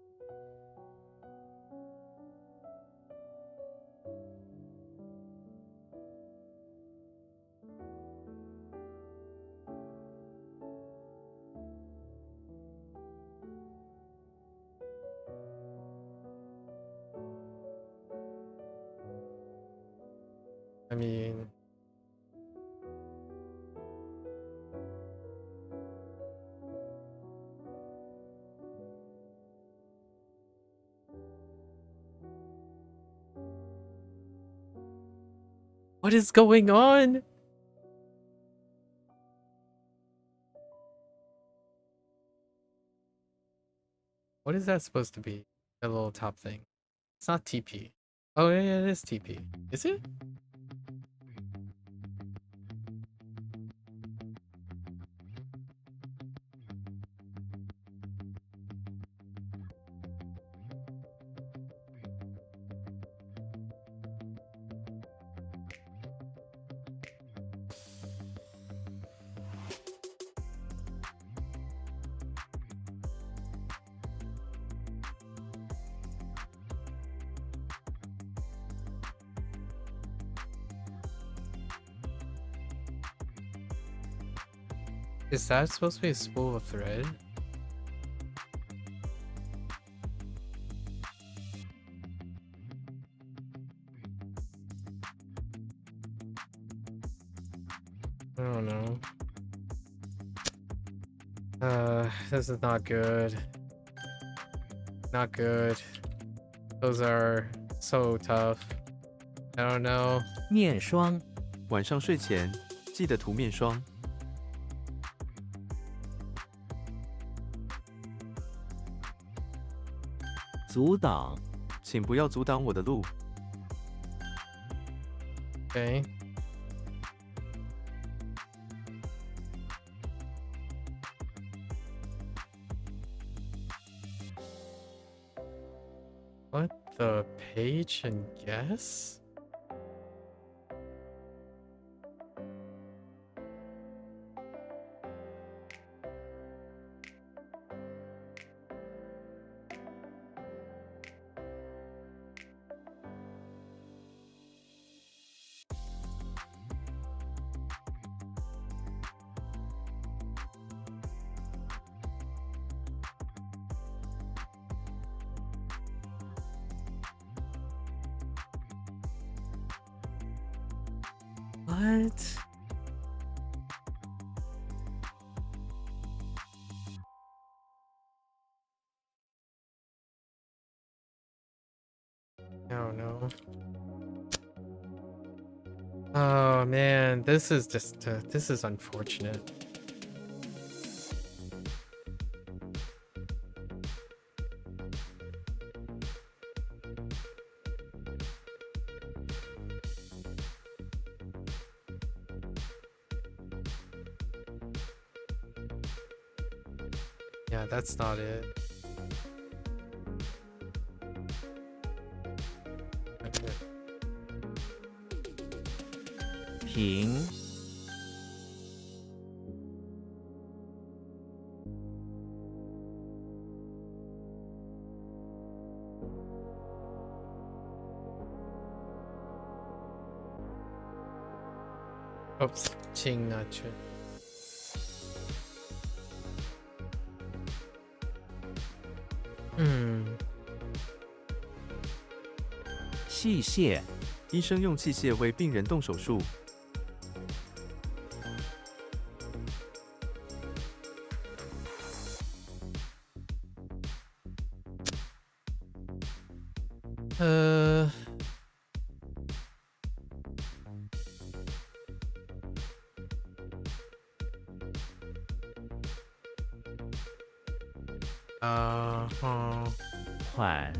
I mean, what is going on? What is that supposed to be? That little top thing. It's not TP. Oh yeah, it is TP. Is it? Is that supposed to be a spool of thread? I don't know. This is not good. Not good. Those are so tough. I don't know. 面霜、晚上睡前记得涂面霜。阻挡、请不要阻挡我的路。 Okay. What the page and guess? What? I don't know. Oh man, this is just this is unfortunate. Yeah, that's not it. Okay. 平、Oops, 青那圈。器械医生用器械为病人动手术。款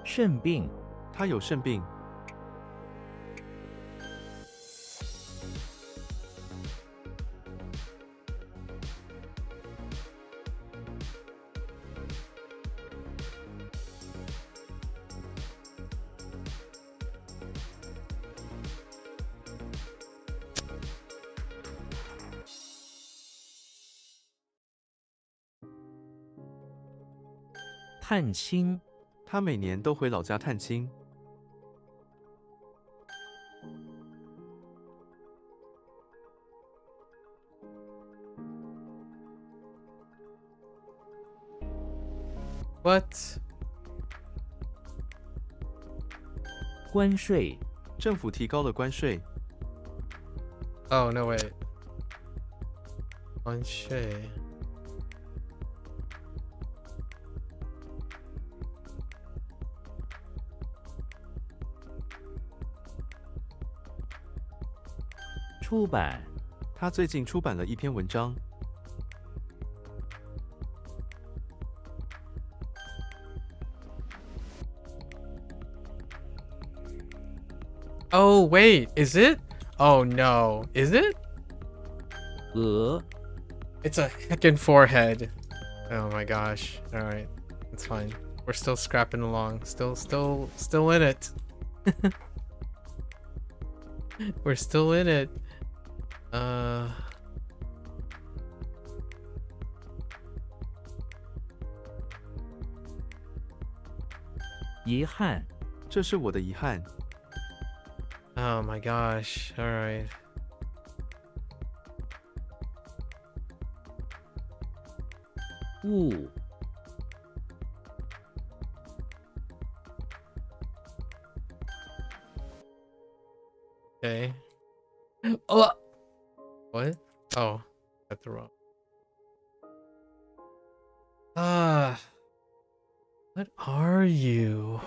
肾病他有肾病。探亲他每年都回老家探亲。What？ 关税政府提高了关税。Oh no wait， 关税。出版他最近出版了一篇文章。Oh wait, is it? Oh no, is it? 鹅 It's a heckin' forehead. Oh my gosh. All right, it's fine. We're still scrapping along. Still in it. We're still in it. 遗憾这是我的遗憾。Oh my gosh. All right. 物 Okay. Oh. What? Oh, got the wrong. What are you?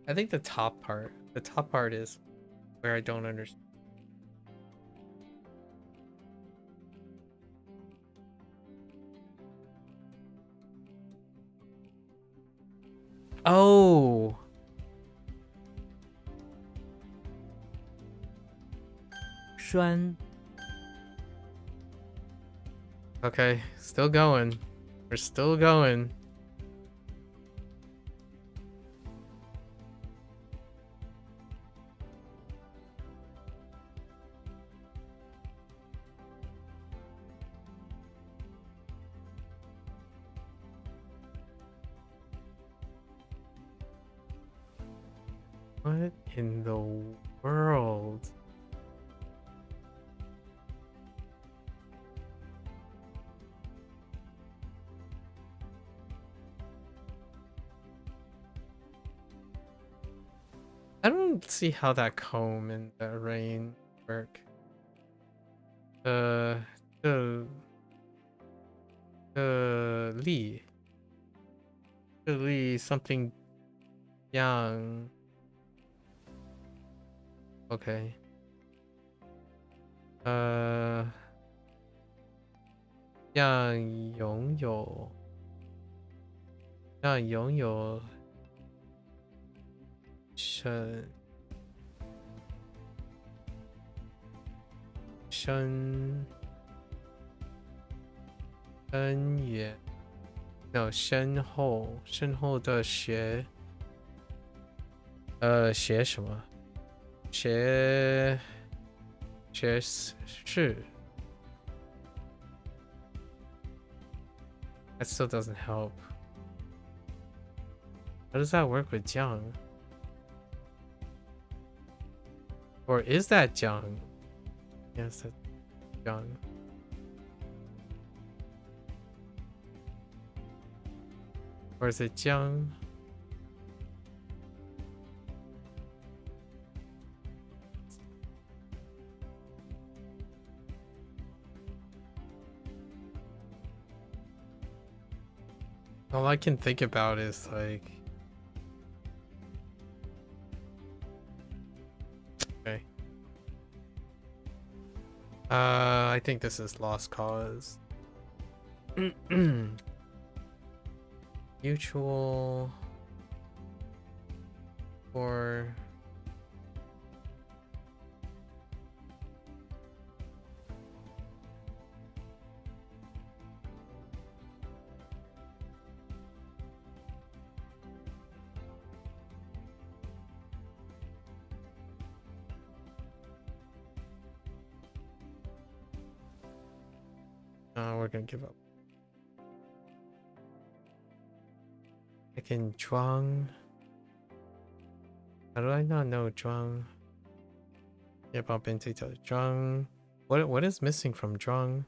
I think the top part is where I don't understand. Oh.栓 Okay, still going. We're still going. What in the world? I don't see how that comb and the rain work. The Lee. The Lee something young. Okay. 让拥有深远 ，no 身后的学，学什么？学士。That still doesn't help. How does that work with Jiang? Or is that Jiang? Yes, that's Jiang. Or is it Jiang? All I can think about is like, okay. I think this is Lost Cause. Mutual or we're gonna give up. I can Zhuang. How do I not know Zhuang? Yeah, bump into each other. Zhuang. What is missing from Zhuang?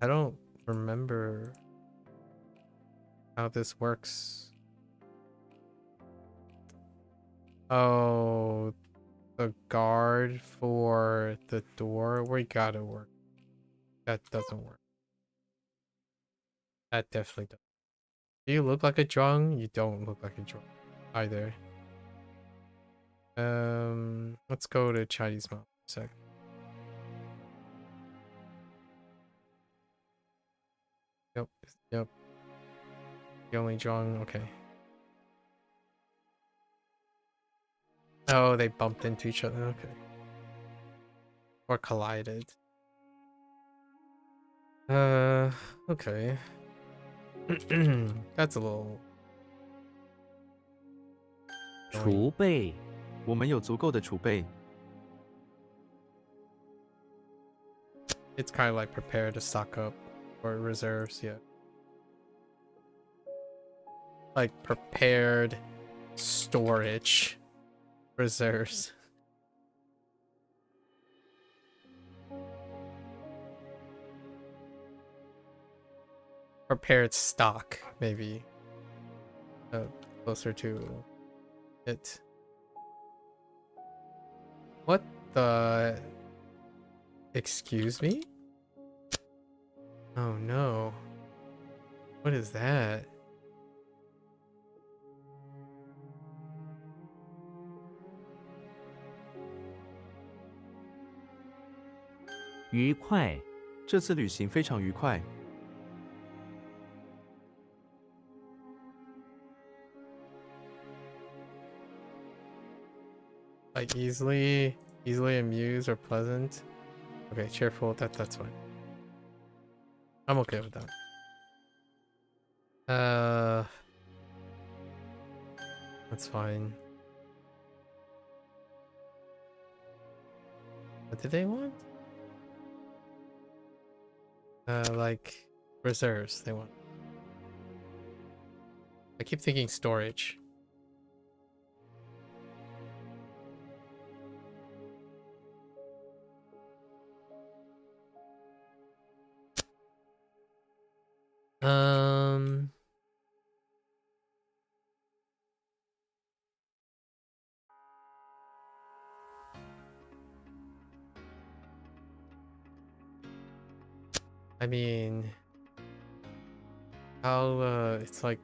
I don't remember how this works. Oh, the guard for the door. We gotta work. That doesn't work. That definitely doesn't. Do you look like a Zhuang? You don't look like a Zhuang either. Let's go to Chinese mom for a sec. Yep. The only Zhuang, okay. Oh, they bumped into each other, okay. Or collided. Okay. That's a little 储备 我们有足够的储备。 It's kind of like prepare to stock up or reserves, yeah. Like prepared storage reserves. Prepared stock, maybe. Closer to it. What the? Excuse me? Oh no. What is that? “愉快 这次旅行非常愉快。 Like easily amused or pleasant. Okay, cheerful. That's fine. I'm okay with that. That's fine. What did they want? Like reserves they want. I keep thinking storage. I mean, I'll it's like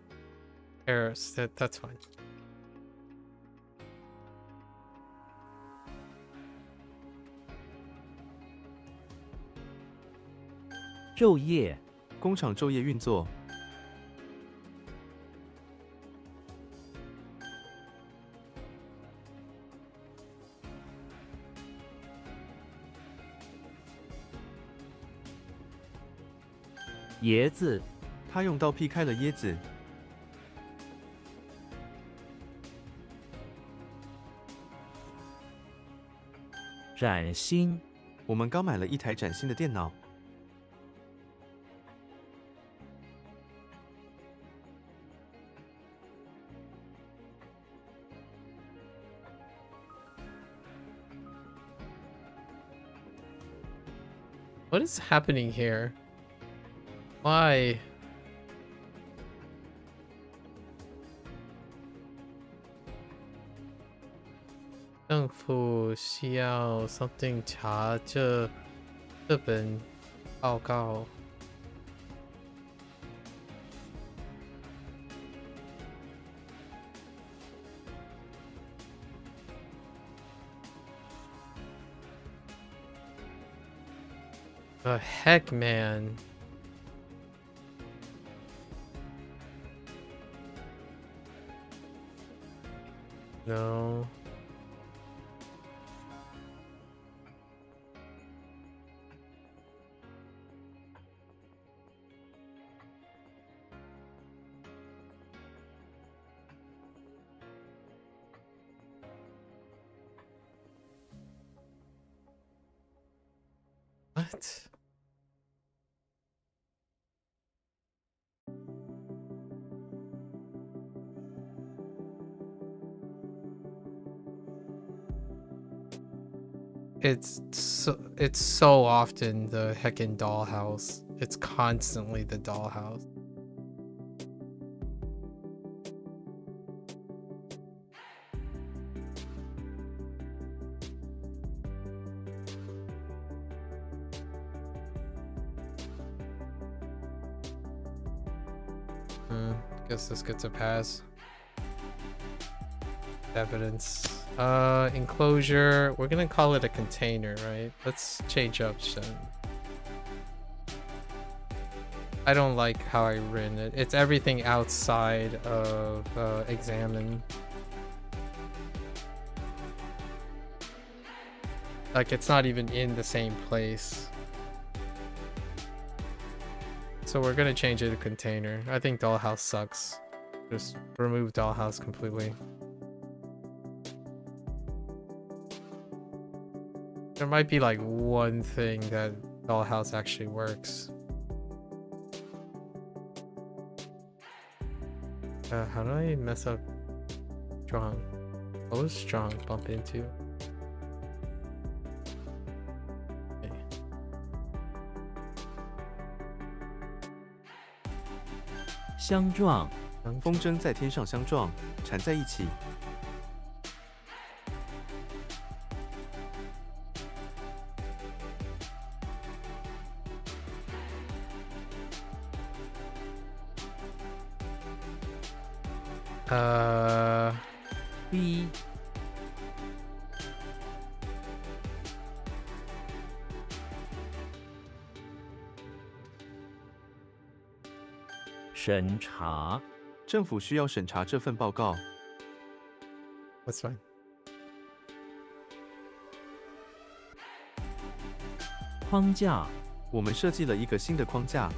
Paris. That's fine. 昼夜 工厂昼夜运作。椰子，他用刀劈开了椰子。崭新，我们刚买了一台崭新的电脑。What is happening here? Why? "政府需要 something 查这本报告。The heck, man? No. What? It's so often the heckin' dollhouse. It's constantly the dollhouse. Guess this gets a pass. Evidence. Enclosure. We're gonna call it a container, right? Let's change up some. I don't like how I written it. It's everything outside of examine. Like it's not even in the same place. So we're gonna change it to container. I think dollhouse sucks. Just remove dollhouse completely. There might be like one thing that dollhouse actually works. How do I mess up strong? What was strong bump into? Okay. 相撞，风筝在天上相撞，缠在一起。B 审查，政府需要审查这份报告。 That's fine. 框架，我们设计了一个新的框架。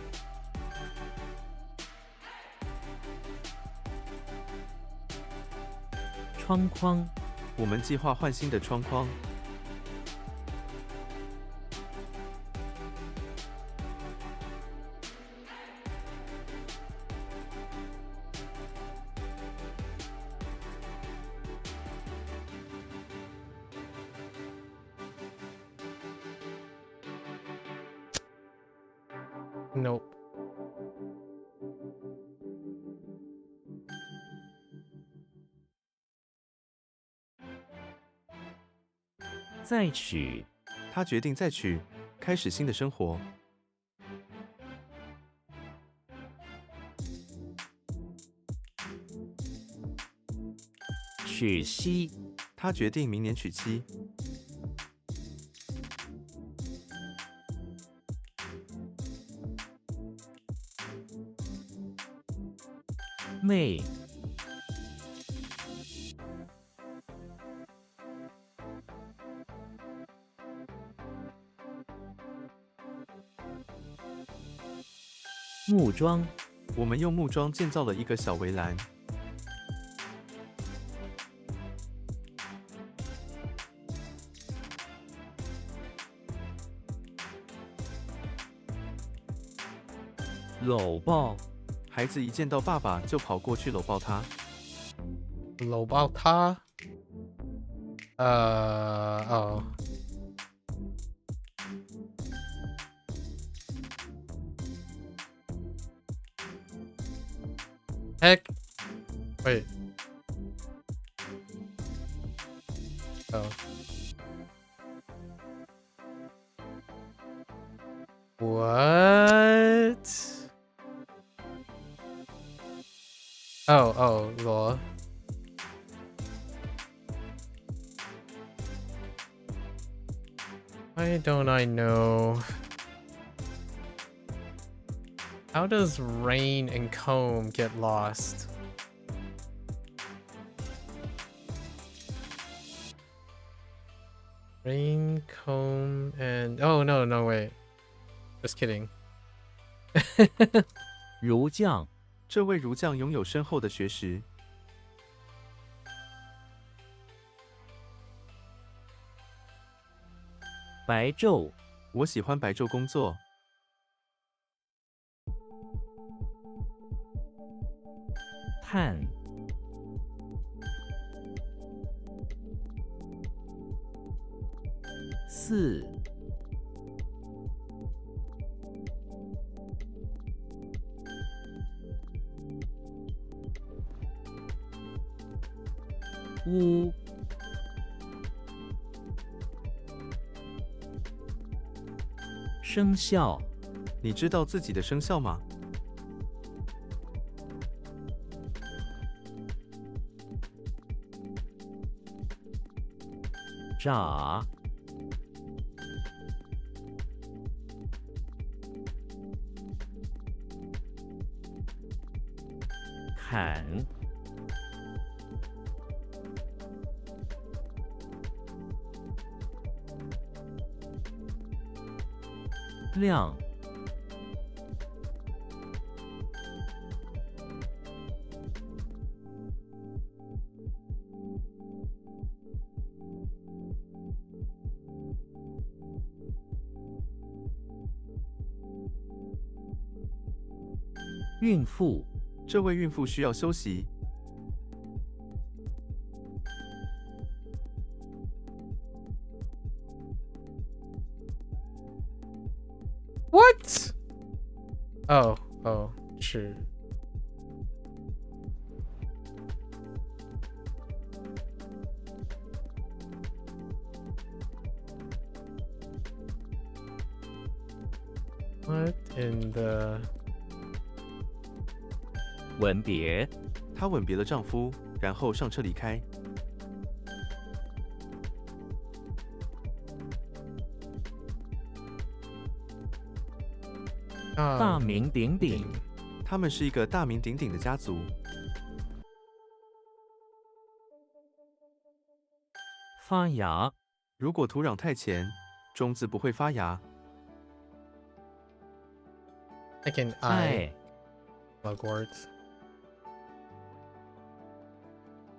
窗框，我们计划换新的窗框。 Nope. 再娶，他决定再娶，开始新的生活。娶妻，他决定明年娶妻。妹，木桩，我们用木桩建造了一个小围栏。搂抱，孩子一见到爸爸就跑过去搂抱他。搂抱他。哦。Heck. Wait. Oh. What? Oh, law. Why don't I know? How does rain and comb get lost? Rain, comb, and... Oh, no, wait. Just kidding. 儒将，这位儒将拥有深厚的学识。白昼，我喜欢白昼工作。炭，四，屋，生肖，你知道自己的生肖吗？炸，砍，亮，孕妇，这位孕妇需要休息。What? Oh, sure. What in the... 吻别，她吻别了丈夫，然后上车离开。大名鼎鼎，他们是一个大名鼎鼎的家族。发芽，如果土壤太浅，种子不会发芽。Like an 爱 eye. Mugwort.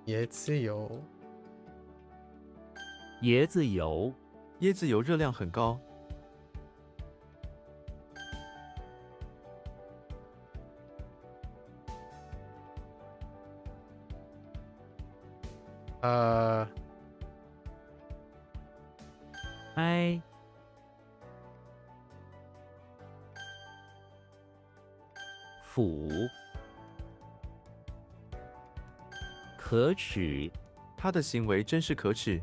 椰子油。椰子油，椰子油热量很高。哀，腐，可耻，他的行为真是可耻。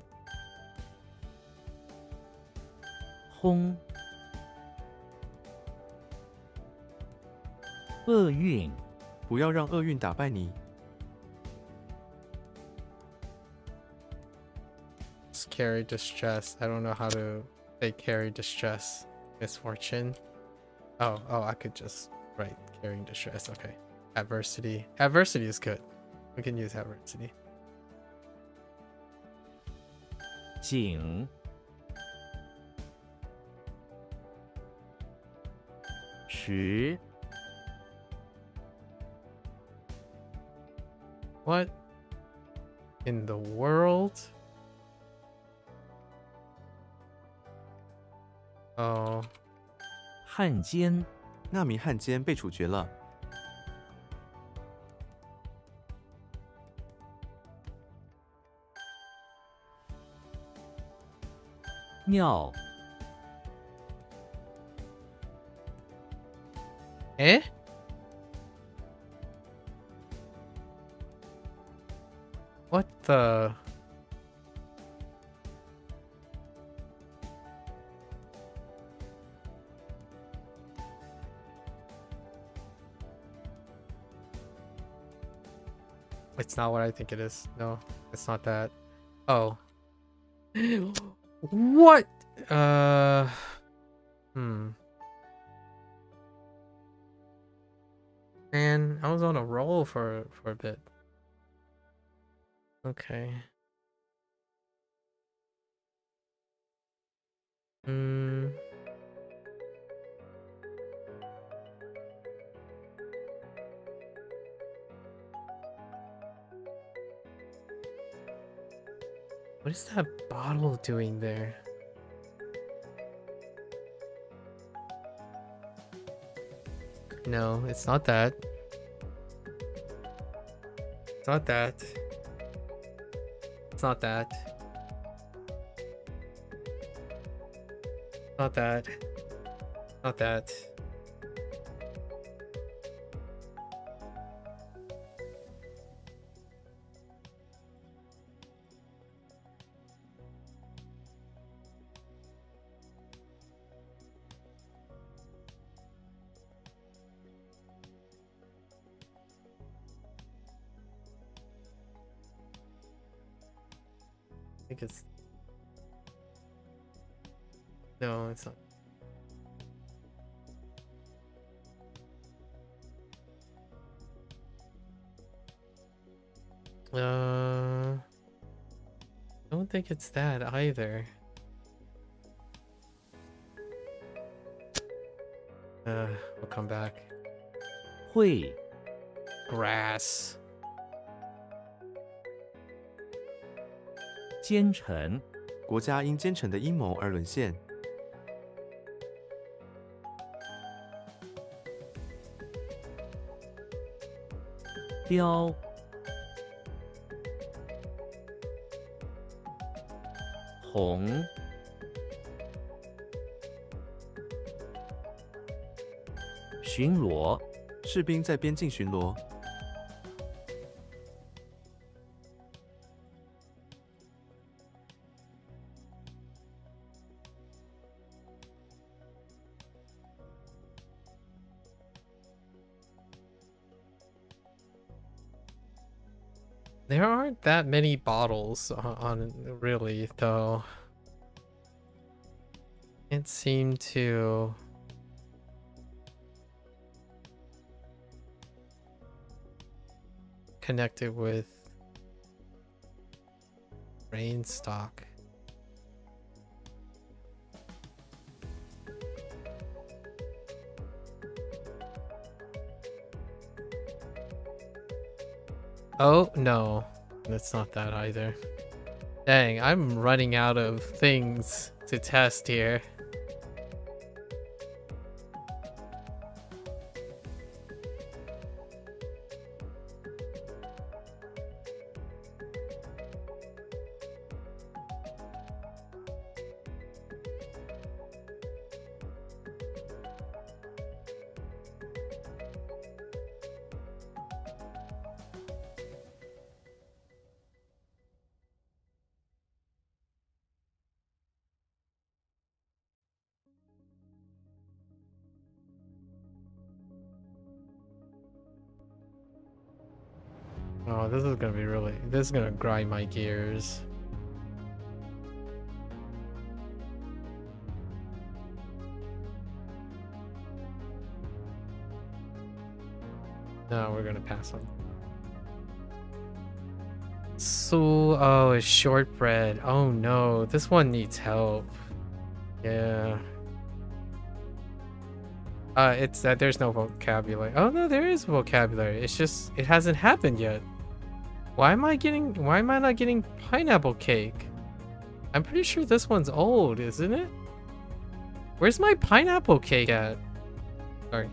轰，厄运，不要让厄运打败你。Carry distress. I don't know how to say carry distress. Misfortune. Oh, I could just write carrying distress. Okay. Adversity. Adversity is good. We can use adversity. 井，池， What in the world? Oh. 汉奸，那名汉奸被处决了。尿，Eh? What the? It's not what I think it is. No, it's not that. Oh. What? Man, I was on a roll for a bit. Okay. What is that bottle doing there? No, it's not that. It's not that. It's not that. Not that. Not that. I think it's... No, it's not. I don't think it's that either. We'll come back. 会， Grass. 奸臣，国家因奸臣的阴谋而沦陷。雕，红，巡逻，士兵在边境巡逻。There aren't that many bottles on really, though. Can't seem to connect it with grain stock. Oh, no. That's not that either. Dang, I'm running out of things to test here. Oh, this is gonna be really... This is gonna grind my gears. No, we're gonna pass on. So, oh, it's shortbread. Oh no, this one needs help. Yeah. It's that there's no vocabulary. Oh no, there is vocabulary. It's just, it hasn't happened yet. Why am I not getting pineapple cake? I'm pretty sure this one's old, isn't it? Where's my pineapple cake at? Sorry.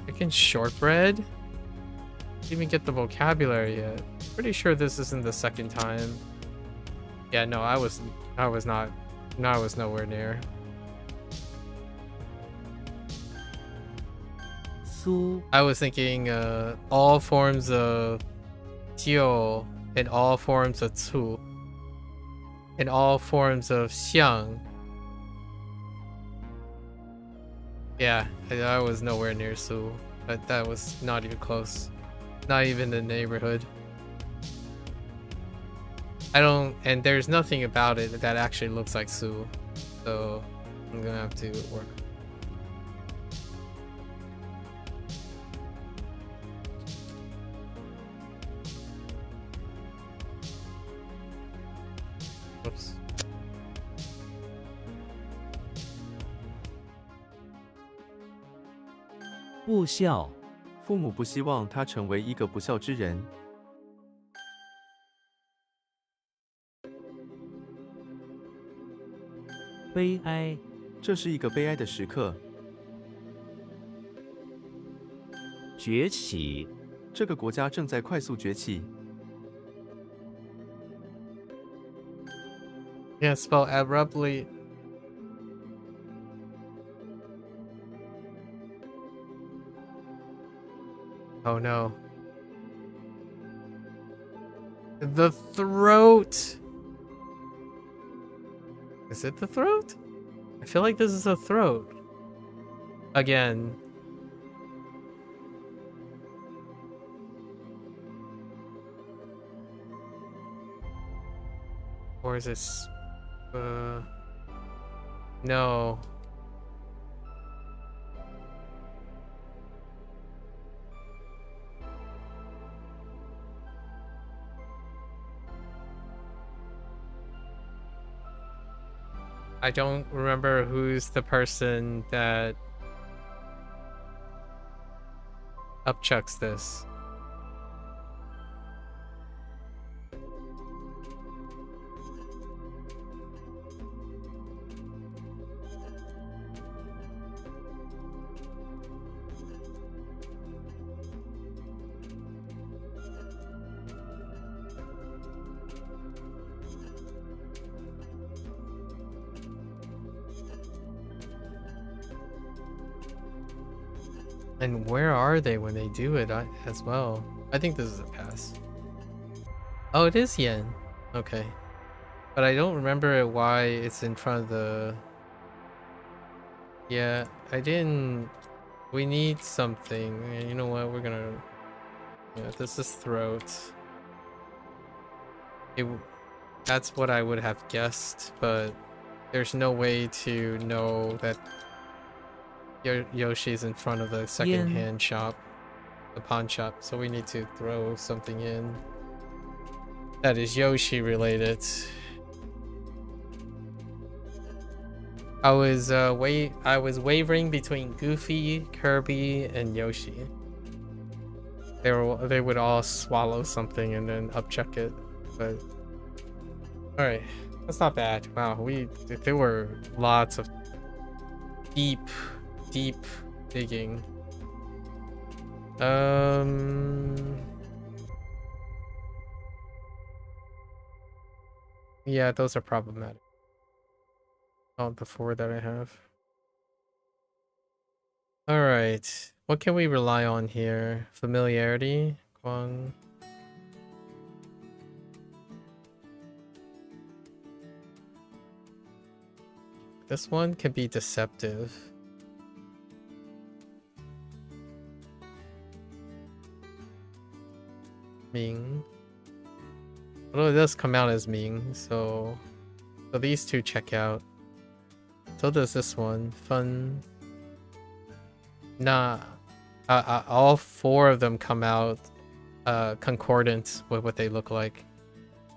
Chicken shortbread? Didn't even get the vocabulary yet. Pretty sure this isn't the second time. Yeah, no, I was nowhere near. Su, I was thinking all forms of jiu and all forms of cu and all forms of xiang. Yeah, I was nowhere near su, but that was not even close. Not even the neighborhood. And there's nothing about it that actually looks like su, so I'm gonna have to work. Oops. 不孝，父母不希望他成为一个不孝之人。悲哀，这是一个悲哀的时刻。崛起，这个国家正在快速崛起。 Yeah, spell abruptly. Oh no. The throat. Is it the throat? I feel like this is a throat. Again. Or is this... no. I don't remember who's the person that upchucks this. And where are they when they do it as well? I think this is a pass. Oh, it is yen. Okay. But I don't remember why it's in front of the... Yeah, I didn't... We need something. You know what? We're gonna... Yeah, this is throat. That's what I would have guessed, but there's no way to know that Yoshi's in front of the second-hand shop, the pawn shop, so we need to throw something in that is Yoshi related. I was wavering between Goofy, Kirby, and Yoshi. They would all swallow something and then upchuck it, but all right, that's not bad. Wow, there were lots of deep digging. Yeah, those are problematic. Not the four that I have. All right, what can we rely on here? Familiarity, Hoang. This one can be deceptive. Ming. Although it does come out as Ming, so these two check out. So does this one. Fun. Nah. All four of them come out concordant with what they look like.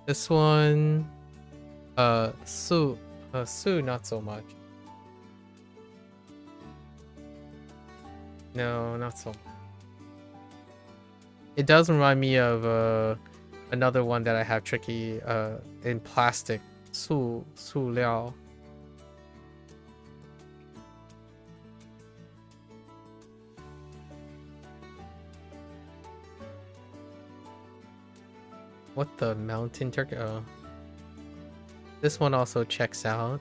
This one, Su not so much. No, not so much. It does remind me of another one that I have tricky in plastic. 塑料. What the mountain turkey? Oh. This one also checks out.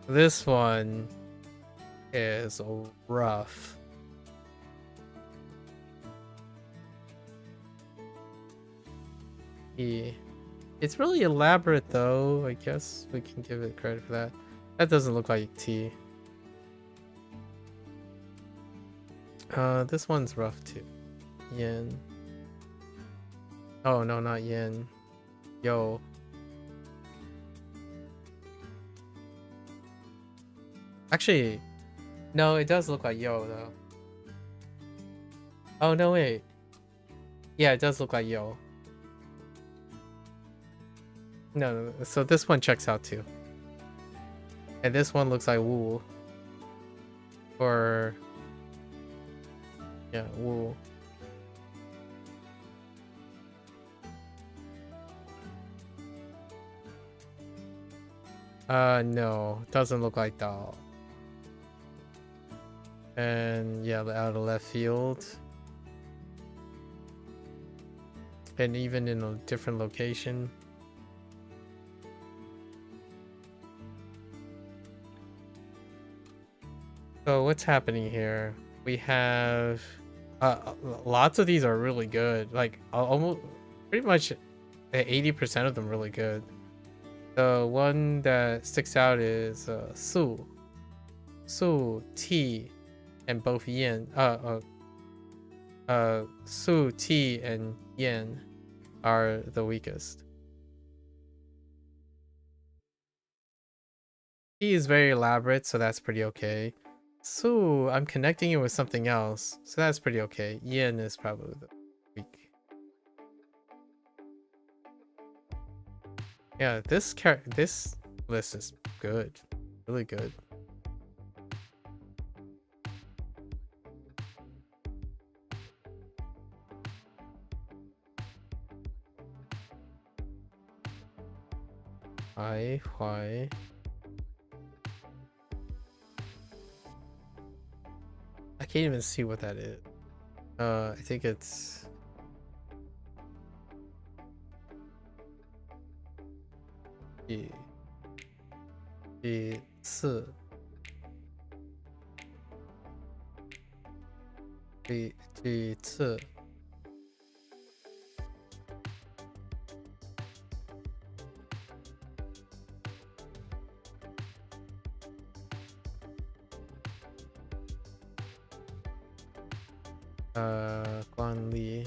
This one is rough. It's really elaborate though. I guess we can give it credit for that. That doesn't look like tea. This one's rough too. Yen. Oh no, not yen. Yo. Actually, no, it does look like yo though. Oh no, wait. Yeah, it does look like yo. No, so this one checks out too. And this one looks like woo. Or yeah, woo. No, doesn't look like doll. And yeah, out of left field. And even in a different location. So what's happening here? We have lots of these are really good. Like almost pretty much 80% of them really good. The one that sticks out is su, tea, and both yen. Su, tea, and yen are the weakest. Tea is very elaborate, so that's pretty okay. Su, I'm connecting it with something else, so that's pretty okay. Yen is probably the weak. Yeah, this list is good, really good. Why? I can't even see what that is. I think it's第次 惯例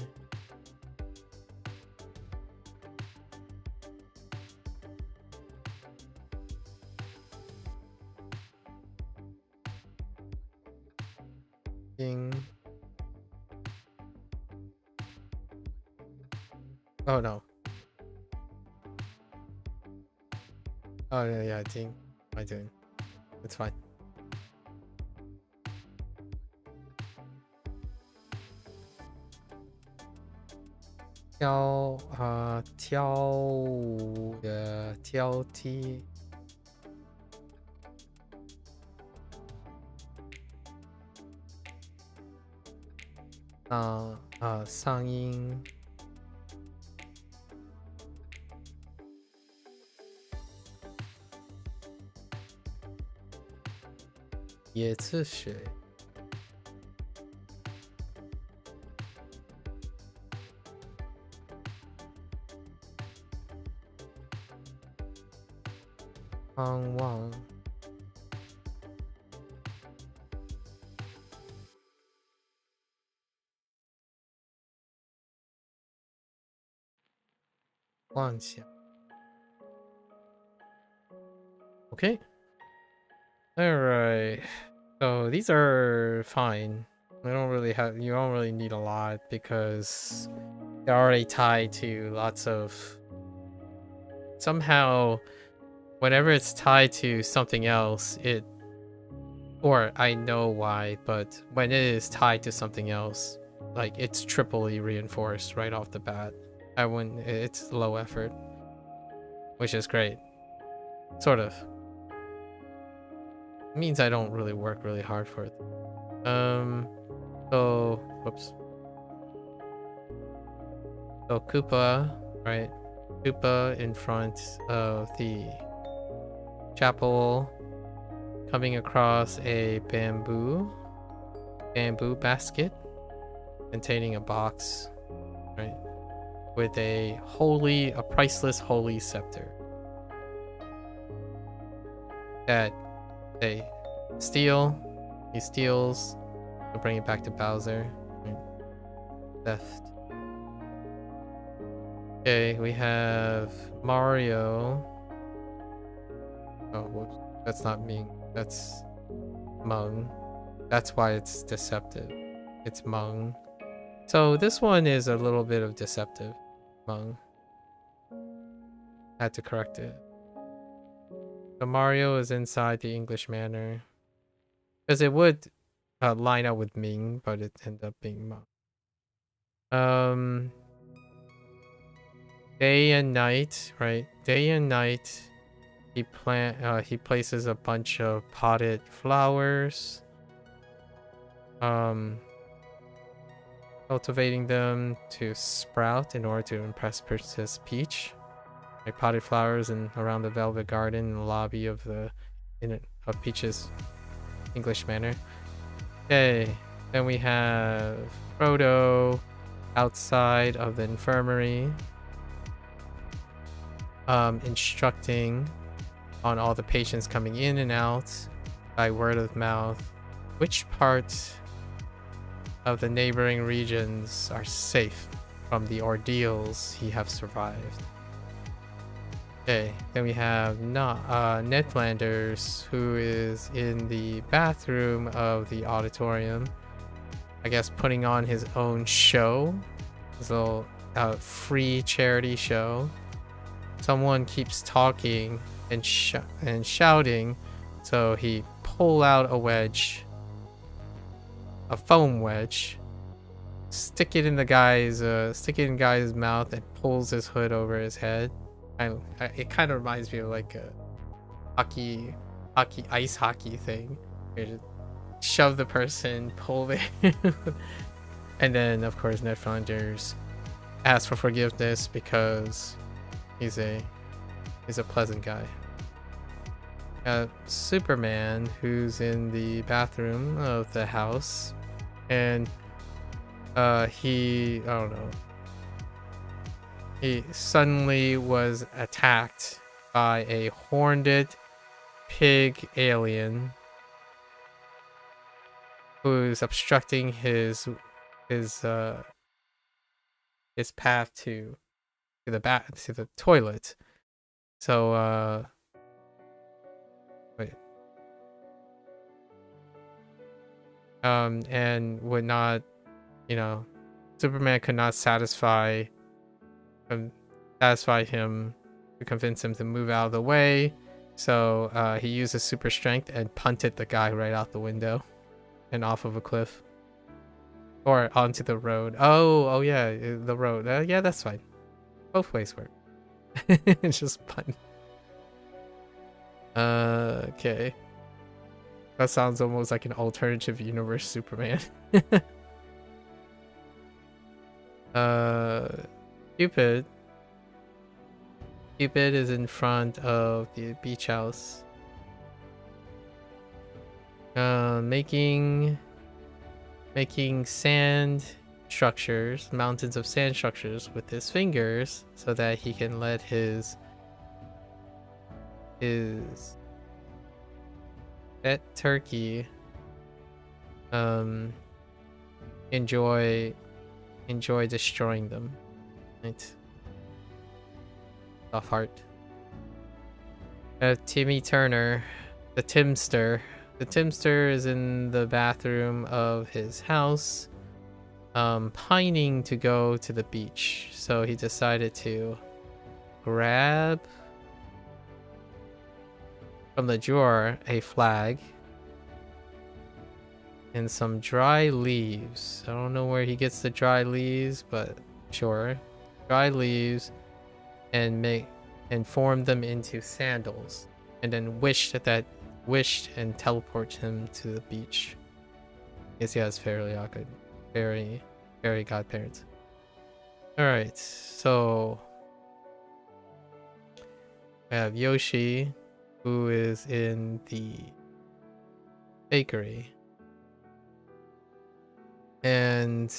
Oh no. Oh yeah, I think I do. It's fine.挑剔 上音 也是水 Hoang忘 妄想 Okay. Alright. So these are fine. You don't really need a lot because they're already tied to lots of somehow whenever it's tied to something else, it Or I know why, but when it is tied to something else, like it's triply reinforced right off the bat. I wouldn't. It's low effort, which is great. Sort of. It means I don't really work really hard for it. So whoops. So Koopa, right? Koopa in front of the chapel, coming across a bamboo basket containing a box, right? With a priceless holy scepter that they steal. He steals to bring it back to Bowser. Right? Theft. Okay, we have Mario. Oh, whoops. That's not me. That's Mung. That's why it's deceptive. It's Mung. So this one is a little bit of deceptive. Mung. Had to correct it. So Mario is inside the English Manor. Because it would line up with Ming, but it ended up being Mung. Day and night, right? Day and night. He places a bunch of potted flowers. Cultivating them to sprout in order to impress Princess Peach. Like potted flowers around the Velvet Garden in the lobby of Peach's English Manor. Okay, then we have Frodo outside of the infirmary, instructing on all the patients coming in and out by word of mouth which parts of the neighboring regions are safe from the ordeals he have survived. Okay, then we have Ned Flanders, who is in the bathroom of the auditorium, I guess putting on his own show, his little free charity show. Someone keeps talking and shouting, so he pull out a wedge, a foam wedge, stick it in guy's mouth, and pulls his hood over his head. It kind of reminds me of like a ice hockey thing. You just shove the person, pull it, and then of course Ned Flanders asks for forgiveness because he's a pleasant guy. Superman, who's in the bathroom of the house, and he suddenly was attacked by a horned pig alien who's obstructing his path to the toilet. So and would not, Superman could not satisfy him to convince him to move out of the way. So he used his super strength and punted the guy right out the window and off of a cliff or onto the road. Oh yeah, the road. Yeah, that's fine. Both ways work. It's just pun. Okay. That sounds almost like an alternative universe Superman. Cupid is in front of the beach house. Making sand structures, mountains of sand structures with his fingers so that he can let his pet turkey enjoy destroying them. Right. Soft heart. Timmy Turner, the Timster. The Timster is in the bathroom of his house, pining to go to the beach. So he decided to grab from the drawer a flag and some dry leaves. I don't know where he gets the dry leaves, but sure. Dry leaves and form them into sandals, and then wished and teleport him to the beach. Guess he has fairly awkward, very godparents. All right, so we have Yoshi, who is in the bakery, and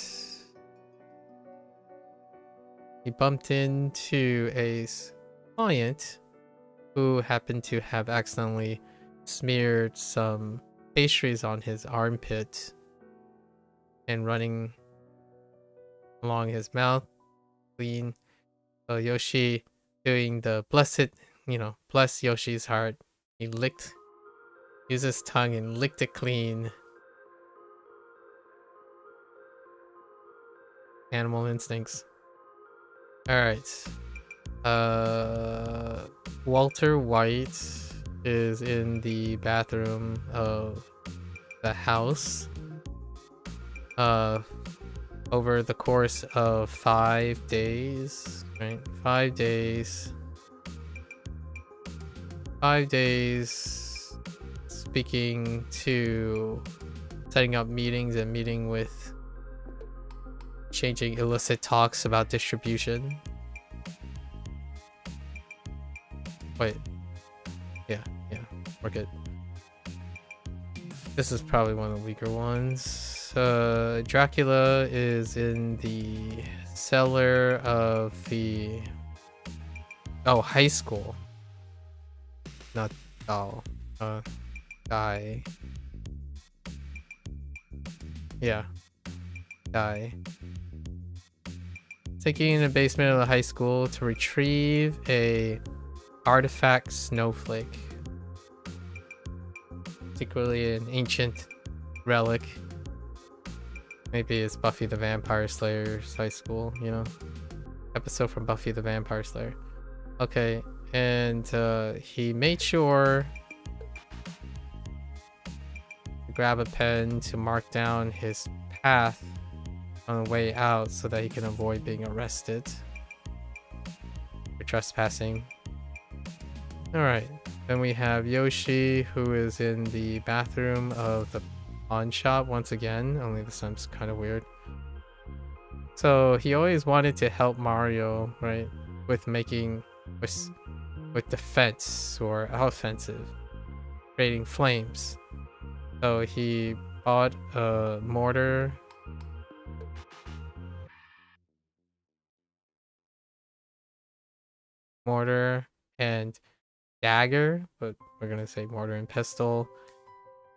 he bumped into a client who happened to have accidentally smeared some pastries on his armpit and running along his mouth clean. So Yoshi doing the blessed, bless Yoshi's heart. He used his tongue and licked it clean. Animal instincts. Alright. Walter White is in the bathroom of the house. Over the course of 5 days, right? 5 days. 5 days setting up meetings and meeting with changing illicit talks about distribution. Wait. Yeah, we're good. This is probably one of the weaker ones. Dracula is in the cellar of the high school. Not guy. Yeah. Guy. Taking in the basement of the high school to retrieve a artifact snowflake. Particularly an ancient relic. Maybe it's Buffy the Vampire Slayer's high school, episode from Buffy the Vampire Slayer. Okay, and he made sure to grab a pen to mark down his path on the way out so that he can avoid being arrested for trespassing. Alright, then we have Yoshi, who is in the bathroom of the pawn shop once again, only this time's kind of weird. So he always wanted to help Mario, right, with defense or offensive, creating flames. So he bought a mortar and dagger, but we're gonna say mortar and pestle,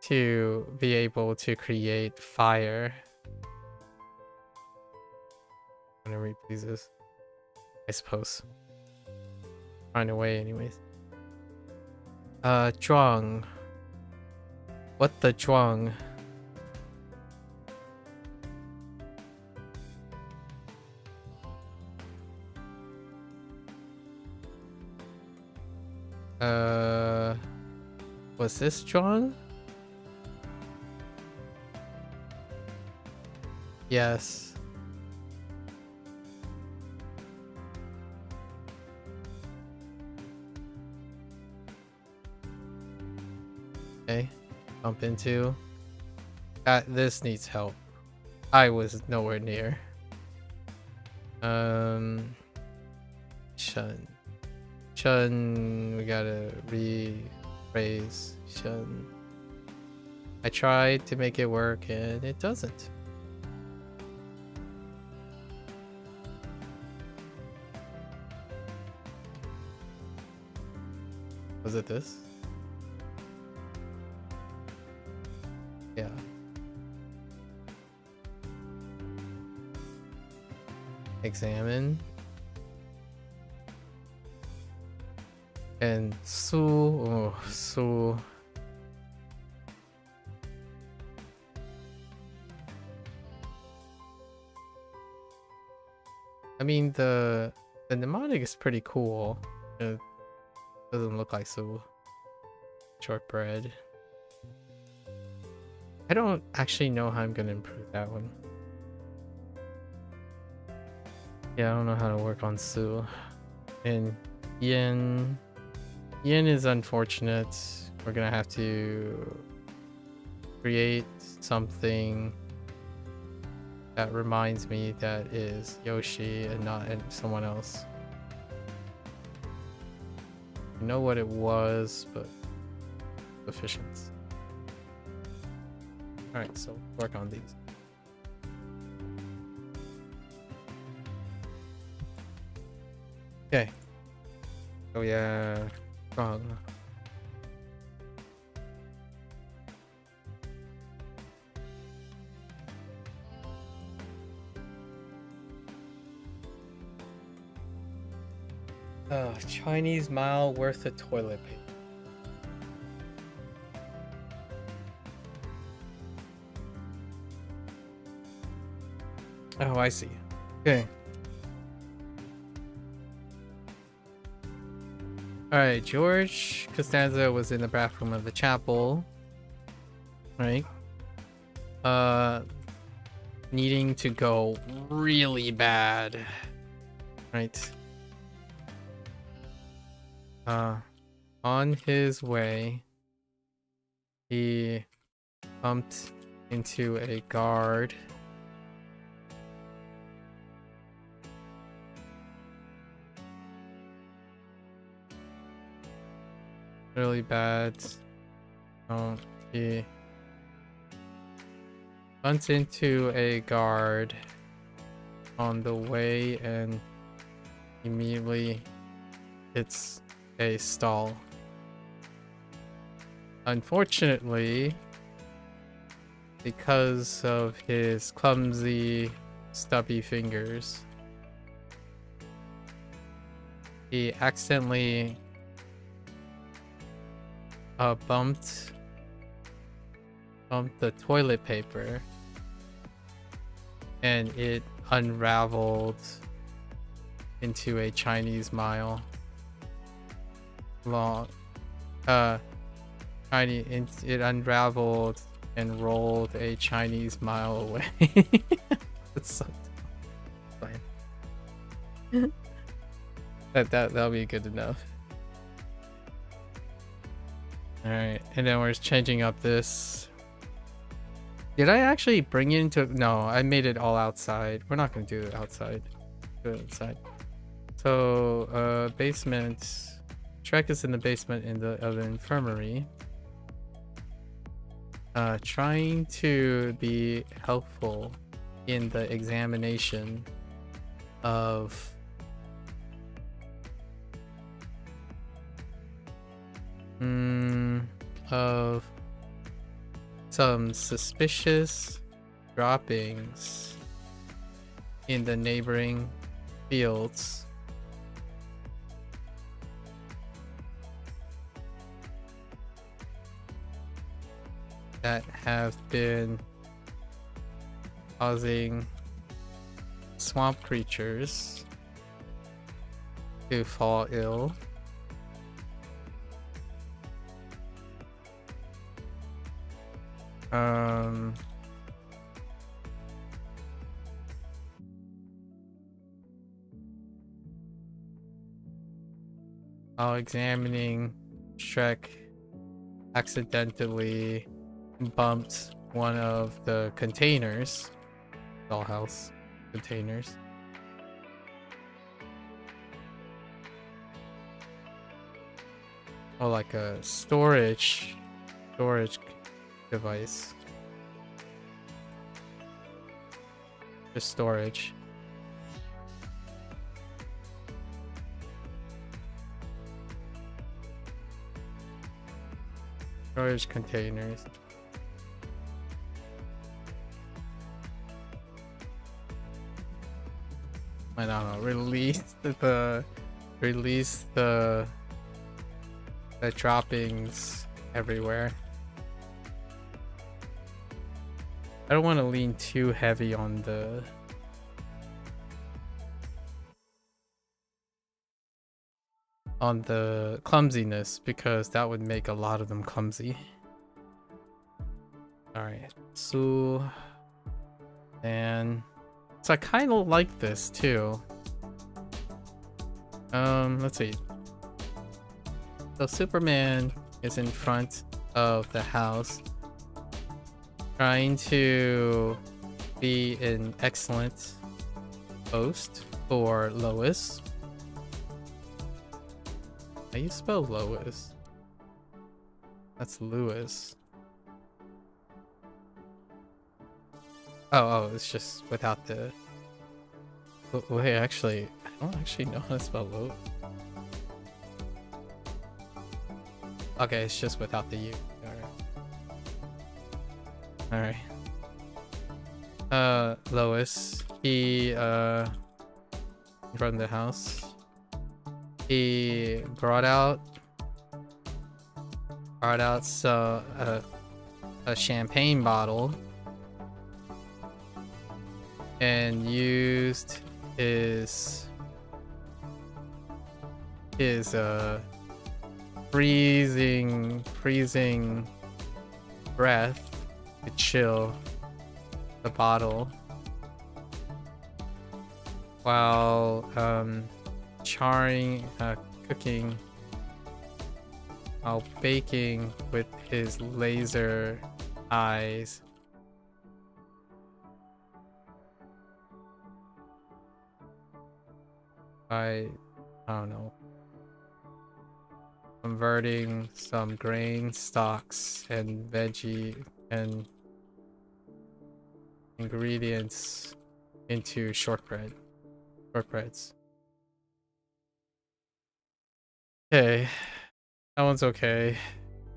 to be able to create fire whenever he pleases, I suppose. Find a way anyways. Zhuang. What the Zhuang? Was this Zhuang? Yes. Okay. Bump into. This needs help. I was nowhere near. Chun, we gotta rephrase Chun. I tried to make it work and it doesn't. Was it this? Yeah. Examine. And Su. I mean, the mnemonic is pretty cool. It doesn't look like Su. Shortbread. I don't actually know how I'm gonna improve that one. Yeah, I don't know how to work on Su. And Yin is unfortunate. We're gonna have to create something that reminds me that is Yoshi and not someone else. I know what it was, but sufficient. Alright, so work on these. Okay. Oh yeah, wrong. Oh, Chinese mile worth of toilet paper. Oh, I see. Okay. Alright, George Costanza was in the bathroom of the chapel. Right? Needing to go really bad. Right? On his way, he bumped into a guard. Really bad. He bumped into a guard on the way and immediately hits a stall. Unfortunately, because of his clumsy, stubby fingers, he accidentally bumped the toilet paper and it unraveled into a Chinese mile long. It unraveled and rolled a Chinese mile away. That's so fine. That'll be good enough. All right, and then we're changing up this. Did I actually bring it into? No, I made it all outside. We're not gonna do it outside. Do it inside. So, basement. Shrek is in the basement of the infirmary. Trying to be helpful in the examination of some suspicious droppings in the neighboring fields. That have been causing swamp creatures to fall ill. While examining, Shrek accidentally bumped one of the containers, dollhouse containers. Oh, like a storage device. Just storage. Storage containers. I don't know. Release the droppings everywhere. I don't want to lean too heavy on the clumsiness because that would make a lot of them clumsy. All right, Su, and so I kind of like this too. Let's see. So Superman is in front of the house, trying to be an excellent host for Lois. How do you spell Lois? That's Lewis. Oh, it's just without the... Wait, actually, I don't actually know how to spell Lois. Okay, it's just without the U. Alright. Lois, he, in front of the house, he brought out so, a champagne bottle and used his freezing breath to chill the bottle while cooking while baking with his laser eyes. I don't know. Converting some grain stocks and veggie and ingredients into shortbreads. Okay, that one's okay.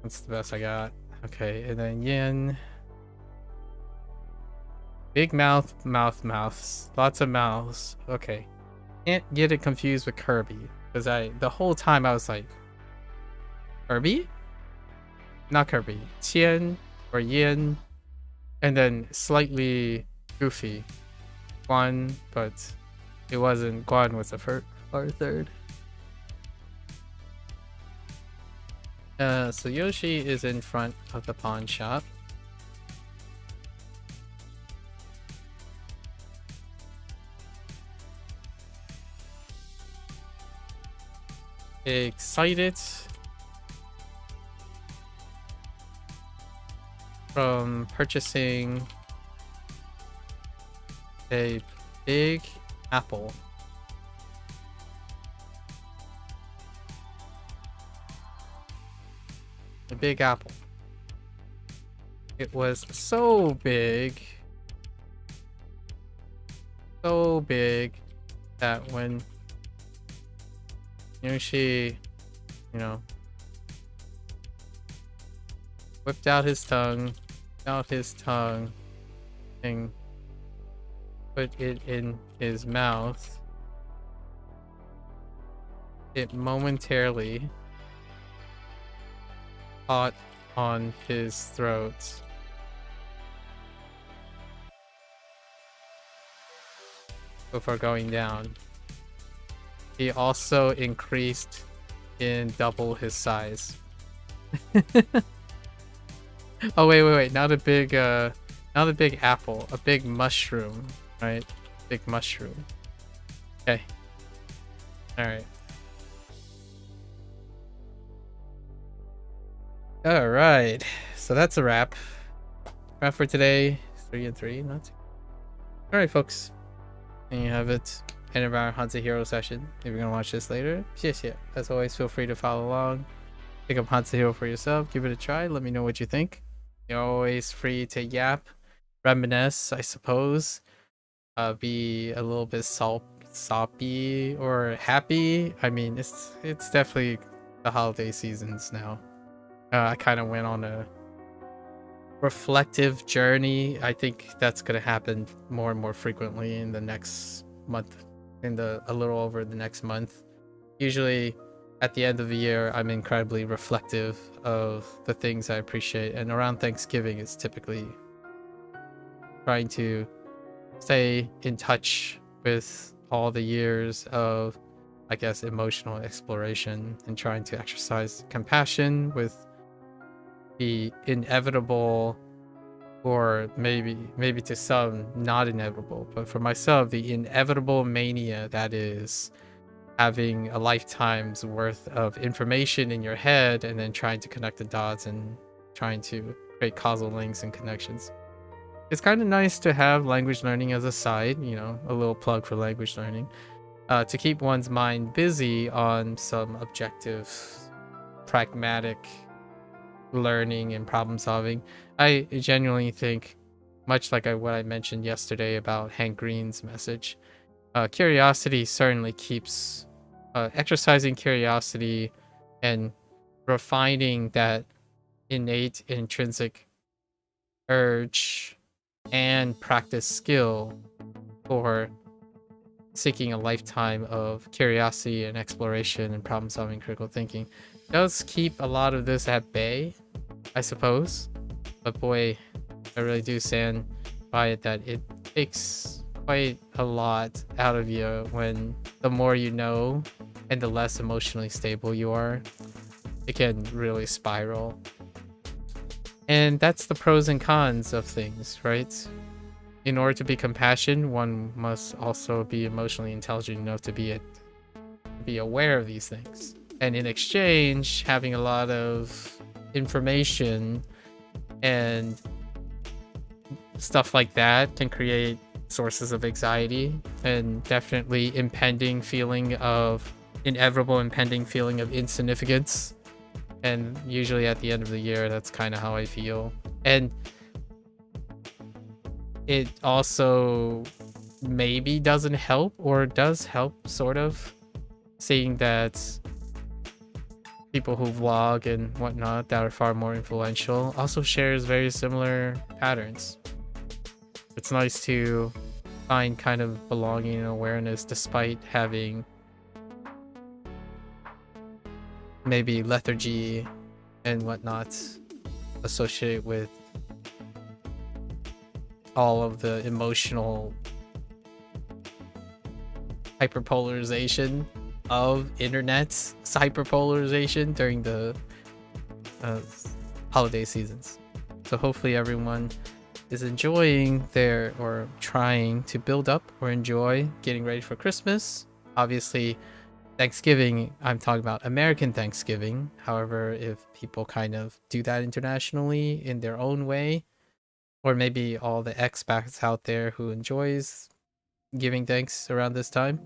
That's the best I got. Okay, and then Yin. Big mouths. Lots of mouths. Okay. Can't get it confused with Kirby. Because the whole time I was like, Kirby? Not Kirby. Qian or Yin. And then slightly goofy. Guan, but it wasn't. Guan was the first or third. So Yoshi is in front of the pawn shop. Excited from purchasing a big apple. A big apple. It was so big that when Yoshi, whipped out his tongue, and put it in his mouth, it momentarily caught on his throat. Before going down. He also increased in double his size. Oh wait, not a big apple, a big mushroom, right? Big mushroom. Okay. Alright. Alright. So that's a wrap. Wrap for today. 3 and 3, not too. Alright folks. And you have it. End of our HanziHero session. If you're gonna watch this later, yeah. As always, feel free to follow along. Pick up HanziHero for yourself. Give it a try. Let me know what you think. You're always free to yap, reminisce, I suppose. Be a little bit soppy or happy. I mean, it's definitely the holiday seasons now. I kind of went on a reflective journey. I think that's gonna happen more and more frequently in the next month. A little over the next month. Usually at the end of the year, I'm incredibly reflective of the things I appreciate, and around Thanksgiving is typically trying to stay in touch with all the years of, I guess, emotional exploration and trying to exercise compassion with the inevitable or maybe to some not inevitable, but for myself, the inevitable mania that is having a lifetime's worth of information in your head and then trying to connect the dots and trying to create causal links and connections. It's kind of nice to have language learning as a side, you know, a little plug for language learning, to keep one's mind busy on some objective, pragmatic learning and problem solving. I genuinely think, much like what I mentioned yesterday about Hank Green's message, curiosity certainly keeps exercising curiosity and refining that innate intrinsic urge and practice skill for seeking a lifetime of curiosity and exploration and problem solving, critical thinking does keep a lot of this at bay, I suppose. But boy, I really do stand by it that it takes quite a lot out of you when the more you know and the less emotionally stable you are, it can really spiral. And that's the pros and cons of things, right? In order to be compassionate, one must also be emotionally intelligent enough to be aware of these things. And in exchange, having a lot of information and stuff like that can create sources of anxiety and definitely inevitable impending feeling of insignificance. And usually at the end of the year, that's kind of how I feel. And it also maybe doesn't help, or does help sort of, seeing that people who vlog and whatnot that are far more influential also shares very similar patterns. It's nice to find kind of belonging and awareness despite having maybe lethargy and whatnot associated with all of the emotional hyperpolarization of internet's hyperpolarization during the holiday seasons. So hopefully everyone is enjoying or trying to build up or enjoy getting ready for Christmas. Obviously, Thanksgiving, I'm talking about American Thanksgiving. However, if people kind of do that internationally in their own way, or maybe all the expats out there who enjoys giving thanks around this time,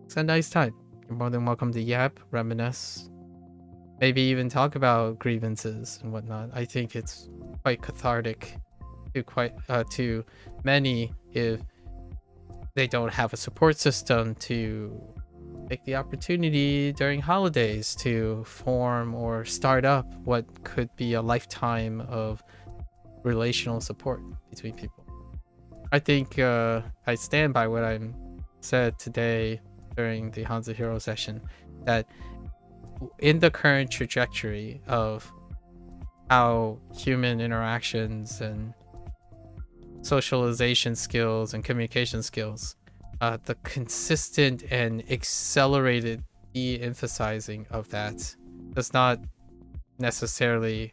it's a nice time. You're more than welcome to yap, reminisce, maybe even talk about grievances and whatnot. I think it's quite cathartic to many if they don't have a support system to take the opportunity during holidays to form or start up what could be a lifetime of relational support between people. I think I stand by what I said today during the HanziHero session, that in the current trajectory of how human interactions and socialization skills and communication skills, the consistent and accelerated de-emphasizing of that does not necessarily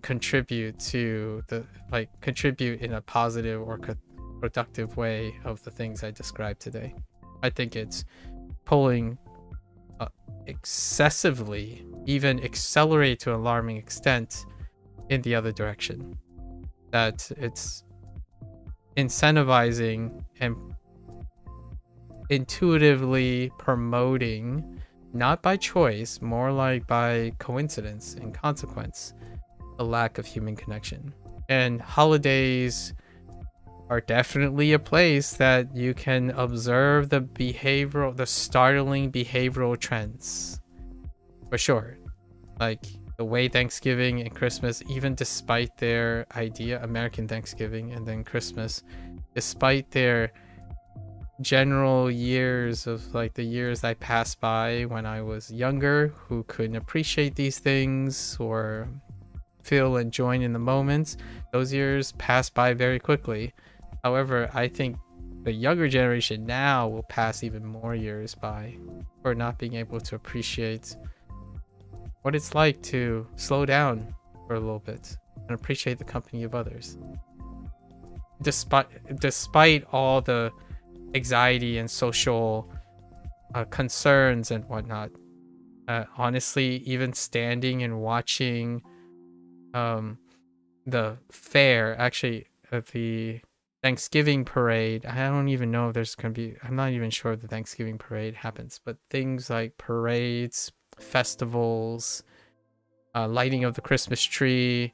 contribute in a positive or productive way of the things I described today. I think it's pulling excessively, even accelerate to an alarming extent, in the other direction. That it's incentivizing and intuitively promoting, not by choice, more like by coincidence and consequence, a lack of human connection. And holidays are definitely a place that you can observe the startling behavioral trends, for sure. Like the way Thanksgiving and Christmas, even despite their American Thanksgiving and then Christmas, despite their general years of like the years I passed by when I was younger, who couldn't appreciate these things or feel and join in the moments, those years passed by very quickly. However, I think the younger generation now will pass even more years by for not being able to appreciate what it's like to slow down for a little bit and appreciate the company of others. Despite all the anxiety and social concerns and whatnot, honestly, even standing and watching the fair, actually the Thanksgiving parade, I don't even know if there's gonna be, I'm not even sure if the Thanksgiving parade happens, but things like parades, festivals, lighting of the Christmas tree,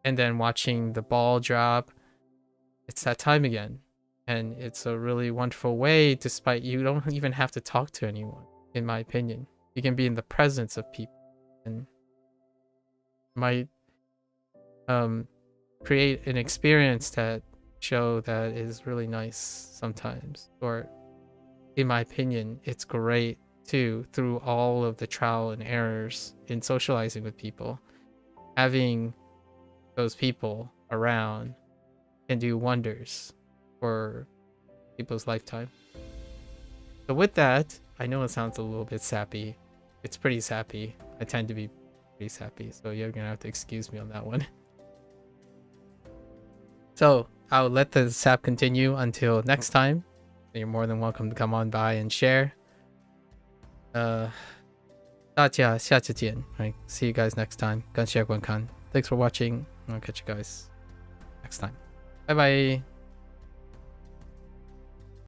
and then watching the ball drop, it's that time again. And it's a really wonderful way, despite you don't even have to talk to anyone, in my opinion. You can be in the presence of people and might create an experience that show that is really nice sometimes. Or in my opinion, it's great too, through all of the trial and errors in socializing with people. Having those people around can do wonders for people's lifetime. So with that, I know it sounds a little bit sappy. It's pretty sappy. I tend to be pretty sappy, so you're gonna have to excuse me on that one. So I'll let the sap continue until next time. You're more than welcome to come on by and share. 大家下次见. Right, see you guys next time. 感谢观看. Thanks for watching. I'll catch you guys next time. Bye bye.